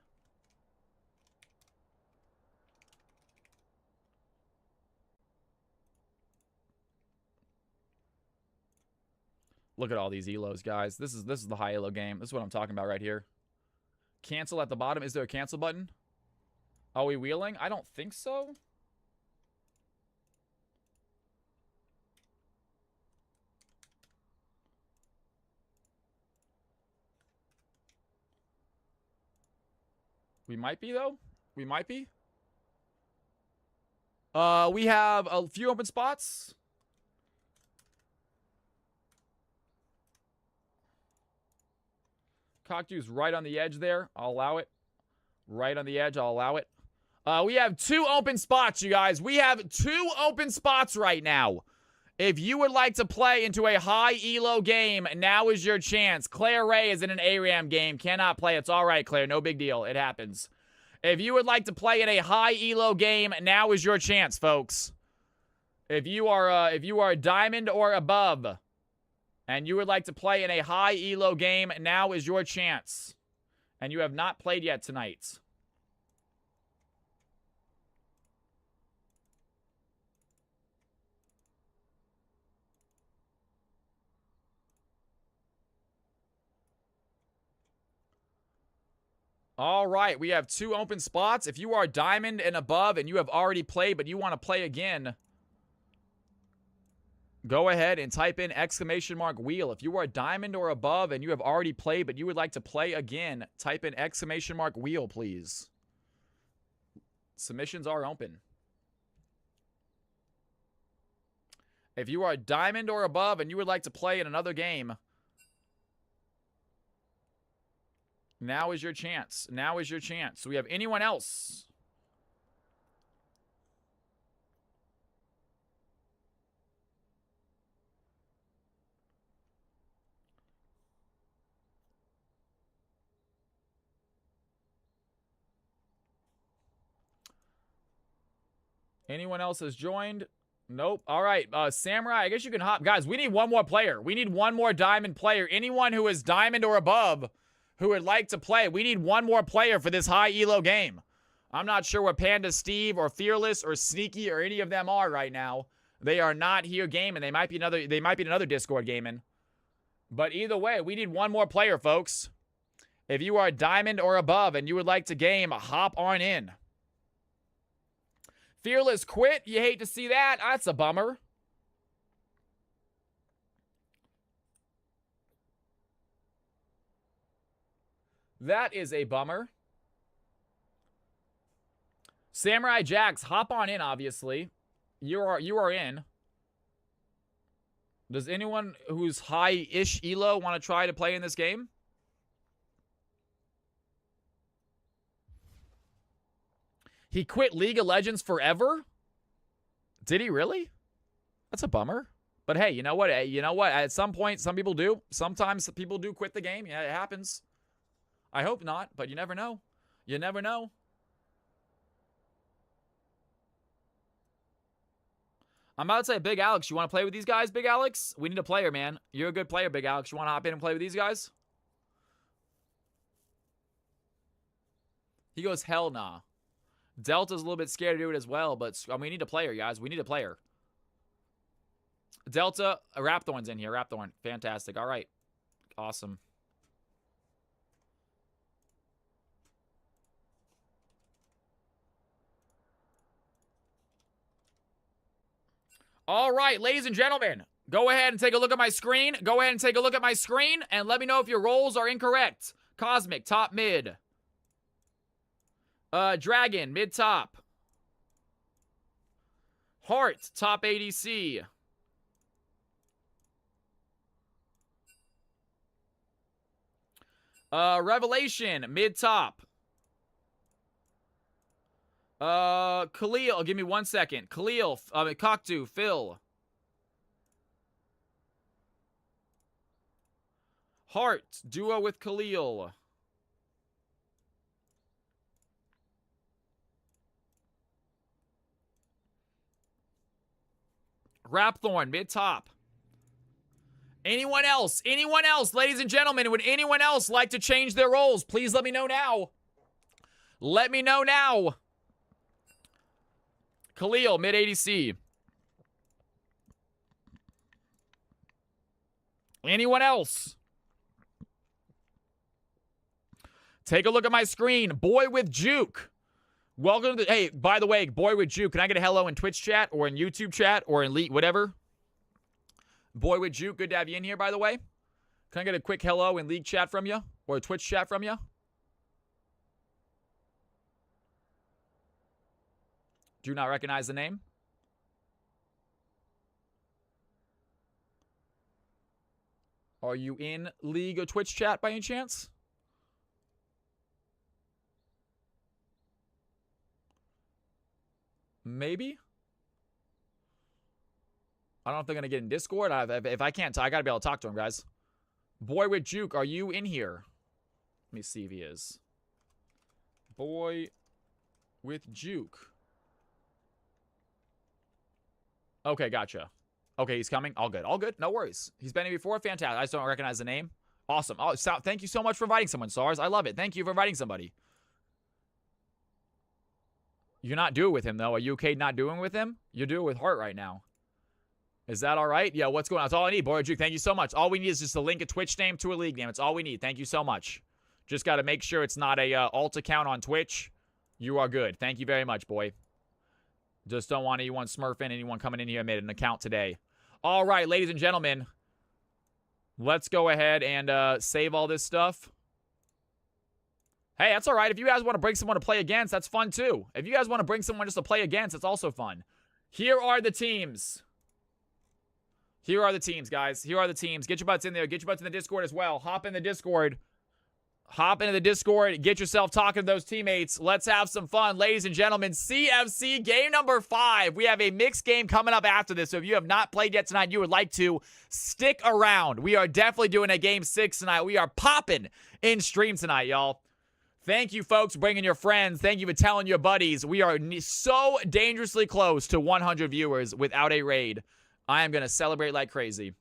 Look at all these elos, guys. This is the high elo game. This is what I'm talking about right here. Cancel at the bottom. Is there a cancel button? Are we wheeling? I don't think so. We might be, though. We might be. We have a few open spots. Cockatoo's right on the edge there. I'll allow it. Right on the edge. I'll allow it. We have 2 open spots, you guys. We have 2 open spots right now. If you would like to play into a high elo game, now is your chance. Claire Ray is in an ARAM game. Cannot play. It's all right, Claire. No big deal. It happens. If you would like to play in a high elo game, now is your chance, folks. If you are diamond or above, and you would like to play in a high elo game, now is your chance. And you have not played yet tonight. All right, we have 2 open spots. If you are diamond and above and you have already played but you want to play again, go ahead and type in !wheel. If you are diamond or above and you have already played but you would like to play again, type in !wheel, please. Submissions are open. If you are diamond or above and you would like to play in another game, now is your chance. Now is your chance. Do we have anyone else? Anyone else has joined? Nope. All right. Samurai, I guess you can hop. Guys, we need one more player. We need one more diamond player. Anyone who is diamond or above who would like to play. We need one more player for this high elo game. I'm not sure what Panda Steve or Fearless or Sneaky or any of them are right now. They are not here gaming. They might be in another Discord gaming. But either way, we need one more player, folks. If you are diamond or above and you would like to game, hop on in. Fearless quit. You hate to see that. That's a bummer. That is a bummer. Samurai Jax, hop on in, obviously. You are in. Does anyone who's high-ish elo want to try to play in this game? He quit League of Legends forever? Did he really? That's a bummer. But hey, you know what? At some point, some people do. Sometimes people do quit the game. Yeah, it happens. I hope not, but you never know. You never know. I'm about to say, Big Alex, you want to play with these guys, Big Alex? We need a player, man. You're a good player, Big Alex. You want to hop in and play with these guys? He goes, hell nah. Delta's a little bit scared to do it as well, but we need a player, guys. We need a player. Delta, Rapthorn's in here. Rapthorn, fantastic. All right. Awesome. All right, ladies and gentlemen, go ahead and take a look at my screen. Go ahead and take a look at my screen and let me know if your rolls are incorrect. Cosmic, top mid. Dragon, mid top. Heart, top ADC. Revelation, mid top. Khalil, give me 1 second. Khalil, Cocktoo, Phil. Heart, duo with Khalil. Rapthorn, mid-top. Anyone else? Anyone else? Ladies and gentlemen, would anyone else like to change their roles? Please let me know now. Let me know now. Khalil, mid-ADC. Anyone else? Take a look at my screen. Boy with Juke. Welcome to the... Hey, by the way, Boy with Juke, can I get a hello in Twitch chat or in YouTube chat or in whatever? Boy with Juke, good to have you in here, by the way. Can I get a quick hello in League chat from you? Or a Twitch chat from you? Do not recognize the name. Are you in League or Twitch chat by any chance? Maybe? I don't know if they're going to get in Discord. If I can't, I got to be able to talk to him, guys. Boy with Juke, are you in here? Let me see if he is. Boy with Juke. Okay, gotcha. Okay, he's coming. All good. All good. No worries. He's been here before. Fantastic. I just don't recognize the name. Awesome. Oh, thank you so much for inviting someone, SARS. I love it. Thank you for inviting somebody. You're not doing it with him, though. Are you okay not doing it with him? You're doing it with Heart right now. Is that all right? Yeah, what's going on? That's all I need. Boy Juke, thank you so much. All we need is just a link, a Twitch name to a league name. It's all we need. Thank you so much. Just got to make sure it's not a alt account on Twitch. You are good. Thank you very much, boy. Just don't want anyone smurfing, anyone coming in here and made an account today. All right, ladies and gentlemen. Let's go ahead and save all this stuff. Hey, that's all right. If you guys want to bring someone to play against, that's fun too. If you guys want to bring someone just to play against, it's also fun. Here are the teams. Here are the teams, guys. Here are the teams. Get your butts in there. Get your butts in the Discord as well. Hop in the Discord. Hop into the Discord. Get yourself talking to those teammates. Let's have some fun. Ladies and gentlemen, CFC game number 5. We have a mixed game coming up after this. So if you have not played yet tonight, you would like to, stick around. We are definitely doing a game 6 tonight. We are popping in stream tonight, y'all. Thank you, folks, bringing your friends. Thank you for telling your buddies. We are so dangerously close to 100 viewers without a raid. I am going to celebrate like crazy.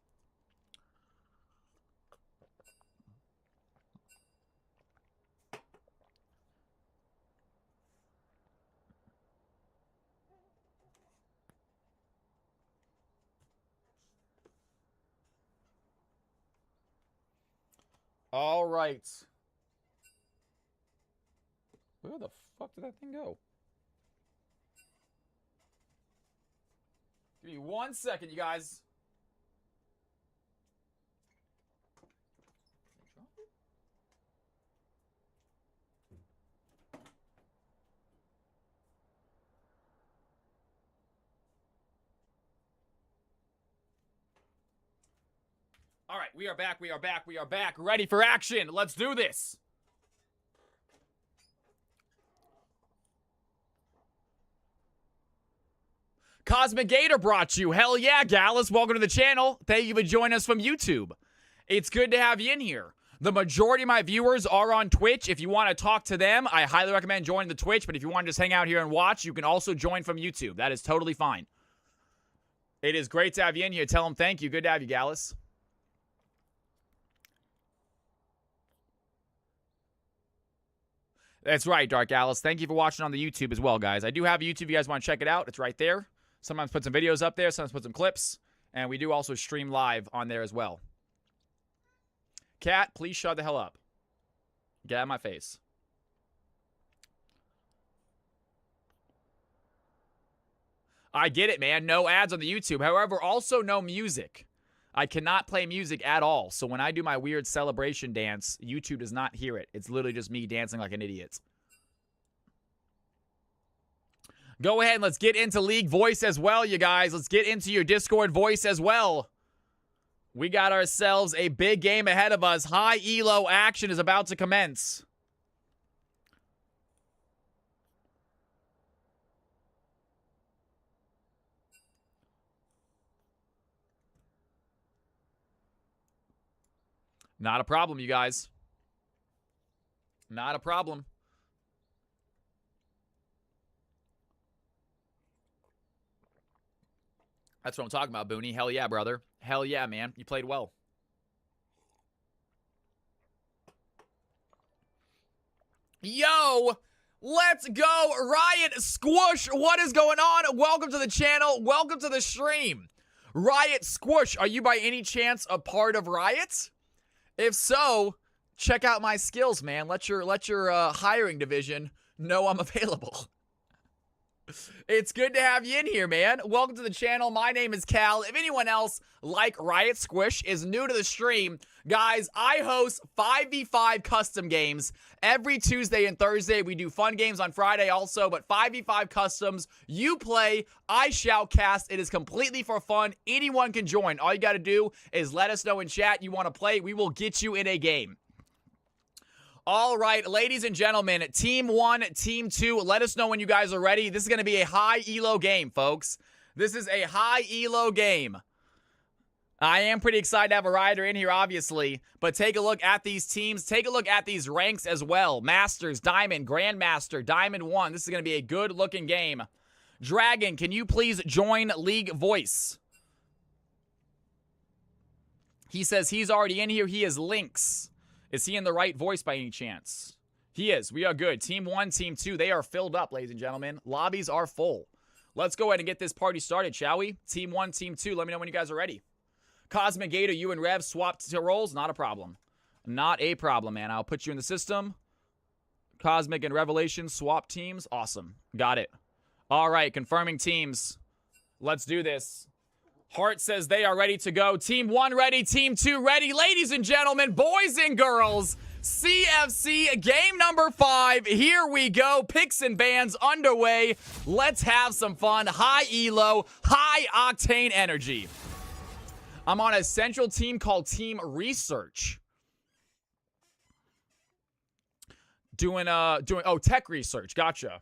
All right. Where the fuck did that thing go? Give me 1 second, you guys. All right, we are back, we are back, we are back. Ready for action. Let's do this. Cosmic Gator brought you. Hell yeah, Gallus. Welcome to the channel. Thank you for joining us from YouTube. It's good to have you in here. The majority of my viewers are on Twitch. If you want to talk to them, I highly recommend joining the Twitch. But if you want to just hang out here and watch, you can also join from YouTube. That is totally fine. It is great to have you in here. Tell them thank you. Good to have you, Gallus. That's right, Dark Alice. Thank you for watching on the YouTube as well, guys. I do have YouTube. If you guys want to check it out, it's right there. Sometimes put some videos up there. Sometimes put some clips. And we do also stream live on there as well. Cat, please shut the hell up. Get out of my face. I get it, man. No ads on the YouTube. However, also no music. I cannot play music at all. So when I do my weird celebration dance, YouTube does not hear it. It's literally just me dancing like an idiot. Go ahead and let's get into League Voice as well, you guys. Let's get into your Discord voice as well. We got ourselves a big game ahead of us. High elo action is about to commence. Not a problem, you guys. Not a problem. That's what I'm talking about, Booney. Hell yeah, brother. Hell yeah, man. You played well. Yo! Let's go! Riot Squish! What is going on? Welcome to the channel. Welcome to the stream. Riot Squish, are you by any chance a part of Riot? If so, check out my skills, man. Let your hiring division know I'm available. It's good to have you in here, man. Welcome to the channel. My name is Cal. If anyone else, like Riot Squish, is new to the stream, guys, I host 5v5 custom games every Tuesday and Thursday. We do fun games on Friday also, but 5v5 customs. You play, I shoutcast. It is completely for fun. Anyone can join. All you got to do is let us know in chat you want to play. We will get you in a game. All right, ladies and gentlemen, Team 1, Team 2, let us know when you guys are ready. This is going to be a high elo game, folks. This is a high elo game. I am pretty excited to have a rider in here, obviously, but take a look at these teams. Take a look at these ranks as well. Masters, Diamond, Grandmaster, Diamond 1. This is going to be a good-looking game. Dragon, can you please join League Voice? He says he's already in here. He is Lynx. Is he in the right voice by any chance? He is. We are good. Team 1, Team 2, they are filled up, ladies and gentlemen. Lobbies are full. Let's go ahead and get this party started, shall we? Team 1, Team 2, let me know when you guys are ready. Cosmic Gator, you and Rev swapped to roles? Not a problem. Not a problem, man. I'll put you in the system. Cosmic and Revelation swap teams. Awesome. Got it. All right, confirming teams. Let's do this. Hart says they are ready to go. Team 1 ready, Team 2 ready. Ladies and gentlemen, boys and girls, CFC game number 5. Here we go. Picks and bans underway. Let's have some fun. High elo, high octane energy. I'm on a central team called Team Research. Doing tech research. Gotcha.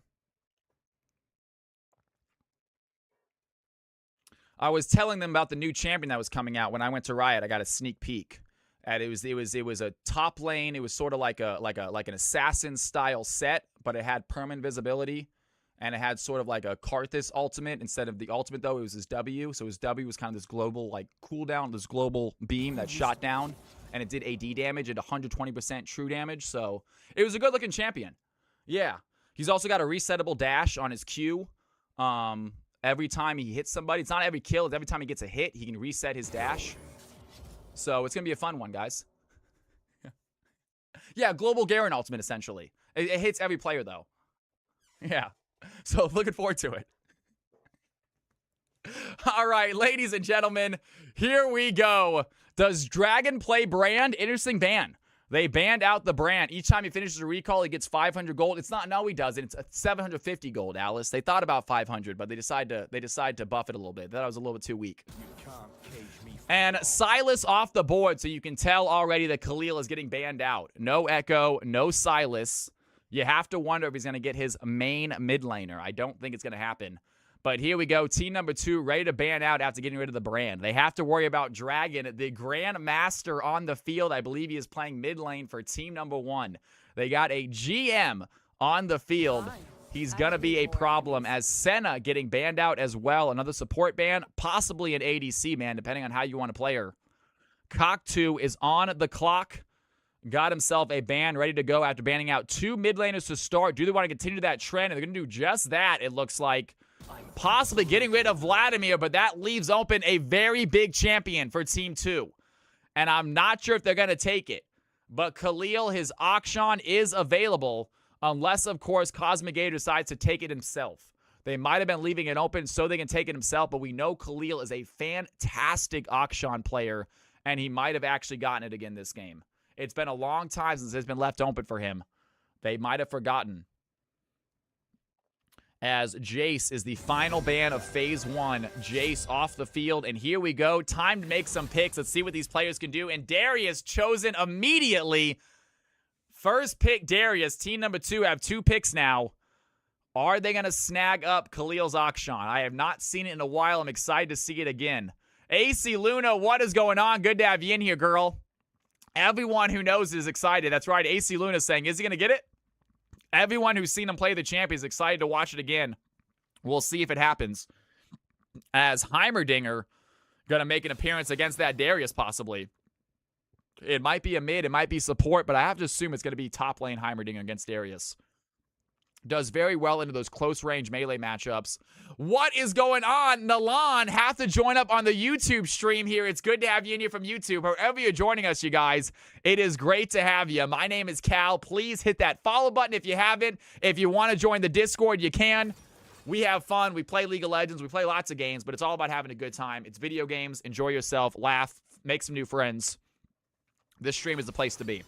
I was telling them about the new champion that was coming out when I went to Riot. I got a sneak peek. And it was a top lane. It was sort of like an assassin style set, but it had permanent visibility, and it had sort of like a Karthus ultimate instead of the ultimate though. It was his W. So his W was kind of this global like cooldown, this global beam that shot down, and it did AD damage at 120% true damage. So it was a good looking champion. Yeah, he's also got a resettable dash on his Q. Every time he hits somebody, it's not every kill, it's every time he gets a hit, he can reset his dash. So it's going to be a fun one, guys. Yeah, global Garen ultimate, essentially. It hits every player, though. Yeah. So looking forward to it. All right, ladies and gentlemen, here we go. Does Dragon play Brand? Interesting ban. They banned out the Brand. Each time he finishes a recall, he gets 500 gold. It's not, no, he doesn't. It's 750 gold, Alice. They thought about 500, but they decide to buff it a little bit. They thought it was a little bit too weak. And Silas off the board, so you can tell already that Khalil is getting banned out. No Echo, no Silas. You have to wonder if he's going to get his main mid laner. I don't think it's going to happen. But here we go. Team number 2 ready to ban out after getting rid of the Brand. They have to worry about Dragon, the Grandmaster on the field. I believe he is playing mid lane for team number 1. They got a GM on the field. He's going to be a problem as Senna getting banned out as well. Another support ban, possibly an ADC, man, depending on how you want to play her. Cock2 is on the clock. Got himself a ban ready to go after banning out 2 mid laners to start. Do they want to continue that trend? And they're going to do just that, it looks like. Possibly getting rid of Vladimir, but that leaves open a very big champion for Team 2. And I'm not sure if they're going to take it. But Khalil, his Akshan is available, unless, of course, Cosmic Gator decides to take it himself. They might have been leaving it open so they can take it himself, but we know Khalil is a fantastic Akshan player, and he might have actually gotten it again this game. It's been a long time since it's been left open for him. They might have forgotten. As Jace is the final ban of Phase 1. Jace off the field, and here we go. Time to make some picks. Let's see what these players can do. And Darius chosen immediately. First pick, Darius. Team number 2 have 2 picks now. Are they going to snag up Khalil's Akshan? I have not seen it in a while. I'm excited to see it again. AC Luna, what is going on? Good to have you in here, girl. Everyone who knows is excited. That's right. AC Luna saying, is he going to get it? Everyone who's seen him play the champ is excited to watch it again. We'll see if it happens. As Heimerdinger going to make an appearance against that Darius, possibly. It might be a mid, it might be support, but I have to assume it's going to be top lane Heimerdinger against Darius. Does very well into those close range melee matchups. What is going on? Nalan, have to join up on the YouTube stream here. It's good to have you in here from YouTube. Wherever you're joining us, you guys, it is great to have you. My name is Cal. Please hit that follow button if you haven't. If you want to join the Discord, you can. We have fun. We play League of Legends. We play lots of games, but it's all about having a good time. It's video games. Enjoy yourself. Laugh. Make some new friends. This stream is the place to be.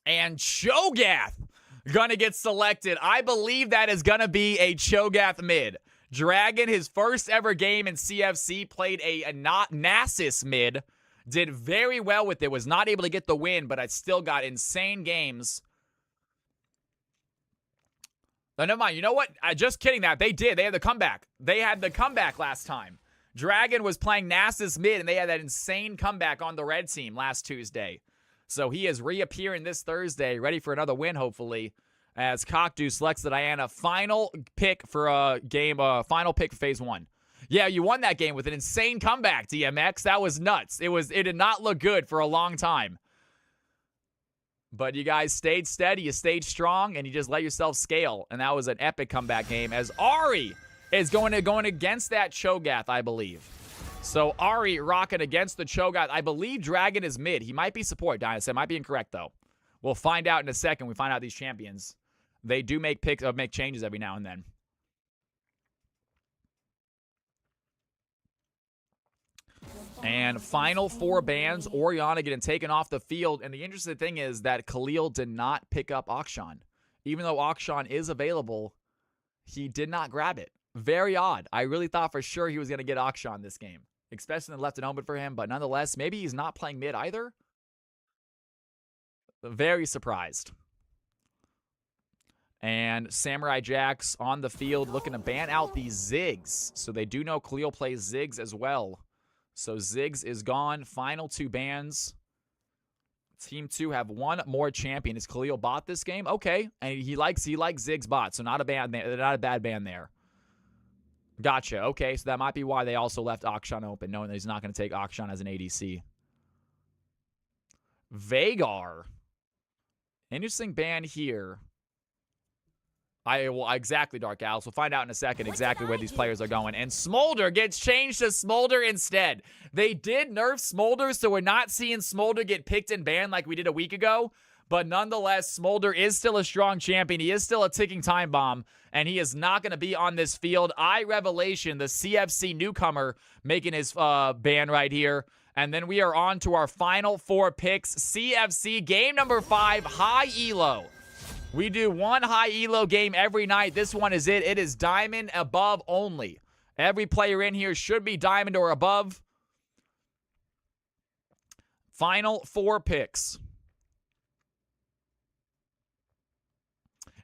And Cho'Gath gonna get selected. I believe that is gonna be a Cho'Gath mid. Dragon, his first ever game in CFC, played a Nasus mid. Did very well with it. Was not able to get the win, but I still got insane games. No, never mind. You know what? Just kidding that. They did. They had the comeback. They had the comeback last time. Dragon was playing Nasus mid, and they had that insane comeback on the red team last Tuesday. So he is reappearing this Thursday, ready for another win, hopefully, as Cockdew selects the Diana. Final pick for a game, final pick for phase 1. Yeah, you won that game with an insane comeback, DMX. That was nuts. It did not look good for a long time. But you guys stayed steady, you stayed strong, and you just let yourself scale. And that was an epic comeback game as Ari is going against that Cho'Gath, I believe. So Ari rocking against the Cho'Gath. I believe Dragon is mid. He might be support, Dynasty. Might be incorrect, though. We'll find out in a second. We find out these champions. They do make changes every now and then. And final 4 bans, Orianna getting taken off the field. And the interesting thing is that Khalil did not pick up Akshan. Even though Akshan is available, he did not grab it. Very odd. I really thought for sure he was going to get Akshan this game. Especially in the left and open for him. But nonetheless, maybe he's not playing mid either. Very surprised. And Samurai Jax on the field looking to ban out these Ziggs. So they do know Khalil plays Ziggs as well. So Ziggs is gone. Final 2 bans. Team 2 have 1 more champion. Is Khalil bot this game? Okay. And he likes Ziggs bot. So not a bad ban there. Gotcha. Okay. So that might be why they also left Akshan open, knowing that he's not going to take Akshan as an ADC. Veigar. Interesting ban here. Exactly, Dark Alice. We'll find out in a second exactly where these players are going. And Smolder gets changed to Smolder instead. They did nerf Smolder, so we're not seeing Smolder get picked and banned like we did a week ago. But nonetheless, Smolder is still a strong champion. He is still a ticking time bomb, and he is not going to be on this field. Revelation, the CFC newcomer, making his ban right here. And then we are on to our final 4 picks. CFC game number 5, high elo. We do 1 high elo game every night. This one is it. It is diamond above only. Every player in here should be diamond or above. Final 4 picks.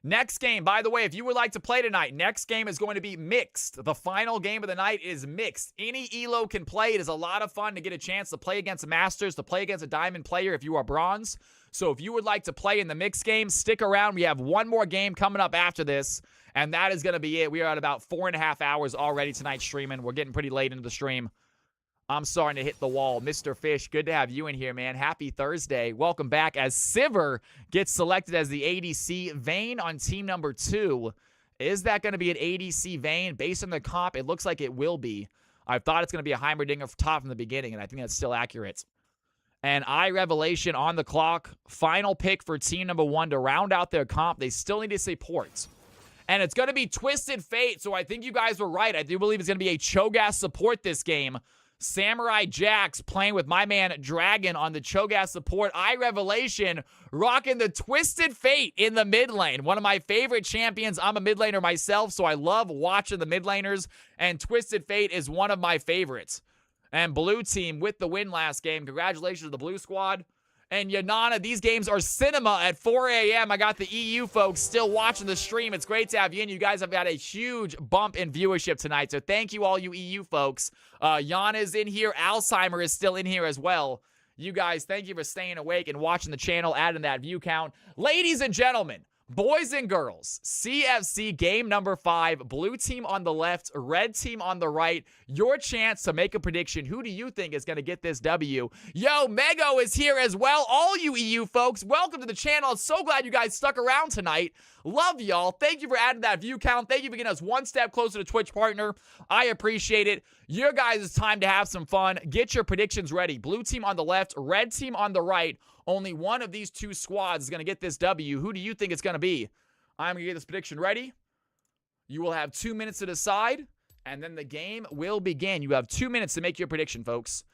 Next game, by the way, if you would like to play tonight, next game is going to be mixed. The final game of the night is mixed. Any elo can play. It is a lot of fun to get a chance to play against a Masters, to play against a Diamond player if you are bronze. So if you would like to play in the mixed game, stick around. We have 1 more game coming up after this, and that is going to be it. We are at about 4.5 hours already tonight streaming. We're getting pretty late into the stream. I'm starting to hit the wall. Mr. Fish, good to have you in here, man. Happy Thursday. Welcome back as Sivir gets selected as the ADC. Vayne on team number 2. Is that going to be an ADC Vayne? Based on the comp, it looks like it will be. I thought it's going to be a Heimerdinger top from the beginning, and I think that's still accurate. And Revelation on the clock. Final pick for team number 1 to round out their comp. They still need to say port. And it's going to be Twisted Fate, so I think you guys were right. I do believe it's going to be a Cho'Gath support this game. Samurai Jax playing with my man Dragon on the Cho'Gath support. Revelation rocking the Twisted Fate in the mid lane. One of my favorite champions. I'm a mid laner myself, so I love watching the mid laners. And Twisted Fate is one of my favorites. And blue team with the win last game. Congratulations to the blue squad. And Yanana, these games are cinema at 4 a.m. I got the EU folks still watching the stream. It's great to have you in. You guys have got a huge bump in viewership tonight. So thank you, all you EU folks. Yana is in here. Alzheimer is still in here as well. You guys, thank you for staying awake and watching the channel, adding that view count. Ladies and gentlemen, boys and girls, CFC game number 5, blue team on the left, red team on the right. Your chance to make a prediction. Who do you think is going to get this W? Yo, Mego is here as well. All you EU folks, welcome to the channel. So glad you guys stuck around tonight. Love y'all. Thank you for adding that view count. Thank you for getting us 1 step closer to Twitch partner. I appreciate it. Your guys' time to have some fun. Get your predictions ready. Blue team on the left, red team on the right. Only one of these 2 squads is going to get this W. Who do you think it's going to be? I'm going to get this prediction ready. You will have 2 minutes to decide, and then the game will begin. You have 2 minutes to make your prediction, folks.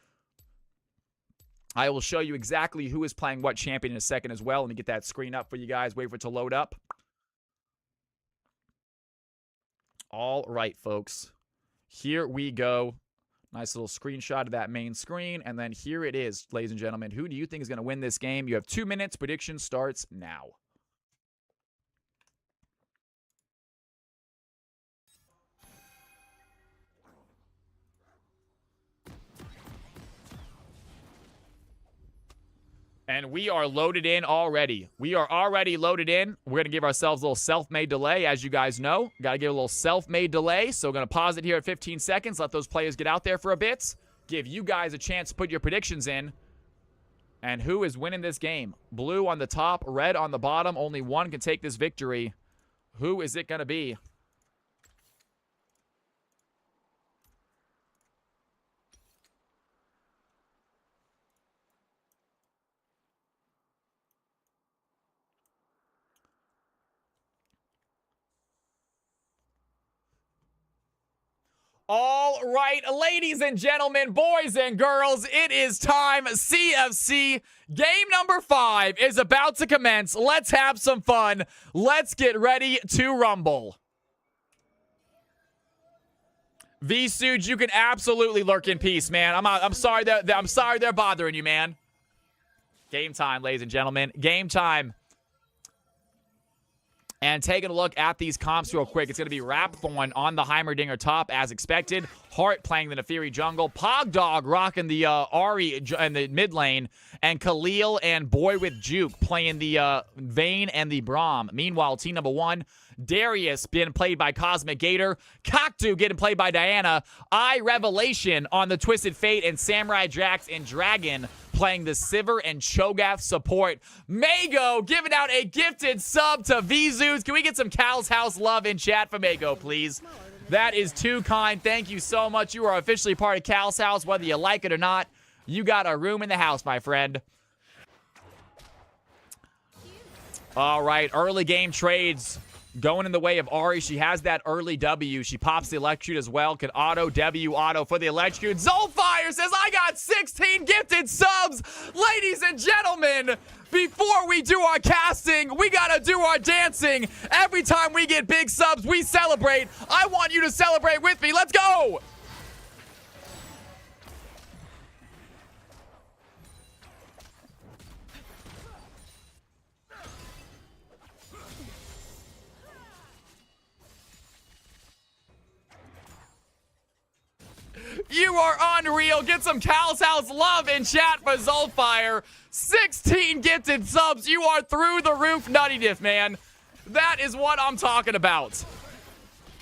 I will show you exactly who is playing what champion in a second as well. Let me get that screen up for you guys. Wait for it to load up. All right, folks. Here we go. Nice little screenshot of that main screen. And then here it is, ladies and gentlemen. Who do you think is going to win this game? You have 2 minutes. Prediction starts now. And we are loaded in already. We are already loaded in. We're going to give ourselves a little self-made delay, as you guys know. Got to give a little self-made delay. So we're going to pause it here at 15 seconds. Let those players get out there for a bit. Give you guys a chance to put your predictions in. And who is winning this game? Blue on the top, red on the bottom. Only one can take this victory. Who is it going to be? All right, ladies and gentlemen, boys and girls, it is time. CFC game number 5 is about to commence. Let's have some fun. Let's get ready to rumble. V-Suge, you can absolutely lurk in peace, man. I'm sorry they're bothering you, man. Game time, ladies and gentlemen. Game time. And taking a look at these comps real quick, it's going to be Rapthorn on the Heimerdinger top as expected. Hart playing the Neferi jungle. Pogdog rocking the Ahri in the mid lane. And Khalil and Boy with Juke playing the Vayne and the Braum. Meanwhile, team number 1, Darius being played by Cosmic Gator. Cocktoo getting played by Diana. Revelation on the Twisted Fate. And Samurai Drax and Dragon playing the Sivir and Cho'Gath support. Mago giving out a gifted sub to Vizus. Can we get some Cal's House love in chat for Mago, please? That is too kind. Thank you so much. You are officially part of Cal's House, whether you like it or not. You got a room in the house, my friend. All right, early game trades going in the way of Ahri. She has that early W. She pops the Electrocute as well. Can auto W auto for the Electrocute. Zolfire says, I got 16 gifted subs. Ladies and gentlemen, before we do our casting, we gotta do our dancing. Every time we get big subs, we celebrate. I want you to celebrate with me. Let's go. You are unreal. Get some Cal's House love in chat for Zolfire. 16 gifted subs. You are through the roof nuttiness, man. That is what I'm talking about.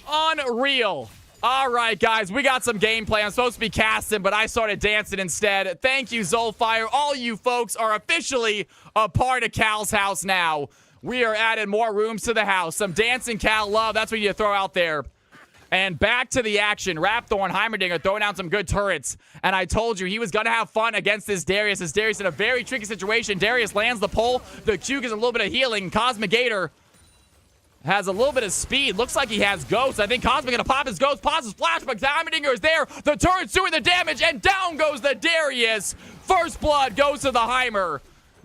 Unreal. All right, guys, we got some gameplay. I'm supposed to be casting, but I started dancing instead. Thank you, Zolfire. All you folks are officially a part of Cal's House now. We are adding more rooms to the house. Some dancing Cal love. That's what you throw out there. And back to the action. Rapthorn, Heimerdinger throwing down some good turrets. And I told you he was going to have fun against this Darius. This Darius in a very tricky situation. Darius lands the pull. The Q gets a little bit of healing. Cosmic Gator has a little bit of speed. Looks like he has Ghost. I think Cosmic going to pop his Ghost. Pops his Flash, but Heimerdinger is there. The turret's doing the damage. And down goes the Darius. First blood goes to the Heimer.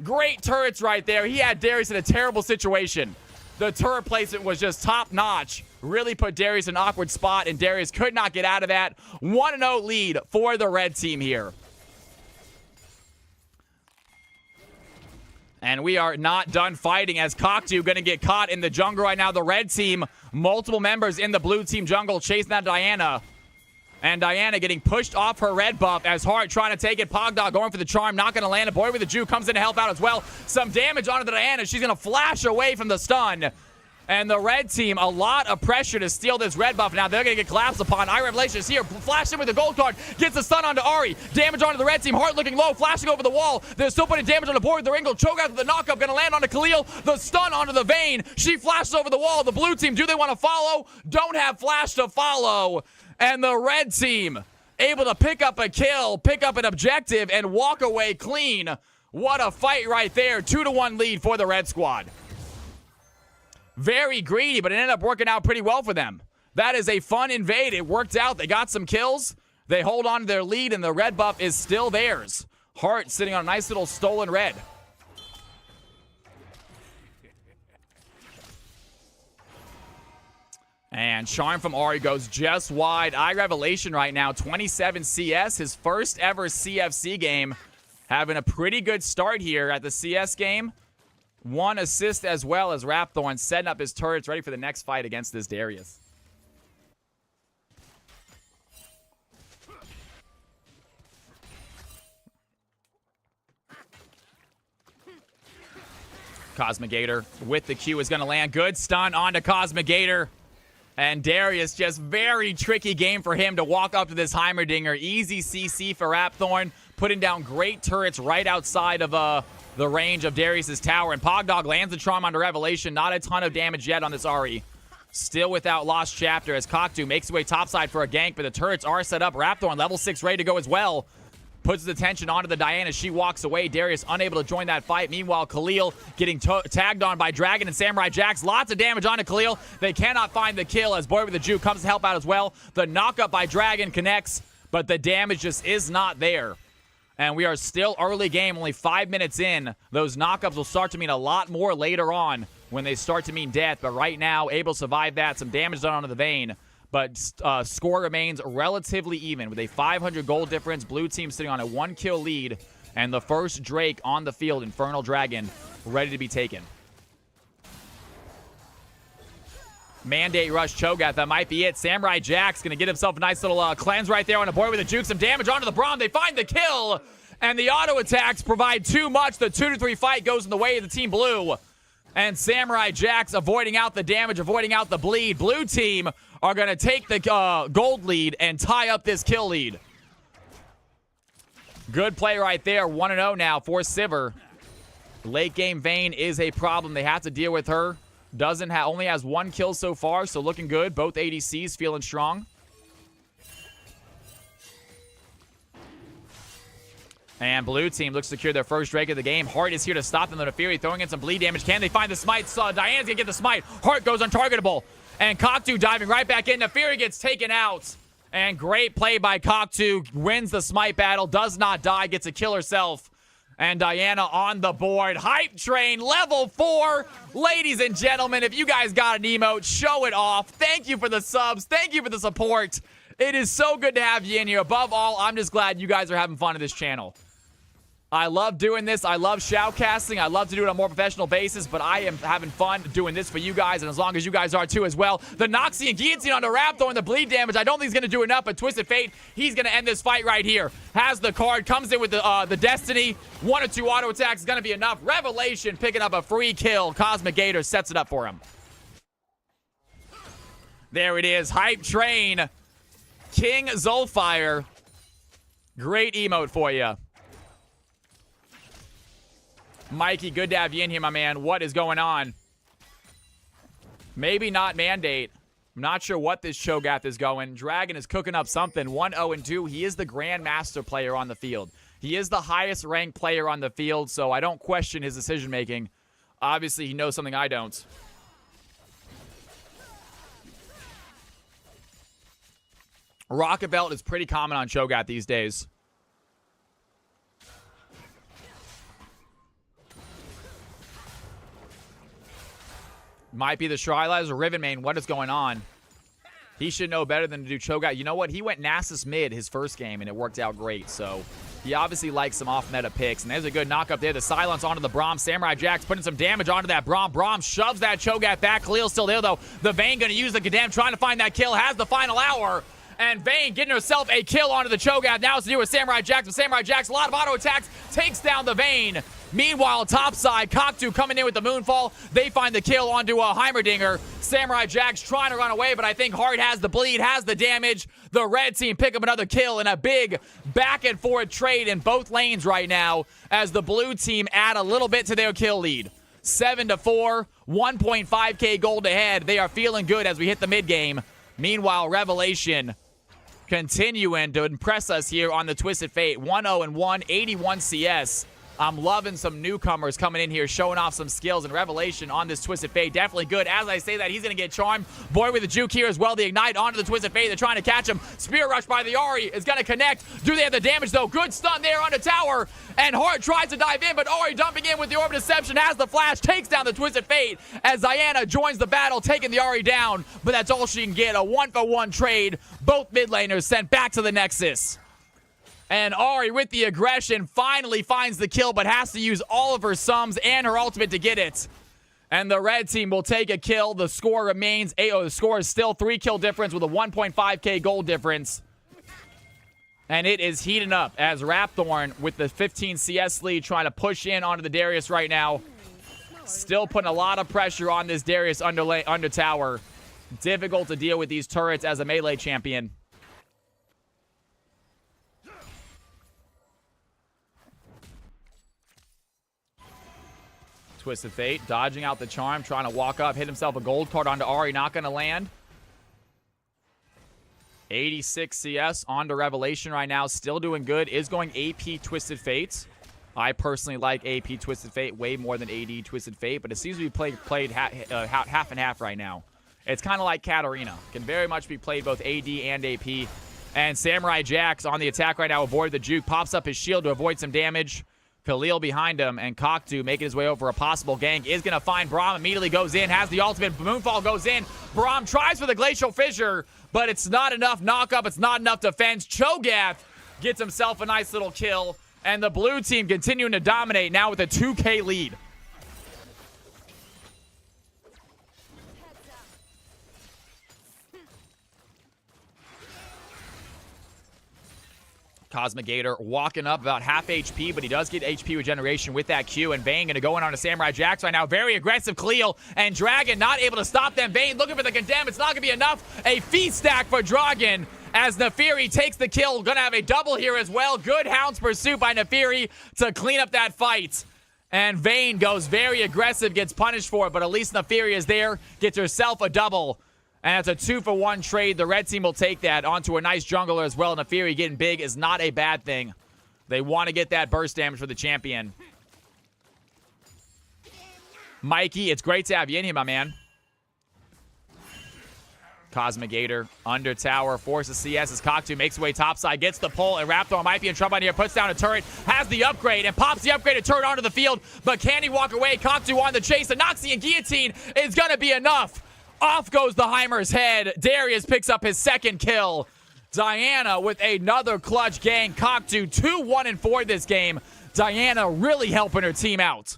Great turrets right there. He had Darius in a terrible situation. The turret placement was just top-notch. Really put Darius in an awkward spot, and Darius could not get out of that. 1-0 lead for the red team here. And we are not done fighting as Cocktoo going to get caught in the jungle right now. The red team, multiple members in the blue team jungle chasing that Diana. And Diana getting pushed off her red buff as Hart trying to take it. Pogdog going for the charm, not going to land. A Boy with the Jew comes in to help out as well. Some damage onto the Diana. She's going to flash away from the stun. And the red team, a lot of pressure to steal this red buff. Now they're going to get collapsed upon. Revelation is here. Flashing with the gold card. Gets the stun onto Ahri. Damage onto the red team. Hart looking low. Flashing over the wall. They're still putting damage on the board with the Ringo. Cho'Gath with the knockup. Going to land onto Khalil. The stun onto the Vayne. She flashes over the wall. The blue team, do they want to follow? Don't have flash to follow. And the red team able to pick up a kill, pick up an objective, and walk away clean. What a fight right there. 2-1 lead for the red squad. Very greedy, but it ended up working out pretty well for them. That is a fun invade. It worked out. They got some kills. They hold on to their lead, and the red buff is still theirs. Hart sitting on a nice little stolen red. And Charm from Ari goes just wide. Revelation right now, 27 CS, his first ever CFC game. Having a pretty good start here at the CS game. 1 assist as well as Rapthorn setting up his turrets ready for the next fight against this Darius. Cosmigator with the Q is going to land. Good stun onto Cosmigator. And Darius, just very tricky game for him to walk up to this Heimerdinger. Easy CC for Rapthorn, putting down great turrets right outside of the range of Darius's tower. And Pogdog lands the Charm onto Revelation. Not a ton of damage yet on this Ahri. Still without Lost Chapter as Koktu makes his way topside for a gank, but the turrets are set up. Rapthorn, level 6, ready to go as well. Puts his attention onto the Diana as she walks away. Darius unable to join that fight. Meanwhile, Khalil getting tagged on by Dragon and Samurai Jax. Lots of damage onto Khalil. They cannot find the kill as Boy with the Juke comes to help out as well. The knockup by Dragon connects, but the damage just is not there. And we are still early game, only 5 minutes in. Those knockups will start to mean a lot more later on when they start to mean death. But right now, able to survive that. Some damage done onto the Vayne. But score remains relatively even with a 500 gold difference. Blue team sitting on a 1-kill lead. And the first Drake on the field, Infernal Dragon, ready to be taken. Mandate Rush Cho'Gath, that might be it. Samurai Jack's going to get himself a nice little cleanse right there on a Boy with a Juke. Some damage onto the Braum. They find the kill. And the auto attacks provide too much. The 2-3 fight goes in the way of the Team Blue. And Samurai Jack's avoiding out the damage, avoiding out the bleed. Blue team are going to take the gold lead and tie up this kill lead. Good play right there. 1-0 now for Sivir. Late game Vayne is a problem. They have to deal with her. Only has 1 kill so far, so looking good. Both ADCs feeling strong. And blue team looks to secure their first Drake of the game. Heart is here to stop them. The Fury throwing in some bleed damage. Can they find the smite? Diana's gonna get the smite. Heart goes untargetable. And Koktu diving right back in. The Fury gets taken out. And great play by Koktu. Wins the smite battle. Does not die. Gets a kill herself. And Diana on the board. Hype train level 4. Ladies and gentlemen, if you guys got an emote, show it off. Thank you for the subs. Thank you for the support. It is so good to have you in here. Above all, I'm just glad you guys are having fun on this channel. I love doing this. I love shoutcasting. I love to do it on a more professional basis, but I am having fun doing this for you guys, and as long as you guys are too as well. The Noxian Guillotine on the Raptor and the bleed damage. I don't think he's going to do enough, but Twisted Fate, he's going to end this fight right here. Has the card, comes in with the Destiny. 1 or 2 auto attacks is going to be enough. Revelation picking up a free kill. Cosmic Gator sets it up for him. There it is. Hype Train. King Zolfire. Great emote for you. Mikey, good to have you in here, my man. What is going on? Maybe not Mandate. I'm not sure what this Cho'Gath is going. Dragon is cooking up something. 1-0-2. He is the Grandmaster player on the field. He is the highest ranked player on the field, so I don't question his decision-making. Obviously, he knows something I don't. Rocket Belt is pretty common on Cho'Gath these days. Might be the Shrylaz or Riven main. What is going on? He should know better than to do Cho'Gath. You know what? He went Nasus mid his first game, and it worked out great. So he obviously likes some off-meta picks. And there's a good knock up there. The silence onto the Braum. Samurai Jack's putting some damage onto that Braum. Braum shoves that Cho'Gath back. Khalil's still there, though. The Vayne going to use the Gadam, trying to find that kill. Has the final hour. And Vayne getting herself a kill onto the Cho'Gath. Now it's to do with Samurai Jax. But Samurai Jax, a lot of auto attacks, takes down the Vayne. Meanwhile, topside, Koktu coming in with the Moonfall. They find the kill onto a Heimerdinger. Samurai Jax trying to run away, but I think Hart has the bleed, has the damage. The red team pick up another kill in a big back-and-forth trade in both lanes right now as the blue team add a little bit to their kill lead. 7-4, 1.5k gold ahead. They are feeling good as we hit the mid-game. Meanwhile, Revelation continuing to impress us here on the Twisted Fate. 1-0-1, 81 CS. I'm loving some newcomers coming in here, showing off some skills, and Revelation on this Twisted Fate. Definitely good. As I say that, he's going to get charmed. Boy with the juke here as well. The Ignite onto the Twisted Fate. They're trying to catch him. Spear Rush by the Ahri is going to connect. Do they have the damage, though? Good stun there on the tower. And Hart tries to dive in, but Ahri dumping in with the Orb of Deception, has the flash, takes down the Twisted Fate as Diana joins the battle, taking the Ahri down. But that's all she can get. A 1-for-1 trade. Both mid laners sent back to the Nexus. And Ahri, with the aggression, finally finds the kill, but has to use all of her sums and her ultimate to get it. And the red team will take a kill. The score remains, the score is still 3 kill difference with a 1.5k gold difference. And it is heating up as Rapthorn with the 15 CS lead trying to push in onto the Darius right now. Still putting a lot of pressure on this Darius under tower. Difficult to deal with these turrets as a melee champion. Twisted Fate dodging out the charm, trying to walk up, hit himself a gold card onto Ahri, not going to land. 86 CS onto Revelation right now, still doing good. Is going AP Twisted Fates. I personally like AP Twisted Fate way more than AD Twisted Fate, but it seems to be played half and half right now. It's kind of like Katarina. Can very much be played both AD and AP. And Samurai Jax on the attack right now, avoid the juke, pops up his shield to avoid some damage. Khalil behind him, and Koktu making his way over a possible gank. Is going to find Braum, immediately goes in, has the ultimate. Moonfall goes in. Braum tries for the Glacial Fissure, but it's not enough knock-up. It's not enough defense. Cho'Gath gets himself a nice little kill, and the blue team continuing to dominate now with a 2k lead. Cosmic Gator walking up about half HP, but he does get HP regeneration with that Q, and Vayne going to go in on a Samurai Jax right now. Very aggressive Cleo, and Dragon not able to stop them. Vayne looking for the condemn. It's not going to be enough. A feast stack for Dragon as Nefiri takes the kill. Going to have a double here as well. Good Hound's Pursuit by Nefiri to clean up that fight. And Vayne goes very aggressive, gets punished for it, but at least Nefiri is there, gets herself a double. And it's a 2-for-1 trade. The red team will take that onto a nice jungler as well. Nefiri getting big is not a bad thing. They want to get that burst damage for the champion. Mikey, it's great to have you in here, my man. Cosmic Gator under tower, forces CS as Koktu makes his way topside, gets the pull, and Raptor might be in trouble here, puts down a turret, has the upgrade, and pops the upgraded turret onto the field, but can he walk away? Koktu on the chase, and Noxie and Guillotine is going to be enough. Off goes the Heimer's head. Darius picks up his second kill. Diana with another clutch gang. Koktu 2-1-4 this game. Diana really helping her team out.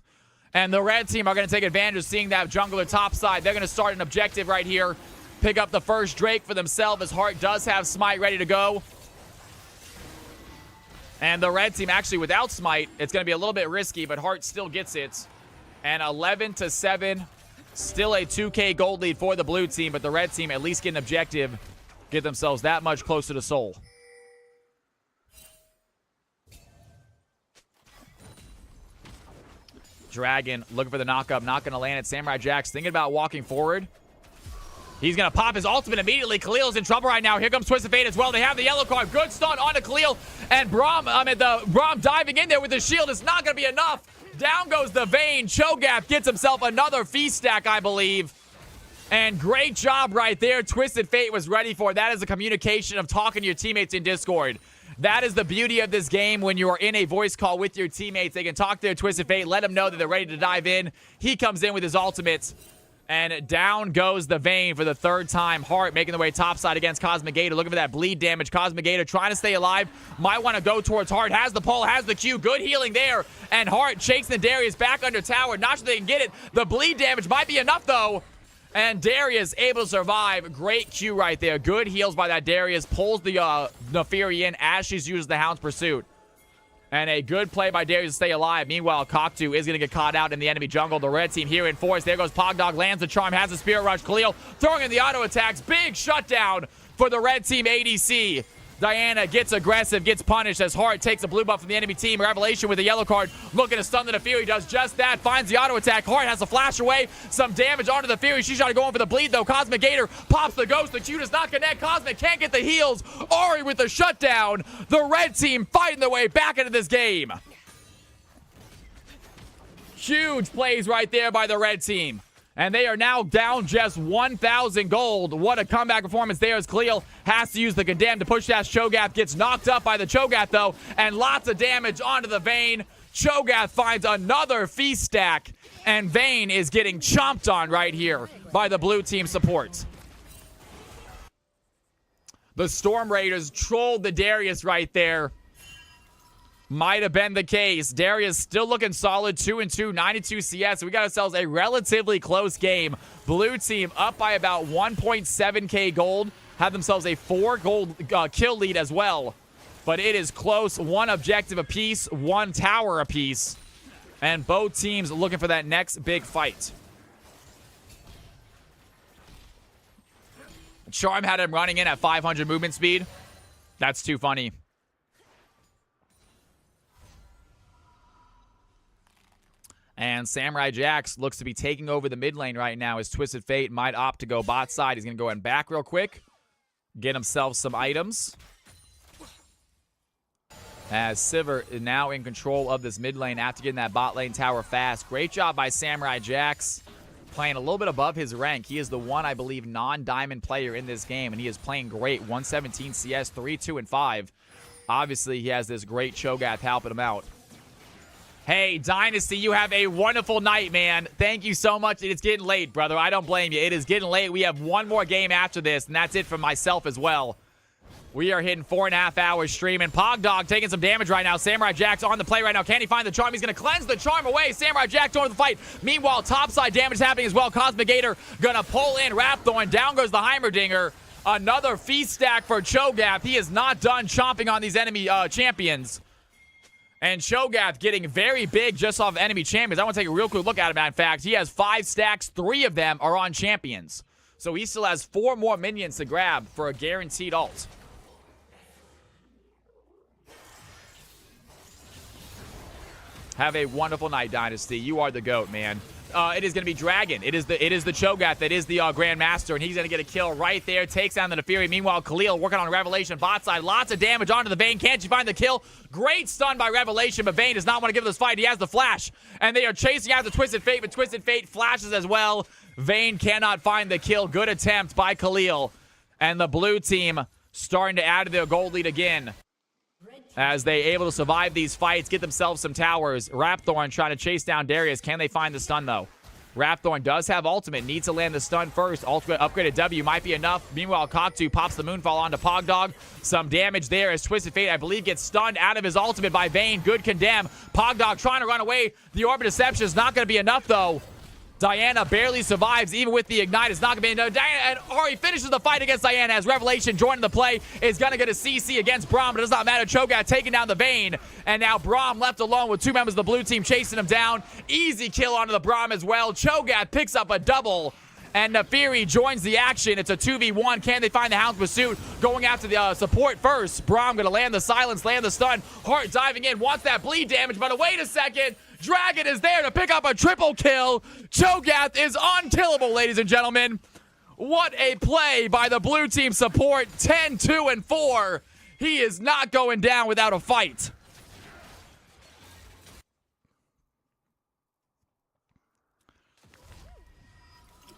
And the red team are going to take advantage of seeing that jungler topside. They're going to start an objective right here. Pick up the first Drake for themselves as Hart does have Smite ready to go. And the red team actually without Smite, it's going to be a little bit risky, but Hart still gets it. And 11-7. Still a 2k gold lead for the blue team, but the red team at least get an objective, get themselves that much closer to Soul. Dragon looking for the knock-up, not going to land it. Samurai Jax thinking about walking forward. He's going to pop his ultimate immediately. Khalil's in trouble right now. Here comes Twisted Fate as well. They have the yellow card. Good stun onto Khalil. And Braum diving in there with the shield is not going to be enough. Down goes the Vayne. Cho'Gath gets himself another feast stack, I believe. And great job right there. Twisted Fate was ready for. That is a communication of talking to your teammates in Discord. That is the beauty of this game when you are in a voice call with your teammates. They can talk to their Twisted Fate, let them know that they're ready to dive in. He comes in with his ultimates. And down goes the Vayne for the third time. Hart making the way topside against Cosmic Gator. Looking for that bleed damage. Cosmic Gator trying to stay alive. Might want to go towards Hart. Has the pole, has the Q. Good healing there. And Hart chasing the Darius back under tower. Not sure they can get it. The bleed damage might be enough, though. And Darius able to survive. Great Q right there. Good heals by that Darius. Pulls the Nefiri in as she's used the Hound's Pursuit. And a good play by Darius to stay alive. Meanwhile, Koktu is going to get caught out in the enemy jungle. The red team here in force. There goes Pogdog. Lands the charm. Has the Spirit Rush. Khalil throwing in the auto attacks. Big shutdown for the red team ADC. Diana gets aggressive, gets punished as Hart takes a blue buff from the enemy team. Revelation with a yellow card, looking to stun the Nefiri. Does just that, finds the auto attack. Hart has to flash away, some damage onto the Fury. She's trying to go in for the bleed though. Cosmic Gator pops the ghost. The Q does not connect. Cosmic can't get the heals. Ahri with the shutdown. The red team fighting their way back into this game. Huge plays right there by the red team. And they are now down just 1,000 gold. What a comeback performance there as Khalil has to use the Condemn to push that Cho'Gath. Gets knocked up by the Cho'Gath, though, and lots of damage onto the Vayne. Cho'Gath finds another feast stack, and Vayne is getting chomped on right here by the blue team support. The Storm Raiders trolled the Darius right there. Might have been the case. Darius still looking solid, 2-2, 92 CS. We got ourselves a relatively close game. Blue team up by about 1.7k gold. Have themselves a 4 gold kill lead as well. But it is close. 1 objective apiece, 1 tower apiece. And both teams looking for that next big fight. Charm had him running in at 500 movement speed. That's too funny. And Samurai Jax looks to be taking over the mid lane right now as Twisted Fate might opt to go bot side. He's going to go and back real quick. Get himself some items. As Sivir is now in control of this mid lane after getting that bot lane tower fast. Great job by Samurai Jax. Playing a little bit above his rank. He is the one, I believe, non-diamond player in this game. And he is playing great. 117 CS, 3, 2, and 5. Obviously, he has this great Cho'Gath helping him out. Hey, Dynasty, you have a wonderful night, man. Thank you so much. It's getting late, brother. I don't blame you. It is getting late. We have one more game after this, and that's it for myself as well. We are hitting 4.5 hours streaming. Pogdog taking some damage right now. Samurai Jax on the play right now. Can he find the charm? He's going to cleanse the charm away. Samurai Jax over the fight. Meanwhile, topside damage happening as well. Cosmic Gator going to pull in Rapthorn. Down goes the Heimerdinger. Another feast stack for Cho'Gath. He is not done chomping on these enemy champions. And Cho'Gath getting very big just off enemy champions. I want to take a real quick look at him. In fact, he has 5 stacks. 3 of them are on champions. So he still has 4 more minions to grab for a guaranteed ult. Have a wonderful night, Dynasty. You are the GOAT, man. It is going to be Dragon. It is the Cho'Gath that is the Grandmaster, and he's going to get a kill right there. Takes down the Neferi. Meanwhile, Khalil working on Revelation bot side. Lots of damage onto the Vayne. Can't you find the kill? Great stun by Revelation, but Vayne does not want to give this fight. He has the flash, and they are chasing after Twisted Fate, but Twisted Fate flashes as well. Vayne cannot find the kill. Good attempt by Khalil. And the blue team starting to add to their gold lead again, as they able to survive these fights, get themselves some towers. Rapthorn trying to chase down Darius. Can they find the stun, though? Rapthorn does have ultimate. Needs to land the stun first. Ultimate upgraded W might be enough. Meanwhile, Cocktoo pops the Moonfall onto Pogdog. Some damage there as Twisted Fate, I believe, gets stunned out of his ultimate by Vayne. Good condemn. Pogdog trying to run away. The Orbit Deception is not going to be enough, though. Diana barely survives, even with the Ignite. It's not going to be enough. Diana, and Ari finishes the fight against Diana as Revelation joining the play. Is going to get a CC against Braum, but it does not matter. Cho'Gath taking down the Vayne. And now Braum left alone with 2 members of the blue team chasing him down. Easy kill onto the Braum as well. Cho'Gath picks up a double. And Neferi joins the action. It's a 2v1. Can they find the Hound's Pursuit? Going after the support first. Braum going to land the silence, land the stun. Hart diving in, wants that bleed damage, but wait a second. Dragon is there to pick up a triple kill. Cho'Gath is unkillable, ladies and gentlemen. What a play by the blue team support. 10, 2, and 4. He is not going down without a fight.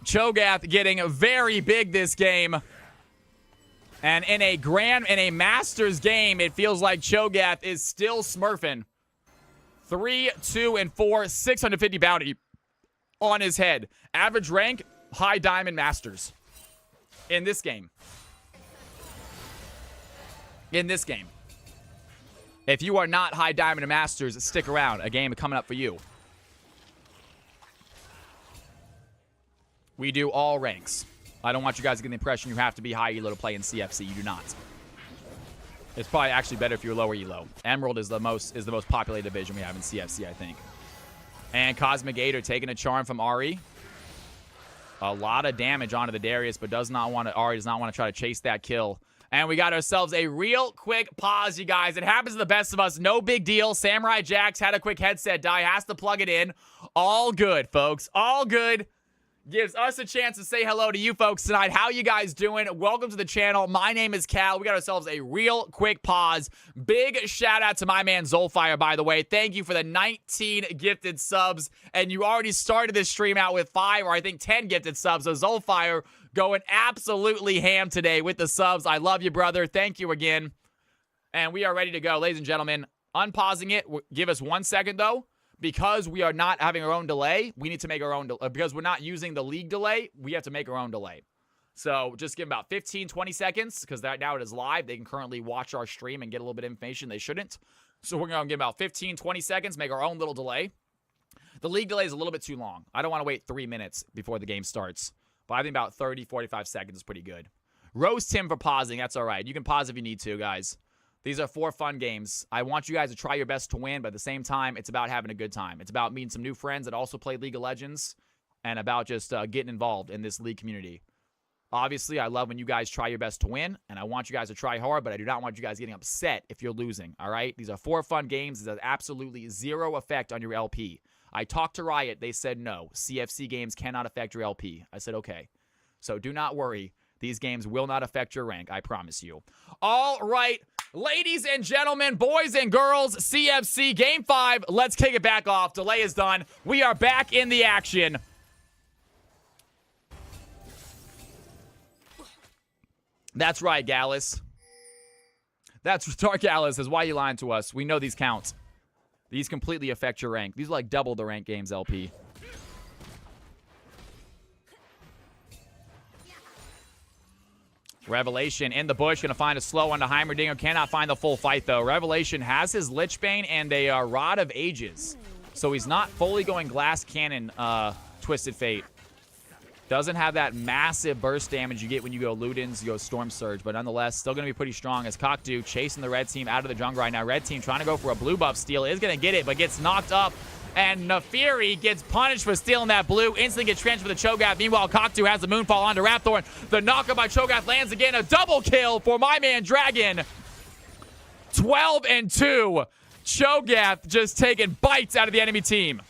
Cho'Gath getting very big this game. And in a Masters game, it feels like Cho'Gath is still smurfing. 3, 2, and 4, 650 bounty on his head. Average rank, high diamond Masters. In this game. In this game. If you are not high diamond and Masters, stick around. A game coming up for you. We do all ranks. I don't want you guys to get the impression you have to be high elo to play in CFC. You do not. It's probably actually better if you're lower elo. Emerald is the most populated division we have in CFC, I think. And Cosmic Gator taking a charm from Ari. A lot of damage onto the Darius, but Ari does not want to try to chase that kill. And we got ourselves a real quick pause, you guys. It happens to the best of us. No big deal. Samurai Jax had a quick headset die. Has to plug it in. All good, folks. All good. gives us a chance to say hello to you folks tonight. How you guys doing? Welcome to the channel. My name is Cal. We got ourselves a real quick pause. Big shout out to my man Zolfire, by the way. Thank you for the 19 gifted subs. And you already started this stream out with 5 or I think 10 gifted subs. So Zolfire going absolutely ham today with the subs. I love you, brother. Thank you again. And we are ready to go. Ladies and gentlemen, unpausing it. Give us 1 second, though. Because we are not having our own delay, we need to make our own because we're not using the league delay, we have to make our own delay. So just give them about 15, 20 seconds because now it is live. They can currently watch our stream and get a little bit of information they shouldn't. So we're going to give about 15, 20 seconds, make our own little delay. The league delay is a little bit too long. I don't want to wait 3 minutes before the game starts. But I think about 30, 45 seconds is pretty good. Roast Tim for pausing. That's all right. You can pause if you need to, guys. These are 4 fun games. I want you guys to try your best to win, but at the same time, it's about having a good time. It's about meeting some new friends that also play League of Legends and about just getting involved in this league community. Obviously, I love when you guys try your best to win, and I want you guys to try hard, but I do not want you guys getting upset if you're losing, all right? These are 4 fun games. This has absolutely 0 effect on your LP. I talked to Riot. They said no. CFC games cannot affect your LP. I said okay. So do not worry. These games will not affect your rank, I promise you. All right, ladies and gentlemen, boys and girls, CFC Game 5. Let's kick it back off. Delay is done. We are back in the action. That's right, Gallus. That's Dark Gallus is why you lying to us. We know these counts. These completely affect your rank. These are like double the rank games, LP. Revelation in the bush, going to find a slow on to Heimerdinger. Cannot find the full fight, though. Revelation has his Lich Bane and a Rod of Ages. So he's not fully going Glass Cannon, Twisted Fate. Doesn't have that massive burst damage you get when you go Ludens, you go Storm Surge. But nonetheless, still going to be pretty strong as Cockdew chasing the red team out of the jungle right now. Red team trying to go for a blue buff steal. Is going to get it, but gets knocked up. And Nefiri gets punished for stealing that blue. Instantly gets transferred to Cho'Gath. Meanwhile, Cockdew has the Moonfall onto Rapthorn. The knockup by Cho'Gath lands again. A double kill for my man Dragon. 12-2. Cho'Gath just taking bites out of the enemy team.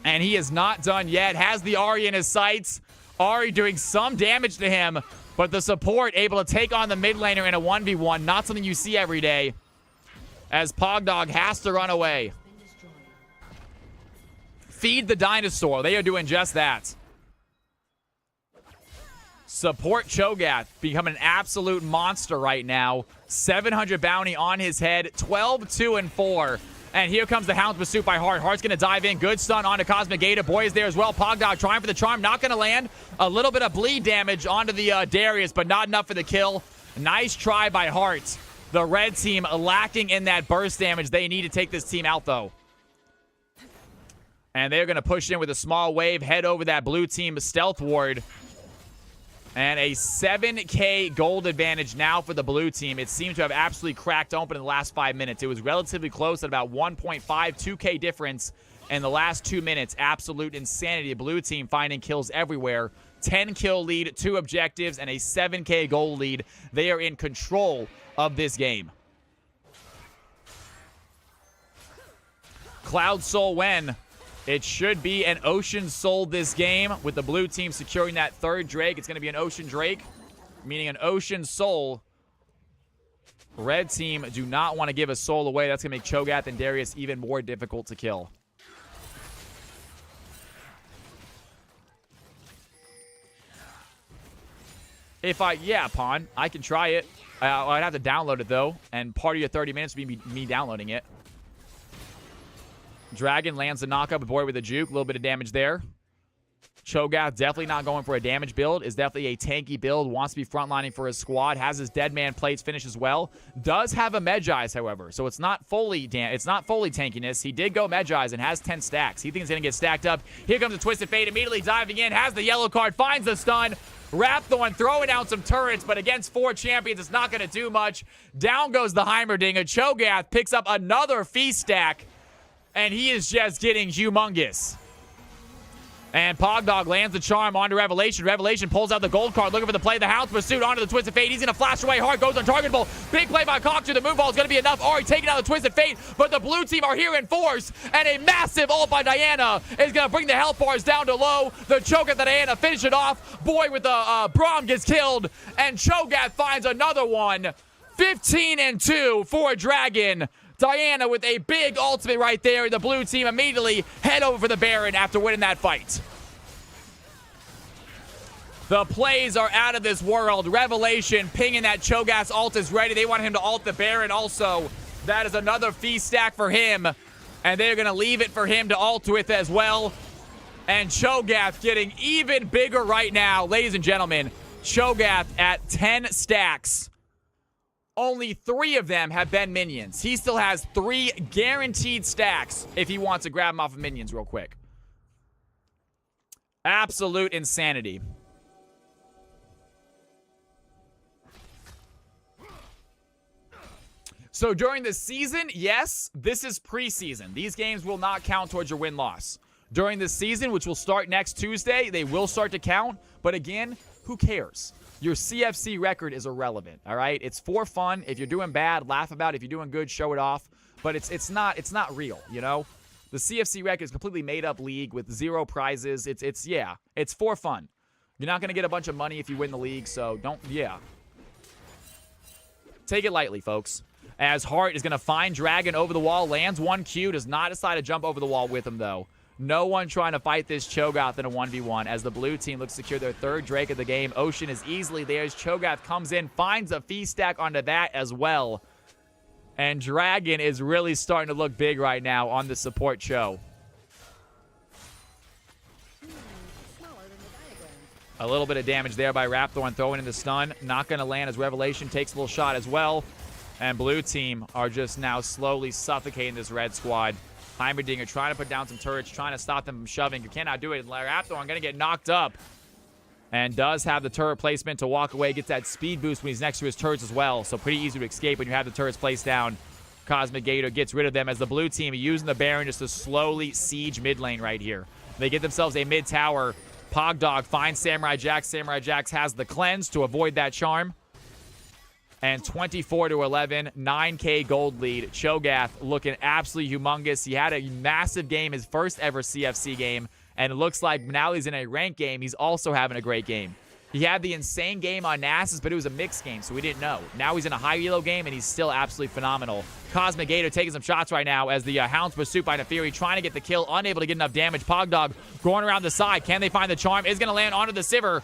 And he is not done yet. Has the Ahri in his sights. Ahri doing some damage to him. But the support able to take on the mid laner in a 1v1. Not something you see every day. As Pogdog has to run away. Feed the dinosaur. They are doing just that. Support Cho'Gath. Becoming an absolute monster right now. 700 bounty on his head. 12-2-4. And here comes the Hound's Pursuit by Hart. Hart's going to dive in. Good stun onto Cosmic Gator. Boy is there as well. Pogdog trying for the charm. Not going to land. A little bit of bleed damage onto the Darius, but not enough for the kill. Nice try by Hart. The red team lacking in that burst damage. They need to take this team out, though. And they're going to push in with a small wave. Head over that blue team stealth ward. And a 7K gold advantage now for the blue team. It seemed to have absolutely cracked open in the last 5 minutes. It was relatively close at about 1.5, 2K difference in the last 2 minutes. Absolute insanity. The blue team finding kills everywhere. 10 kill lead, 2 objectives, and a 7K gold lead. They are in control of this game. Cloud Soul when? It should be an Ocean Soul this game with the blue team securing that 3rd Drake. It's going to be an Ocean Drake, meaning an Ocean Soul. Red team do not want to give a soul away. That's going to make Cho'Gath and Darius even more difficult to kill. Yeah, Pawn, I can try it. I'd have to download it, though, and part of your 30 minutes would be me downloading it. Dragon lands the knockup, boy with a juke. A little bit of damage there. Cho'Gath definitely not going for a damage build. Is definitely a tanky build. Wants to be frontlining for his squad. Has his dead man plates finish as well. Does have a Medjai's, however. So it's not fully tankiness. He did go Medjai's and has 10 stacks. He thinks he's going to get stacked up. Here comes a Twisted Fate. Immediately diving in. Has the yellow card. Finds the stun. Rapthorn throwing down some turrets, but against 4 champions, it's not going to do much. Down goes the Heimerdinger. Cho'Gath picks up another feast stack. And he is just getting humongous. And Pogdog lands the charm onto Revelation. Revelation pulls out the gold card, looking for the play. The Hound's Pursuit onto the Twisted Fate. He's going to flash away. Hard goes untargetable. Big play by Cocktail. The move ball is going to be enough. Ari taking out the Twisted Fate, but the blue team are here in force. And a massive ult by Diana is going to bring the health bars down to low. The choke at the Diana finish it off. Boy with the Braum gets killed. And Cho'Gath finds another one. 15-2 for Dragon. Diana with a big ultimate right there. The blue team immediately head over for the Baron after winning that fight. The plays are out of this world. Revelation pinging that Cho'Gath's ult is ready. They want him to ult the Baron also. That is another feast stack for him. And they're going to leave it for him to ult with as well. And Cho'Gath getting even bigger right now. Ladies and gentlemen, Cho'Gath at 10 stacks. Only 3 of them have been minions. He still has 3 guaranteed stacks if he wants to grab them off of minions real quick. Absolute insanity. So during the season, yes, this is preseason. These games will not count towards your win-loss. During the season, which will start next Tuesday, they will start to count. But again, who cares? Your CFC record is irrelevant, all right? It's for fun. If you're doing bad, laugh about it. If you're doing good, show it off. But it's not real, you know? The CFC record is a completely made-up league with 0 prizes. It's for fun. You're not going to get a bunch of money if you win the league, so take it lightly, folks. As Hart is going to find Dragon over the wall, lands 1 Q, does not decide to jump over the wall with him, though. No one trying to fight this Cho'Gath in a 1v1 as the blue team looks to secure their 3rd Drake of the game. Ocean is easily there as Cho'Gath comes in, finds a feast stack onto that as well. And Dragon is really starting to look big right now on the support show. A little bit of damage there by Rapthorn, throwing in the stun. Not going to land as Revelation takes a little shot as well. And blue team are just now slowly suffocating this red squad. Heimerdinger trying to put down some turrets, trying to stop them from shoving. You cannot do it. Rapthorn going to get knocked up. And does have the turret placement to walk away. Gets that speed boost when he's next to his turrets as well. So pretty easy to escape when you have the turrets placed down. Cosmic Gator gets rid of them as the blue team are using the Baron just to slowly siege mid lane right here. They get themselves a mid tower. Pogdog finds Samurai Jax. Samurai Jax has the cleanse to avoid that charm. And 24-11, 9K gold lead. Cho'Gath looking absolutely humongous. He had a massive game, his first ever CFC game. And it looks like now he's in a ranked game. He's also having a great game. He had the insane game on Nasus, but it was a mixed game, so we didn't know. Now he's in a high elo game, and he's still absolutely phenomenal. Cosmic Gator taking some shots right now as the Hound's Pursuit by Neferi trying to get the kill, unable to get enough damage. Pogdog going around the side. Can they find the charm? Is going to land onto the Sivir.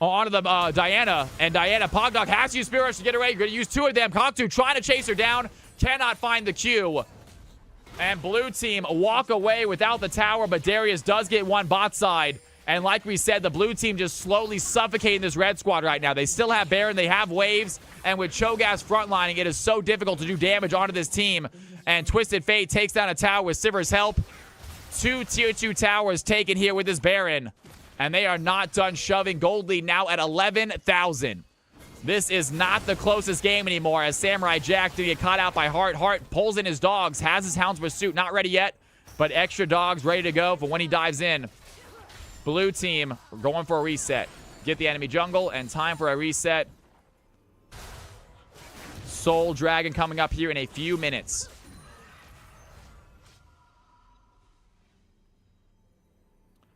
Onto the Diana, and Diana, Pogdog has to use Spirit Rush to get away. You're going to use 2 of them. Koktu trying to chase her down, cannot find the Q. And blue team walk away without the tower, but Darius does get 1 bot side. And like we said, the blue team just slowly suffocating this red squad right now. They still have Baron, they have waves, and with Cho'Gath's frontlining, it is so difficult to do damage onto this team. And Twisted Fate takes down a tower with Sivir's help. 2 tier 2 towers taken here with this Baron. And they are not done shoving. Gold lead now at 11,000. This is not the closest game anymore as Samurai Jack did get caught out by Hart. Hart pulls in his dogs, has his Hound's Pursuit. Not ready yet, but extra dogs ready to go for when he dives in. Blue team going for a reset. Get the enemy jungle and time for a reset. Soul Dragon coming up here in a few minutes.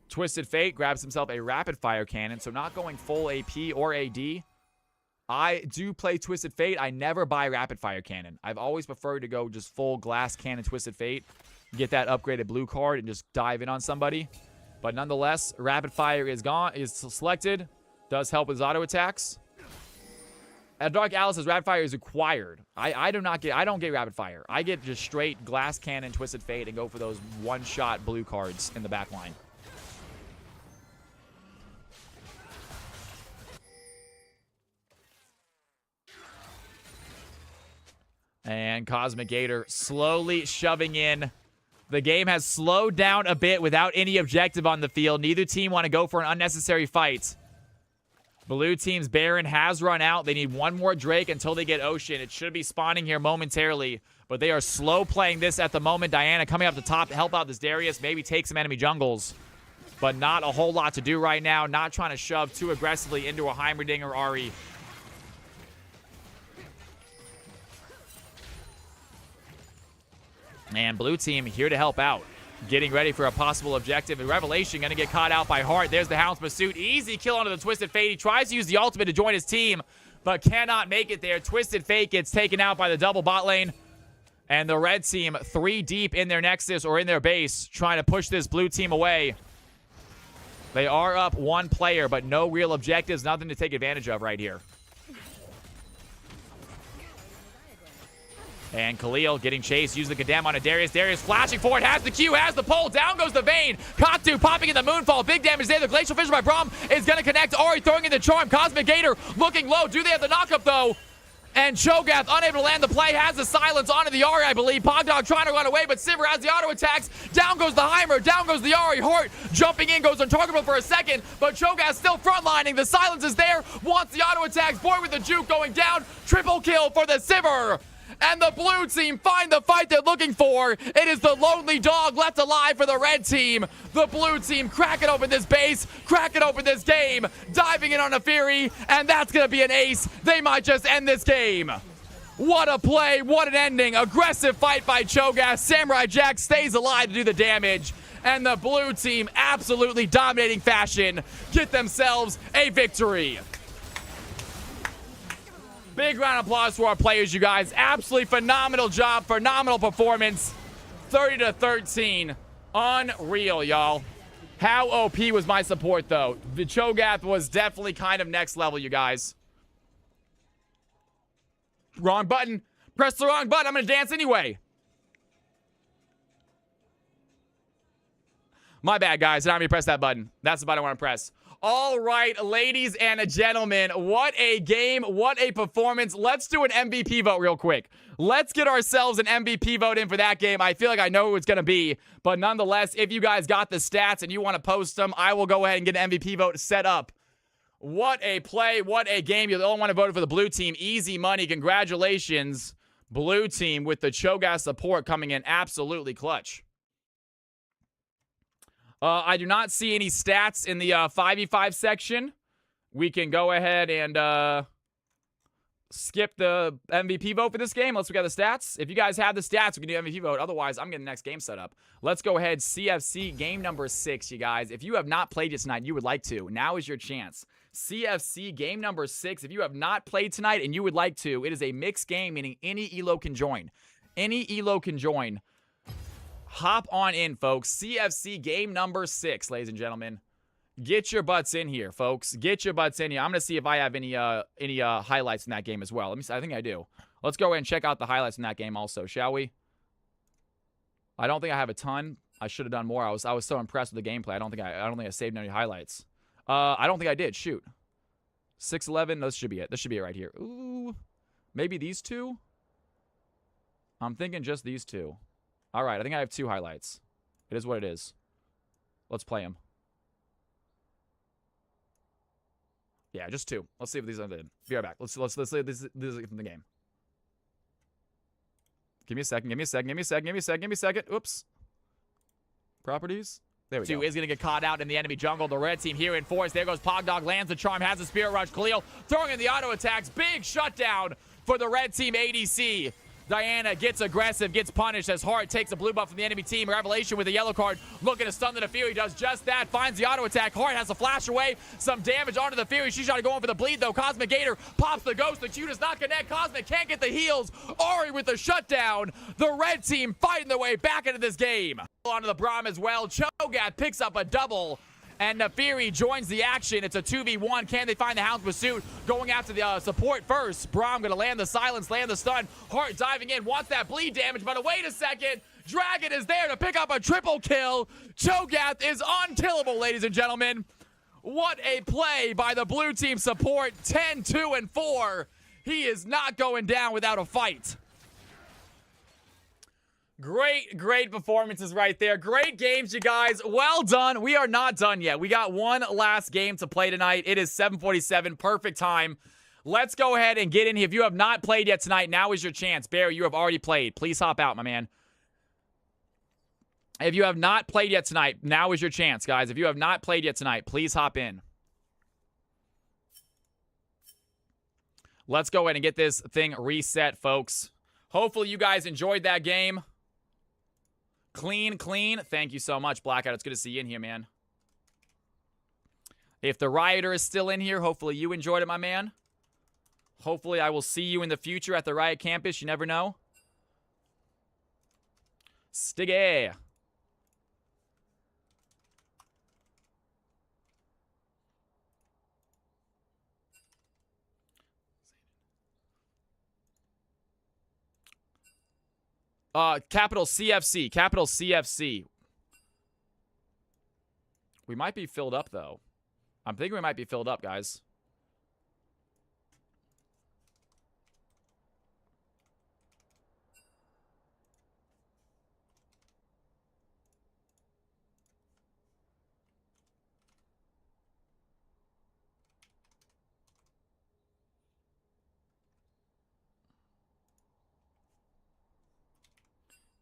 Twisted Fate grabs himself a rapid fire cannon, so not going full AP or AD. I do play Twisted Fate. I never buy rapid fire cannon. I've always preferred to go just full glass cannon Twisted Fate, get that upgraded blue card, and just dive in on somebody. But nonetheless, rapid fire is selected. Does help with his auto attacks. At Dark Alice's rapid fire is required. I don't get rapid fire. I get just straight glass cannon Twisted Fate and go for those one-shot blue cards in the back line. And Cosmic Gator slowly shoving in. The game has slowed down a bit without any objective on the field. Neither team want to go for an unnecessary fight. Blue team's Baron has run out. They need 1 more Drake until they get Ocean. It should be spawning here momentarily, but they are slow playing this at the moment. Diana coming up the top to help out this Darius. Maybe take some enemy jungles. but not a whole lot to do right now. Not trying to shove too aggressively into a Heimerdinger Ari. And blue team here to help out. Getting ready for a possible objective. And Revelation going to get caught out by Hart. There's the Hound's Pursuit. Easy kill onto the Twisted Fate. He tries to use the ultimate to join his team, but cannot make it there. Twisted Fate gets taken out by the double bot lane. And the red team 3 deep in their Nexus or in their base, trying to push this blue team away. They are up 1 player, but no real objectives. Nothing to take advantage of right here. And Khalil getting chased, using the Condemn on a Darius. Darius flashing forward, has the Q, has the pull. Down goes the Vayne. Katu popping in the Moonfall. Big damage there. The Glacial Fissure by Braum is going to connect. Ari throwing in the Charm. Cosmic Gator looking low. Do they have the knockup, though? And Cho'Gath unable to land the play. Has the silence onto the Ari, I believe. Pogdog trying to run away, but Sivir has the auto attacks. Down goes the Heimer. Down goes the Ari. Hort jumping in, goes untargetable for a second, but Cho'Gath still frontlining. The silence is there. Wants the auto attacks. Boy with the juke going down. Triple kill for the Sivir. And the blue team find the fight they're looking for. It is the lonely dog left alive for the red team. The blue team cracking open this base, cracking open this game, diving in on a Fury, and that's going to be an ace. They might just end this game. What a play, what an ending. Aggressive fight by Cho'Gath. Samurai Jack stays alive to do the damage. And the blue team, absolutely dominating fashion, get themselves a victory. Big round of applause to our players, you guys. Absolutely phenomenal job, phenomenal performance. 30-13. Unreal, y'all. How OP was my support, though? The Cho'Gath was definitely kind of next level, you guys. Wrong button. Press the wrong button. I'm going to dance anyway. My bad, guys. I didn't mean to press that button. That's the button I want to press. All right, ladies and gentlemen, what a game, what a performance. Let's do an MVP vote real quick. Let's get ourselves an MVP vote in for that game. I feel like I know who it's going to be, but nonetheless, if you guys got the stats and you want to post them, I will go ahead and get an MVP vote set up. What a play, what a game. You're the only one who voted for the blue team. Easy money. Congratulations, blue team, with the Cho'Gath support coming in absolutely clutch. I do not see any stats in the 5v5 section. We can go ahead and skip the MVP vote for this game unless we got the stats. If you guys have the stats, we can do MVP vote. Otherwise, I'm getting the next game set up. Let's go ahead. CFC game number 6, you guys. If you have not played it tonight, you would like to. Now is your chance. CFC game number 6. If you have not played tonight and you would like to, it is a mixed game, meaning any elo can join. Any elo can join. Hop on in, folks. CFC game number 6, ladies and gentlemen. Get your butts in here, folks. Get your butts in here. I'm going to see if I have any highlights in that game as well. Let me see. I think I do. Let's go ahead and check out the highlights in that game also, shall we? I don't think I have a ton. I should have done more. I was so impressed with the gameplay. I don't think I saved any highlights. I don't think I did. Shoot. 6-11. This should be it. This should be it right here. Ooh. Maybe these two? I'm thinking just these two. All right, I think I have 2 highlights. It is what it is. Let's play them. Yeah, just 2. Let's see if these are good. Be right back. Let's see this from the game. Give me a second. Give me a second. Give me a second. Give me a second. Give me a second. Oops. Properties. There we go. Is going to get caught out in the enemy jungle. The red team here in force. There goes Pogdog. Lands the charm. Has the Spirit Rush. Khalil throwing in the auto attacks. Big shutdown for the red team ADC. Diana gets aggressive, gets punished as Hart takes a blue buff from the enemy team. Revelation with a yellow card, looking to stun the Fury. Does just that, finds the auto attack. Hart has to flash away, some damage onto the Fury. She's trying to go in for the bleed though. Cosmic Gator pops the ghost. The Q does not connect. Cosmic can't get the heals. Ari with the shutdown. The red team fighting their way back into this game. Onto the Braum as well. Cho'Gath picks up a double. And Nefiri joins the action. It's a 2v1. Can they find the Hound's Pursuit? Going after the support first. Braum going to land the silence, land the stun. Hart diving in, wants that bleed damage, but wait a second. Dragon is there to pick up a triple kill. Cho'Gath is unkillable, ladies and gentlemen. What a play by the blue team support. 10, 2, and 4. He is not going down without a fight. Great performances right there. Great games, you guys. Well done. We are not done yet. We got one last game to play tonight. It is 7:47. Perfect time. Let's go ahead and get in here. If you have not played yet tonight, now is your chance. Barry, you have already played. Please hop out, my man. If you have not played yet tonight, now is your chance, guys. If you have not played yet tonight, please hop in. Let's go ahead and get this thing reset, folks. Hopefully you guys enjoyed that game. Clean, clean. Thank you so much, Blackout. It's good to see you in here, man. If the Rioter is still in here, hopefully you enjoyed it, my man. Hopefully I will see you in the future at the Riot campus. You never know. Stiggy. Capital CFC. Capital CFC. We might be filled up, though. I'm thinking we might be filled up, guys.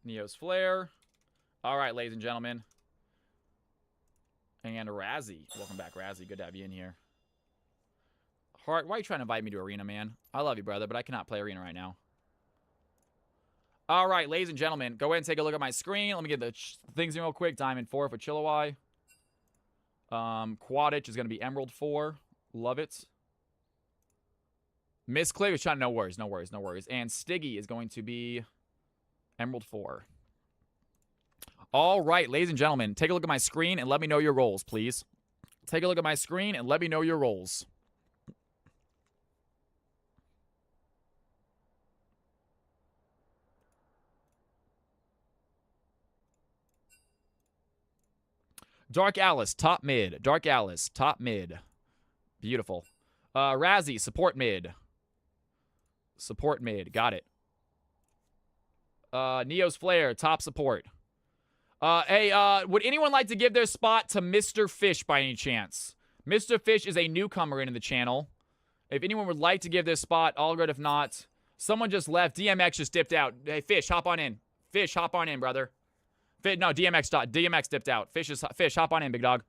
Neo's Flare. All right, ladies and gentlemen. And Razzie. Welcome back, Razzie. Good to have you in here. Hart, why are you trying to invite me to Arena, man? I love you, brother, but I cannot play Arena right now. All right, ladies and gentlemen. Go ahead and take a look at my screen. Let me get the things in real quick. Diamond 4 for Chillawai. Quadich is going to be Emerald 4. Love it. Misclick is trying to... No worries, no worries, no worries. And Stiggy is going to be... Emerald 4. All right, ladies and gentlemen, take a look at my screen and let me know your roles, please. Take a look at my screen and let me know your roles. Dark Alice, top mid. Dark Alice, top mid. Beautiful. Razzie, support mid. Support mid. Got it. Neo's Flare, top support. Hey, would anyone like to give their spot to Mr. Fish by any chance? Mr. Fish is a newcomer into the channel. If anyone would like to give their spot, all good. If not, someone just left. DMX just dipped out. Hey, Fish, hop on in. Fish, hop on in, brother. No, DMX dipped out. Fish, hop on in, big dog.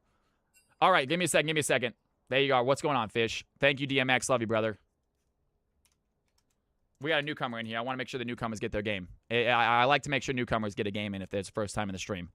All right, give me a second. Give me a second. There you are. What's going on, Fish? Thank you, DMX. Love you, brother. We got a newcomer in here. I want to make sure the newcomers get their game. I like to make sure newcomers get a game in if it's first time in the stream.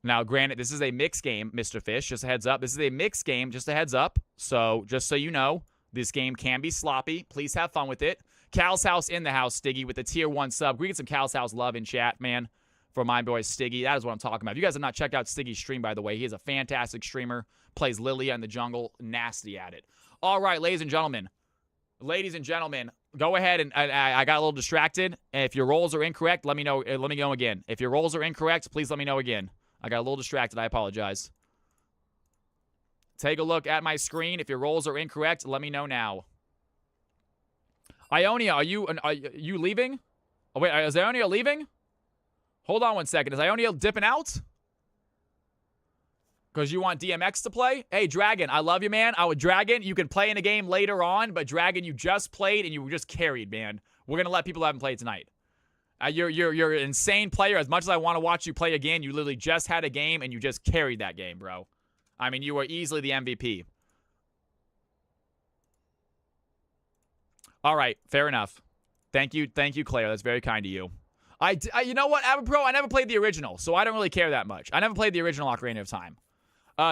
Now, granted, this is a mixed game, Mr. Fish. Just a heads up. This is a mixed game. Just a heads up. So, just so you know, this game can be sloppy. Please have fun with it. Cal's House in the house, Stiggy, with the tier 1 sub. We get some Cal's House love in chat, man, for my boy Stiggy. That is what I'm talking about. If you guys have not checked out Stiggy's stream, by the way, he is a fantastic streamer. Plays Lilia in the jungle. Nasty at it. All right, ladies and gentlemen. Ladies and gentlemen, go ahead and I got a little distracted. And if your roles are incorrect, let me know. Let me know again. If your roles are incorrect, please let me know again. I got a little distracted. I apologize. Take a look at my screen. If your roles are incorrect, let me know now. Ionia, are you leaving? Oh, wait, is Ionia leaving? Hold on one second. Is Ionia dipping out? Because you want DMX to play? Hey, Dragon, I love you, man. Dragon, you can play in a game later on, but Dragon, you just played and you were just carried, man. We're going to let people who haven't played tonight. You're an insane player. As much as I want to watch you play again, you literally just had a game and you just carried that game, bro. I mean, you were easily the MVP. All right, fair enough. Thank you, Claire. That's very kind of you. You know what, Pro? I never played the original, so I don't really care that much. I never played the original Ocarina of Time.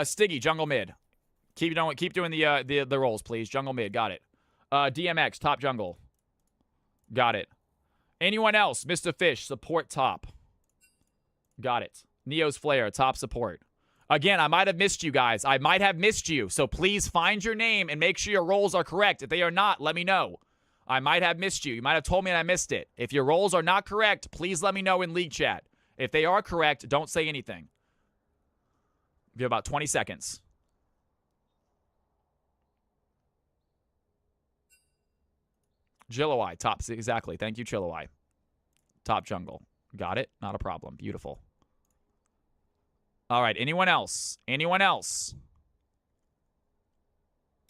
Stiggy, jungle mid. Keep doing the roles, please. Jungle mid, got it. DMX, top jungle. Got it. Anyone else? Mr. Fish, support top. Got it. Neo's Flare, top support. Again, I might have missed you guys. I might have missed you, so please find your name and make sure your roles are correct. If they are not, let me know. I might have missed you. You might have told me and I missed it. If your roles are not correct, please let me know in League Chat. If they are correct, don't say anything. You have about 20 seconds. Chillawai, top. Exactly. Thank you, Chillawai. Top jungle. Got it? Not a problem. Beautiful. All right. Anyone else? Anyone else?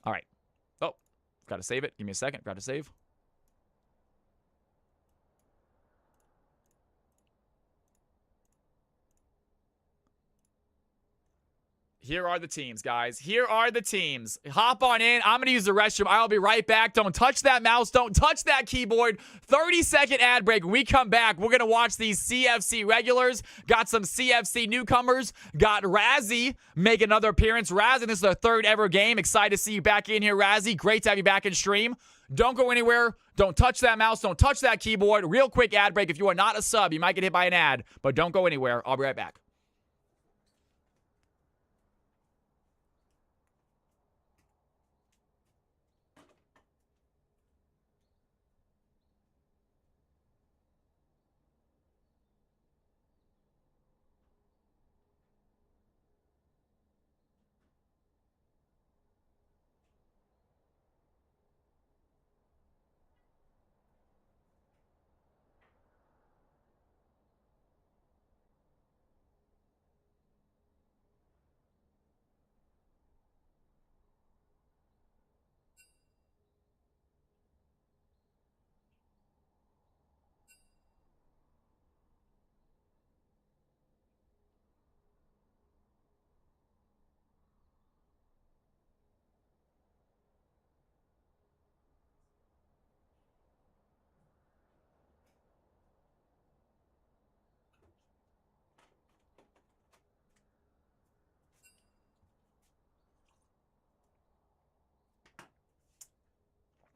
All right. Oh, got to save it. Give me a second. Got to save. Here are the teams, guys. Here are the teams. Hop on in. I'm going to use the restroom. I'll be right back. Don't touch that mouse. Don't touch that keyboard. 30-second ad break. When we come back, we're going to watch these CFC regulars. Got some CFC newcomers. Got Razzie make another appearance. Razzie, this is their third ever game. Excited to see you back in here, Razzie. Great to have you back in stream. Don't go anywhere. Don't touch that mouse. Don't touch that keyboard. Real quick ad break. If you are not a sub, you might get hit by an ad, but don't go anywhere. I'll be right back.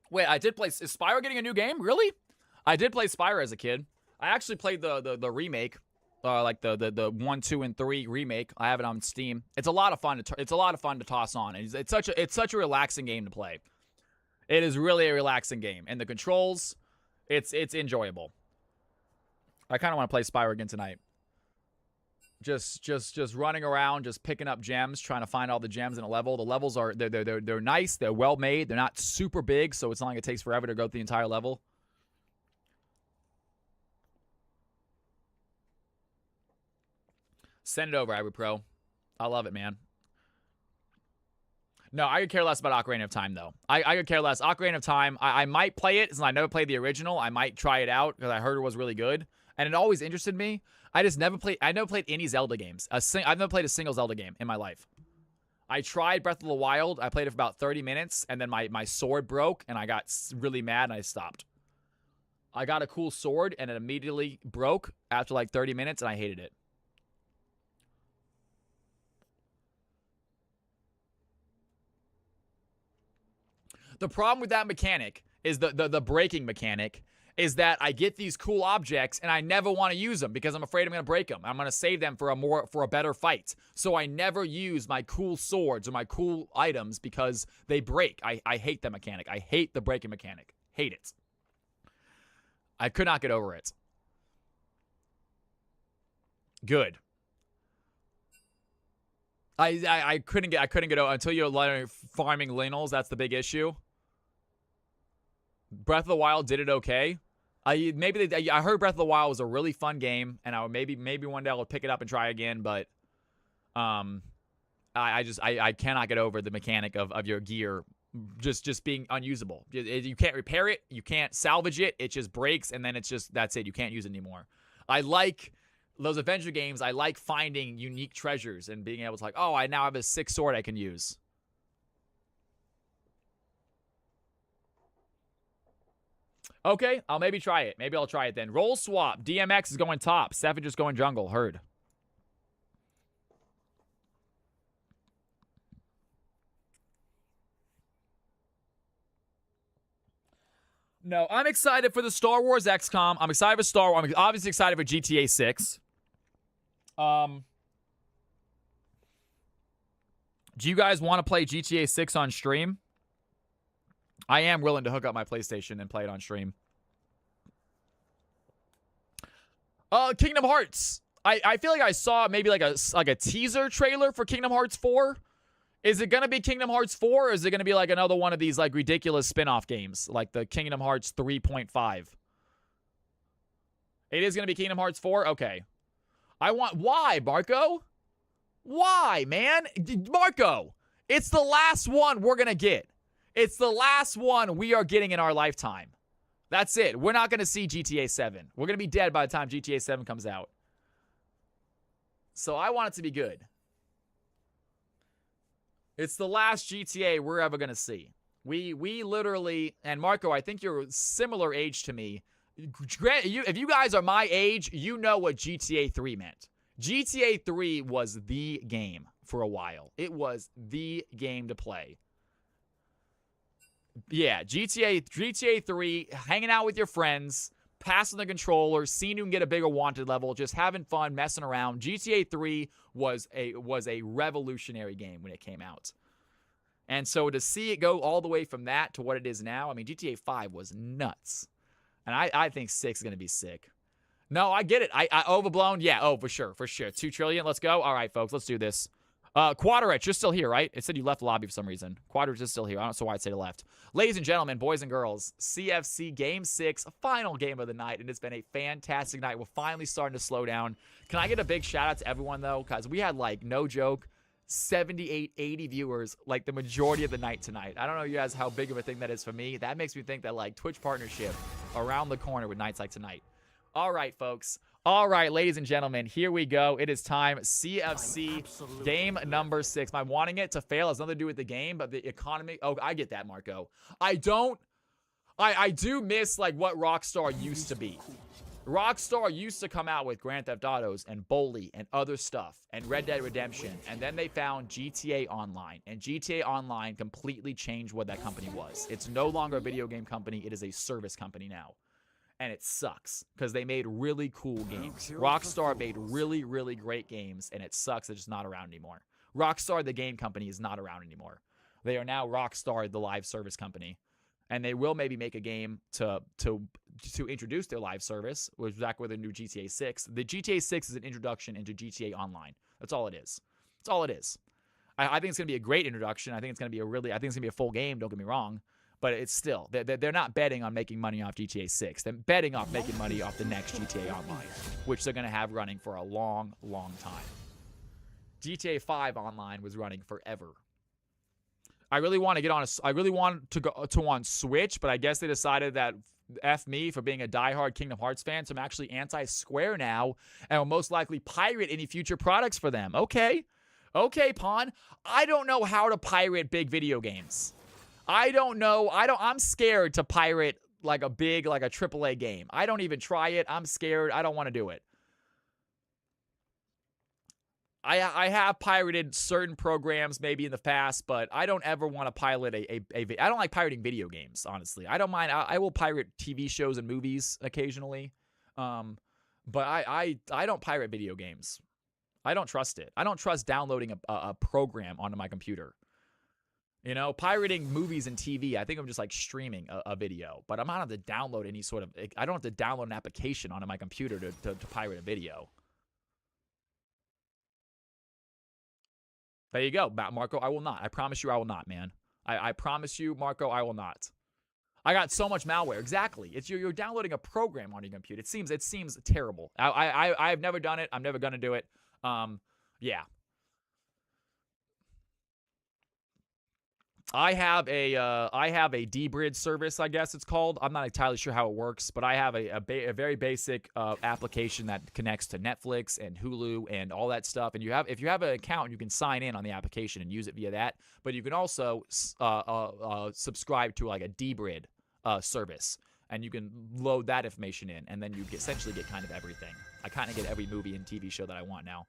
Wait, I did play. Is Spyro getting a new game? Really? I did play Spyro as a kid. I actually played the remake, like the 1, 2, and 3 remake. I have it on Steam. It's a lot of fun. It's a lot of fun to toss on. It's such a relaxing game to play. It is really a relaxing game, and the controls, it's enjoyable. I kind of want to play Spyro again tonight. Just running around, just picking up gems, trying to find all the gems in a level. The levels are they're nice, they're well made, they're not super big, so it's not like it takes forever to go through the entire level. Send it over, Ivory Pro. I love it, man. No, I could care less about Ocarina of Time, though. I could care less. Ocarina of Time, I might play it, since I never played the original. I might try it out, because I heard it was really good. And it always interested me. I never played any Zelda games. I've never played a single Zelda game in my life. I tried Breath of the Wild. I played it for about 30 minutes, and then my sword broke, and I got really mad, and I stopped. I got a cool sword, and it immediately broke after like 30 minutes, and I hated it. The problem with that mechanic is the breaking mechanic is that I get these cool objects and I never want to use them because I'm afraid I'm going to break them. I'm going to save them for a better fight. So I never use my cool swords or my cool items because they break. I hate that mechanic. I hate the breaking mechanic. Hate it. I could not get over it. Good. I couldn't get over until you're learning farming linnels. That's the big issue. Breath of the Wild did it okay. I heard Breath of the Wild was a really fun game, and maybe one day I'll pick it up and try again. But I cannot get over the mechanic of your gear just being unusable. You can't repair it, you can't salvage it. It just breaks, and then that's it. You can't use it anymore. I like those adventure games. I like finding unique treasures and being able to I now have a 6 sword I can use. Okay, I'll maybe try it. Maybe I'll try it then. Roll swap. DMX is going top. Savage is going jungle. Heard. No, I'm excited for the Star Wars XCOM. I'm excited for Star Wars. I'm obviously excited for GTA 6. Do you guys want to play GTA 6 on stream? I am willing to hook up my PlayStation and play it on stream. Kingdom Hearts. I feel like I saw maybe like a teaser trailer for Kingdom Hearts 4. Is it going to be Kingdom Hearts 4 or is it going to be like another one of these like ridiculous spin-off games like the Kingdom Hearts 3.5? It is going to be Kingdom Hearts 4? Okay. Why, Marco? Why, man? Marco, it's the last one we're going to get. It's the last one we are getting in our lifetime. That's it. We're not going to see GTA 7. We're going to be dead by the time GTA 7 comes out. So I want it to be good. It's the last GTA we're ever going to see. We literally, and Marco, I think you're similar age to me. If you guys are my age, you know what GTA 3 meant. GTA 3 was the game for a while. It was the game to play. Yeah, GTA 3, hanging out with your friends, passing the controller, seeing who can get a bigger wanted level, just having fun, messing around. GTA 3 was a revolutionary game when it came out. And so to see it go all the way from that to what it is now, I mean, GTA 5 was nuts. And I think 6 is going to be sick. No, I get it. I overblown. Yeah, oh, for sure. 2 trillion. Let's go. All right, folks, let's do this. Quadrach, you're still here, right? It said you left the lobby for some reason. Quadrach is still here. I don't know why I'd say left. Ladies and gentlemen, boys and girls, CFC Game 6, final game of the night, and it's been a fantastic night. We're finally starting to slow down. Can I get a big shout out to everyone, though? Because we had, like, no joke, 78, 80 viewers, like, the majority of the night tonight. I don't know you guys how big of a thing that is for me. That makes me think that, like, Twitch partnership around the corner with nights like tonight. All right, folks. All right, ladies and gentlemen, here we go. It is time. CFC game number 6. My wanting it to fail has nothing to do with the game, but the economy. Oh, I get that, Marco. I do miss, like, what Rockstar used to be. Rockstar used to come out with Grand Theft Autos and Bully and other stuff and Red Dead Redemption, and then they found GTA Online, and GTA Online completely changed what that company was. It's no longer a video game company. It is a service company now. And it sucks because they made really cool games. Rockstar made really, really great games, and it sucks that it's not around anymore. Rockstar, the game company, is not around anymore. They are now Rockstar, the live service company. And they will maybe make a game to introduce their live service, which is back with the new GTA 6. The GTA 6 is an introduction into GTA Online. That's all it is. That's all it is. I think it's going to be a great introduction. I think it's going to be I think it's going to be a full game, don't get me wrong. But it's still, they're not betting on making money off GTA 6. They're betting off making money off the next GTA Online, which they're going to have running for a long, long time. GTA 5 Online was running forever. I really want to get on I really want to go on Switch, but I guess they decided that F me for being a diehard Kingdom Hearts fan, so I'm actually anti-Square now, and will most likely pirate any future products for them. Okay, Pawn. I don't know how to pirate big video games. I don't know. I'm scared to pirate like a AAA game. I don't even try it. I'm scared. I don't want to do it. I have pirated certain programs maybe in the past, but I don't ever want to pilot I don't like pirating video games, honestly. I don't mind. I will pirate TV shows and movies occasionally. But I don't pirate video games. I don't trust it. I don't trust downloading a program onto my computer. You know, pirating movies and TV, I think I'm just like streaming a video, but I'm not have to download any sort of, I don't have to download an application onto my computer to pirate a video. There you go, Marco. I will not. I promise you I will not, man. I promise you, Marco, I will not. I got so much malware. Exactly. It's you're downloading a program on your computer. It seems terrible. I've never done it. I'm never going to do it. Yeah. I have a dbrid service, I guess it's called. I'm not entirely sure how it works, but I have a very basic application that connects to Netflix and Hulu and all that stuff. And if you have an account, you can sign in on the application and use it via that. But you can also subscribe to like a dbrid service, and you can load that information in, and then you essentially get kind of everything. I kind of get every movie and TV show that I want now.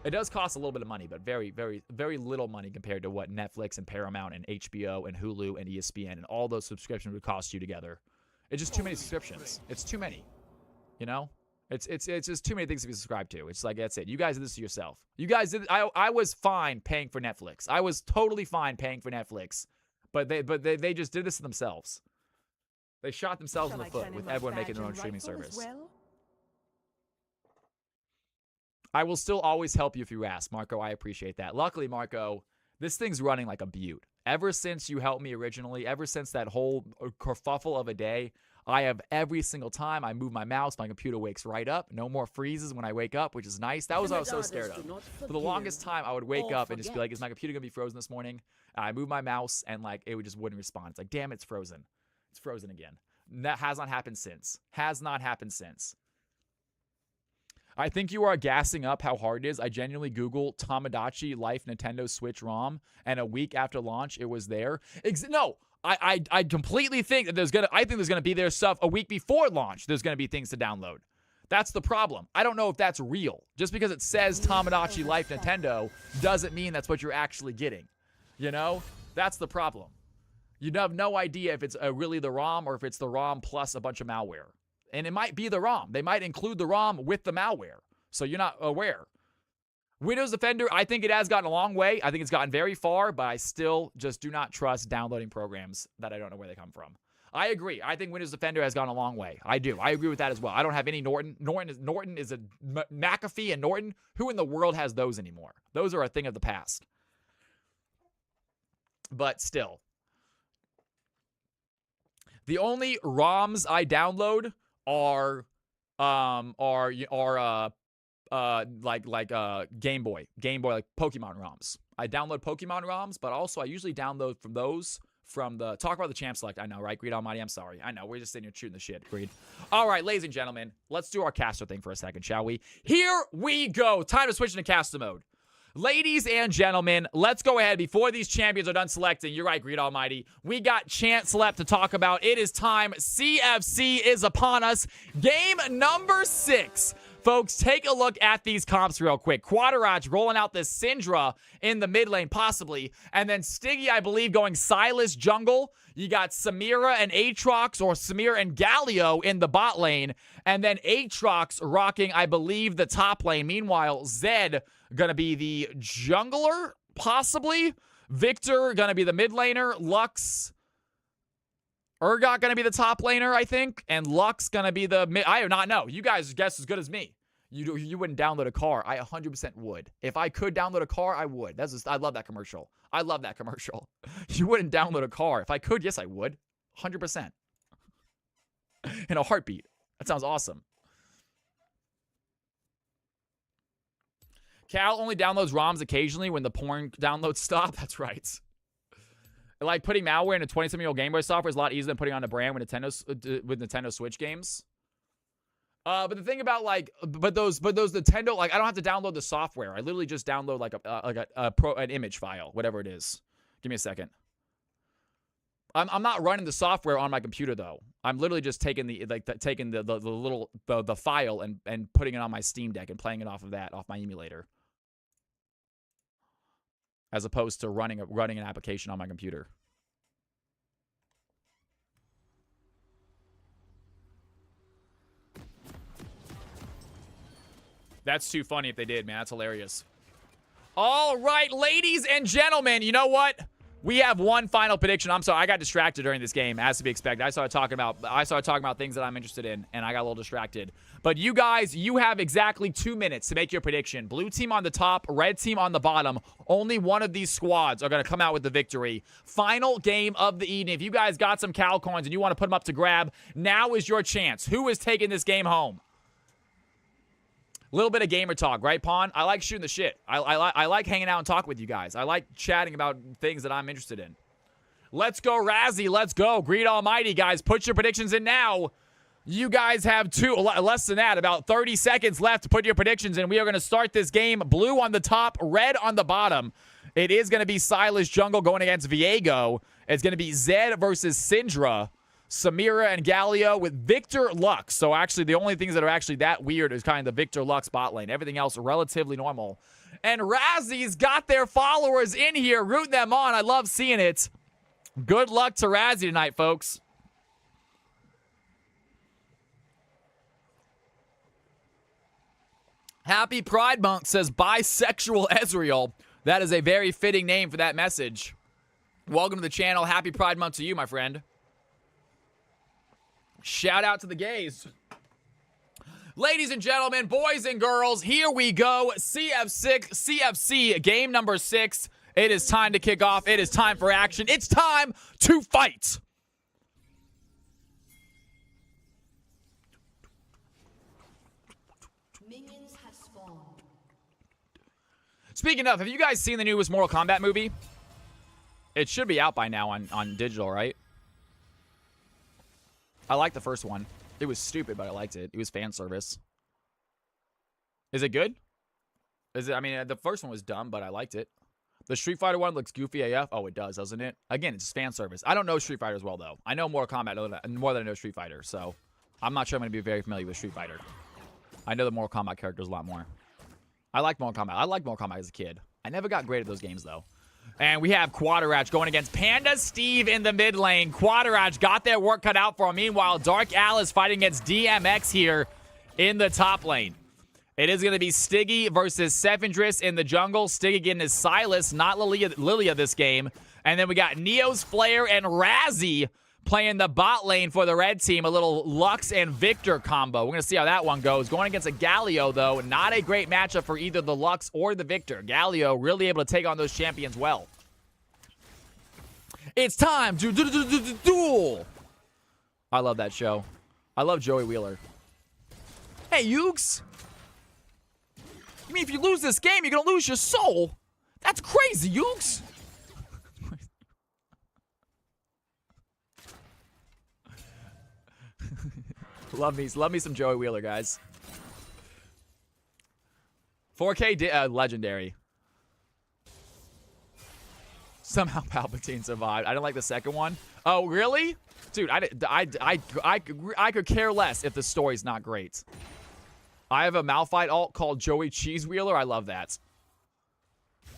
It does cost a little bit of money, but very, very, very little money compared to what Netflix and Paramount and HBO and Hulu and ESPN and all those subscriptions would cost you together. It's just too many subscriptions. It's too many. You know? It's just too many things to be subscribed to. It's like, that's it. You guys did this to yourself. You guys did. I was fine paying for Netflix. I was totally fine paying for Netflix, but they just did this to themselves. They shot themselves in the foot with everyone making their own streaming service. I will still always help you if you ask, Marco. I appreciate that. Luckily, Marco, this thing's running like a beaut. Ever since you helped me originally, ever since that whole kerfuffle of a day, I have every single time I move my mouse, my computer wakes right up. No more freezes when I wake up, which is nice. That was what I was so scared of. For the longest time, I would wake up and just be like, is my computer going to be frozen this morning? And I move my mouse and like it just wouldn't respond. It's like, damn, it's frozen. It's frozen again. That has not happened since. Has not happened since. I think you are gassing up how hard it is. I genuinely Google Tamagotchi Life Nintendo Switch ROM, and a week after launch, it was there. No, I completely think that I think there's gonna be their stuff a week before launch. There's gonna be things to download. That's the problem. I don't know if that's real. Just because it says Tamagotchi Life Nintendo doesn't mean that's what you're actually getting. You know? That's the problem. You have no idea if it's really the ROM or if it's the ROM plus a bunch of malware. And it might be the ROM. They might include the ROM with the malware. So you're not aware. Windows Defender, I think it has gotten a long way. I think it's gotten very far, but I still just do not trust downloading programs that I don't know where they come from. I agree. I think Windows Defender has gone a long way. I do. I agree with that as well. I don't have any Norton. Norton is a McAfee and Norton. Who in the world has those anymore? Those are a thing of the past. But still. The only ROMs I download are Game Boy, like Pokemon ROMs. I download Pokemon ROMs, but also I usually download from the Talk About the Champ Select. I know, right? Greed Almighty, I'm sorry. I know, we're just sitting here shooting the shit, Greed. All right, ladies and gentlemen, let's do our caster thing for a second, shall we? Here we go. Time to switch into caster mode. Ladies and gentlemen, let's go ahead before these champions are done selecting. You're right, Greed Almighty. We got chance left to talk about. It is time. CFC is upon us. Game number 6. Folks, take a look at these comps real quick. Quadrach rolling out this Syndra in the mid lane, possibly. And then Stiggy, I believe, going Silas jungle. You got Samira and Aatrox, or Samira and Galio in the bot lane. And then Aatrox rocking, I believe, the top lane. Meanwhile, Zed going to be the jungler, possibly. Victor going to be the mid laner. Lux, Urgot going to be the top laner, I think. And Lux going to be the mid. I do not know. You guys guess as good as me. You wouldn't download a car. I 100% would. If I could download a car, I would. I love that commercial. I love that commercial. You wouldn't download a car. If I could, yes, I would. 100%. In a heartbeat. That sounds awesome. Cal only downloads ROMs occasionally when the porn downloads stop. That's right. Like putting malware into 20-something-year-old Game Boy software is a lot easier than putting on a brand with Nintendo Switch games. But the thing about but those Nintendo, like, I don't have to download the software. I literally just download an image file, whatever it is. Give me a second. I'm not running the software on my computer though. I'm literally just taking the file and putting it on my Steam Deck and playing it off my emulator, as opposed to running an application on my computer. That's too funny if they did, man. That's hilarious. All right, ladies and gentlemen, you know what? We have one final prediction. I'm sorry, I got distracted during this game, as to be expected. I started talking about things that I'm interested in, and I got a little distracted. But you guys, you have exactly 2 minutes to make your prediction. Blue team on the top, red team on the bottom. Only one of these squads are going to come out with the victory. Final game of the evening. If you guys got some Cal coins and you want to put them up to grab, now is your chance. Who is taking this game home? A little bit of gamer talk, right, Pawn? I like shooting the shit. I like hanging out and talking with you guys. I like chatting about things that I'm interested in. Let's go, Razzie. Let's go. Greed Almighty, guys. Put your predictions in now. You guys have less than that, about 30 seconds left to put your predictions in. We are going to start this game. Blue on the top, red on the bottom. It is going to be Silas Jungle going against Viego. It's going to be Zed versus Syndra. Samira and Galio with Victor Lux. So actually, the only things that are actually that weird is kind of the Victor Lux bot lane. Everything else relatively normal. And Razzie's got their followers in here, rooting them on. I love seeing it. Good luck to Razzie tonight, folks. Happy Pride Month, says Bisexual Ezreal. That is a very fitting name for that message. Welcome to the channel. Happy Pride Month to you, my friend. Shout out to the gays. Ladies and gentlemen, boys and girls, here we go. CFC, game number 6. It is time to kick off. It is time for action. It's time to fight. Minions have spawned. Speaking of, have you guys seen the newest Mortal Kombat movie? It should be out by now on digital, right? I liked the first one. It was stupid, but I liked it. It was fan service. Is it good? Is it? I mean, the first one was dumb, but I liked it. The Street Fighter one looks goofy AF. Oh, it does, doesn't it? Again, it's fan service. I don't know Street Fighter as well, though. I know Mortal Kombat more than I know Street Fighter, so I'm not sure I'm going to be very familiar with Street Fighter. I know the Mortal Kombat characters a lot more. I like Mortal Kombat. I liked Mortal Kombat as a kid. I never got great at those games, though. And we have Quadrach going against Panda Steve in the mid lane. Quadrach got their work cut out for him. Meanwhile, Dark Alice fighting against DMX here in the top lane. It is going to be Stiggy versus Sevendris in the jungle. Stiggy getting his Silas, not Lilia this game. And then we got Neo's Flare and Razzie playing the bot lane for the red team. A little Lux and Victor combo. We're going to see how that one goes. Going against a Galio, though. Not a great matchup for either the Lux or the Victor. Galio really able to take on those champions well. It's time to duel. I love that show. I love Joey Wheeler. Hey, Ukes. You mean if you lose this game, you're going to lose your soul? That's crazy, Ukes. Love me some Joey Wheeler, guys. 4K legendary. Somehow Palpatine survived. I didn't like the second one. Oh, really? Dude, I could care less if the story's not great. I have a Malphite alt called Joey Cheese Wheeler. I love that.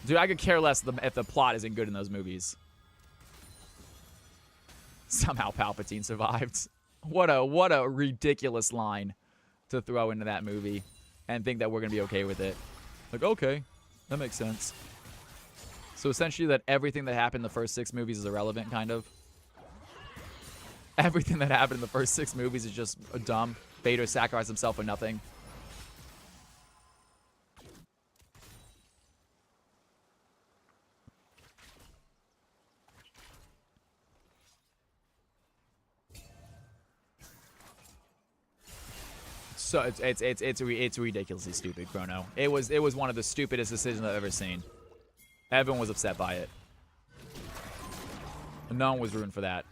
Dude, I could care less if the plot isn't good in those movies. Somehow Palpatine survived. What a ridiculous line to throw into that movie and think that we're going to be okay with it. Like, okay, that makes sense. So essentially that everything that happened in the first 6 movies is irrelevant, kind of. Everything that happened in the first 6 movies is just dumb. Vader sacrificed himself for nothing. So it's ridiculously stupid, Chrono. It was one of the stupidest decisions I've ever seen. Everyone was upset by it. No one was rooting for that.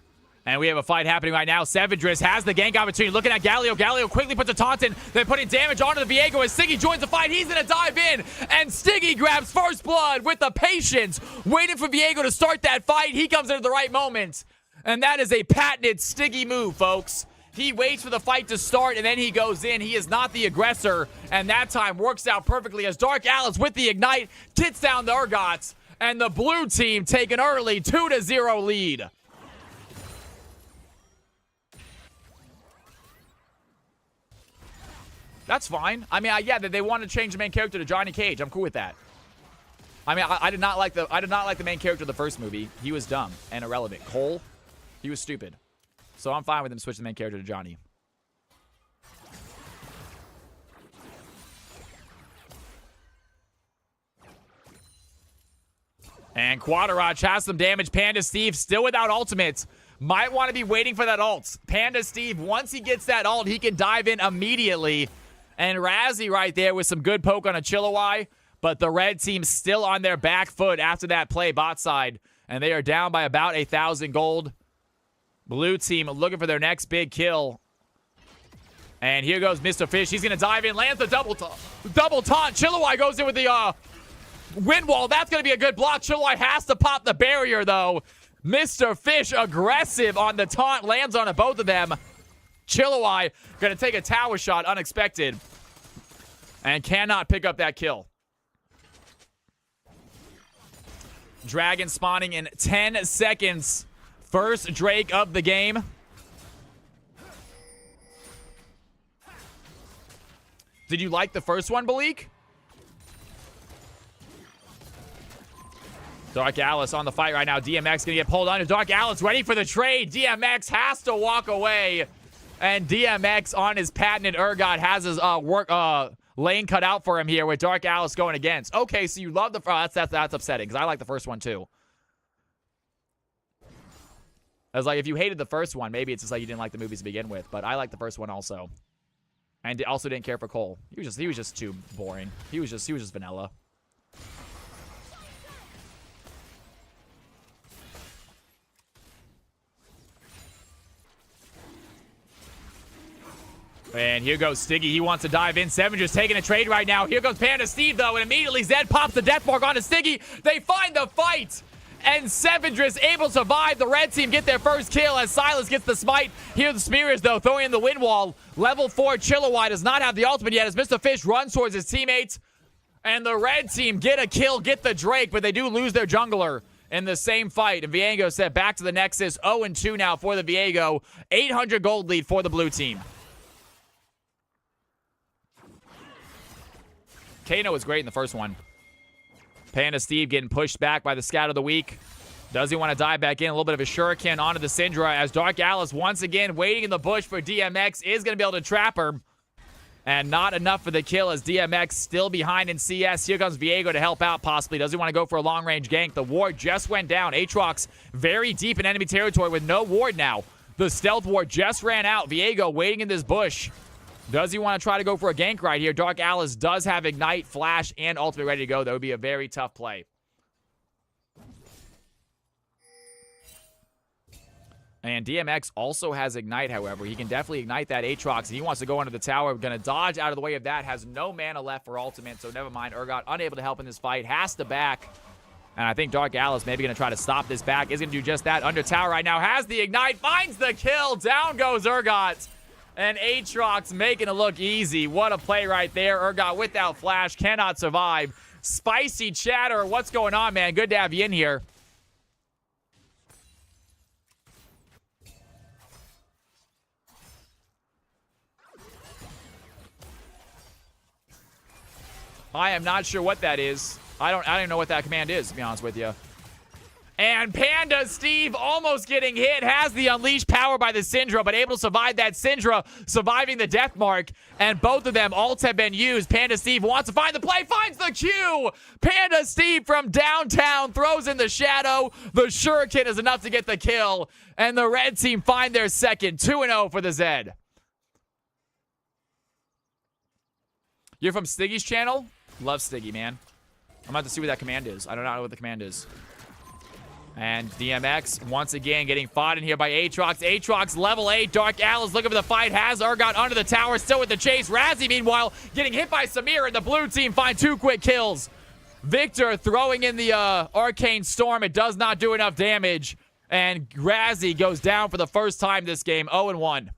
And we have a fight happening right now. Sevendris has the gank opportunity. Looking at Galio. Galio quickly puts a taunt in. They're putting damage onto the Viego as Stiggy joins the fight. He's going to dive in. And Stiggy grabs first blood with the patience. Waiting for Viego to start that fight. He comes in at the right moment. And that is a patented Stiggy move, folks. He waits for the fight to start, and then he goes in. He is not the aggressor, and that time works out perfectly as Dark Alice with the Ignite tits down the Urgots, and the blue team take an early 2-0 lead. That's fine. I mean, yeah, they want to change the main character to Johnny Cage. I'm cool with that. I mean, I did not like the main character of the first movie. He was dumb and irrelevant. Cole, he was stupid. So I'm fine with him switching the main character to Johnny. And Quadrach has some damage. Panda Steve still without ultimates. Might want to be waiting for that ult. Panda Steve, once he gets that ult, he can dive in immediately. And Razzie right there with some good poke on a Chilliwack. But the red team still on their back foot after that play bot side. And they are down by about 1,000 gold. Blue team looking for their next big kill. And here goes Mr. Fish. He's going to dive in, lands the double taunt. Chilliwack goes in with the wind wall. That's going to be a good block. Chilliwack has to pop the barrier, though. Mr. Fish aggressive on the taunt. Lands on both of them. Chilliwack going to take a tower shot unexpected. And cannot pick up that kill. Dragon spawning in 10 seconds. First Drake of the game. Did you like the first one, Balik? Dark Alice on the fight right now. DMX going to get pulled under. Dark Alice ready for the trade. DMX has to walk away. And DMX on his patented Urgot has his lane cut out for him here with Dark Alice going against. Okay, so you love the... Oh, that's upsetting because I like the first one too. I was like, if you hated the first one, maybe it's just like you didn't like the movies to begin with. But I like the first one also. And also didn't care for Cole. He was just too boring. He was just vanilla. And here goes Stiggy. He wants to dive in. Seven just taking a trade right now. Here goes Panda Steve, though, and immediately Zed pops the death mark onto Stiggy. They find the fight, and Sevendris able to survive. The red team get their first kill as Silas gets the smite. Here the Spears, though, throwing in the wind wall. Level 4 Chillawai does not have the ultimate yet as Mr. Fish runs towards his teammates. And the red team get a kill, get the Drake, but they do lose their jungler in the same fight. And Viego set back to the Nexus. 0-2 now for the Viego. 800 gold lead for the blue team. Kano was great in the first one. Panda Steve getting pushed back by the Scout of the Week. Does he want to dive back in? A little bit of a shuriken onto the Syndra as Dark Alice once again waiting in the bush for DMX. Is going to be able to trap her. And not enough for the kill as DMX still behind in CS. Here comes Viego to help out possibly. Does he want to go for a long-range gank? The ward just went down. Aatrox very deep in enemy territory with no ward now. The stealth ward just ran out. Viego waiting in this bush. Does he want to try to go for a gank right here? Dark Alice does have Ignite, Flash, and Ultimate ready to go. That would be a very tough play. And DMX also has Ignite, however. He can definitely Ignite that Aatrox. He wants to go under the tower. Going to dodge out of the way of that. Has no mana left for Ultimate, so never mind. Urgot unable to help in this fight. Has to back. And I think Dark Alice maybe going to try to stop this back. Is going to do just that. Under tower right now. Has the Ignite. Finds the kill. Down goes Urgot. And Aatrox making it look easy. What a play right there. Urgot without Flash. Cannot survive. Spicy chatter. What's going on, man? Good to have you in here. I am not sure what that is. I don't even know what that command is, to be honest with you. And Panda Steve almost getting hit. Has the unleashed power by the Syndra, but able to survive that Syndra, surviving the death mark. And both of them, ults have been used. Panda Steve wants to find the play, finds the Q. Panda Steve from downtown throws in the shadow. The shuriken is enough to get the kill. And the red team find their second. 2-0 for the Zed. You're from Stiggy's channel? Love Stiggy, man. I'm about to see what that command is. I don't know what the command is. And DMX, once again, getting fought in here by Aatrox. Aatrox, level 8. Dark Alice looking for the fight. Has Urgot under the tower, still with the chase. Razzie, meanwhile, getting hit by Samir, and the blue team find 2 quick kills. Victor throwing in the Arcane Storm. It does not do enough damage. And Razzie goes down for the first time this game. 0-1.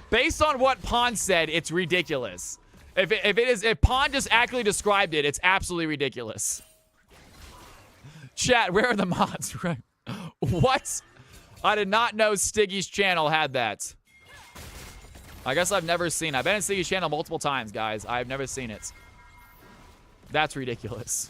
Based on what Pond said, it's ridiculous. If Pond just accurately described it, it's absolutely ridiculous. Chat, where are the mods? What? I did not know Stiggy's channel had that. I guess I've never seen it. I've been in Stiggy's channel multiple times, guys. I've never seen it. That's ridiculous.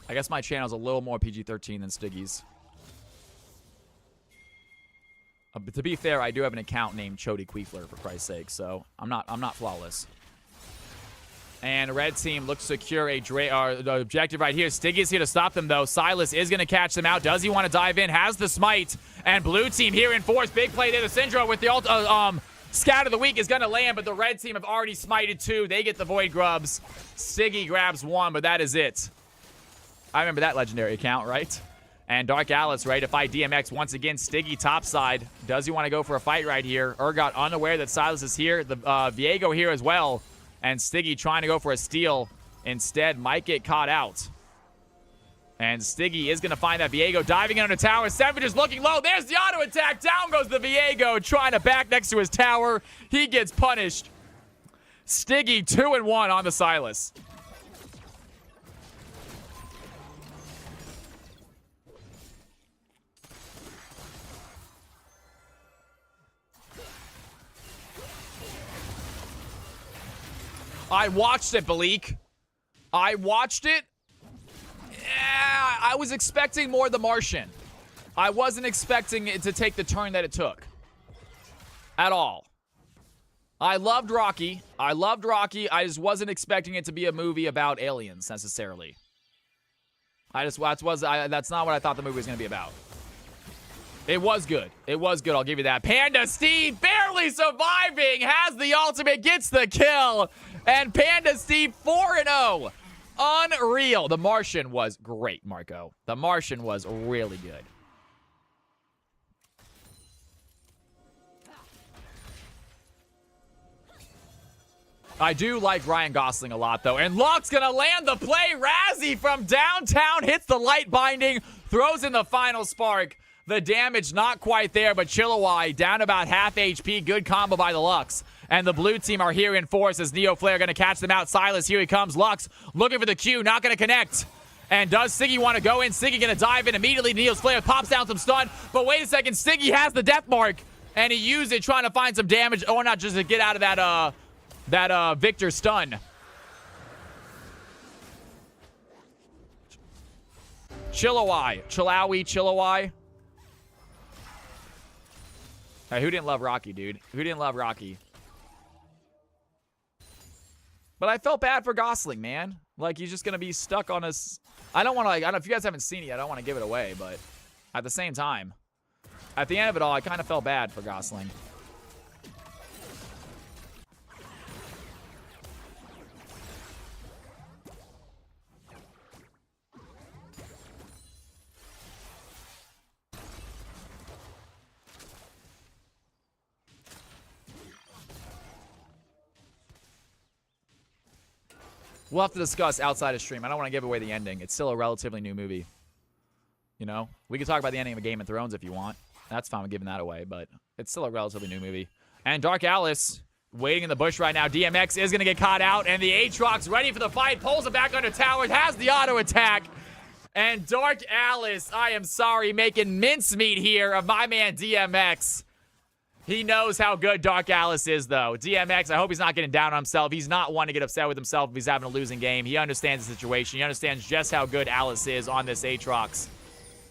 I guess my channel's a little more PG-13 than Stiggy's. But to be fair, I do have an account named Chody Queefler, for Christ's sake, so I'm not flawless. And red team looks to secure the objective right here. Stiggy's here to stop them, though. Silas is going to catch them out. Does he want to dive in? Has the smite. And blue team here in force. Big play there. The Syndra with the Scout of the Week is going to land, but the red team have already smited 2. They get the Void Grubs. Stiggy grabs 1, but that is it. I remember that legendary account, right? And Dark Alice ready to fight DMX once again. Stiggy topside. Does he want to go for a fight right here? Urgot unaware that Silas is here. The Viego here as well. And Stiggy trying to go for a steal. Instead, might get caught out. And Stiggy is going to find that Viego diving under tower. Savage is looking low. There's the auto attack. Down goes the Viego trying to back next to his tower. He gets punished. Stiggy 2-1 on the Silas. I watched it, Balik. I watched it. Yeah, I was expecting more The Martian. I wasn't expecting it to take the turn that it took. At all. I loved Rocky. I just wasn't expecting it to be a movie about aliens, necessarily. That's not what I thought the movie was going to be about. It was good. It was good. I'll give you that. Panda Steve barely surviving. Has the ultimate. Gets the kill. And Panda Steve 4-0. Unreal. The Martian was great, Marco. The Martian was really good. I do like Ryan Gosling a lot, though. And Luck's going to land the play. Razzie from downtown hits the light binding. Throws in the final spark. The damage not quite there, but Chilliwack down about half HP. Good combo by the Lux. And the blue team are here in force as Neo Flare going to catch them out. Silas, here he comes. Lux looking for the Q. Not going to connect. And does Siggy want to go in? Siggy going to dive in immediately. Neo's Flare pops down some stun. But wait a second. Siggy has the death mark. And he used it trying to find some damage. Or not, just to get out of that Victor stun. Chilliwack. Hey, who didn't love Rocky, dude? Who didn't love Rocky? But I felt bad for Gosling, man. Like, he's just going to be stuck on us. I don't want to, like, I don't know if you guys haven't seen it yet. I don't want to give it away, but at the same time, at the end of it all, I kind of felt bad for Gosling. We'll have to discuss outside of stream. I don't want to give away the ending. It's still a relatively new movie. You know? We can talk about the ending of Game of Thrones if you want. That's fine with giving that away, but it's still a relatively new movie. And Dark Alice waiting in the bush right now. DMX is going to get caught out, and the Aatrox ready for the fight. Pulls him back under tower. Has the auto attack. And Dark Alice, I am sorry, making mincemeat here of my man DMX. He knows how good Dark Alice is, though. DMX, I hope he's not getting down on himself. He's not one to get upset with himself if he's having a losing game. He understands the situation. He understands just how good Alice is on this Aatrox.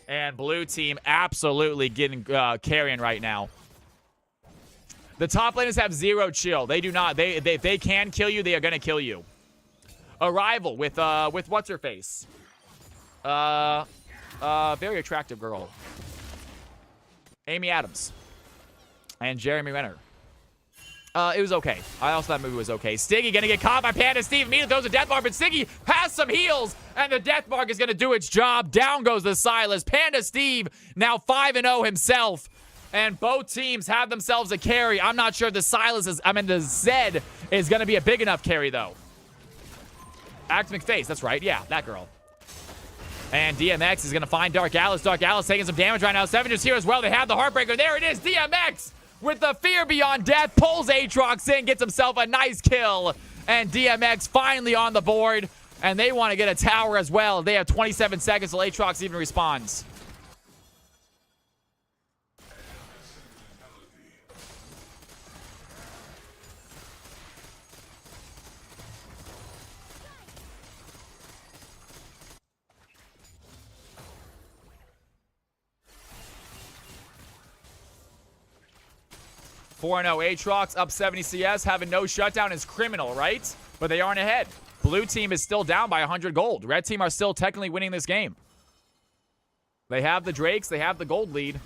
And blue team absolutely getting carrying right now. The top laners have zero chill. They do not. If they can kill you, they are going to kill you. Arrival with what's her face? Very attractive girl. Amy Adams. And Jeremy Renner. It was okay. I also thought the movie was okay. Stiggy gonna get caught by Panda Steve. Immediately throws a death mark, but Stiggy has some heals, and the death mark is gonna do its job. Down goes the Silas. Panda Steve now 5-0 himself. And both teams have themselves a carry. I'm not sure if the the Zed is gonna be a big enough carry, though. Act McFace, that's right. Yeah, that girl. And DMX is gonna find Dark Alice. Dark Alice taking some damage right now. Seven's here as well. They have the Heartbreaker. There it is. DMX with the Fear Beyond Death, pulls Aatrox in, gets himself a nice kill. And DMX finally on the board. And they want to get a tower as well. They have 27 seconds till Aatrox even responds. Aatrox up 70 CS. Having no shutdown is criminal, right? But they aren't ahead. Blue team is still down by 100 gold. Red team are still technically winning this game. They have the Drakes. They have the gold lead.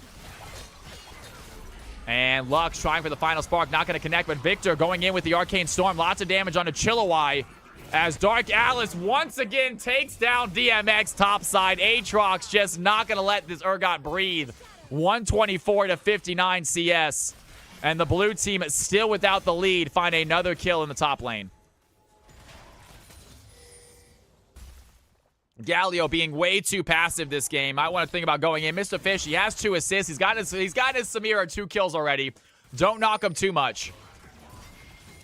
And Lux trying for the final spark. Not going to connect, but Victor going in with the Arcane Storm. Lots of damage onto Chilliwack. As Dark Alice once again takes down DMX topside. Aatrox just not going to let this Urgot breathe. 124 to 59 CS. And the blue team, still without the lead, find another kill in the top lane. Galio being way too passive this game. I want to think about going in. Mr. Fish, he has 2 assists. He's got his Samira 2 kills already. Don't knock him too much.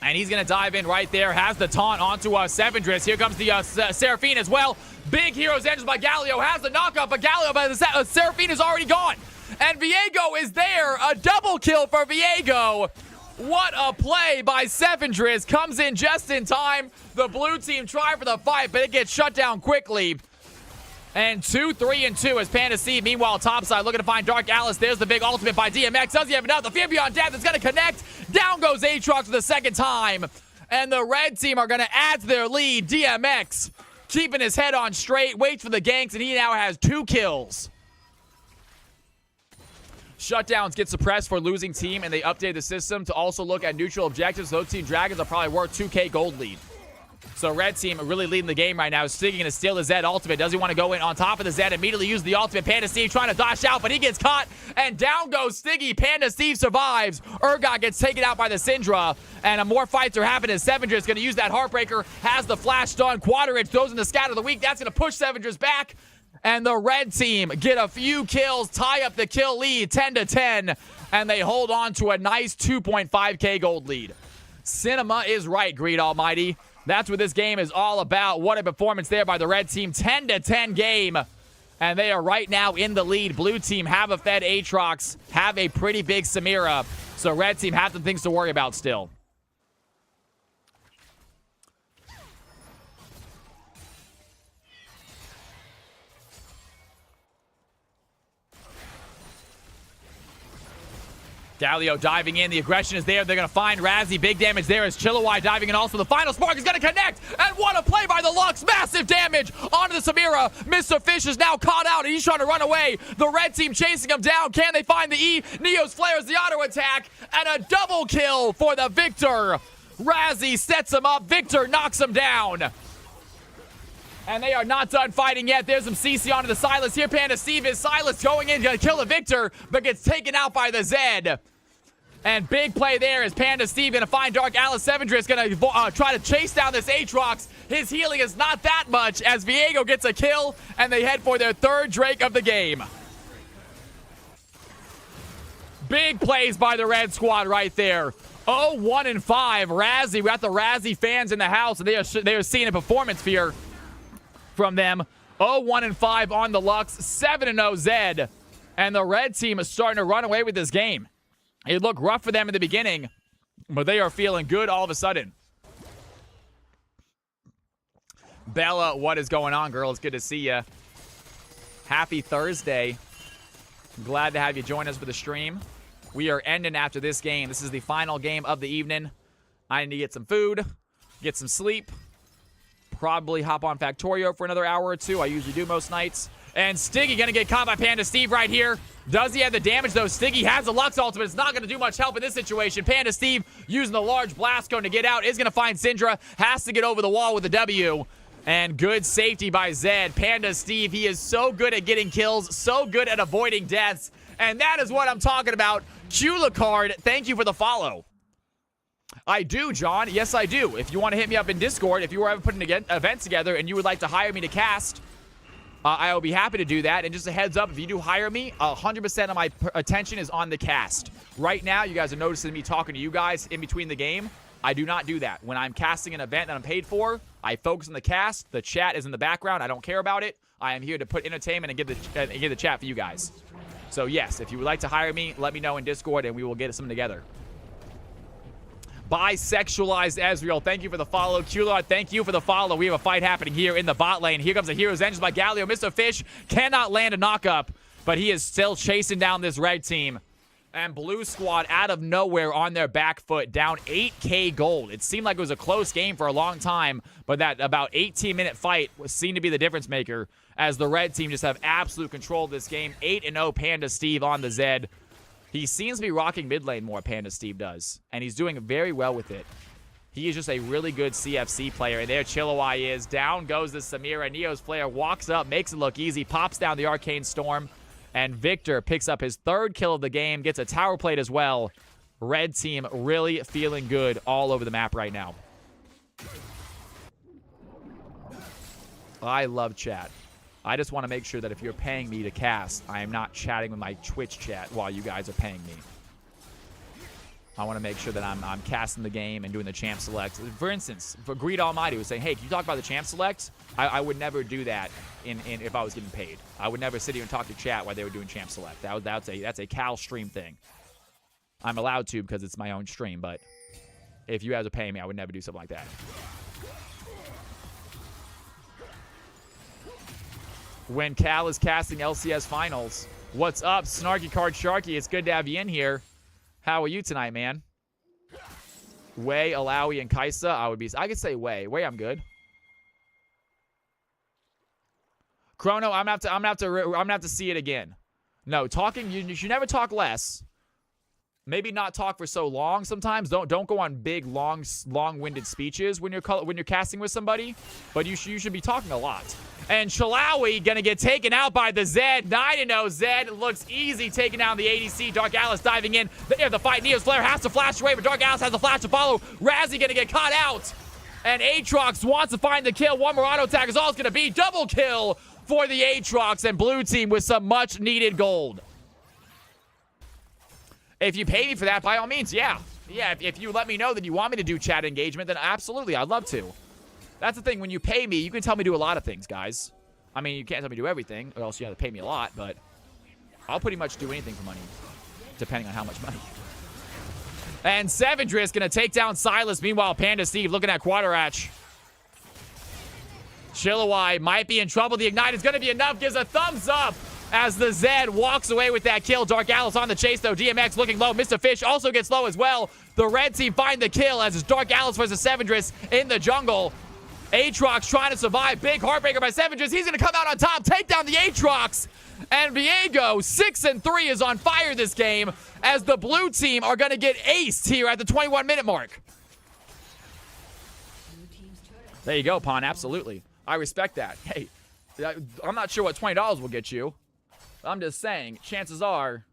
And he's going to dive in right there. Has the taunt onto Sevendris. Here comes the Seraphine as well. Big Heroes Engines by Galio. Has the knockup, but Galio, but the Seraphine is already gone. And Viego is there. A double kill for Viego. What a play by Sevendris. Comes in just in time. The blue team try for the fight, but it gets shut down quickly. And 2-3-2 as Panda Steve. Meanwhile, topside looking to find Dark Alice. There's the big ultimate by DMX. Does he have enough? The Fear Beyond Death is going to connect. Down goes Aatrox for the second time. And the red team are going to add to their lead. DMX keeping his head on straight. Waits for the ganks, and he now has 2 kills. Shutdowns get suppressed for losing team, and they update the system to also look at neutral objectives. Those team Dragons are probably worth 2K gold lead. So red team really leading the game right now. Stiggy going to steal the Zed ultimate. Does he want to go in on top of the Zed? Immediately use the ultimate. Panda Steve trying to dash out, but he gets caught. And down goes Stiggy. Panda Steve survives. Urgot gets taken out by the Syndra. And more fights are happening. Sevenger is going to use that Heartbreaker. Has the flash stun. Quadrant throws in the Scatter of the Week. That's going to push Sevenger's back. And the red team get a few kills. Tie up the kill lead 10-10. And they hold on to a nice 2.5K gold lead. Cinema is right, Greed Almighty. That's what this game is all about. What a performance there by the red team. 10-10 game. And they are right now in the lead. Blue team have a fed Aatrox, have a pretty big Samira. So red team have some things to worry about still. Galio diving in. The aggression is there. They're going to find Razzie. Big damage there as Chillawai diving in. Also, the final spark is going to connect. And what a play by the Lux. Massive damage onto the Samira. Mr. Fish is now caught out, and he's trying to run away. The red team chasing him down. Can they find the E? Neos flares the auto attack. And a double kill for the Victor. Razzie sets him up. Victor knocks him down. And they are not done fighting yet. There's some CC onto the Silas. Here, Panda Steve is. Silas going in, going to kill the Victor, but gets taken out by the Zed. And big play there is Panda Steve going to find Dark Alice. Sevendra is going to try to chase down this Aatrox. His healing is not that much as Viego gets a kill, and they head for their third Drake of the game. Big plays by the red squad right there. 1-5. Razzie, we got the Razzie fans in the house, and they are seeing a performance here from them. 1-5 on the Lux, 7-0 Zed. And the red team is starting to run away with this game. It looked rough for them in the beginning, but they are feeling good all of a sudden. Bella, what is going on, girl? It's good to see you. Happy Thursday. Glad to have you join us for the stream. We are ending after this game. This is the final game of the evening. I need to get some food, get some sleep, probably hop on Factorio for another hour or two. I usually do most nights. And Stiggy going to get caught by Panda Steve right here. Does he have the damage, though? Stiggy has the Lux ultimate. It's not going to do much help in this situation. Panda Steve using the large blast cone to get out. Is going to find Syndra. Has to get over the wall with a W. And good safety by Zed. Panda Steve, he is so good at getting kills. So good at avoiding deaths. And that is what I'm talking about. Card, thank you for the follow. I do, John. Yes, I do. If you want to hit me up in Discord, if you were ever putting an event together and you would like to hire me to cast, I will be happy to do that. And just a heads up, if you do hire me, 100% of my attention is on the cast. Right now, you guys are noticing me talking to you guys in between the game. I do not do that. When I'm casting an event that I'm paid for, I focus on the cast. The chat is in the background. I don't care about it. I am here to put entertainment and give the chat for you guys. So yes, if you would like to hire me, let me know in Discord and we will get something together. Bisexualized Ezreal, thank you for the follow. Q-Lord, thank you for the follow. We have a fight happening here in the bot lane. Here comes the Hero's Engines by Galio. Mr. Fish cannot land a knock-up, but he is still chasing down this red team. And Blue Squad out of nowhere on their back foot, down 8K gold. It seemed like it was a close game for a long time, but that about 18-minute fight seemed to be the difference maker as the red team just have absolute control of this game. 8-0 Panda Steve on the Zed. He seems to be rocking mid lane more, Panda Steve does, and he's doing very well with it. He is just a really good CFC player, and there Chillawai is. Down goes the Samira. Neo's player walks up, makes it look easy, pops down the Arcane Storm, and Victor picks up his third kill of the game, gets a tower plate as well. Red team really feeling good all over the map right now. I love chat. I just want to make sure that if you're paying me to cast, I am not chatting with my Twitch chat while you guys are paying me. I want to make sure that I'm casting the game and doing the champ select. For instance, for Greed Almighty was saying, hey, can you talk about the champ select? I would never do that if I was getting paid. I would never sit here and talk to chat while they were doing champ select. That's a Cal stream thing. I'm allowed to because it's my own stream, but if you guys are paying me, I would never do something like that. When Cal is casting LCS finals. What's up, Snarky Card Sharky? It's good to have you in here. How are you tonight, man? Wei, Alawi, and Kaisa. I could say Wei. Wei, I'm good. Chrono, I'm gonna have to see it again. No, talking, you should never talk less. Maybe not talk for so long sometimes. Don't go on big, long-winded speeches when you're casting with somebody. But you should be talking a lot. And Shalawi gonna get taken out by the Zed. 9-0 Zed looks easy taking down the ADC. Dark Alice diving in. They have the fight. Neo's Flare has to flash away, but Dark Alice has a flash to follow. Razzie gonna get caught out. And Aatrox wants to find the kill. One more auto attack is all it's gonna be. Double kill for the Aatrox and blue team with some much needed gold. If you pay me for that, by all means, yeah. Yeah, if you let me know that you want me to do chat engagement, then absolutely, I'd love to. That's the thing. When you pay me, you can tell me to do a lot of things, guys. I mean, you can't tell me to do everything, or else you have to pay me a lot, but I'll pretty much do anything for money, depending on how much money. And Sevendris gonna take down Silas. Meanwhile, Panda Steve looking at Quadrach. Chilliwack might be in trouble. The Ignite is gonna be enough. Gives a thumbs up as the Zed walks away with that kill. Dark Alice on the chase, though. DMX looking low. Mr. Fish also gets low as well. The red team find the kill as it's Dark Alice versus Sevendris in the jungle. Aatrox trying to survive. Big heartbreaker by Sevendris. He's going to come out on top, take down the Aatrox. And Viego, 6-3, is on fire this game as the blue team are going to get aced here at the 21-minute mark. There you go, Pon. Absolutely. I respect that. Hey, I'm not sure what $20 will get you. I'm just saying, chances are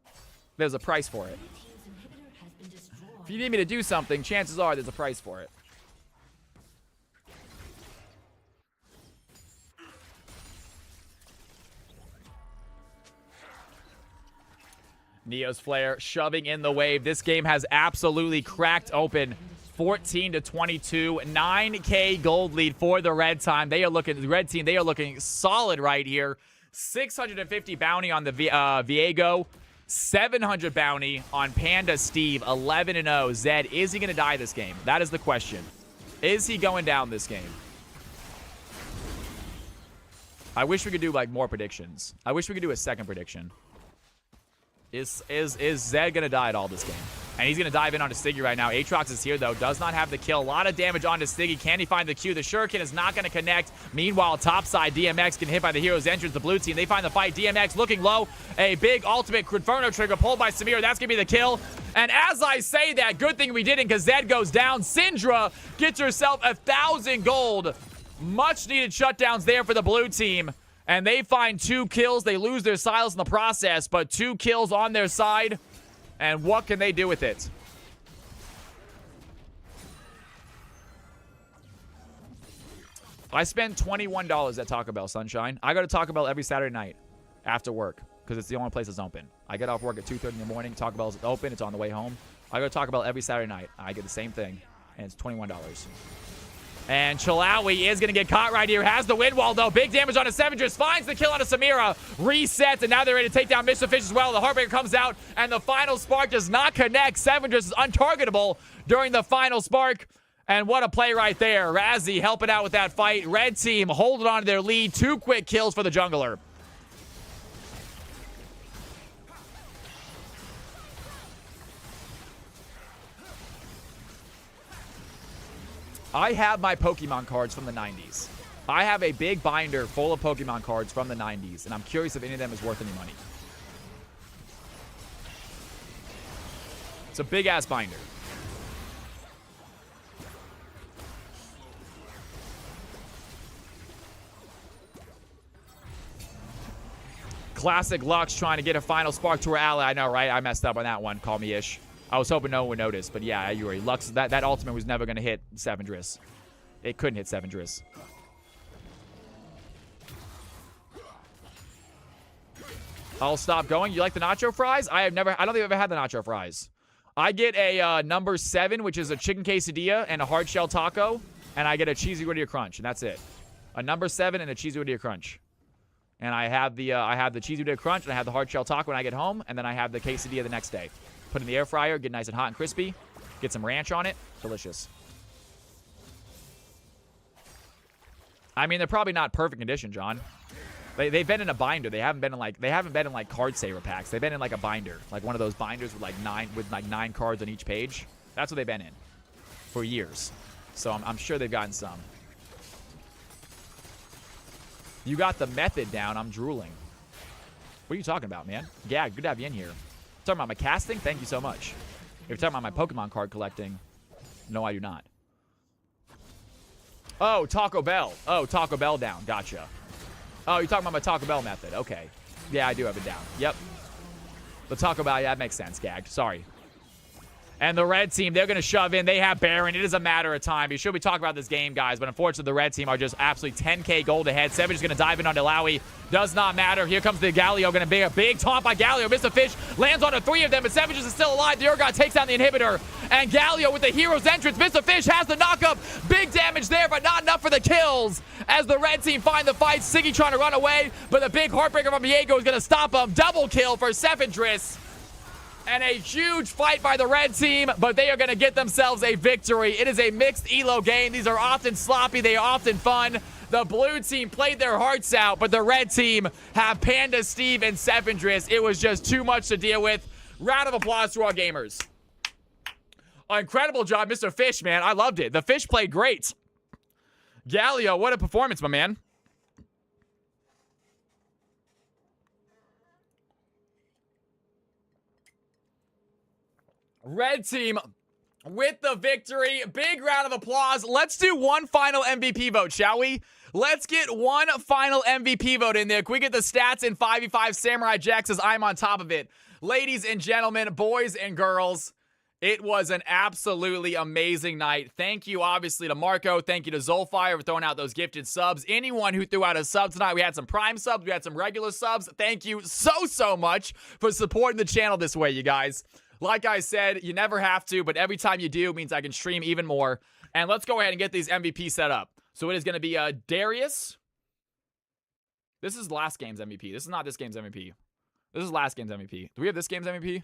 there's a price for it. If you need me to do something, chances are there's a price for it. Neo's Flare shoving in the wave. This game has absolutely cracked open. 14-22, 9K gold lead for the red team. They are looking solid right here. 650 bounty on the Viego. 700 bounty on Panda Steve. 11-0. Zed, is he going to die this game? That is the question. Is he going down this game? I wish we could do like more predictions. I wish we could do a second prediction. Is Zed going to die at all this game? And he's going to dive in onto Stiggy right now. Aatrox is here, though. Does not have the kill. A lot of damage onto Stiggy. Can he find the Q? The Shuriken is not going to connect. Meanwhile, topside, DMX get hit by the hero's entrance. The blue team, they find the fight. DMX looking low. A big ultimate Inferno trigger pulled by Samir. That's going to be the kill. And as I say that, good thing we didn't because Zed goes down. Syndra gets herself 1,000 gold. Much needed shutdowns there for the blue team. And they find 2 kills. They lose their Silas in the process, but 2 kills on their side. And what can they do with it? I spend $21 at Taco Bell, Sunshine. I go to Taco Bell every Saturday night after work because it's the only place that's open. I get off work at 2:30 in the morning. Taco Bell's open. It's on the way home. I go to Taco Bell every Saturday night. I get the same thing, and it's $21. And Chalawi is going to get caught right here. Has the wind wall, though. Big damage on a Sevendris. Finds the kill on a Samira. Resets, and now they're ready to take down Mr. Fish as well. The Heartbreaker comes out, and the final spark does not connect. Sevendris is untargetable during the final spark. And what a play right there. Razzie helping out with that fight. Red team holding on to their lead. 2 quick kills for the jungler. I have my Pokemon cards from the 90s. I have a big binder full of Pokemon cards from the 90s, and I'm curious if any of them is worth any money. It's a big-ass binder. Classic Lux trying to get a final spark to her ally. I know, right? I messed up on that one. Call me ish. I was hoping no one would notice, but yeah, you were. Lux, that ultimate was never going to hit Sevendris. It couldn't hit Sevendris. I'll stop going. You like the nacho fries? I don't think I've ever had the nacho fries. I get a number 7, which is a chicken quesadilla and a hard shell taco, and I get a cheesy gordita crunch, and that's it. A number 7 and a cheesy gordita crunch. And I have the cheesy gordita crunch, and I have the hard shell taco when I get home, and then I have the quesadilla the next day. Put in the air fryer, get nice and hot and crispy. Get some ranch on it. Delicious. I mean, they're probably not perfect condition, John. They've been in a binder. They haven't been in like card saver packs. They've been in like a binder, like one of those binders with like 9 cards on each page. That's what they've been in for years. So I'm sure they've gotten some. You got the method down. I'm drooling. What are you talking about, man? Yeah, good to have you in here. Talking about my casting? Thank you so much. If you're talking about my Pokemon card collecting, no, I do not. Oh, Taco Bell. Oh, Taco Bell down. Gotcha. Oh, you're talking about my Taco Bell method. Okay. Yeah, I do have it down. Yep. The Taco Bell, yeah, that makes sense, Gagged. Sorry. And the red team, they're going to shove in. They have Baron. It is a matter of time. You should be talking about this game, guys. But unfortunately, the red team are just absolutely 10K gold ahead. Savage is going to dive in on Delawi. Does not matter. Here comes the Galio. Going to be a big taunt by Galio. Mr. Fish lands on 3 of them, but Savage is still alive. The Urgot takes down the inhibitor. And Galio with the hero's entrance. Mr. Fish has the knockup. Big damage there, but not enough for the kills. As the red team find the fight. Siggy trying to run away, but the big heartbreaker from Diego is going to stop him. Double kill for Sevendris. And a huge fight by the red team, but they are going to get themselves a victory. It is a mixed elo game. These are often sloppy. They are often fun. The blue team played their hearts out, but the red team have Panda, Steve, and Sevendris. It was just too much to deal with. Round of applause to our gamers. Incredible job, Mr. Fish, man. I loved it. The Fish played great. Galio, what a performance, my man. Red team with the victory. Big round of applause. Let's do one final MVP vote, shall we? Let's get one final MVP vote in there. Can we get the stats in 5v5? Samurai Jack says I'm on top of it. Ladies and gentlemen, boys and girls, it was an absolutely amazing night. Thank you, obviously, to Marco. Thank you to Zolfire for throwing out those gifted subs. Anyone who threw out a sub tonight, we had some Prime subs, we had some regular subs. Thank you so much for supporting the channel this way, you guys. Like I said, you never have to, but every time you do means I can stream even more. And let's go ahead and get these MVP set up. So it is going to be Darius. This is last game's MVP. This is not this game's MVP. This is last game's MVP. Do we have this game's MVP?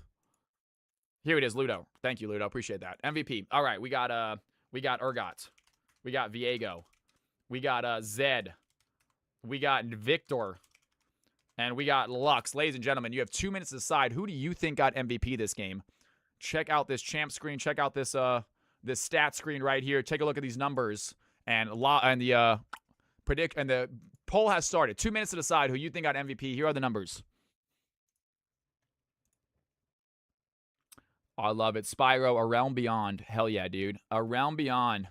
Here it is, Ludo. Thank you, Ludo. Appreciate that. MVP. All right, we got Urgot. We got Viego. We got Zed. We got Victor. And we got Lux. Ladies and gentlemen, you have 2 minutes to decide who do you think got MVP this game. Check out this champ screen. Check out this this stat screen right here. Take a look at these numbers. And the poll has started. 2 minutes to decide who you think got MVP. Here are the numbers. I love it. Spyro, A Realm Beyond. Hell yeah, dude. A Realm Beyond.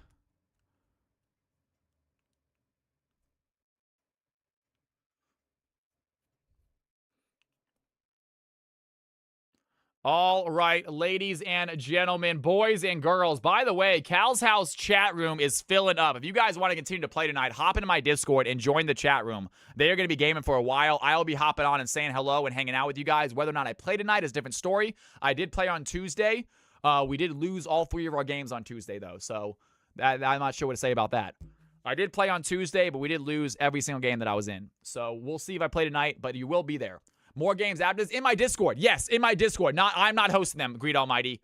All right, ladies and gentlemen, boys and girls. By the way, Cal's House chat room is filling up. If you guys want to continue to play tonight, hop into my Discord and join the chat room. They are going to be gaming for a while. I'll be hopping on and saying hello and hanging out with you guys. Whether or not I play tonight is a different story. I did play on Tuesday. We did lose all 3 of our games on Tuesday, though. So I'm not sure what to say about that. I did play on Tuesday, but we did lose every single game that I was in. So we'll see if I play tonight, but you will be there. More games after this in my Discord. Yes, in my Discord. I'm not hosting them, Greed Almighty.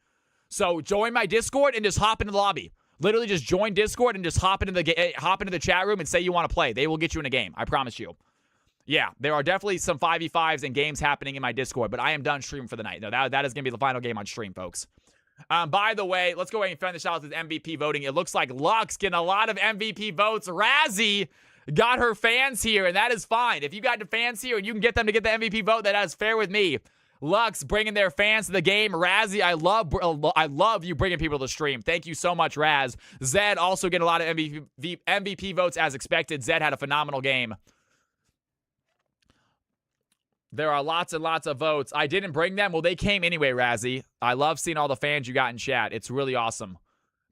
So join my Discord and just hop into the lobby. Literally just join Discord and just hop into the chat room and say you want to play. They will get you in a game. I promise you. Yeah, there are definitely some 5v5s and games happening in my Discord, but I am done streaming for the night. No, that is going to be the final game on stream, folks. By the way, let's go ahead and finish out with MVP voting. It looks like Lux getting a lot of MVP votes. Razzie got her fans here, and that is fine. If you got the fans here and you can get them to get the MVP vote, that is fair with me. Lux bringing their fans to the game. Razzie, I love you bringing people to the stream. Thank you so much, Raz. Zed also getting a lot of MVP votes as expected. Zed had a phenomenal game. There are lots and lots of votes. I didn't bring them. Well, they came anyway, Razzie. I love seeing all the fans you got in chat. It's really awesome.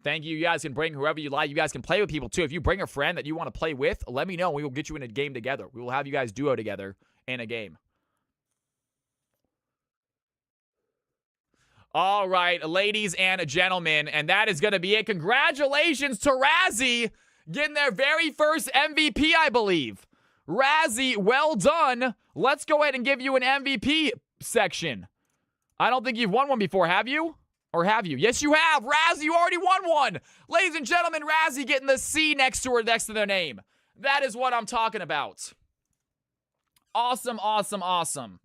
Thank you. You guys can bring whoever you like. You guys can play with people, too. If you bring a friend that you want to play with, let me know. We will get you in a game together. We will have you guys duo together in a game. All right, ladies and gentlemen, and that is going to be it. Congratulations to Razzie getting their very first MVP, I believe. Razzie, well done. Let's go ahead and give you an MVP section. I don't think you've won one before, have you? Or have you? Yes, you have. Razzie, you already won one. Ladies and gentlemen, Razzie getting the C next to their name. That is what I'm talking about. Awesome, awesome, awesome.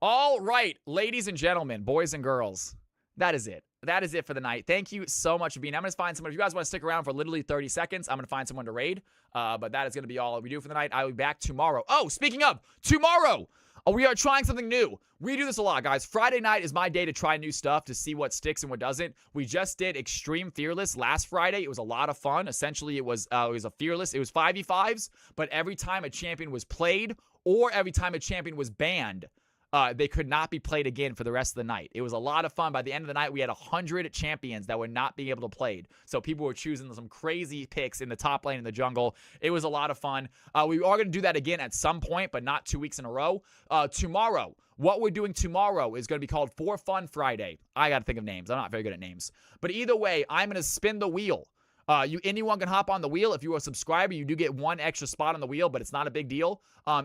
All right, ladies and gentlemen, boys and girls, that is it. that is it for the night. Thank you so much for being. I'm going to find someone. If you guys want to stick around for literally 30 seconds, I'm going to find someone to raid. But that is going to be all we do for the night. I will be back tomorrow. Oh, speaking of, tomorrow, we are trying something new. We do this a lot, guys. Friday night is my day to try new stuff to see what sticks and what doesn't. We just did Extreme Fearless last Friday. It was a lot of fun. Essentially, it was a Fearless. It was 5v5s, but every time a champion was played or every time a champion was banned, they could not be played again for the rest of the night. It was a lot of fun. By the end of the night, we had 100 champions that would not be able to play. So people were choosing some crazy picks in the top lane in the jungle. It was a lot of fun. We are going to do that again at some point, but not 2 weeks in a row. Tomorrow, what we're doing tomorrow is going to be called For Fun Friday. I got to think of names. I'm not very good at names. But either way, I'm going to spin the wheel. Anyone can hop on the wheel. If you're a subscriber, you do get one extra spot on the wheel, but it's not a big deal.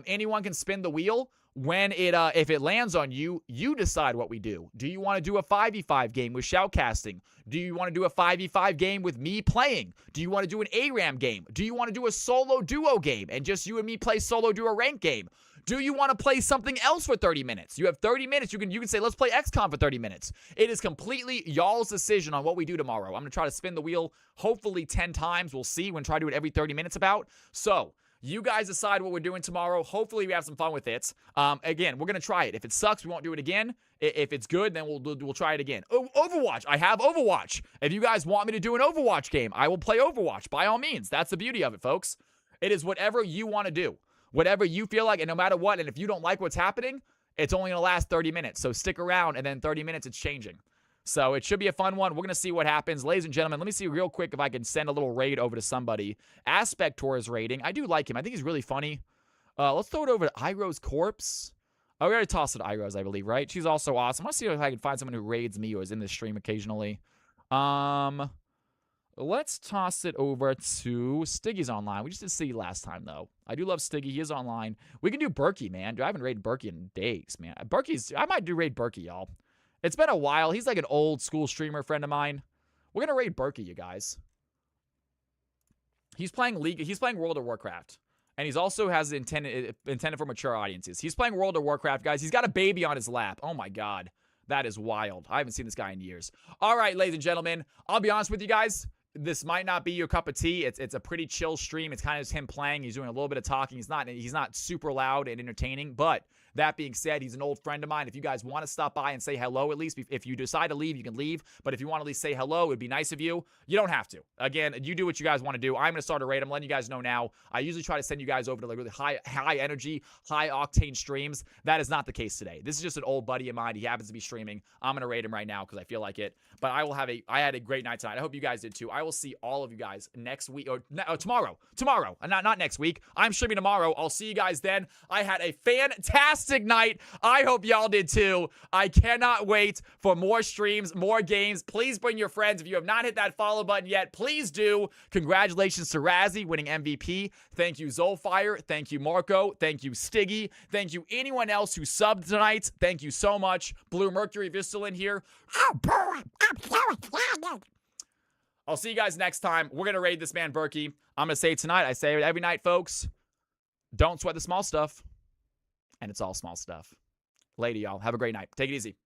Anyone can spin the wheel. When if it lands on you, you decide what we do. Do you want to do a 5v5 game with Shoutcasting? Do you want to do a 5v5 game with me playing? Do you want to do an ARAM game? Do you want to do a solo duo game and just you and me play solo duo rank game? Do you want to play something else for 30 minutes? You have 30 minutes. You can say, let's play XCOM for 30 minutes. It is completely y'all's decision on what we do tomorrow. I'm going to try to spin the wheel hopefully 10 times. We'll see. We're going to try to do it every 30 minutes about. So you guys decide what we're doing tomorrow. Hopefully we have some fun with it. Again, we're going to try it. If it sucks, we won't do it again. If it's good, then we'll try it again. Overwatch. I have Overwatch. If you guys want me to do an Overwatch game, I will play Overwatch by all means. That's the beauty of it, folks. It is whatever you want to do. Whatever you feel like, and no matter what, and if you don't like what's happening, it's only going to last 30 minutes. So stick around, and then 30 minutes, it's changing. So it should be a fun one. We're going to see what happens. Ladies and gentlemen, let me see real quick if I can send a little raid over to somebody. Aspect Tours raiding. I do like him. I think he's really funny. Let's throw it over to Iro's Corpse. Oh, we already tossed it to Iro's, I believe, right? She's also awesome. Let's see if I can find someone who raids me or is in this stream occasionally. Let's toss it over to Stiggy's online. We just did Stiggy last time, though. I do love Stiggy. He is online. We can do Berkey, man. I haven't raided Berkey in days, man. I might do raid Berkey, y'all. It's been a while. He's like an old school streamer friend of mine. We're going to raid Berkey, you guys. He's playing League. He's playing World of Warcraft. And he's also has intended for mature audiences. He's playing World of Warcraft, guys. He's got a baby on his lap. Oh, my God. That is wild. I haven't seen this guy in years. All right, ladies and gentlemen. I'll be honest with you guys. This might not be your cup of tea. It's a pretty chill stream. It's kind of just him playing. He's doing a little bit of talking. He's not super loud and entertaining, but that being said, he's an old friend of mine. If you guys want to stop by and say hello, at least if you decide to leave, you can leave. But if you want to at least say hello, it'd be nice of you. You don't have to. Again, you do what you guys want to do. I'm going to start a raid. I'm letting you guys know now. I usually try to send you guys over to like really high energy, high octane streams. That is not the case today. This is just an old buddy of mine. He happens to be streaming. I'm going to raid him right now because I feel like it. But I had a great night tonight. I hope you guys did too. I will see all of you guys next week or tomorrow. Tomorrow. Not next week. I'm streaming tomorrow. I'll see you guys then. I had a fantastic night. I hope y'all did too. I cannot wait for more streams, more games. Please bring your friends. If you have not hit that follow button yet, please do. Congratulations to Razzie winning MVP. Thank you, Zolfire. Thank you, Marco. Thank you, Stiggy. Thank you, anyone else who subbed tonight. Thank you so much. Blue Mercury, if you're still in here. Oh, boy, I'm so excited. I'll see you guys next time. We're going to raid this man, Berkey. I'm going to say it tonight. I say it every night, folks. Don't sweat the small stuff. And it's all small stuff. Later, y'all. Have a great night. Take it easy.